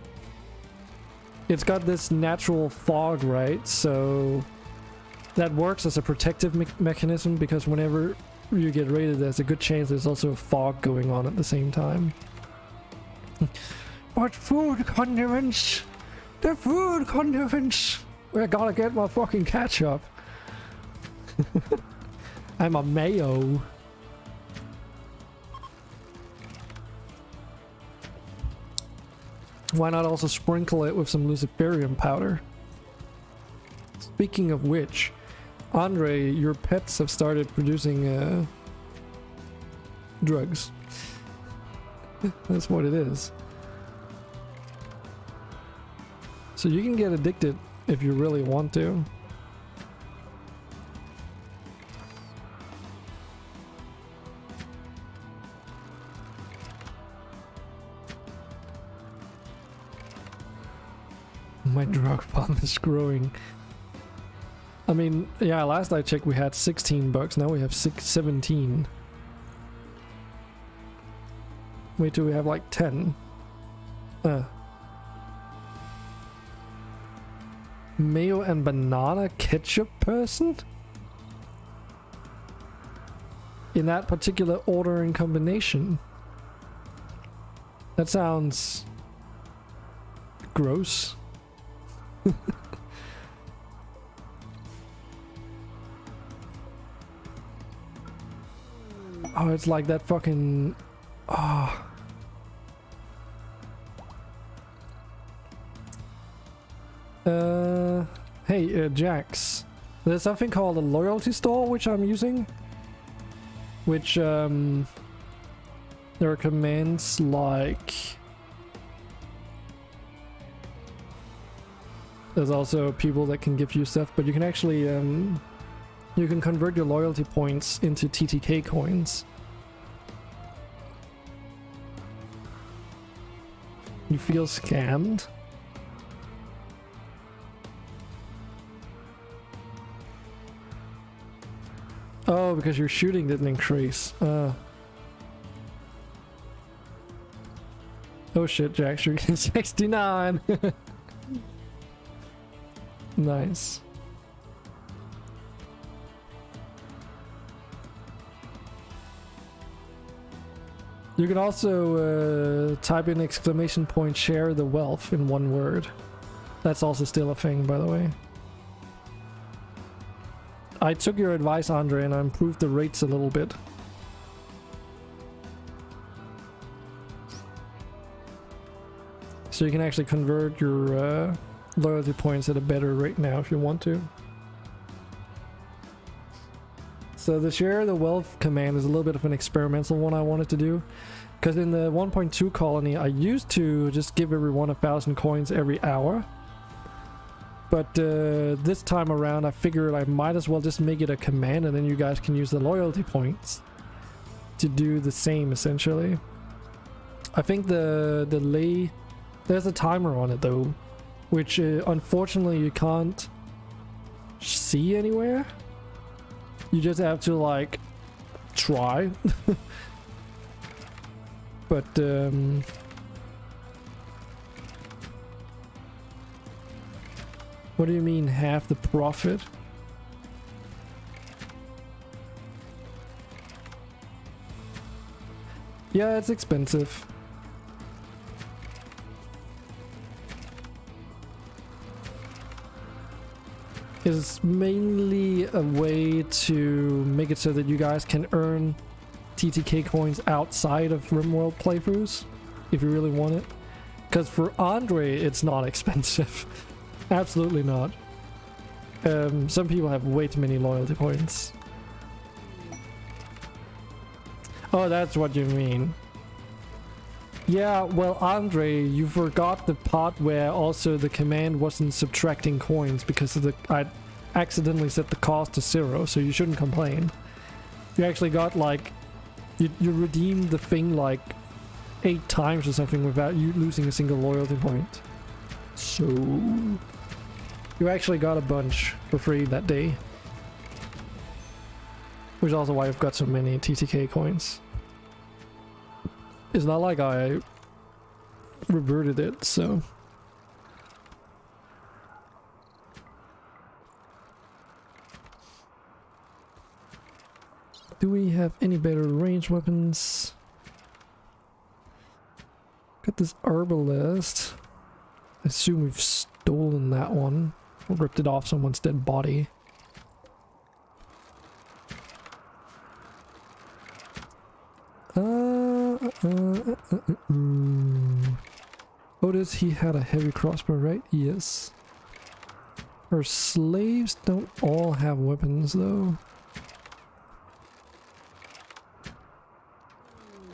It's got this natural fog, right? So that works as a protective mechanism, because whenever you get raided, there's a good chance there's also a fog going on at the same time. What food condiments? The food condiments! I gotta get my fucking ketchup. I'm a mayo. Why not also sprinkle it with some luciferium powder? Speaking of which, Andre, your pets have started producing drugs. That's what it is. So you can get addicted if you really want to. My drug bomb is growing. I mean, yeah, last I checked we had 16 bucks, now we have 17. Wait till we have like 10. Mayo and banana ketchup person? In that particular order and combination? That sounds gross. Oh, it's like that fucking... Oh. Hey, Jax. There's something called a loyalty store, which I'm using. Which, there are commands like... There's also people that can give you stuff, but you can actually, you can convert your loyalty points into TTK coins. You feel scammed? Oh, because your shooting didn't increase. Oh shit, Jax, you're getting 69! Nice. You can also type in exclamation point share the wealth in one word. That's also still a thing, by the way. I took your advice, Andre, and I improved the rates a little bit. So you can actually convert your loyalty points at a better rate now if you want to. So the share the wealth command is a little bit of an experimental one I wanted to do, because in the 1.2 colony I used to just give everyone 1,000 coins every hour, but this time around I figured I might as well just make it a command, and then you guys can use the loyalty points to do the same essentially. I think there's a timer on it though, which unfortunately you can't see anywhere. You just have to like try. But what do you mean half the profit? Yeah, it's expensive. Is mainly a way to make it so that you guys can earn TTK coins outside of Rimworld playthroughs if you really want it. Because for Andre, it's not expensive. Absolutely not. Some people have way too many loyalty points. Oh, that's what you mean. Yeah, well, Andre, you forgot the part where also the command wasn't subtracting coins because of I accidentally set the cost to 0, so you shouldn't complain. You actually got like, you redeemed the thing like 8 times or something without you losing a single loyalty point. So you actually got a bunch for free that day. Which is also why I've got so many TTK coins. It's not like I reverted it, so... Do we have any better ranged weapons? Got this arbalest. I assume we've stolen that one. Or ripped it off someone's dead body. Otis, he had a heavy crossbow, right? Yes. Our slaves don't all have weapons, though.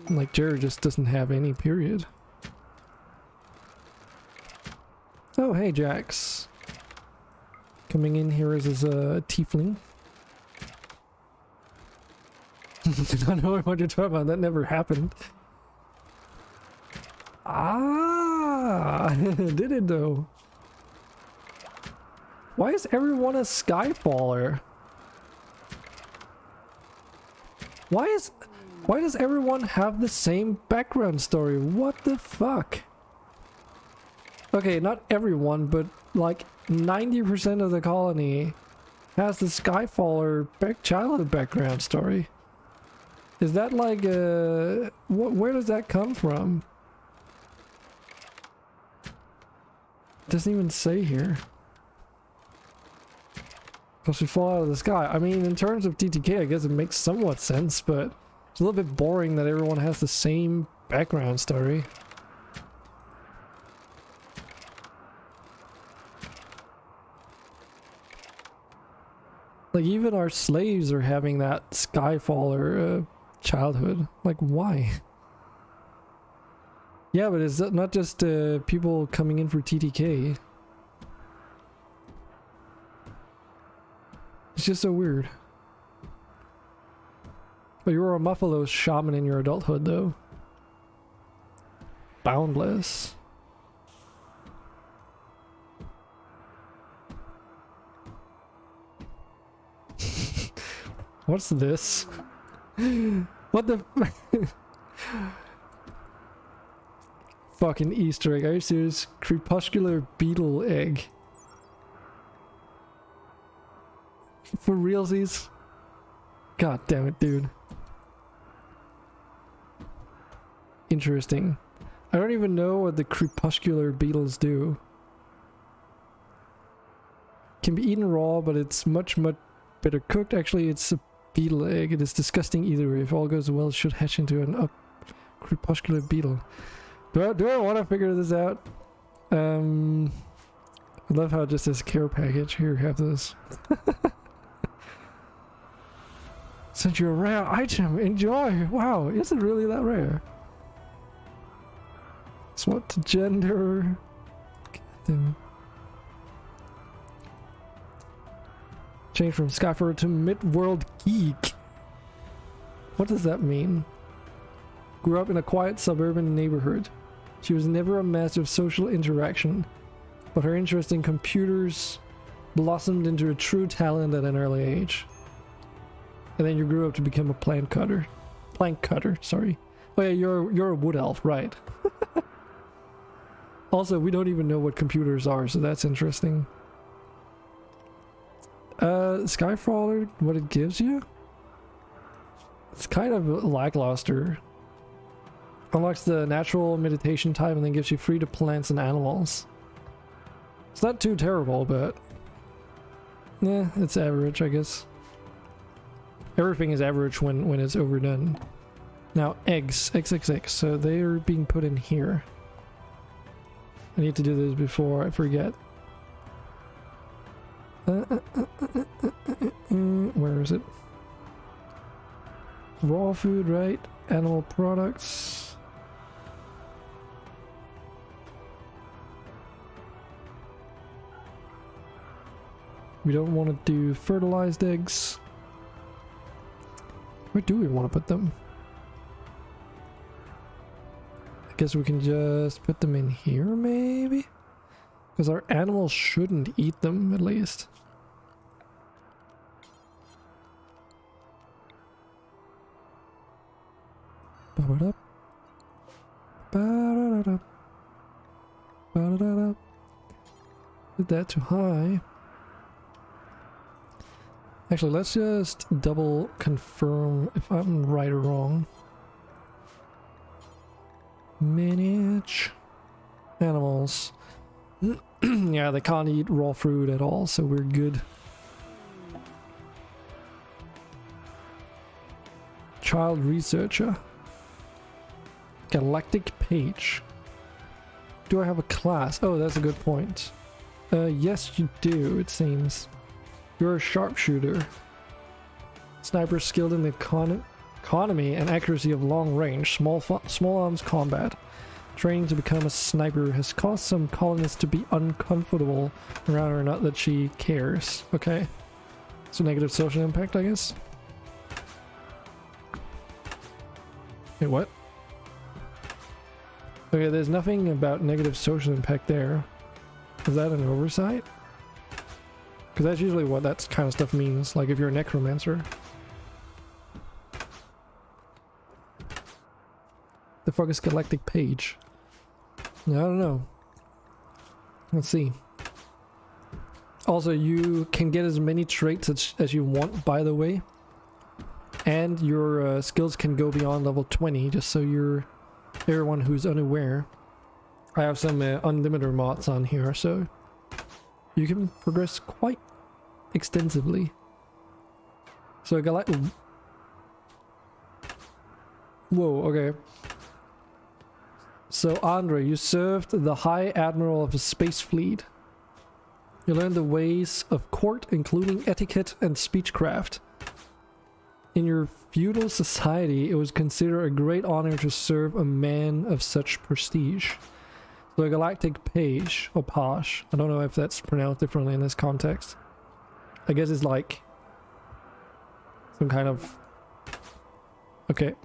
Like, Jared just doesn't have any, period. Oh, hey, Jax. Coming in here as his tiefling. I don't know what you're talking about. That never happened. Ah, did it though? Why is everyone a Skyfaller? Why does everyone have the same background story? What the fuck? Okay, not everyone, but like 90% of the colony has the Skyfaller childhood background story. Is that like where does that come from? Doesn't even say here. Because we fall out of the sky. I mean, in terms of TTK, I guess it makes somewhat sense, but it's a little bit boring that everyone has the same background story. Like, even our slaves are having that Skyfaller childhood. Like, why? Yeah, but it's not just people coming in for TTK. It's just so weird. But you were a Muffalo shaman in your adulthood, though. Boundless. What's this? What the fucking Easter egg? Are you serious? Crepuscular beetle egg. For realsies? God damn it, dude. Interesting. I don't even know what the crepuscular beetles do. Can be eaten raw, but it's much better cooked. Actually, it's a beetle egg. It is disgusting either way. If all goes well, it should hatch into an crepuscular beetle. Do I want to figure this out? I love how it just says care package. Here, have this. Sent you a rare item. Enjoy. Wow, is it really that rare? Swap to gender. Damn. Change from Skyfarer to Mid-World Geek. What does that mean? Grew up in a quiet suburban neighborhood. She was never a master of social interaction, but her interest in computers blossomed into a true talent at an early age. And then you grew up to become a plant cutter. Plank cutter, sorry. Oh yeah, you're a wood elf, right. Also, we don't even know what computers are, so that's interesting. Skyfaller, what it gives you? It's kind of lackluster. Unlocks the natural meditation type and then gives you free to plants and animals. It's not too terrible, but yeah, it's average, I guess. Everything is average when it's overdone. Now eggs, XXX, so they are being put in here. I need to do this before I forget. Where is it? Raw food, right? Animal products. We don't want to do fertilized eggs. Where do we want to put them? I guess we can just put them in here, maybe? Because our animals shouldn't eat them, at least. Did that too high. Actually, let's just double confirm if I'm right or wrong. Manage animals. Yeah, they can't eat raw fruit at all, so we're good. Child researcher. Galactic page. Do I have a class? Oh, that's a good point. Yes, you do, it seems. You're a sharpshooter. Sniper skilled in the economy and accuracy of long range, small arms combat. Training to become a sniper has caused some colonists to be uncomfortable around her, not that she cares. Okay. So negative social impact, I guess? Wait, what? Okay, there's nothing about negative social impact there. Is that an oversight? Because that's usually what that kind of stuff means, like if you're a necromancer. The fuck is galactic page? I don't know. Let's see. Also, you can get as many traits as you want, by the way. And your skills can go beyond level 20, just so you're everyone who's unaware. I have some unlimited mods on here, so you can progress quite extensively. So whoa, okay. So Andre, you served the High Admiral of the Space Fleet. You learned the ways of court, including etiquette and speechcraft. In your feudal society, it was considered a great honor to serve a man of such prestige. So a galactic page, or page, I don't know if that's pronounced differently in this context. I guess it's like some kind of... Okay.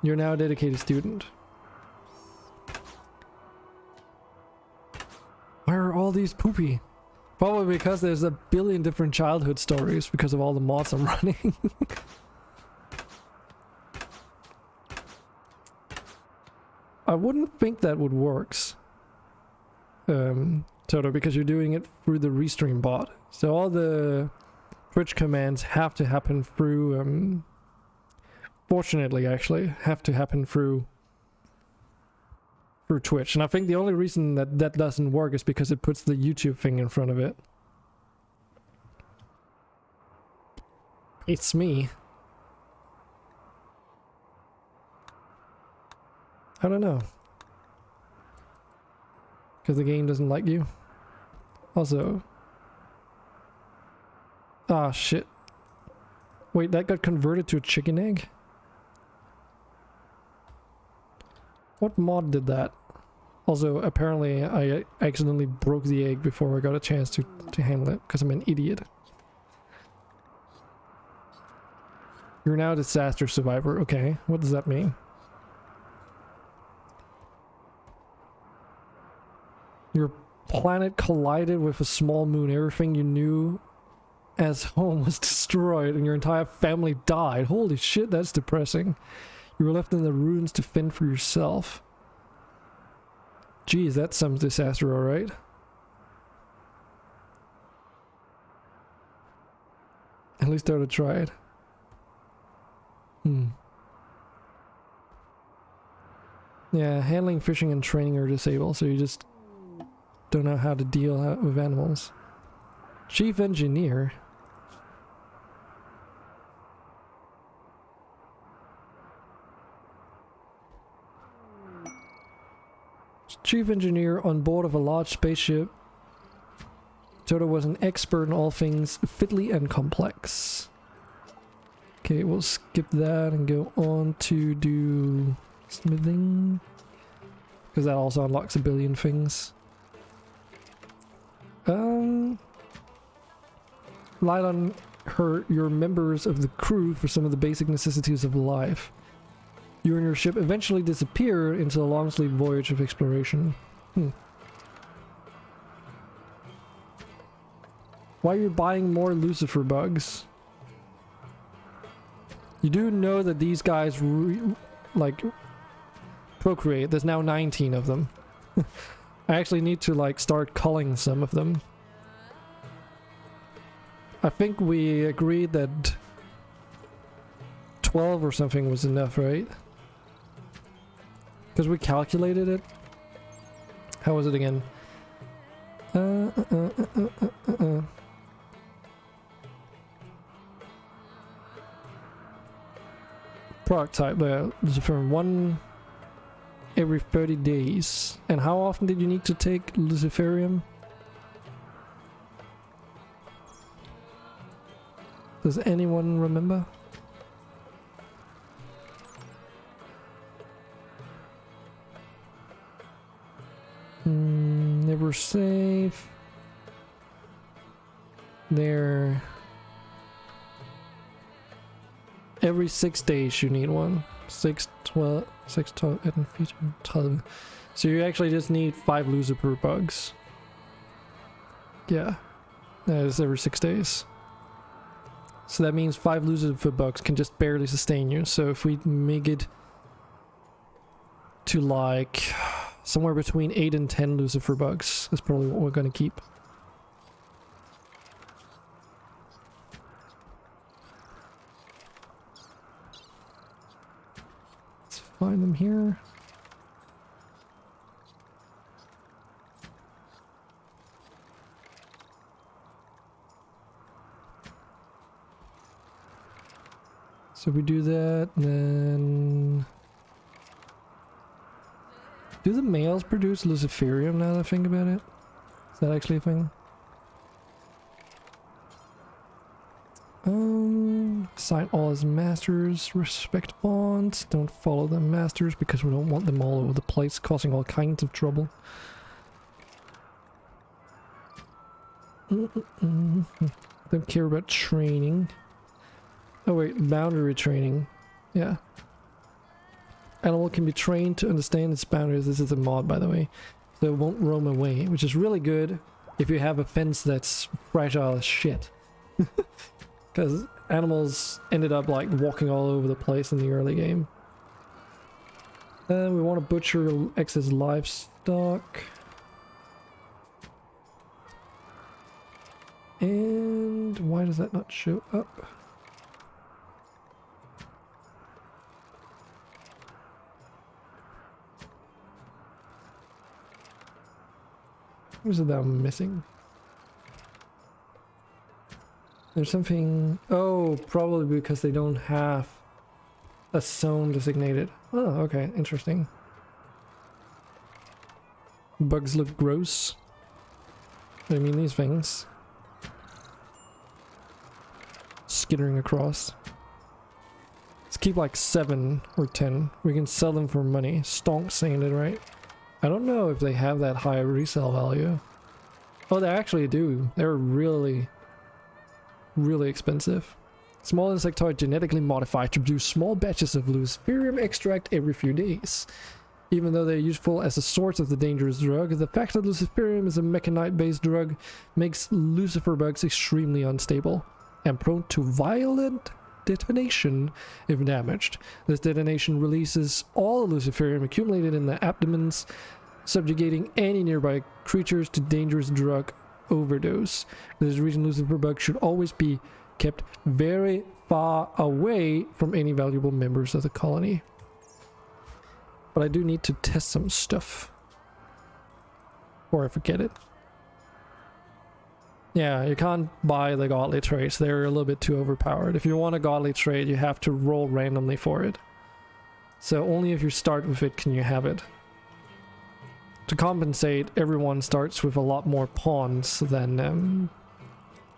You're now a dedicated student. Why are all these poopy? Probably because there's a billion different childhood stories because of all the mods I'm running. I wouldn't think that would work, Toto, because you're doing it through the restream bot. So all the Twitch commands have to happen through, fortunately actually, have to happen through Twitch. And I think the only reason that that doesn't work is because it puts the YouTube thing in front of it. It's me. I don't know. Because the game doesn't like you. Also... Ah, shit. Wait, that got converted to a chicken egg? What mod did that? Also, apparently I accidentally broke the egg before I got a chance to handle it, because I'm an idiot. You're now a disaster survivor. Okay, what does that mean? Your planet collided with a small moon. Everything you knew as home was destroyed and your entire family died. Holy shit, that's depressing. You were left in the ruins to fend for yourself. Geez, that's some disaster, alright. At least I would have tried. Yeah, handling, fishing, and training are disabled, so you just don't know how to deal with animals. Chief Engineer. Chief Engineer on board of a large spaceship. Toto was an expert in all things fiddly and complex. Okay, we'll skip that and go on to do smithing. Because that also unlocks a billion things. Light on your members of the crew for some of the basic necessities of life. You and your ship eventually disappear into a long sleep voyage of exploration. Why are you buying more Lucifer bugs? You do know that these guys procreate. There's now 19 of them. I actually need to like start culling some of them. I think we agreed that 12 or something was enough, right? Because we calculated it. How was it again? Product type there. Luciferum 1 every 30 days. And how often did you need to take Luciferium? Does anyone remember? Never save. There. Every 6 days you need one. 6, 12, 6, 12, 12. So you actually just need 5 Lucifer bugs. Yeah. That is every 6 days. So that means 5 Lucifer bugs can just barely sustain you. So if we make it to like somewhere between 8 and 10 Lucifer bugs, is probably what we're gonna keep. Let's find them here. So we do that, and then... Do the males produce Luciferium now that I think about it? Is that actually a thing? Assign all as masters, respect bonds, don't follow them masters because we don't want them all over the place causing all kinds of trouble. Don't care about training. Oh wait, boundary training. Yeah. Animal can be trained to understand its boundaries. This is a mod, by the way. So it won't roam away, which is really good if you have a fence that's fragile as shit. Because animals ended up like walking all over the place in the early game. We want to butcher excess livestock. And why does that not show up? What is it that I'm missing? There's something... Oh, probably because they don't have a zone designated. Oh, okay, interesting. Bugs look gross. I mean, these things. Skittering across. Let's keep like 7 or 10. We can sell them for money. Stonk saying it, right? I don't know if they have that high resale value. Oh, they actually do. They're really, really expensive. Small insectoid genetically modified to produce small batches of Luciferium extract every few days. Even though they're useful as a source of the dangerous drug, the fact that Luciferium is a mechanite-based drug makes Lucifer bugs extremely unstable and prone to violent detonation if damaged. This detonation releases all Luciferium accumulated in the abdomens, subjugating any nearby creatures to dangerous drug overdose. For this reason, Lucifer bugs should always be kept very far away from any valuable members of the colony. But I do need to test some stuff before I forget it. Yeah, you can't buy the godly traits. They're a little bit too overpowered. If you want a godly trait, you have to roll randomly for it. So only if you start with it can you have it. To compensate, everyone starts with a lot more pawns than...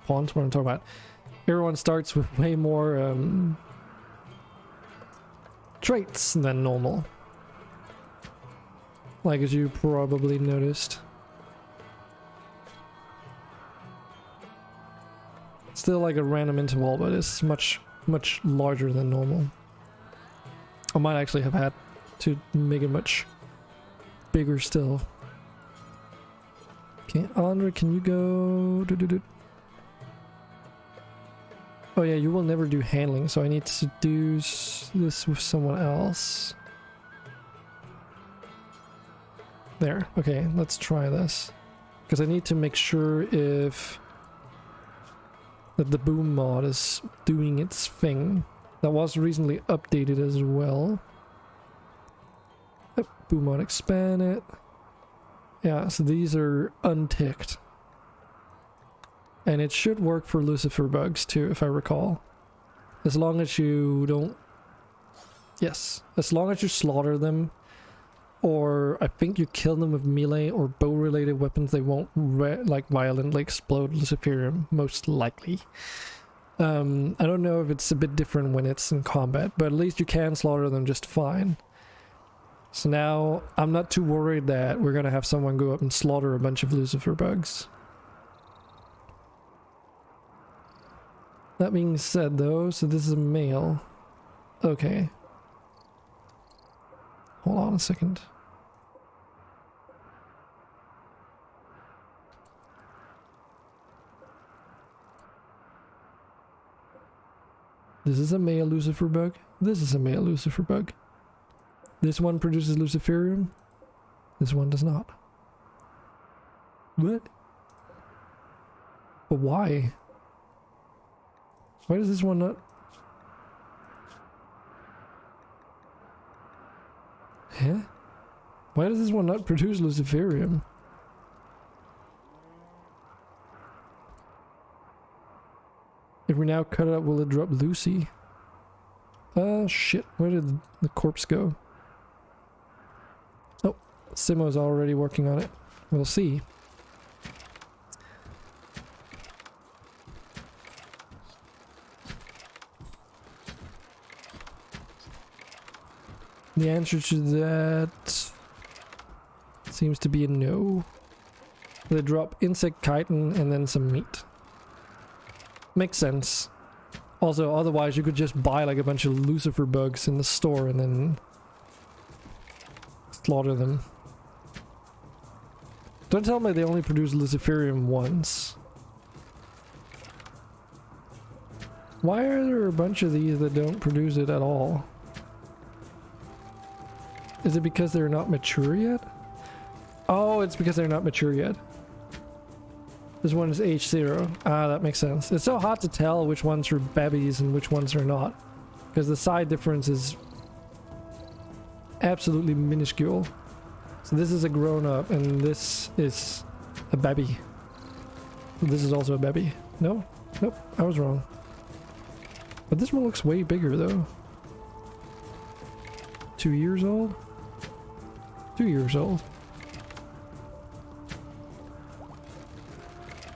pawns? What I'm talking about. Everyone starts with way more traits than normal. Like as you probably noticed. Still like a random interval, but it's much larger than normal. I might actually have had to make it much bigger still. Okay, Andre, can you go... Oh yeah, you will never do handling, so I need to do this with someone else. There, okay, let's try this. Because I need to make sure if that the boom mod is doing its thing. That was recently updated as well. Yep, boom mod expanded. Yeah, so these are unticked. And it should work for Lucifer bugs too, if I recall. As long as you don't... Yes, as long as you slaughter them, or I think you kill them with melee or bow related weapons, they won't like violently explode Luciferium, most likely. I don't know if it's a bit different when it's in combat, but at least you can slaughter them just fine. So now I'm not too worried that we're gonna have someone go up and slaughter a bunch of Lucifer bugs. That being said though, so this is a male. Okay. Hold on a second. This is a male Lucifer bug. This is a male Lucifer bug. This one produces Luciferium. This one does not. What? But why? Why does this one not? Huh? Why does this one not produce Luciferium? If we now cut it up, will it drop Lucy? Shit. Where did the corpse go? Oh, Simo's already working on it. We'll see. The answer to that seems to be a no. They drop insect chitin and then some meat. Makes sense. Also, otherwise you could just buy like a bunch of Lucifer bugs in the store and then slaughter them. Don't tell me they only produce Luciferium once. Why are there a bunch of these that don't produce it at all? Is it because they're not mature yet? Oh, it's because they're not mature yet. This one is H0. Ah, that makes sense. It's so hard to tell which ones are babies and which ones are not, because the side difference is absolutely minuscule. So this is a grown-up and this is a baby. This is also a baby. No? Nope, I was wrong. But this one looks way bigger though. 2 years old? 2 years old.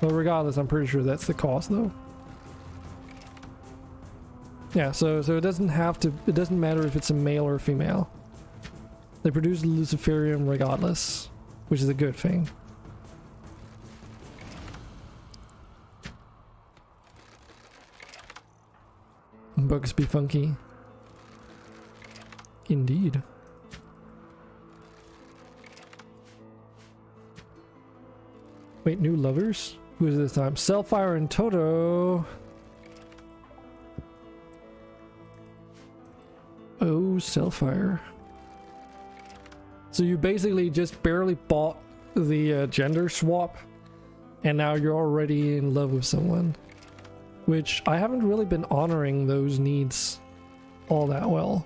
Well, regardless, I'm pretty sure that's the cost though. Yeah, so it doesn't have to, it doesn't matter if it's a male or a female. They produce Luciferium regardless, which is a good thing. Bugs be funky. Indeed. Wait, new lovers? Who is it this time? Cellfire and Toto. Oh, Cellfire. So you basically just barely bought the gender swap, and now you're already in love with someone. Which I haven't really been honoring those needs all that well.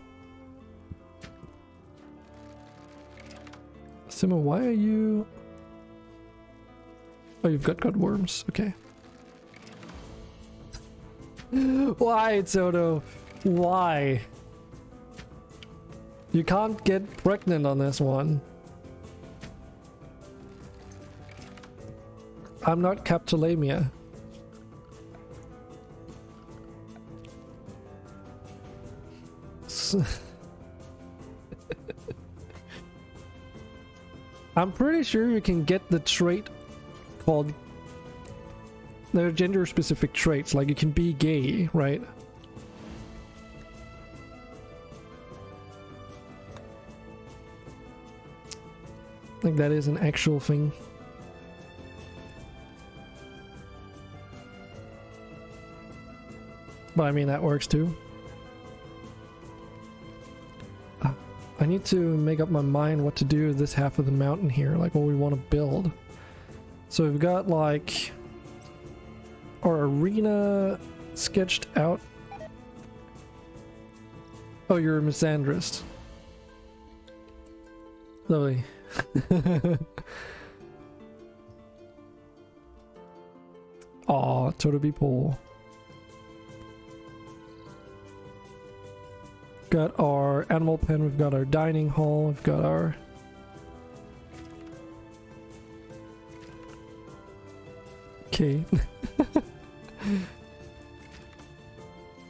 Simo, why are you... Oh, you've got worms. Okay. Why, Toto? Why? You can't get pregnant on this one. I'm not Captolamia. I'm pretty sure you can get the trait called... They're gender specific traits, like you can be gay, right? Like that is an actual thing. But I mean that works too. I need to make up my mind what to do with this half of the mountain here, like what we want to build. So we've got like our arena sketched out. Oh, you're a misandrist. Lovely. Aw, totally poor. Got our animal pen, we've got our dining hall, we've got our... Okay.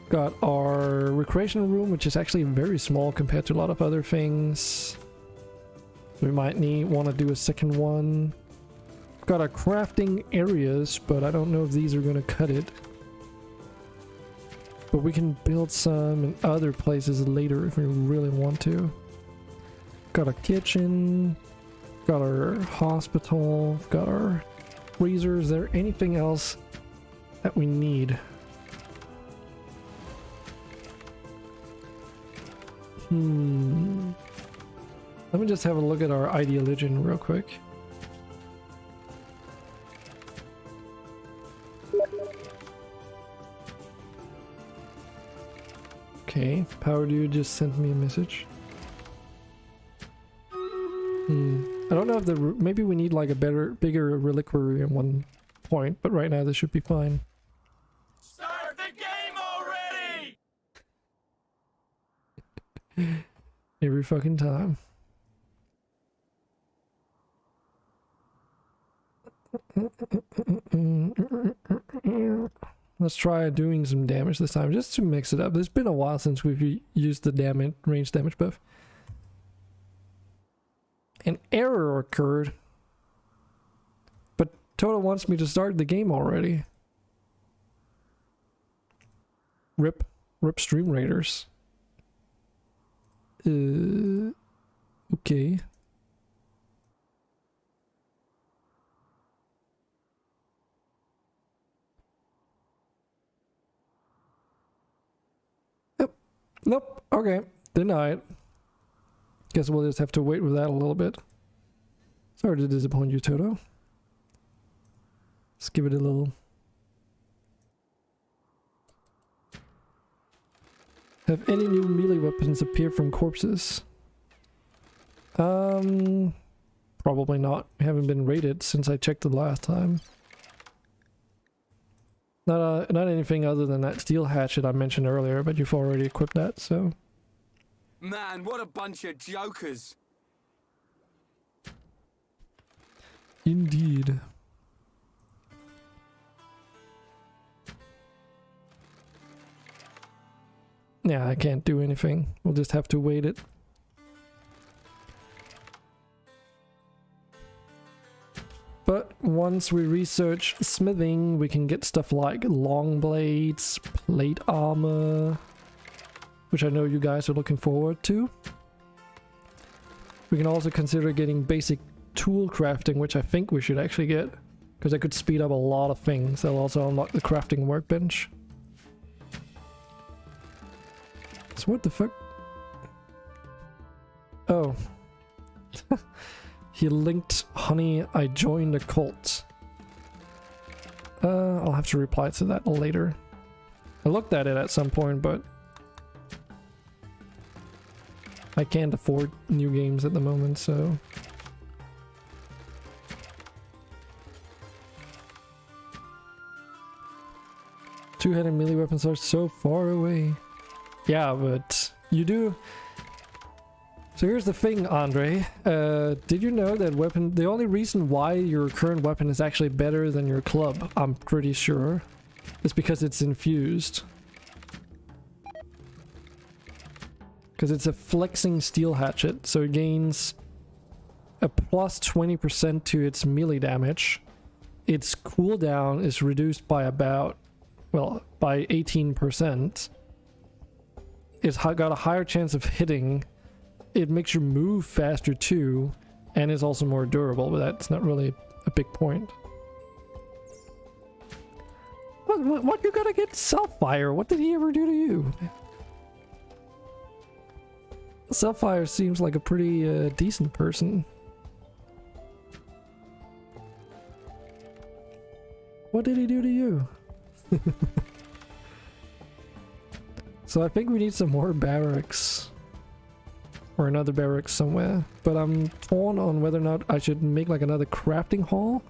Got our recreational room, which is actually very small compared to a lot of other things. We might want to do a second one. Got our crafting areas, but I don't know if these are going to cut it. But we can build some in other places later if we really want to. Got a kitchen. Got our hospital. Got our freezer. Is there anything else that we need? Let me just have a look at our ideologian real quick. Okay, Power Dude just sent me a message. I don't know if maybe we need like a bigger reliquary at one point, but right now this should be fine. Start the game already! Every fucking time. Let's try doing some damage this time, just to mix it up. It's been a while since we've used the range damage buff. An error occurred, but Toto wants me to start the game already. Rip Stream Raiders. Okay. Nope. Okay. Denied. Guess we'll just have to wait with that a little bit. Sorry to disappoint you, Toto. Let's give it a little. Have any new melee weapons appeared from corpses? Probably not. We haven't been raided since I checked the last time. Not anything other than that steel hatchet I mentioned earlier, but you've already equipped that, so... Man, what a bunch of jokers! Indeed. Yeah, I can't do anything. We'll just have to wait it. But once we research smithing, we can get stuff like long blades, plate armor, which I know you guys are looking forward to. We can also consider getting basic tool crafting, which I think we should actually get, because I could speed up a lot of things. That'll also unlock the crafting workbench. So what the fuck? Oh. He linked, honey, I joined a cult. I'll have to reply to that later. I looked at it at some point, but I can't afford new games at the moment, so... Two-handed melee weapons are so far away. Yeah, but you do... So here's the thing, Andre. Did you know that the only reason why your current weapon is actually better than your club, I'm pretty sure, is because it's infused. Because it's a flexing steel hatchet, so it gains a plus 20% to its melee damage. Its cooldown is reduced by about, well, by 18%. It's got a higher chance of hitting. It makes you move faster too, and is also more durable, but that's not really a big point. What you gotta get Selfire? What did he ever do to you? Selfire seems like a pretty decent person. What did he do to you? So I think we need some more barracks. Or another barracks somewhere. But I'm torn on whether or not I should make like another crafting hall.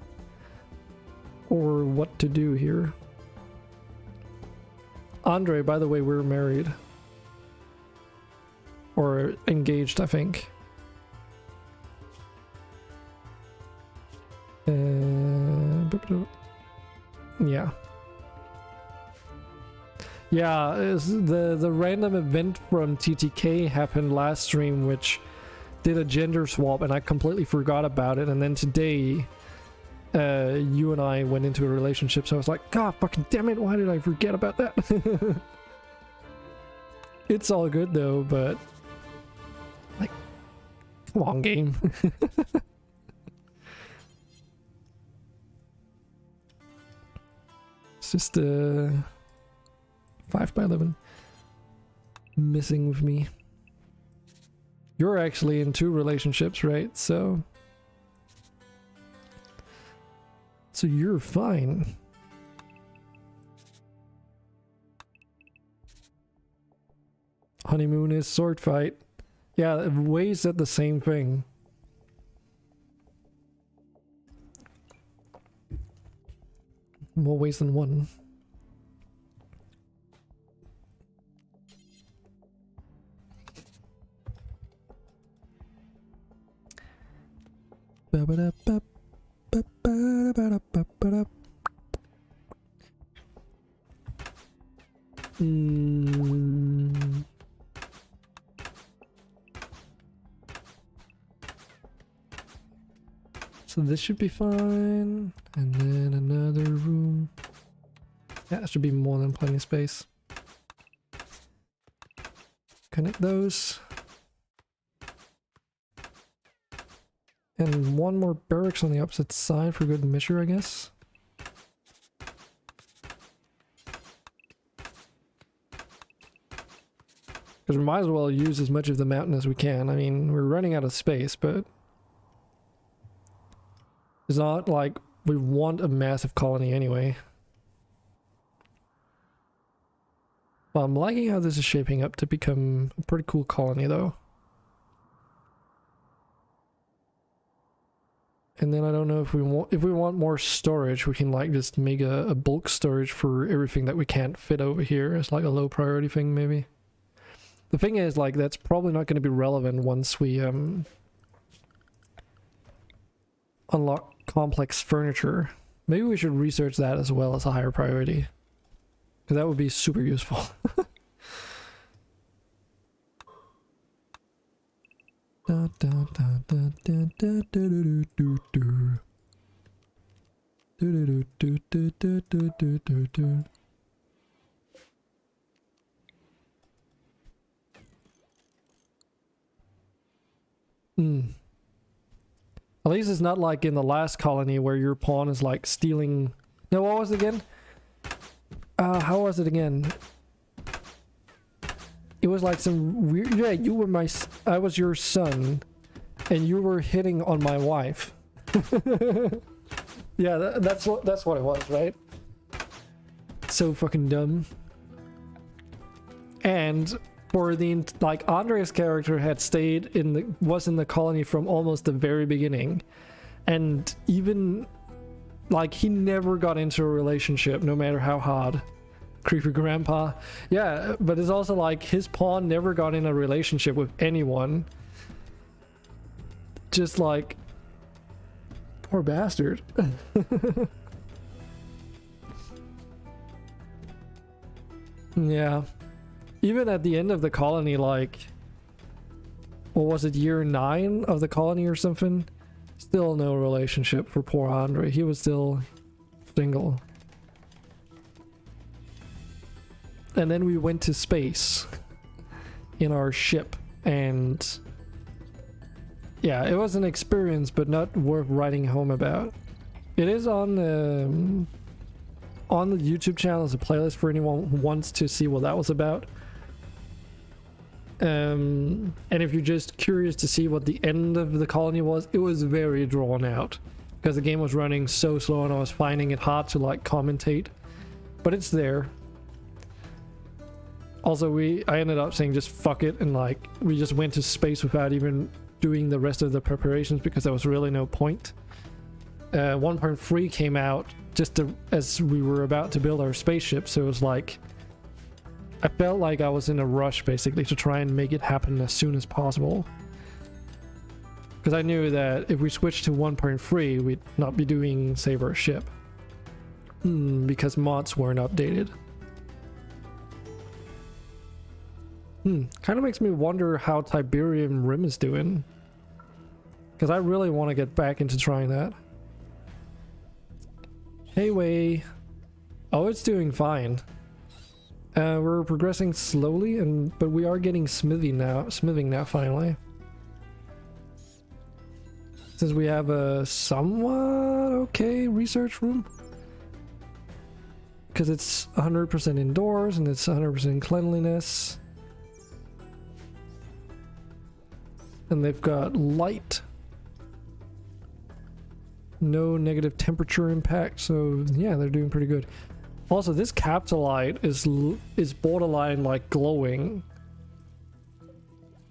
Or what to do here. Andre, by the way, we're married. Or engaged, I think. Yeah. Yeah, the random event from TTK happened last stream, which did a gender swap, and I completely forgot about it. And then today, you and I went into a relationship, so I was like, God fucking damn it, why did I forget about that? It's all good though, but like, come on, game. It's just 5x11 missing with me. You're actually in 2 relationships, right? So you're fine. Honeymoon is sword fight. Yeah, Way said the same thing. More ways than one. So this should be fine, and then another room. Yeah, that should be more than plenty of space. Connect those. And one more barracks on the opposite side for good measure, I guess. Because we might as well use as much of the mountain as we can. I mean, we're running out of space, but it's not like we want a massive colony anyway. Well, I'm liking how this is shaping up to become a pretty cool colony, though. And then I don't know if we want more storage, we can like just make a bulk storage for everything that we can't fit over here. It's like a low priority thing, maybe. The thing is, like, that's probably not going to be relevant once we unlock complex furniture. Maybe we should research that as well as a higher priority, because that would be super useful. At least it's not like in the last colony where your pawn is like stealing. No, what was it again? How was it again? It was like some weird. Yeah, you were I was your son, and you were hitting on my wife. Yeah, that's what it was, right? So fucking dumb. And for the like, Andre's character had stayed was in the colony from almost the very beginning, and even like he never got into a relationship, no matter how hard. Creepy grandpa. Yeah, but it's also like his pawn never got in a relationship with anyone. Just like, poor bastard. Yeah. Even at the end of the colony, like, what was it, year 9 of the colony or something? Still no relationship for poor Andre. He was still single. And then we went to space in our ship, and yeah, it was an experience, but not worth writing home about. It is on the YouTube channel as a playlist for anyone who wants to see what that was about. And if you're just curious to see what the end of the colony was, it was very drawn out because the game was running so slow and I was finding it hard to like commentate. but it's there. Also, I ended up saying just fuck it, and like we just went to space without even doing the rest of the preparations because there was really no point. 1.3 came out just as we were about to build our spaceship, so it was like I felt like I was in a rush basically to try and make it happen as soon as possible. Because I knew that if we switched to 1.3, we'd not be doing Save Our Ship. Because mods weren't updated. Kind of makes me wonder how Tiberium Rim is doing. Because I really want to get back into trying that. Hey, Way. Oh, it's doing fine. We're progressing slowly, but we are getting smithing now finally. Since we have a somewhat okay research room. Because it's 100% indoors and it's 100% cleanliness. And they've got light. No negative temperature impact, so yeah, they're doing pretty good. Also, this capsulite is borderline like glowing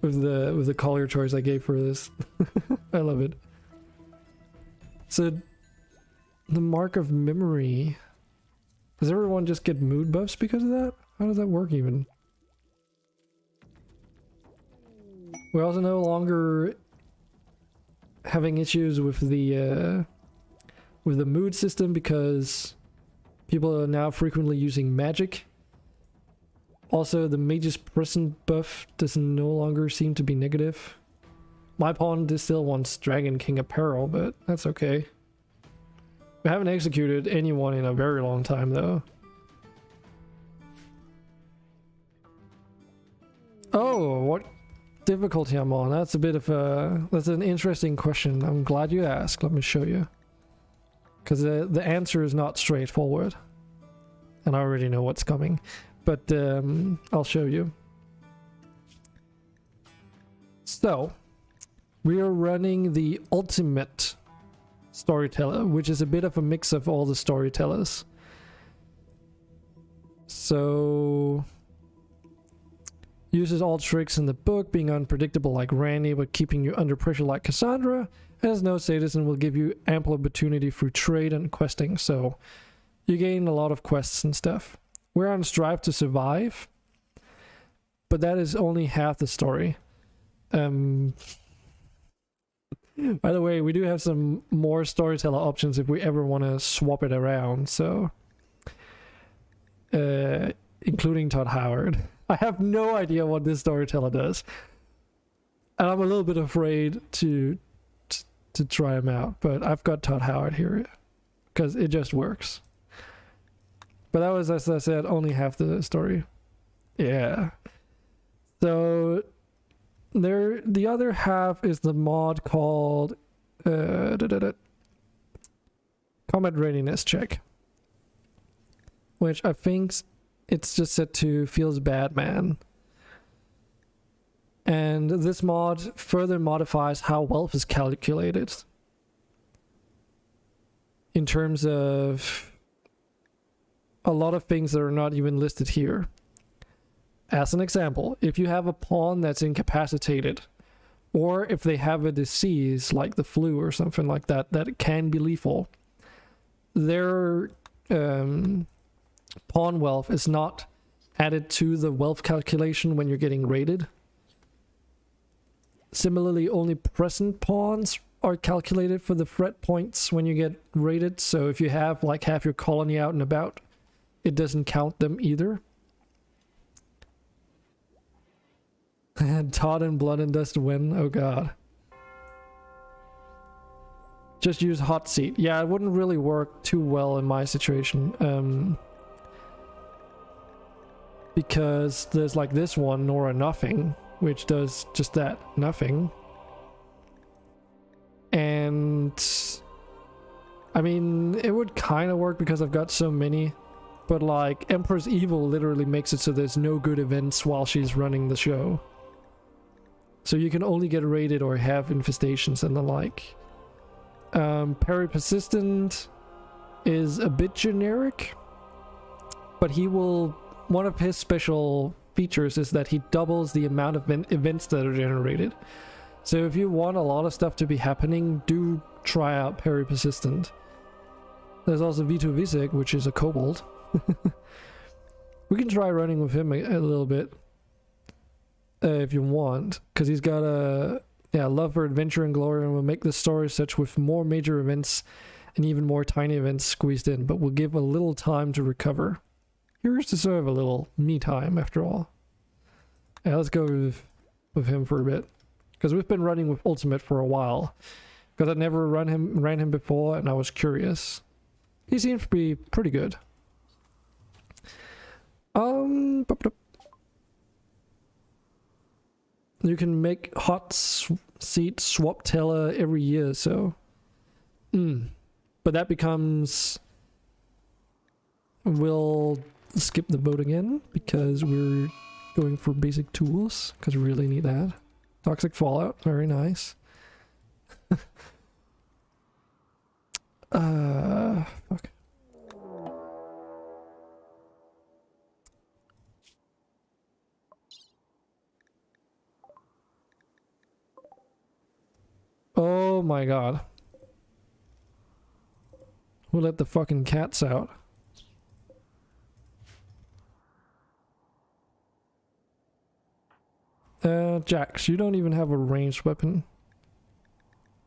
with the color choice I gave for this. I love it. So the mark of memory. Does everyone just get mood buffs because of that? How does that work even? We're also no longer having issues with the mood system because people are now frequently using magic. Also, the Mage's Prison buff does no longer seem to be negative. My pawn still wants Dragon King apparel, but that's okay. We haven't executed anyone in a very long time, though. Oh, what difficulty I'm on? That's a bit of a... That's an interesting question. I'm glad you asked. Let me show you. Because the answer is not straightforward. And I already know what's coming. But I'll show you. So, we are running the ultimate storyteller, which is a bit of a mix of all the storytellers. So, uses all tricks in the book, being unpredictable like Randy, but keeping you under pressure like Cassandra, has no status and will give you ample opportunity through trade and questing. So, you gain a lot of quests and stuff. We're on Strive to Survive, but that is only half the story. By the way, we do have some more storyteller options if we ever want to swap it around, so... including Todd Howard. I have no idea what this storyteller does. And I'm a little bit afraid to try him out, but I've got Todd Howard here, because it just works. But that was, as I said, only half the story. Yeah. So... the other half is the mod called Combat Readiness Check, which I think it's just set to Feels Bad Man. And this mod further modifies how wealth is calculated in terms of a lot of things that are not even listed here. As an example, if you have a pawn that's incapacitated, or if they have a disease like the flu or something like that that can be lethal, their pawn wealth is not added to the wealth calculation when you're getting rated. Similarly, only present pawns are calculated for the threat points when you get rated, so if you have like half your colony out and about, it doesn't count them either. Todd and Blood and Dust win. Oh god. Just use Hot Seat. Yeah, it wouldn't really work too well in my situation. Because there's like this one, Nora Nothing, which does just that, nothing. And I mean, it would kind of work because I've got so many. But like, Empress Evil literally makes it so there's no good events while she's running the show. So you can only get raided or have infestations and the like. Parry Persistent is a bit generic. but he will. One of his special features is that he doubles the amount of events that are generated. So if you want a lot of stuff to be happening, do try out Perry Persistent. There's also V2 Visek, which is a kobold. We can try running with him a little bit if you want, because he's got a love for adventure and glory, and will make the story such with more major events and even more tiny events squeezed in, but will give a little time to recover. Here's to serve a little me time after all. Yeah, let's go with him for a bit, because we've been running with Ultimate for a while, because I'd never ran him before, and I was curious. He seems to be pretty good. You can make hot seat swap teller every year, so but that becomes, we'll skip the vote again because we're going for basic tools, because we really need that. Toxic fallout, very nice. Fuck. Oh my god. Who let the fucking cats out? Jax, you don't even have a ranged weapon.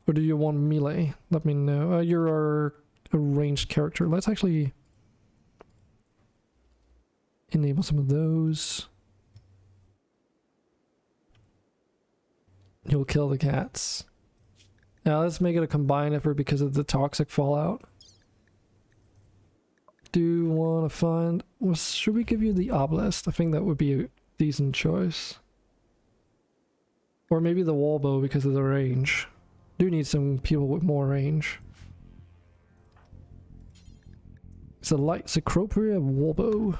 Or do you want melee? Let me know. You're a ranged character. Let's actually enable some of those. You'll kill the cats. Now let's make it a combined effort because of the toxic fallout. Do you want to find... Well, should we give you the obelisk? I think that would be a decent choice. Or maybe the wall bow because of the range. Do need some people with more range. It's a light Cecropia wall bow.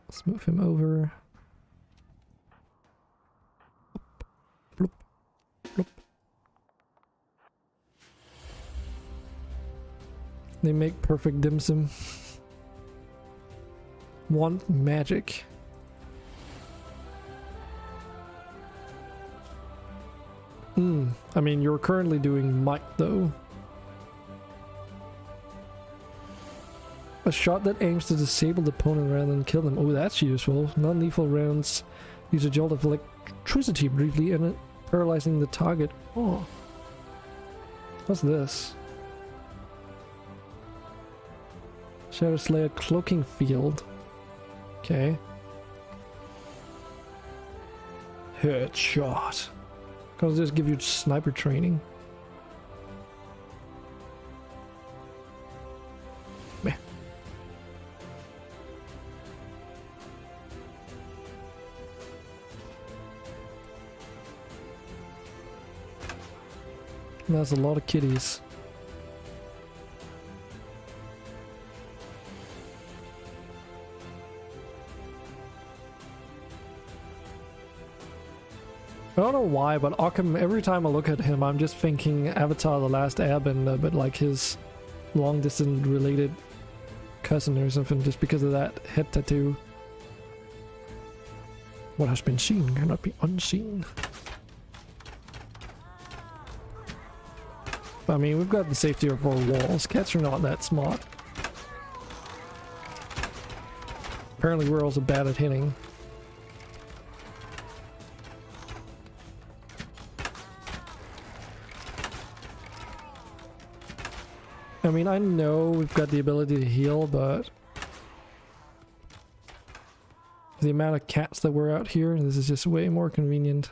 Let's move him over. Bloop, bloop. They make perfect dim sum. Want magic. I mean, you're currently doing might though. A shot that aims to disable the opponent rather than kill them. Oh, that's useful. Non-lethal rounds use a jolt of electricity briefly and paralyzing the target. Oh. What's this? Shadow Slayer cloaking field. Okay. Headshot. Cause this give you sniper training. Meh. That's a lot of kitties. I don't know why, but Occam, every time I look at him, I'm just thinking Avatar The Last Airbender, but like his long-distance related cousin or something, just because of that head tattoo. What has been seen cannot be unseen. I mean, we've got the safety of our walls. Cats are not that smart. Apparently we're also bad at hitting. I mean, I know we've got the ability to heal, but the amount of cats that were out here, this is just way more convenient.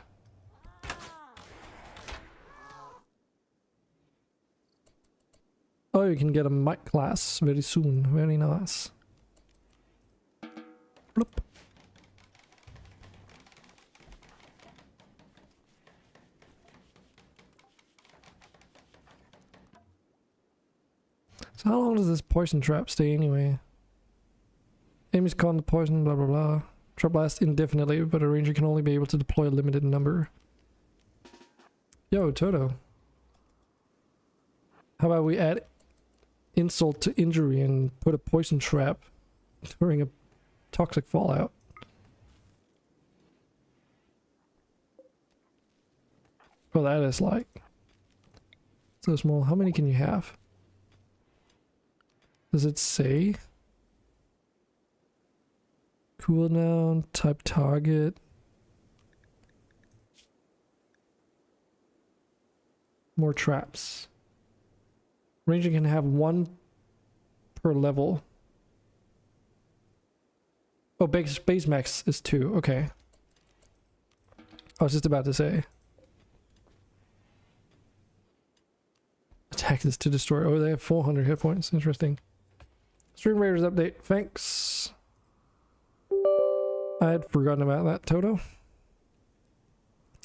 Oh, you can get a might class very soon. Very nice. Bloop. So how long does this poison trap stay anyway? Enemies caught in the poison, blah blah blah. Trap lasts indefinitely, but a ranger can only be able to deploy a limited number. Yo, Toto. How about we add insult to injury and put a poison trap during a toxic fallout? Well, that is like so small. How many can you have? Does it say? Cooldown, type target. More traps. Ranger can have 1 per level. Oh, base max is 2. Okay. I was just about to say. Attack this to destroy. Oh, they have 400 hit points. Interesting. Stream Raiders update. Thanks. I had forgotten about that, Toto.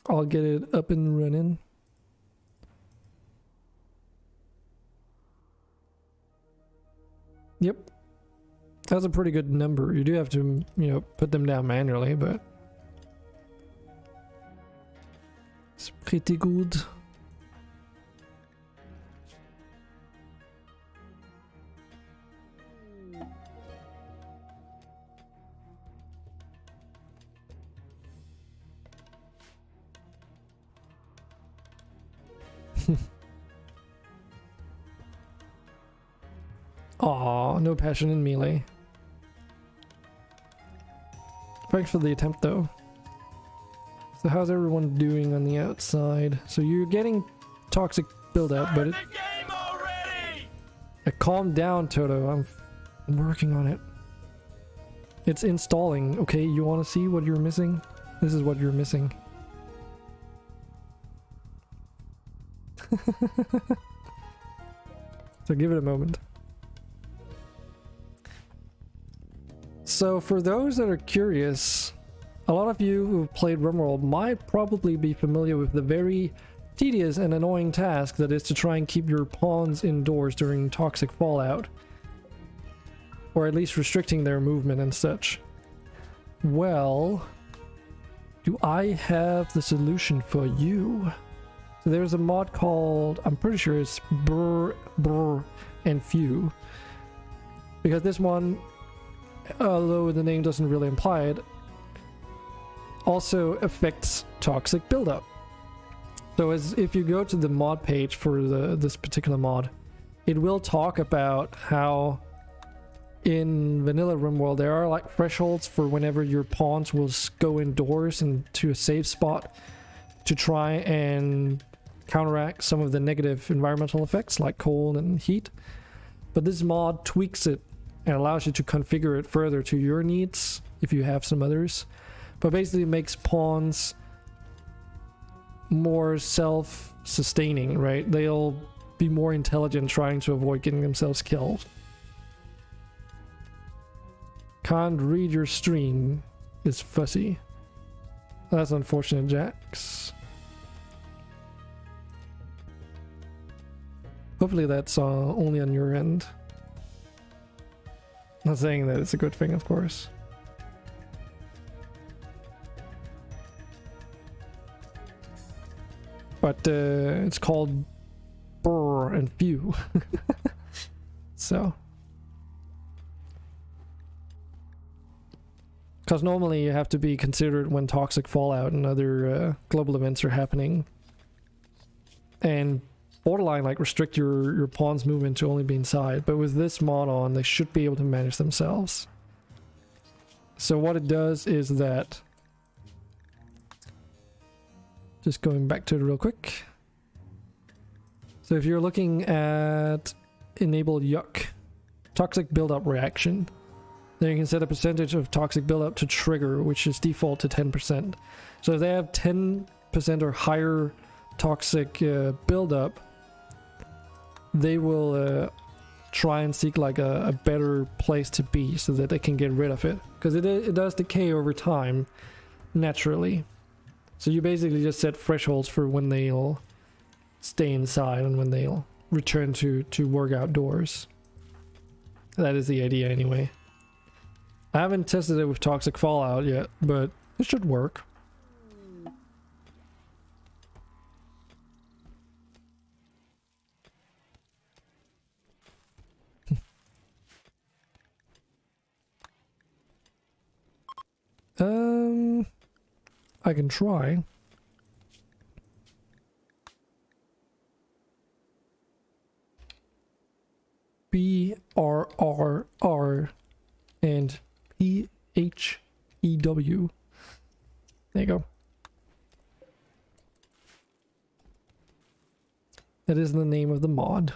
I'll get it up and running. Yep. That's a pretty good number. You do have to, you know, put them down manually, but it's pretty good. Aw, no passion in melee. Thanks for the attempt though. So how's everyone doing on the outside? So you're getting toxic buildup, but it... Calm down, Toto. I'm working on it. It's installing. Okay, you want to see what you're missing? This is what you're missing. So give it a moment. So for those that are curious, a lot of you who've played Rimworld might probably be familiar with the very tedious and annoying task that is to try and keep your pawns indoors during toxic fallout, or at least restricting their movement and such. Well, do I have the solution for you? So there's a mod called, I'm pretty sure it's Brr and Few, because this one, although the name doesn't really imply it, also affects toxic buildup. So as if you go to the mod page for this particular mod, it will talk about how in vanilla Rimworld there are like thresholds for whenever your pawns will go indoors into a safe spot to try and counteract some of the negative environmental effects like cold and heat. But this mod tweaks it and allows you to configure it further to your needs if you have some others. But basically it makes pawns more self-sustaining, right? They'll be more intelligent trying to avoid getting themselves killed. Can't read your stream is fussy. That's unfortunate, Jax. Hopefully that's only on your end. Not saying that it's a good thing, of course. But it's called Brr and Few. So. Because normally you have to be considered when toxic fallout and other global events are happening. And borderline like restrict your pawn's movement to only be inside. But with this mod on, they should be able to manage themselves. So what it does is that... Just going back to it real quick. So if you're looking at enable yuck, toxic buildup reaction, then you can set a percentage of toxic buildup to trigger, which is default to 10%. So if they have 10% or higher toxic buildup, they will try and seek like a better place to be so that they can get rid of it. Because it does decay over time, naturally. So you basically just set thresholds for when they'll stay inside and when they'll return to work outdoors. That is the idea anyway. I haven't tested it with toxic fallout yet, but it should work. I can try. BRRR and PHEW. There you go. That is the name of the mod.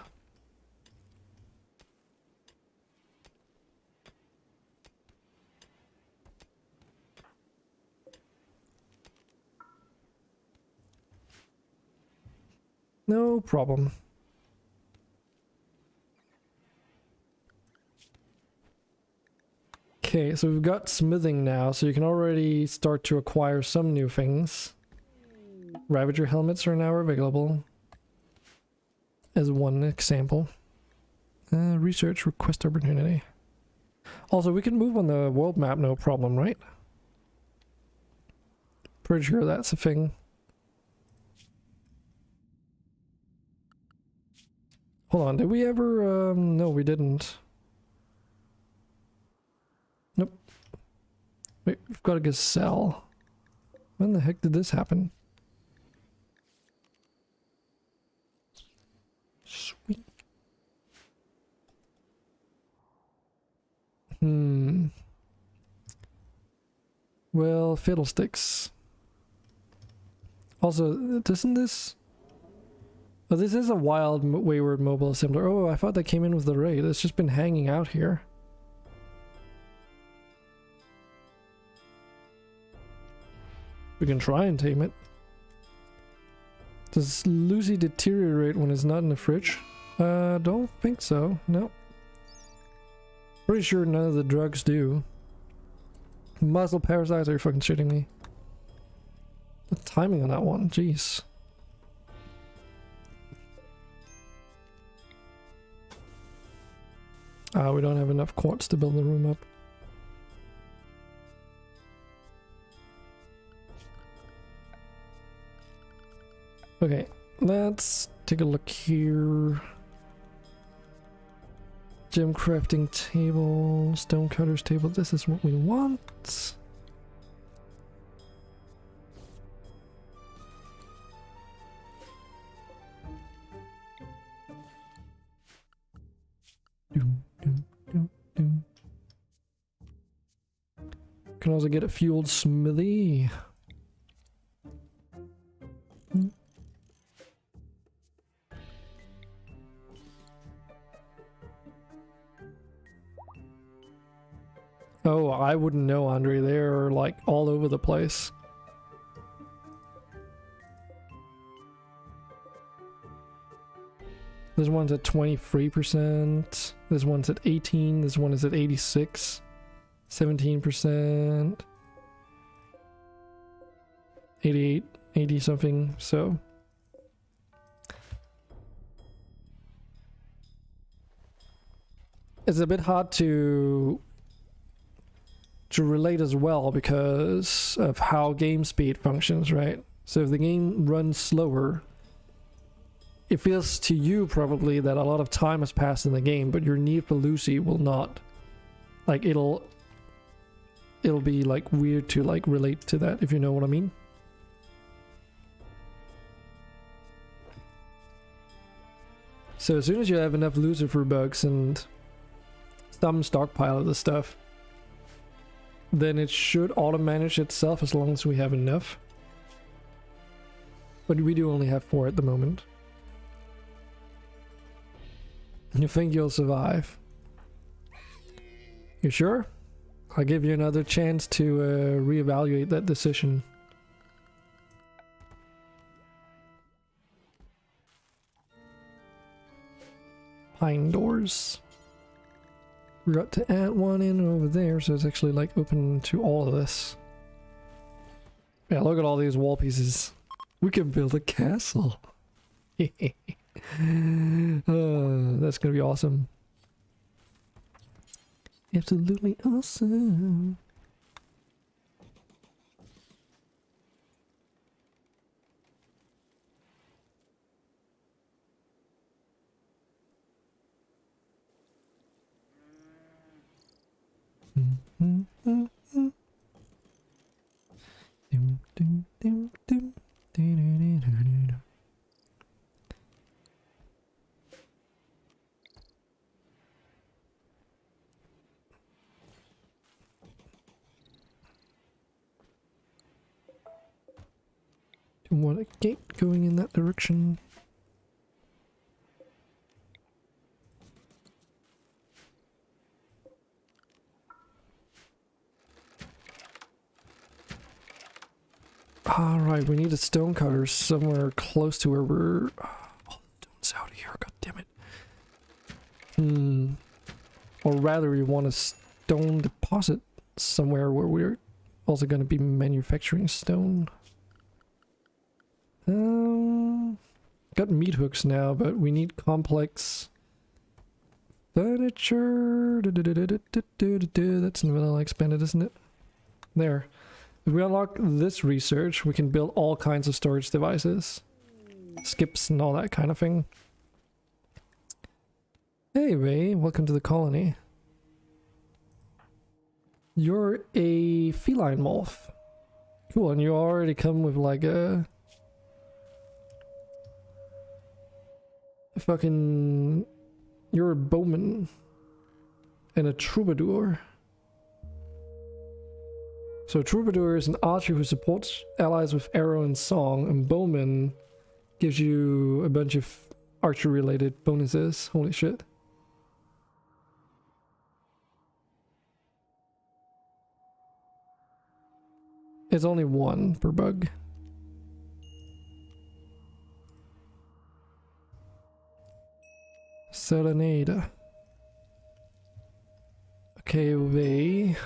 No problem. Okay, so we've got smithing now, so you can already start to acquire some new things. Ravager helmets are now available. As one example. Research request opportunity. Also, we can move on the world map, no problem, right? Pretty sure that's a thing. Hold on, did we ever, no we didn't. Nope. Wait, we've got to get sell. When the heck did this happen? Sweet. Well, fiddlesticks. Also, doesn't this... Oh, this is a wild, wayward mobile assembler. Oh, I thought that came in with the raid. It's just been hanging out here. We can try and tame it. Does Lucy deteriorate when it's not in the fridge? Don't think so. No. Pretty sure none of the drugs do. Muzzle parasites, are you fucking shitting me? The timing on that one, jeez. We don't have enough quartz to build the room up. Okay, let's take a look here. Gem crafting table, stone cutter's table. This is what we want. Can also get a fueled smithy. Oh, I wouldn't know, Andre. They're like all over the place. This one's at 23%. This one's at 18. This one is at 86. 17%. 88, 80 something, so. It's a bit hard to relate as well because of how game speed functions, right? So if the game runs slower, it feels to you probably that a lot of time has passed in the game, but your need for Lucy will not. Like it'll be like weird to like relate to that, if you know what I mean. So as soon as you have enough Lucifer bugs and some stockpile of the stuff, then it should auto-manage itself as long as we have enough. But we do only have 4 at the moment. You think you'll survive? You sure? I'll give you another chance to reevaluate that decision. Pine doors. We got to add one in over there, so it's actually like open to all of this. Yeah, look at all these wall pieces. We can build a castle. That's gonna be awesome. Absolutely awesome. want a gate going in that direction. Alright, we need a stone cutter somewhere close to where we're... Oh, the stone's out of here, god damn it. Or rather, we want a stone deposit somewhere where we're also going to be manufacturing stone. Got meat hooks now, but we need complex furniture. That's vanilla expanded, isn't it? There. If we unlock this research, we can build all kinds of storage devices. Skips and all that kind of thing. Hey Ray, welcome to the colony. You're a feline morph. Cool, and you already come with like a fucking... You're a bowman and a troubadour. So troubadour is an archer who supports allies with arrow and song, and bowman gives you a bunch of archery related bonuses. Holy shit. It's only one per bug. Serenade. Okay, they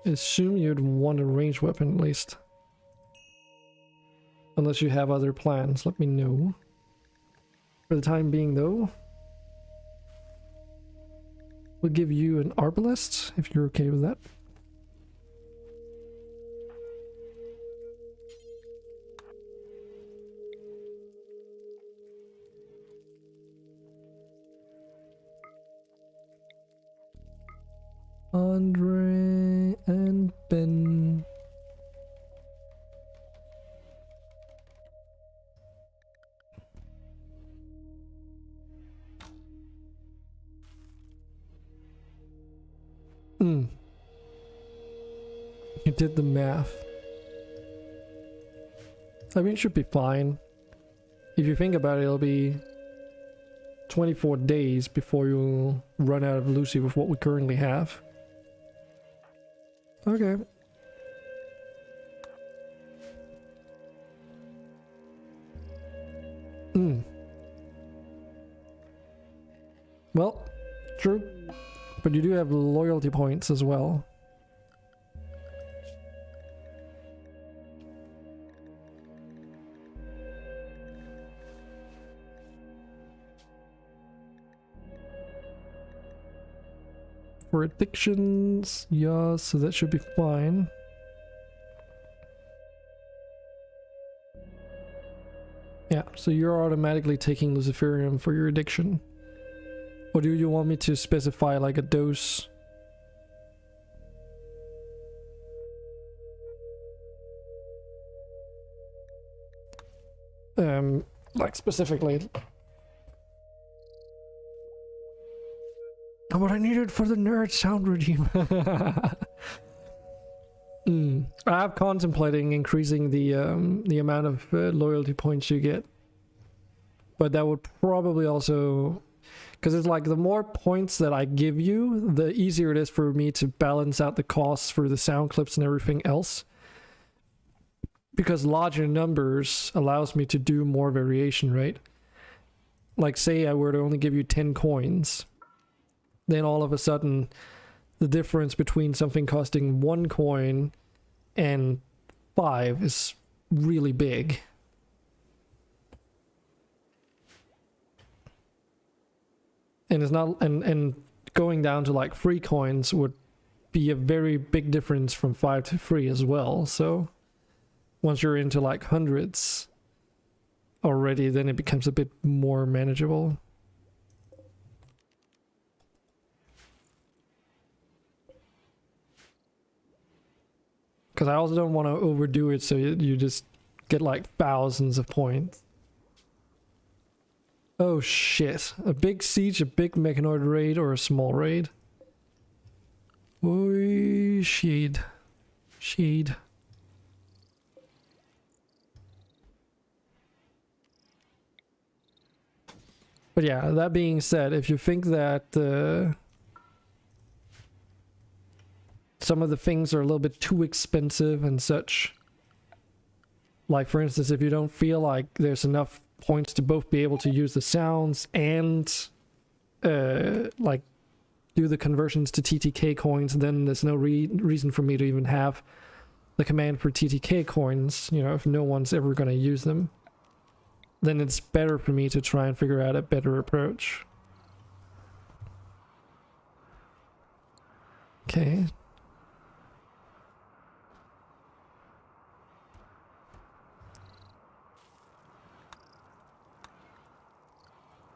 assume you'd want a ranged weapon at least. Unless you have other plans, let me know. For the time being though, we'll give you an arbalest if you're okay with that. Andre and Ben. You did the math. I mean, it should be fine. If you think about it, it'll be 24 days before you'll run out of Lucy with what we currently have. Okay. Well, true. But you do have loyalty points as well. For addictions, yeah, so that should be fine. Yeah, so you're automatically taking Luciferium for your addiction. Or do you want me to specify like a dose? Like specifically. What I needed for the nerd sound regime. I'm contemplating increasing the amount of loyalty points you get, but that would probably also, because it's like the more points that I give you, the easier it is for me to balance out the costs for the sound clips and everything else. Because larger numbers allows me to do more variation, right? Like say I were to only give you 10 coins. Then all of a sudden, the difference between something costing 1 coin and 5 is really big. And it's not, and going down to like 3 coins would be a very big difference from 5 to 3 as well. So once you're into like hundreds already, then it becomes a bit more manageable. Because I also don't want to overdo it so you just get like thousands of points. Oh shit. A big siege, a big mechanoid raid, or a small raid? Oh shade. Shade. But yeah, that being said, if you think that some of the things are a little bit too expensive and such, like for instance, if you don't feel like there's enough points to both be able to use the sounds and like do the conversions to TTK coins, then there's no reason for me to even have the command for TTK coins, you know, if no one's ever going to use them. Then it's better for me to try and figure out a better approach. Okay.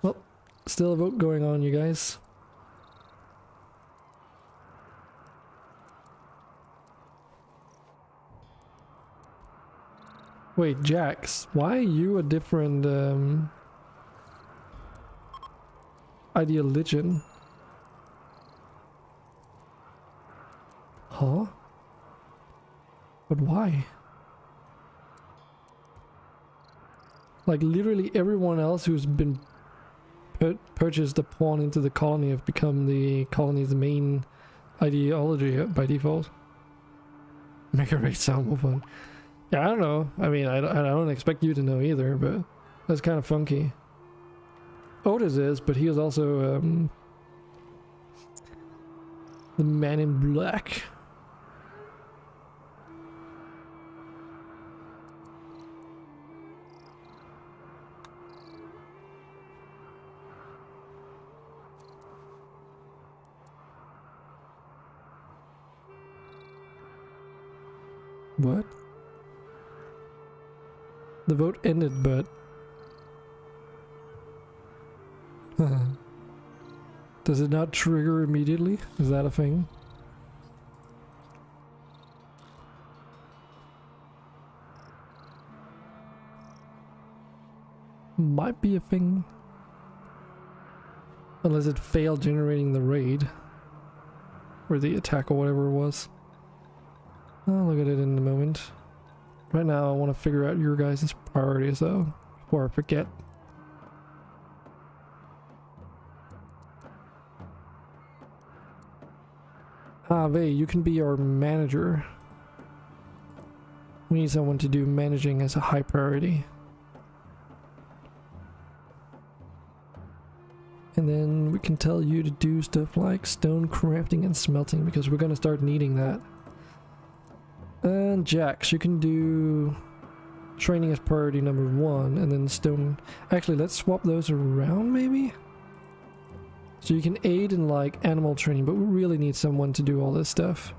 Well, still a vote going on, you guys. Wait, Jax, why are you a different ideologian? Huh? But why? Like literally everyone else who's been purchased a pawn into the colony have become the colony's main ideology by default. Make a raid sound more fun. Yeah, I don't know. I mean, I don't expect you to know either, but that's kind of funky. Otis is, but he is also the man in black. What? The vote ended, but... Does it not trigger immediately? Is that a thing? Might be a thing. Unless it failed generating the raid. Or the attack or whatever it was. I'll look at it in a moment. Right now I want to figure out your guys' priorities though, before I forget. Vey, you can be our manager. We need someone to do managing as a high priority. And then we can tell you to do stuff like stone crafting and smelting, because we're going to start needing that. And Jax, you can do training as priority number 1, and then stone... Actually, let's swap those around, maybe? So you can aid in, like, animal training, but we really need someone to do all this stuff.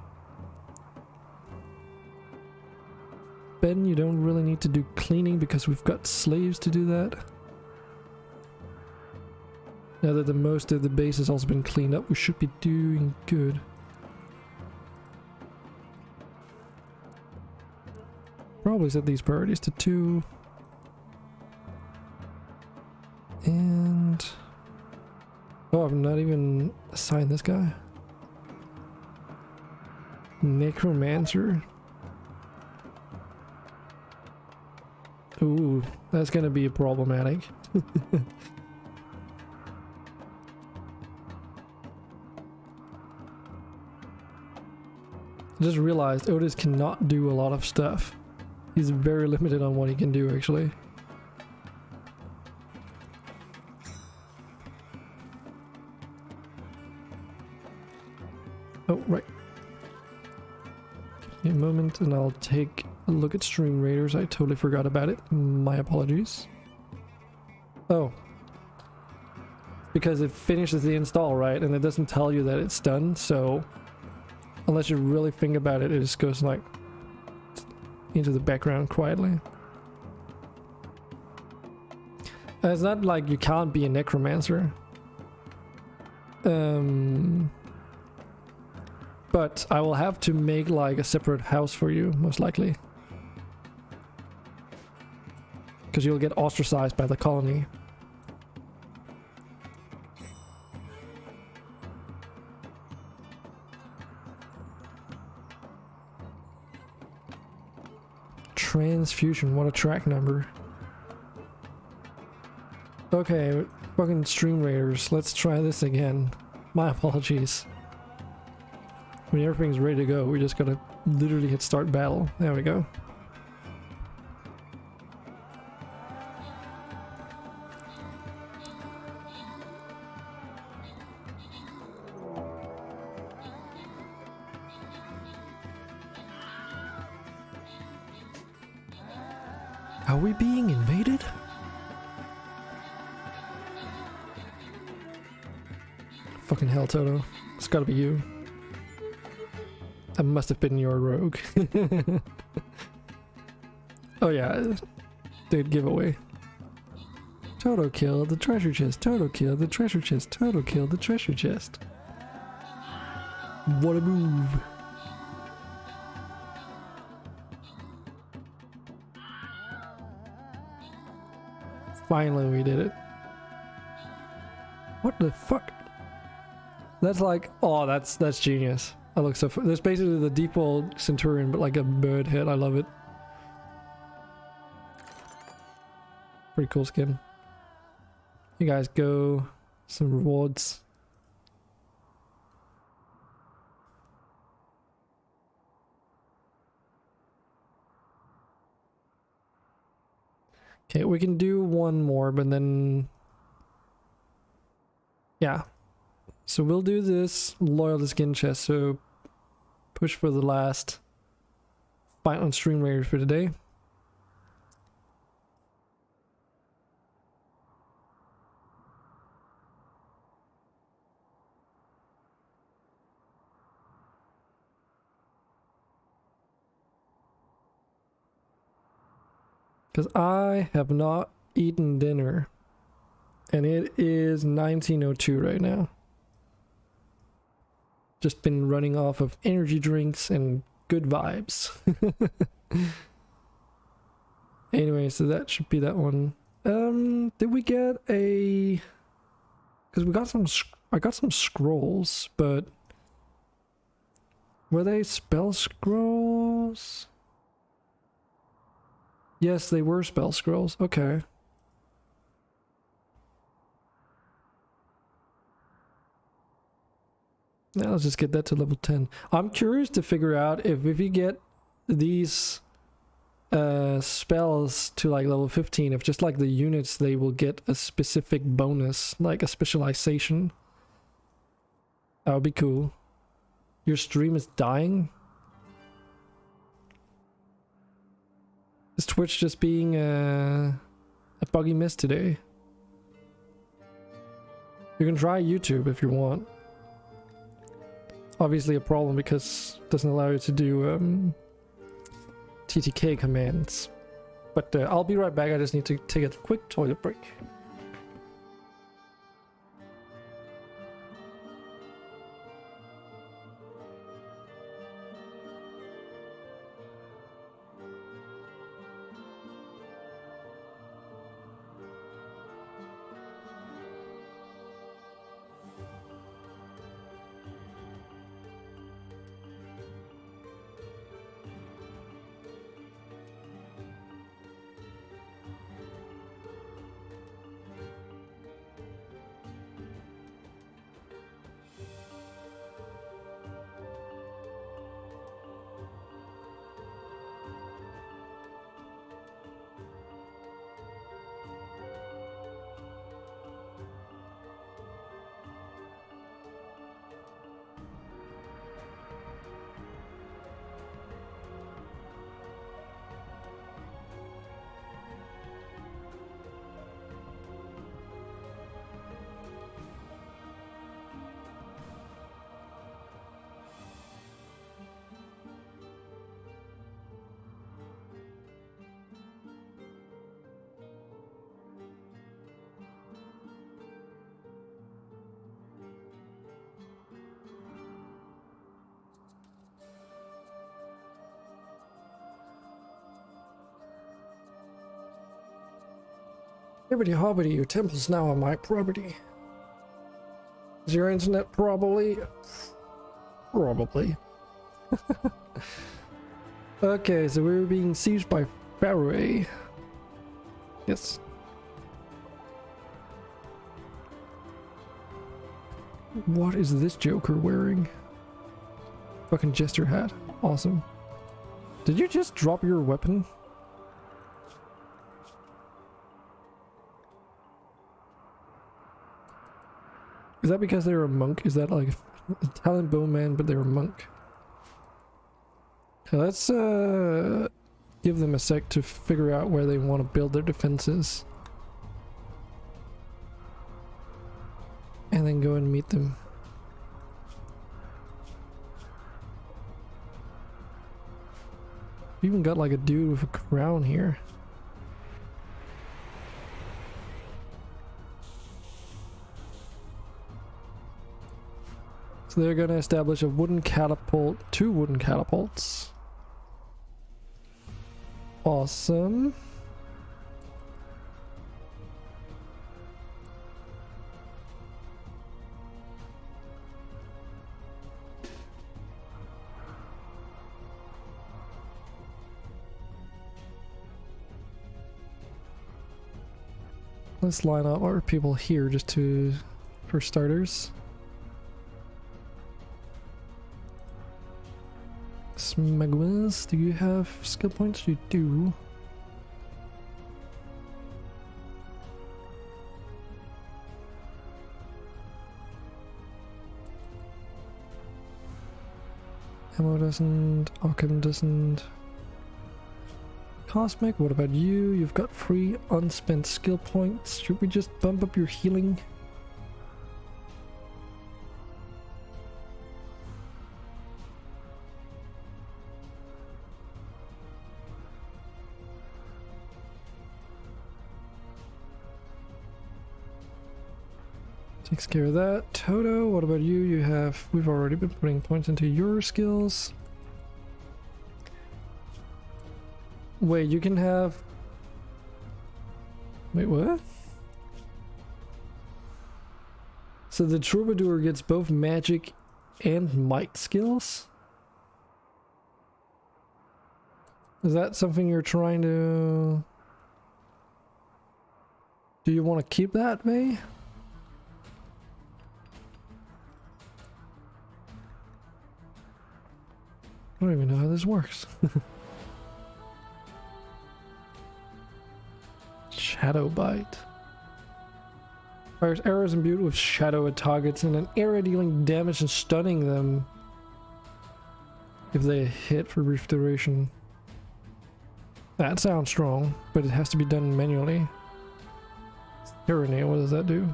Ben, you don't really need to do cleaning, because we've got slaves to do that. Now that the most of the base has also been cleaned up, we should be doing good. Probably set these priorities to 2. And... oh, I've not even assigned this guy. Necromancer. Ooh, that's gonna be problematic. I just realized Otis cannot do a lot of stuff. He's very limited on what he can do, actually. Oh, right. Give me a moment and I'll take a look at Stream Raiders. I totally forgot about it. My apologies. Oh. Because it finishes the install, right? And it doesn't tell you that it's done, so... unless you really think about it, it just goes like... into the background quietly. It's not like you can't be a necromancer. But I will have to make like a separate house for you, most likely. Because you'll get ostracized by the colony. Transfusion, what a track number. Okay, fucking stream raiders. Let's try this again. My apologies. When everything's ready to go, we just gotta literally hit start battle. There we go. Are we being invaded? Fucking hell, Toto. It's gotta be you. That must have been your rogue. Oh yeah, dude, giveaway. Toto killed the treasure chest. Toto killed the treasure chest. Toto killed the treasure chest. What a move. Finally we did it. What the fuck? That's like, oh, that's genius. That looks so that's basically the default Centurion, but like a bird head. I love it. Pretty cool skin. You guys go. Some rewards. Okay, we can do one more, but then... Yeah. So we'll do this loyal to skin chest, so push for the last fight on stream raiders for today. Because I have not eaten dinner, and it is 19:02 right now. Just been running off of energy drinks and good vibes. Anyway, so that should be that one. Did we get a... Because we got some... I got some scrolls, but... Were they spell scrolls? Yes, they were spell scrolls. Okay. Now let's just get that to level 10. I'm curious to figure out if you get these spells to like level 15, if just like the units, they will get a specific bonus, like a specialization. That would be cool. Your stream is dying? Is Twitch just being a buggy miss today? You can try YouTube if you want. Obviously a problem because it doesn't allow you to do TTK commands. But I'll be right back. I just need to take a quick toilet break. Hibbity hobbity, your temple's now on my property. Is your internet probably? Probably. Okay, so we were being sieged by Faroe. Yes. What is this Joker wearing? Fucking jester hat. Awesome. Did you just drop your weapon? Is that because they're a monk? Is that like a talent bowman, but they're a monk? Okay, let's give them a sec to figure out where they want to build their defenses. And then go and meet them. We even got like a dude with a crown here. So they're gonna establish a wooden catapult, 2 wooden catapults. Awesome. Let's line up our people here just to, for starters. Smegmas, do you have skill points? You do. Ammo doesn't, Arkham doesn't. Cosmic, what about you? You've got 3 unspent skill points. Should we just bump up your healing? Takes care of that. Toto, what about you? You have, we've already been putting points into your skills. Wait, you can have... Wait, what? So the troubadour gets both magic and might skills? Is that something you're trying to... Do you want to keep that, May? I don't even know how this works. Shadow Bite. Fires arrows imbued with shadow at targets and an area dealing damage and stunning them if they hit for brief duration. That sounds strong, but it has to be done manually. Serenade, what does that do?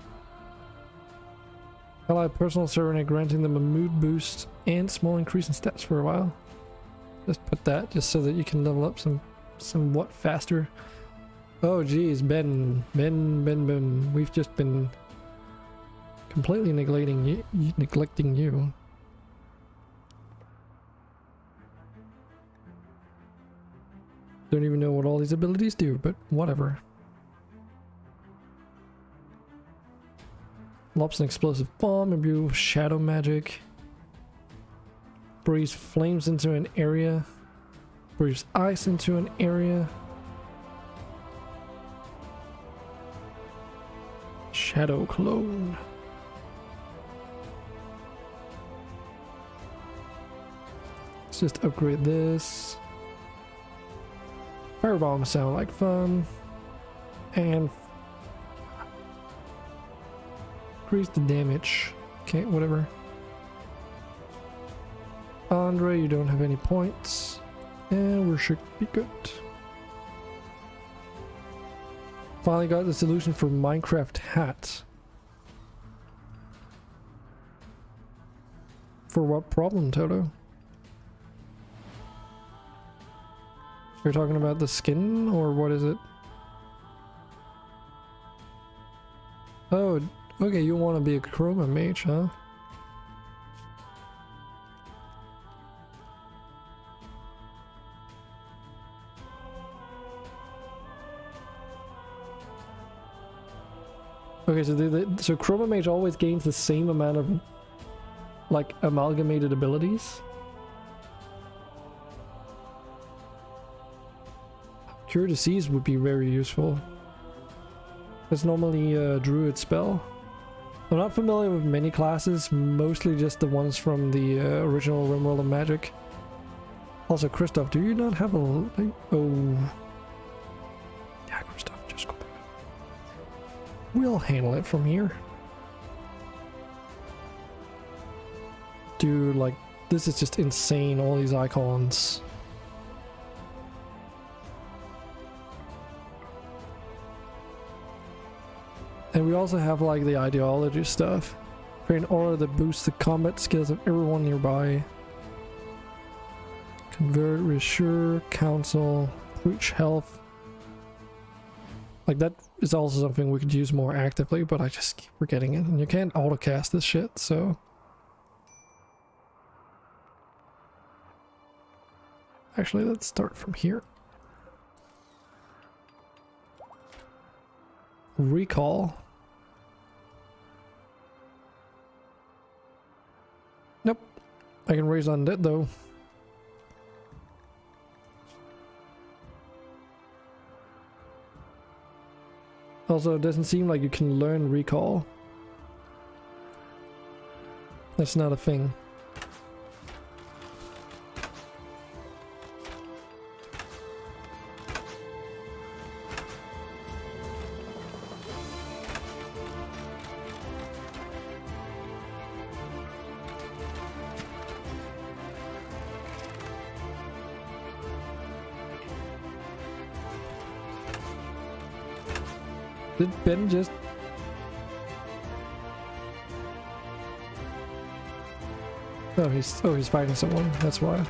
Ally personal serenade, granting them a mood boost and small increase in stats for a while. Just put that just so that you can level up somewhat faster. Oh geez, Ben. We've just been completely neglecting you. Don't even know what all these abilities do, but whatever. Lops an explosive bomb, imbued with shadow magic. Breathes flames into an area. Breathes ice into an area. Shadow clone. Let's just upgrade this. Firebombs sound like fun. And increase the damage. Okay, whatever. Andre, you don't have any points. And we should be good. Finally got the solution for Minecraft hat. For what problem, Toto? You're talking about the skin, or what is it? Oh, okay, you want to be a chroma mage, huh? Okay, so Chroma Mage always gains the same amount of, like, amalgamated abilities? Cure Disease would be very useful. That's normally a druid spell. I'm not familiar with many classes, mostly just the ones from the original Rimworld of Magic. Also, Christoph, do you not have a... Oh... Yeah, Christoph, just go back. We'll handle it from here. Dude, like, this is just insane, all these icons. And we also have like the ideology stuff. Create an aura that boosts the combat skills of everyone nearby. Convert, reassure, counsel, reach health. Like that is also something we could use more actively, but I just keep forgetting it. And you can't auto-cast this shit, so... Actually, let's start from here. Recall. Nope. I can raise undead though. Also, it doesn't seem like you can learn recall. That's not a thing. Did Ben just... Oh, he's fighting someone, that's why.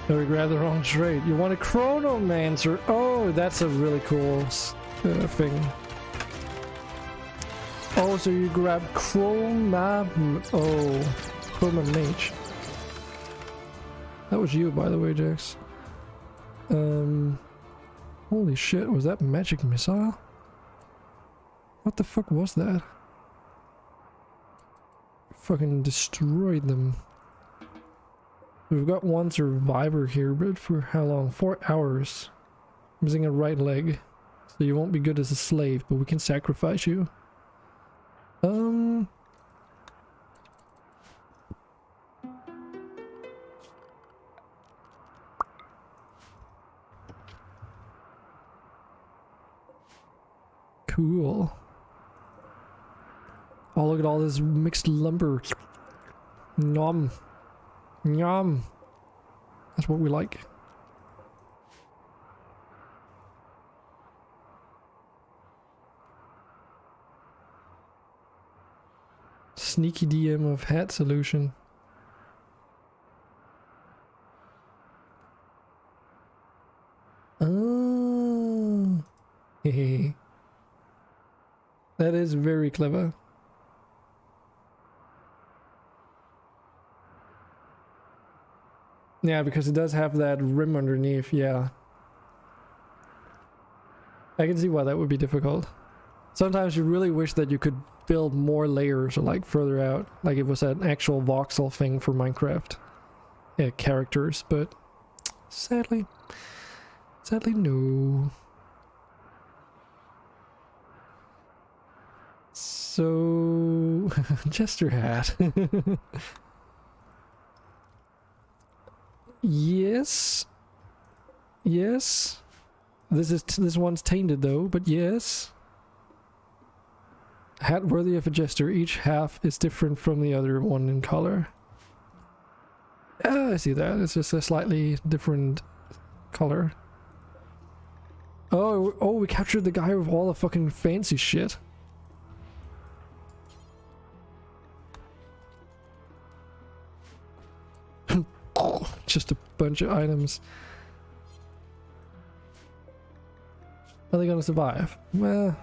No, we grabbed the wrong trait. You want a Chronomancer? Oh, that's a really cool thing. Oh, so you grab Chroma... Oh, Chroma Mage. That was you, by the way, Jax. Holy shit, was that magic missile? What the fuck was that? Fucking destroyed them. We've got one survivor here, but for how long? 4 hours. Missing a right leg. So you won't be good as a slave, but we can sacrifice you. Cool. Oh, look at all this mixed lumber. Nom. Yum. That's what we like. Sneaky DM of hat solution. Oh. Hehe. That is very clever. Yeah, because it does have that rim underneath, yeah. I can see why that would be difficult. Sometimes you really wish that you could build more layers or like further out, like it was an actual voxel thing for Minecraft characters, but sadly no. So Jester hat. Yes. Yes. This one's tainted though, but yes. Hat worthy of a jester. Each half is different from the other one in color. I see that. It's just a slightly different color. Oh, we captured the guy with all the fucking fancy shit. Just a bunch of items. Are they gonna survive? Well,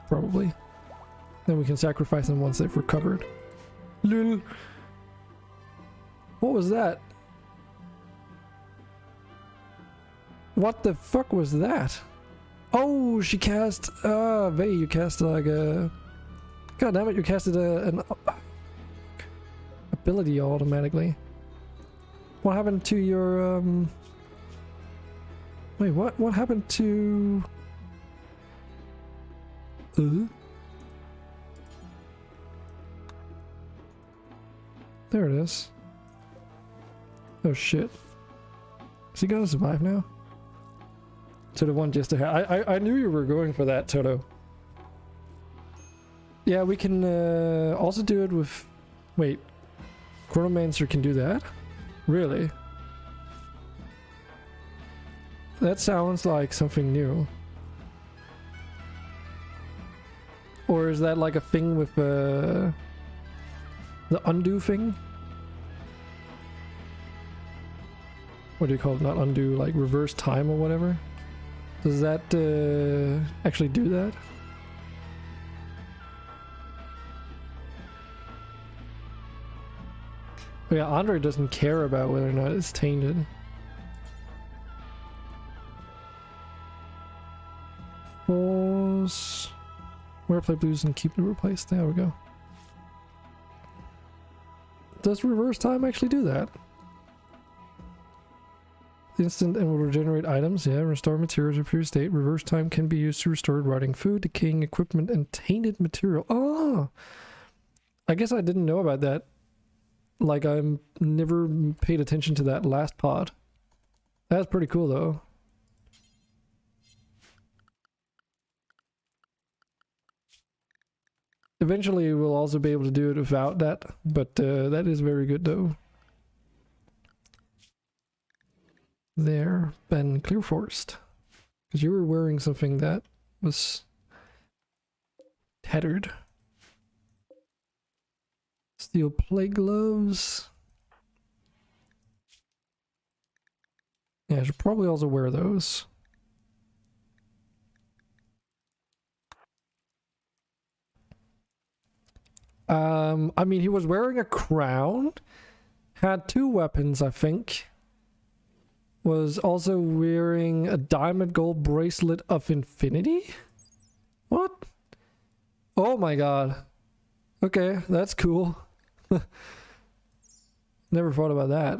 probably. Then we can sacrifice them once they've recovered. Lul. What was that? What the fuck was that? Oh, she cast... Vey, you cast like a... God damn it, you casted an ability automatically. What happened to your... Wait, what? What happened to... There it is. Oh shit. Is he gonna survive now? Toto one just to I knew you were going for that, Toto. Yeah, we can also do it with... Wait. Chronomancer can do that? Really? That sounds like something new. Or is that like a thing with the undo thing? What do you call it? Not undo, like reverse time or whatever? Does that actually do that? Oh yeah, Andre doesn't care about whether or not it's tainted. Force... Wear play blues and keep it replaced. There we go. Does reverse time actually do that? Instant and will regenerate items. Yeah, restore materials to previous state. Reverse time can be used to restore rotting food, decaying equipment, and tainted material. Oh! I guess I didn't know about that. Like, I never paid attention to that last pod. That's pretty cool, though. Eventually, we'll also be able to do it without that, but that is very good, though. There, Ben Clearforced. Because you were wearing something that was tattered. Steel plate gloves. Yeah, I should probably also wear those. I mean, he was wearing a crown, had 2 weapons, I think. Was also wearing a diamond gold bracelet of infinity? What? Oh my god. Okay, that's cool. Never thought about that.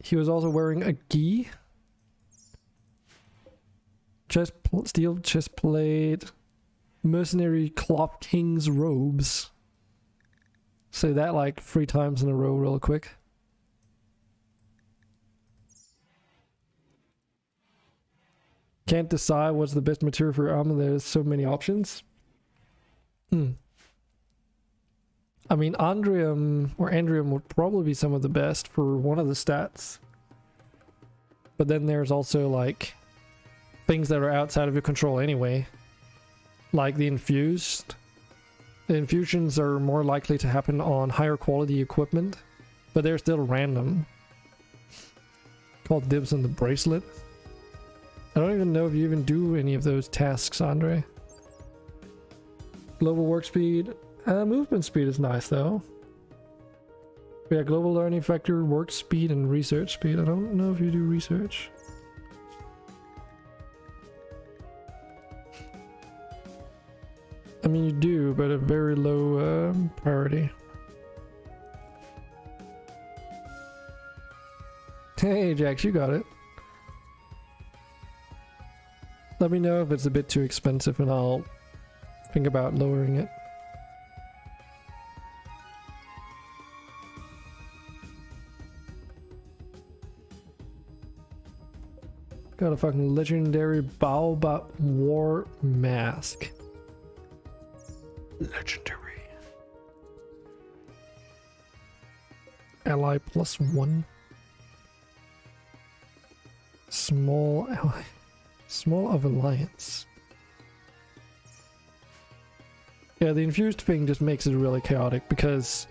He was also wearing a gi. Steel chest plate. Mercenary Cloth King's robes. Say that like 3 times in a row real quick. Can't decide what's the best material for your armor. There's so many options. I mean, Andrium would probably be some of the best for one of the stats. But then there's also like things that are outside of your control anyway. Like the infused. The infusions are more likely to happen on higher quality equipment, but they're still random. Called dibs on the bracelet. I don't even know if you even do any of those tasks, Andre. Global work speed. Movement speed is nice though. Yeah, global learning factor, work speed, and research speed. I don't know if you do research. I mean, you do, but at very low priority. Hey, Jax, you got it. Let me know if it's a bit too expensive and I'll think about lowering it. Got a fucking legendary Baobab War Mask. Legendary. Ally +1. Small ally. Small of alliance. Yeah, the infused thing just makes it really chaotic because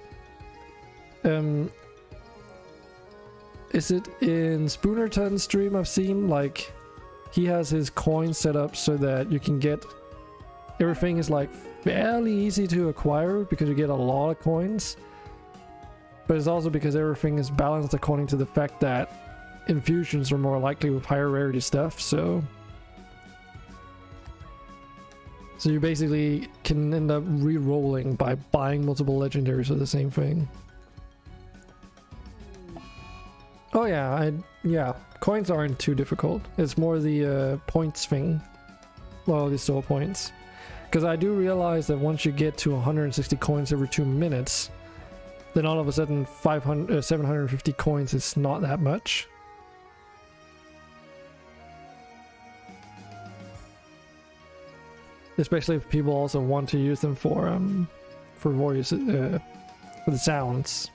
is it in Spoonerton's stream I've seen, like he has his coin set up so that you can get everything is like fairly easy to acquire because you get a lot of coins. But it's also because everything is balanced according to the fact that infusions are more likely with higher rarity stuff, so you basically can end up re-rolling by buying multiple legendaries of the same thing. Oh yeah, yeah, coins aren't too difficult. It's more the points thing. Well, the soul points. Because I do realize that once you get to 160 coins every 2 minutes, then all of a sudden 750 coins is not that much. Especially if people also want to use them for voice, for the sounds.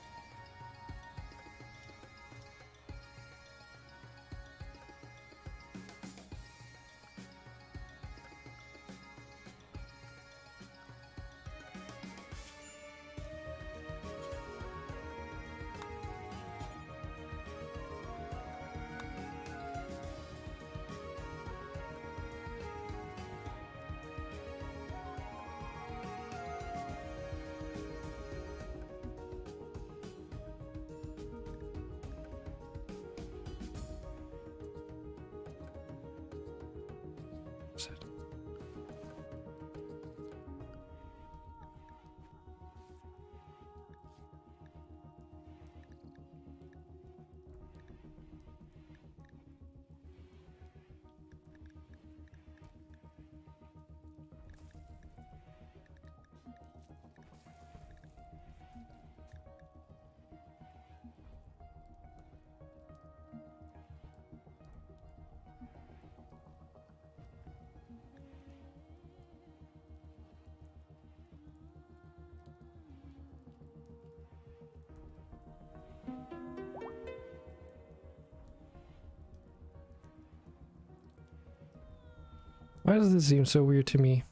Why does this seem so weird to me?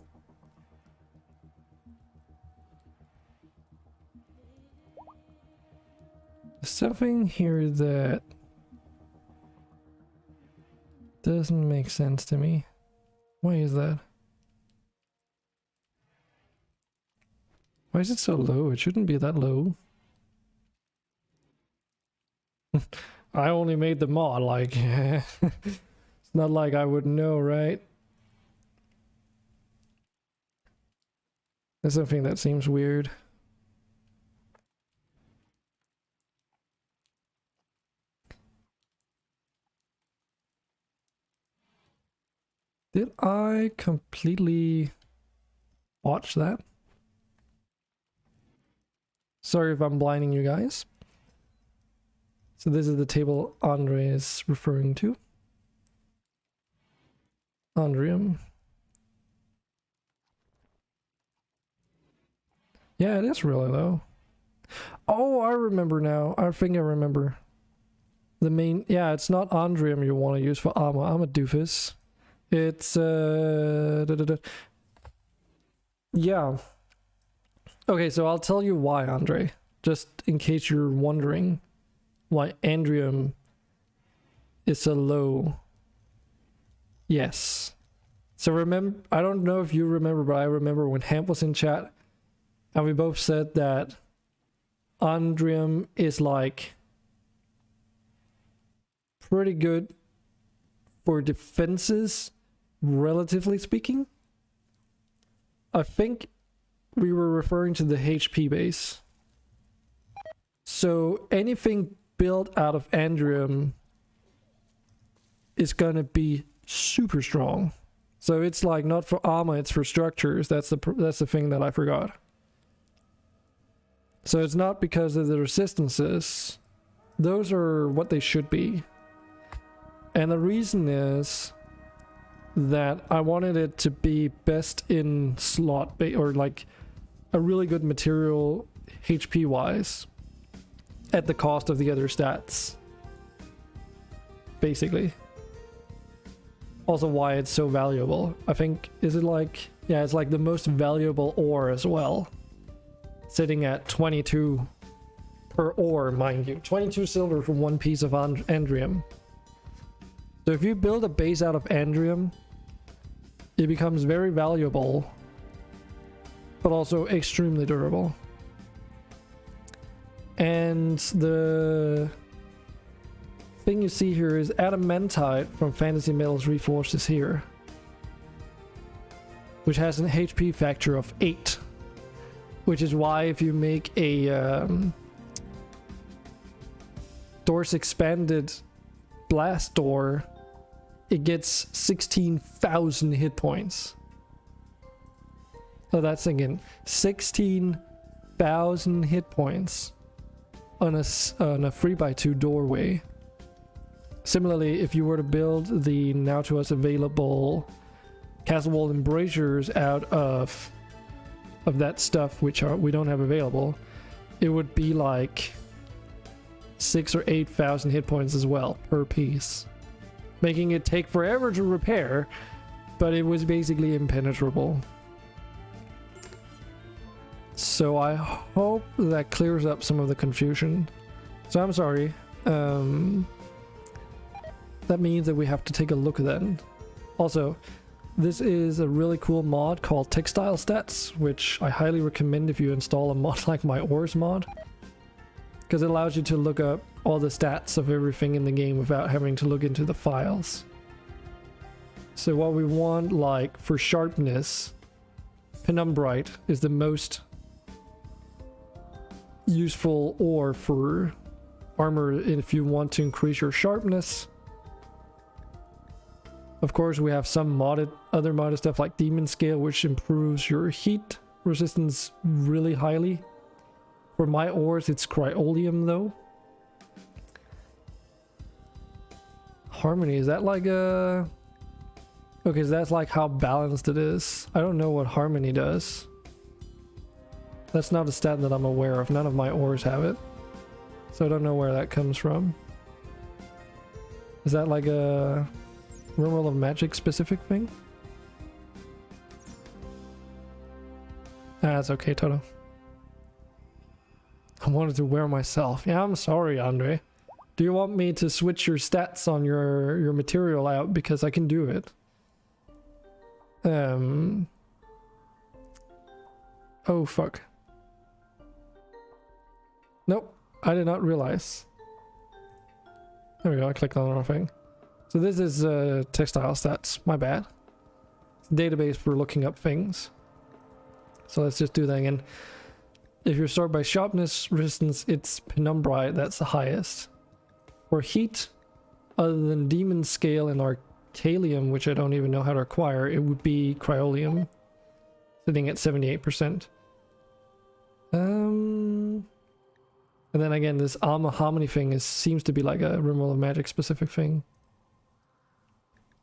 There's something here that doesn't make sense to me. Why is that? Why is it so low? It shouldn't be that low. I only made the mod, like, it's not like I would know, right? There's something that seems weird. Did I completely watch that? Sorry if I'm blinding you guys. So this is the table Andre is referring to. Andrium. Yeah, it is really low. Oh, I remember now. I think I remember. The main... Yeah, it's not Andrium you want to use for armor. I'm a doofus. It's... Yeah. Okay, so I'll tell you why, Andre. Just in case you're wondering why Andrium is so low. Yes. So remember... I don't know if you remember, but I remember when Hamp was in chat... And we both said that Andrium is like pretty good for defenses, relatively speaking. I think we were referring to the HP base. So anything built out of Andrium is gonna be super strong. So it's like not for armor, it's for structures. That's the thing that I forgot. So it's not because of the resistances. Those are what they should be. And the reason is that I wanted it to be best in slot, or like a really good material HP wise at the cost of the other stats. Basically. Also why it's so valuable. I think, is it like, yeah, it's like the most valuable ore as well. Sitting at 22 per ore, mind you. 22 silver for one piece of Andrium. So if you build a base out of Andrium, it becomes very valuable but also extremely durable. And the thing you see here is adamantite from Fantasy Metals Reforged is here, which has an HP factor of 8, which is why if you make a doors expanded blast door, it gets 16,000 hit points. So that's again 16,000 hit points on a 3x2 doorway. Similarly, if you were to build the now to us available castle wall embrasures out of that stuff which we don't have available, it would be like 6,000 or 8,000 hit points as well per piece, making it take forever to repair, but it was basically impenetrable. So I hope that clears up some of the confusion. So I'm sorry. That means that we have to take a look then. Also, this is a really cool mod called Textile Stats, which I highly recommend if you install a mod like my ores mod, because it allows you to look up all the stats of everything in the game without having to look into the files. So what we want, like for sharpness, penumbrite is the most useful ore for armor if you want to increase your sharpness. Of course, we have some other modded stuff like demon scale, which improves your heat resistance really highly. For my ores, it's cryolium though. Harmony, is that like a... Okay, so that's like how balanced it is. I don't know what harmony does. That's not a stat that I'm aware of. None of my ores have it. So I don't know where that comes from. Is that like a Rimworld of Magic specific thing? Ah, it's okay, Toto. I wanted to wear myself. Yeah, I'm sorry, Andre. Do you want me to switch your stats on your material out? Because I can do it. Oh, fuck. Nope, I did not realize. There we go, I clicked on the wrong thing. So this is textile stats, my bad. It's a database for looking up things. So let's just do that again. If you sort by sharpness resistance, it's penumbrite, that's the highest. For heat, other than demon scale and arcalium, which I don't even know how to acquire, it would be cryolium, sitting at 78%. And then again, this armor harmony thing seems to be like a Rimworld of Magic specific thing.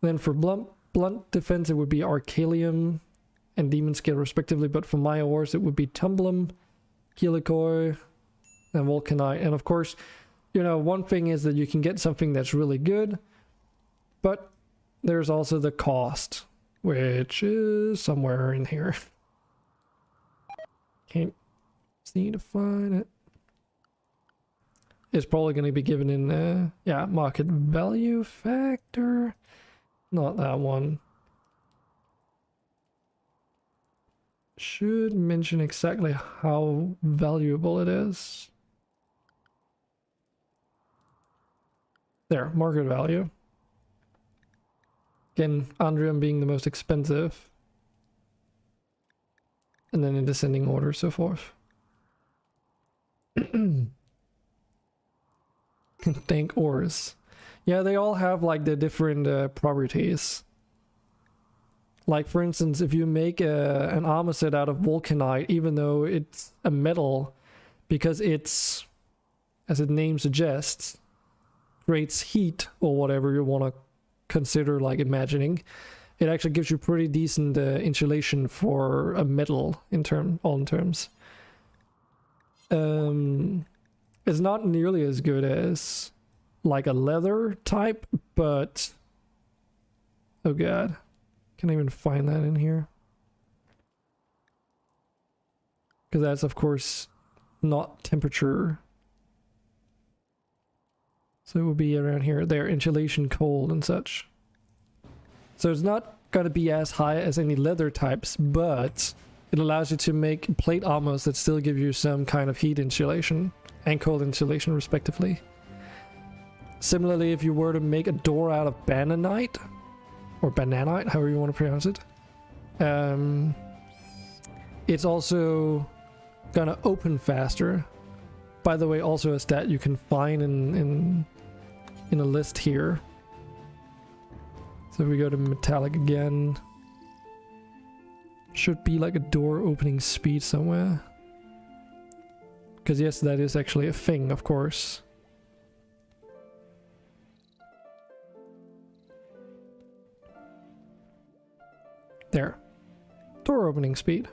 Then for blunt defense, it would be arcalium and demon scale respectively, but for my ores, it would be tumblum, helicoi, and vulcanite. And of course, you know, one thing is that you can get something that's really good, but there's also the cost, which is somewhere in here. Can't seem to find it. It's probably going to be given in, yeah, market value factor. Not that one. Should mention exactly how valuable it is. There, market value. Again, Andrium being the most expensive. And then in descending order, so forth. Thank ores. Yeah, they all have like the different properties. Like for instance, if you make an armor set out of vulcanite, even though it's a metal, because it's, as its name suggests, creates heat or whatever you want to consider like imagining, it actually gives you pretty decent insulation for a metal in terms. It's not nearly as good as like a leather type, but oh god, can't even find that in here, because that's of course not temperature, so it will be around here. There, insulation, cold and such. So it's not going to be as high as any leather types, but it allows you to make plate armors that still give you some kind of heat insulation and cold insulation respectively. Similarly, if you were to make a door out of bananite, or bananite, however you want to pronounce it, it's also gonna open faster. By the way, also a stat you can find in a list here. So if we go to metallic again, should be like a door opening speed somewhere. Because yes, that is actually a thing, of course. There. Door opening speed.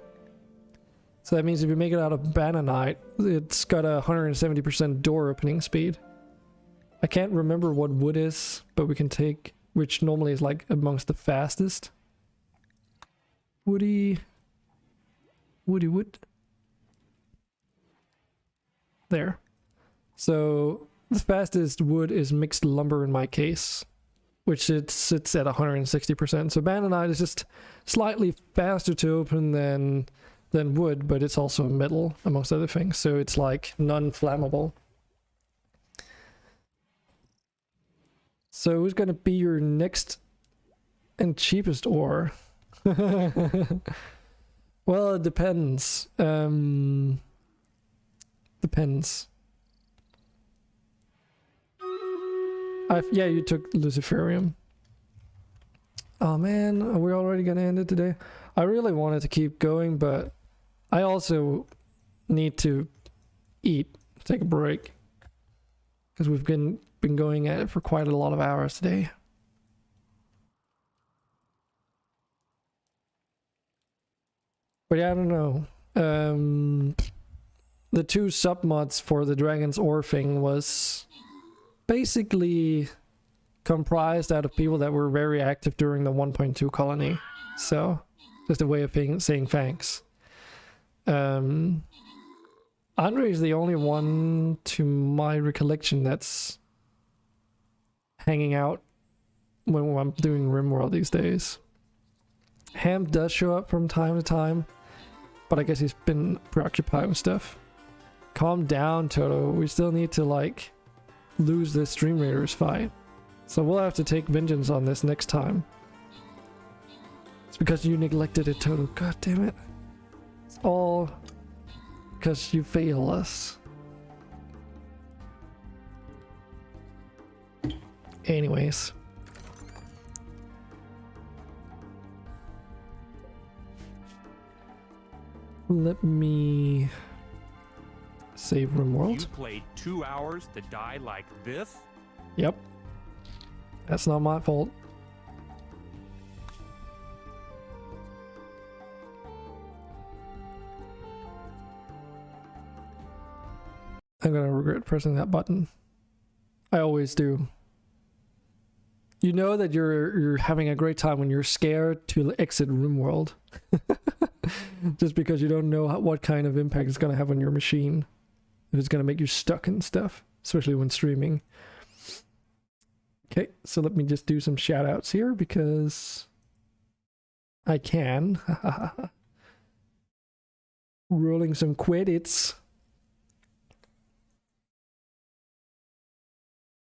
So that means if you make it out of bananite, it's got a 170% door opening speed. I can't remember what wood is, but we can take, which normally is like amongst the fastest. Woody wood. There. So the fastest wood is mixed lumber in my case, which it sits at 160%. So bananite is just slightly faster to open than wood, but it's also metal amongst other things, so it's like non-flammable. So who's gonna be your next and cheapest ore? Well, it depends. Depends. Yeah, you took Luciferium. Oh man, are we already gonna end it today? I really wanted to keep going, but I also need to eat, take a break, because we've been going at it for quite a lot of hours today. But yeah, I don't know. The two submods for the Dragon's Ore thing was basically comprised out of people that were very active during the 1.2 colony. So, just a way of saying thanks. Andre is the only one, to my recollection, that's hanging out when I'm doing Rimworld these days. Ham does show up from time to time, but I guess he's been preoccupied with stuff. Calm down, Toto. We still need to, like, lose this Stream Raiders fight. So we'll have to take vengeance on this next time. It's because you neglected it, Toto. God damn it. It's all because you fail us. Anyways. Let me save Rimworld. You played 2 hours to die like this? Yep. That's not my fault. I'm gonna regret pressing that button. I always do. You know that you're having a great time when you're scared to exit Rimworld. Just because you don't know what kind of impact it's gonna have on your machine. If it's gonna make you stuck and stuff, especially when streaming. Okay, so let me just do some shout outs here because I can. Rolling some credits.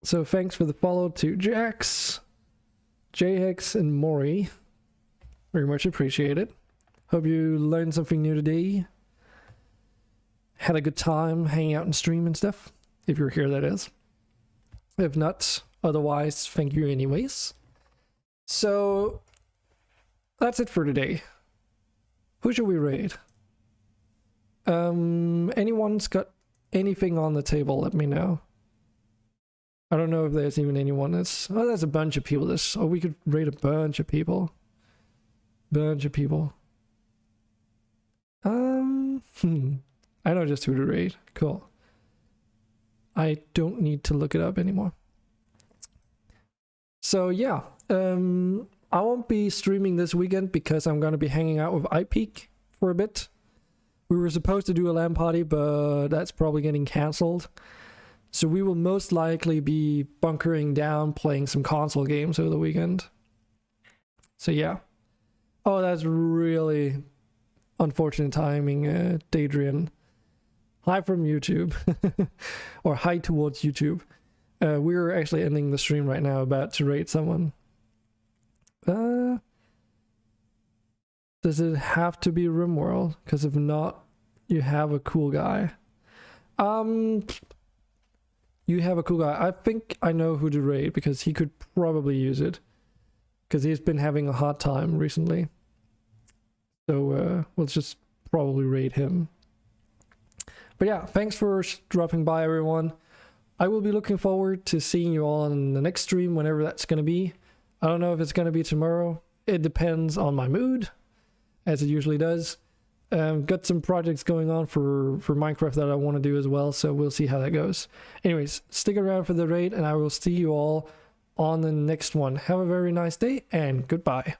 So thanks for the follow to Jax, JX, and Maury. Very much appreciated. Hope you learned something new today. Had a good time hanging out and stream and stuff. If you're here, that is. If not, otherwise, thank you anyways. So, that's it for today. Who should we raid? Anyone's got anything on the table, let me know. I don't know if there's even anyone that's... Oh, there's a bunch of people. Oh, we could raid a bunch of people. Bunch of people. I know just who to raid. Cool. I don't need to look it up anymore. So yeah, I won't be streaming this weekend because I'm gonna be hanging out with iPeak for a bit. We were supposed to do a LAN party, but that's probably getting cancelled. So we will most likely be bunkering down, playing some console games over the weekend. So yeah. Oh, that's really unfortunate timing, Dadrian. Hi from YouTube. Or hi towards YouTube. We're actually ending the stream right now, about to raid someone. Does it have to be Rimworld? Because if not, you have a cool guy. You have a cool guy. I think I know who to raid because he could probably use it. Because he's been having a hard time recently. So we'll just probably raid him. But yeah, thanks for dropping by, everyone. I will be looking forward to seeing you all in the next stream, whenever that's going to be. I don't know if it's going to be tomorrow. It depends on my mood, as it usually does. Got some projects going on for Minecraft that I want to do as well, so we'll see how that goes. Anyways, stick around for the raid, and I will see you all on the next one. Have a very nice day, and goodbye.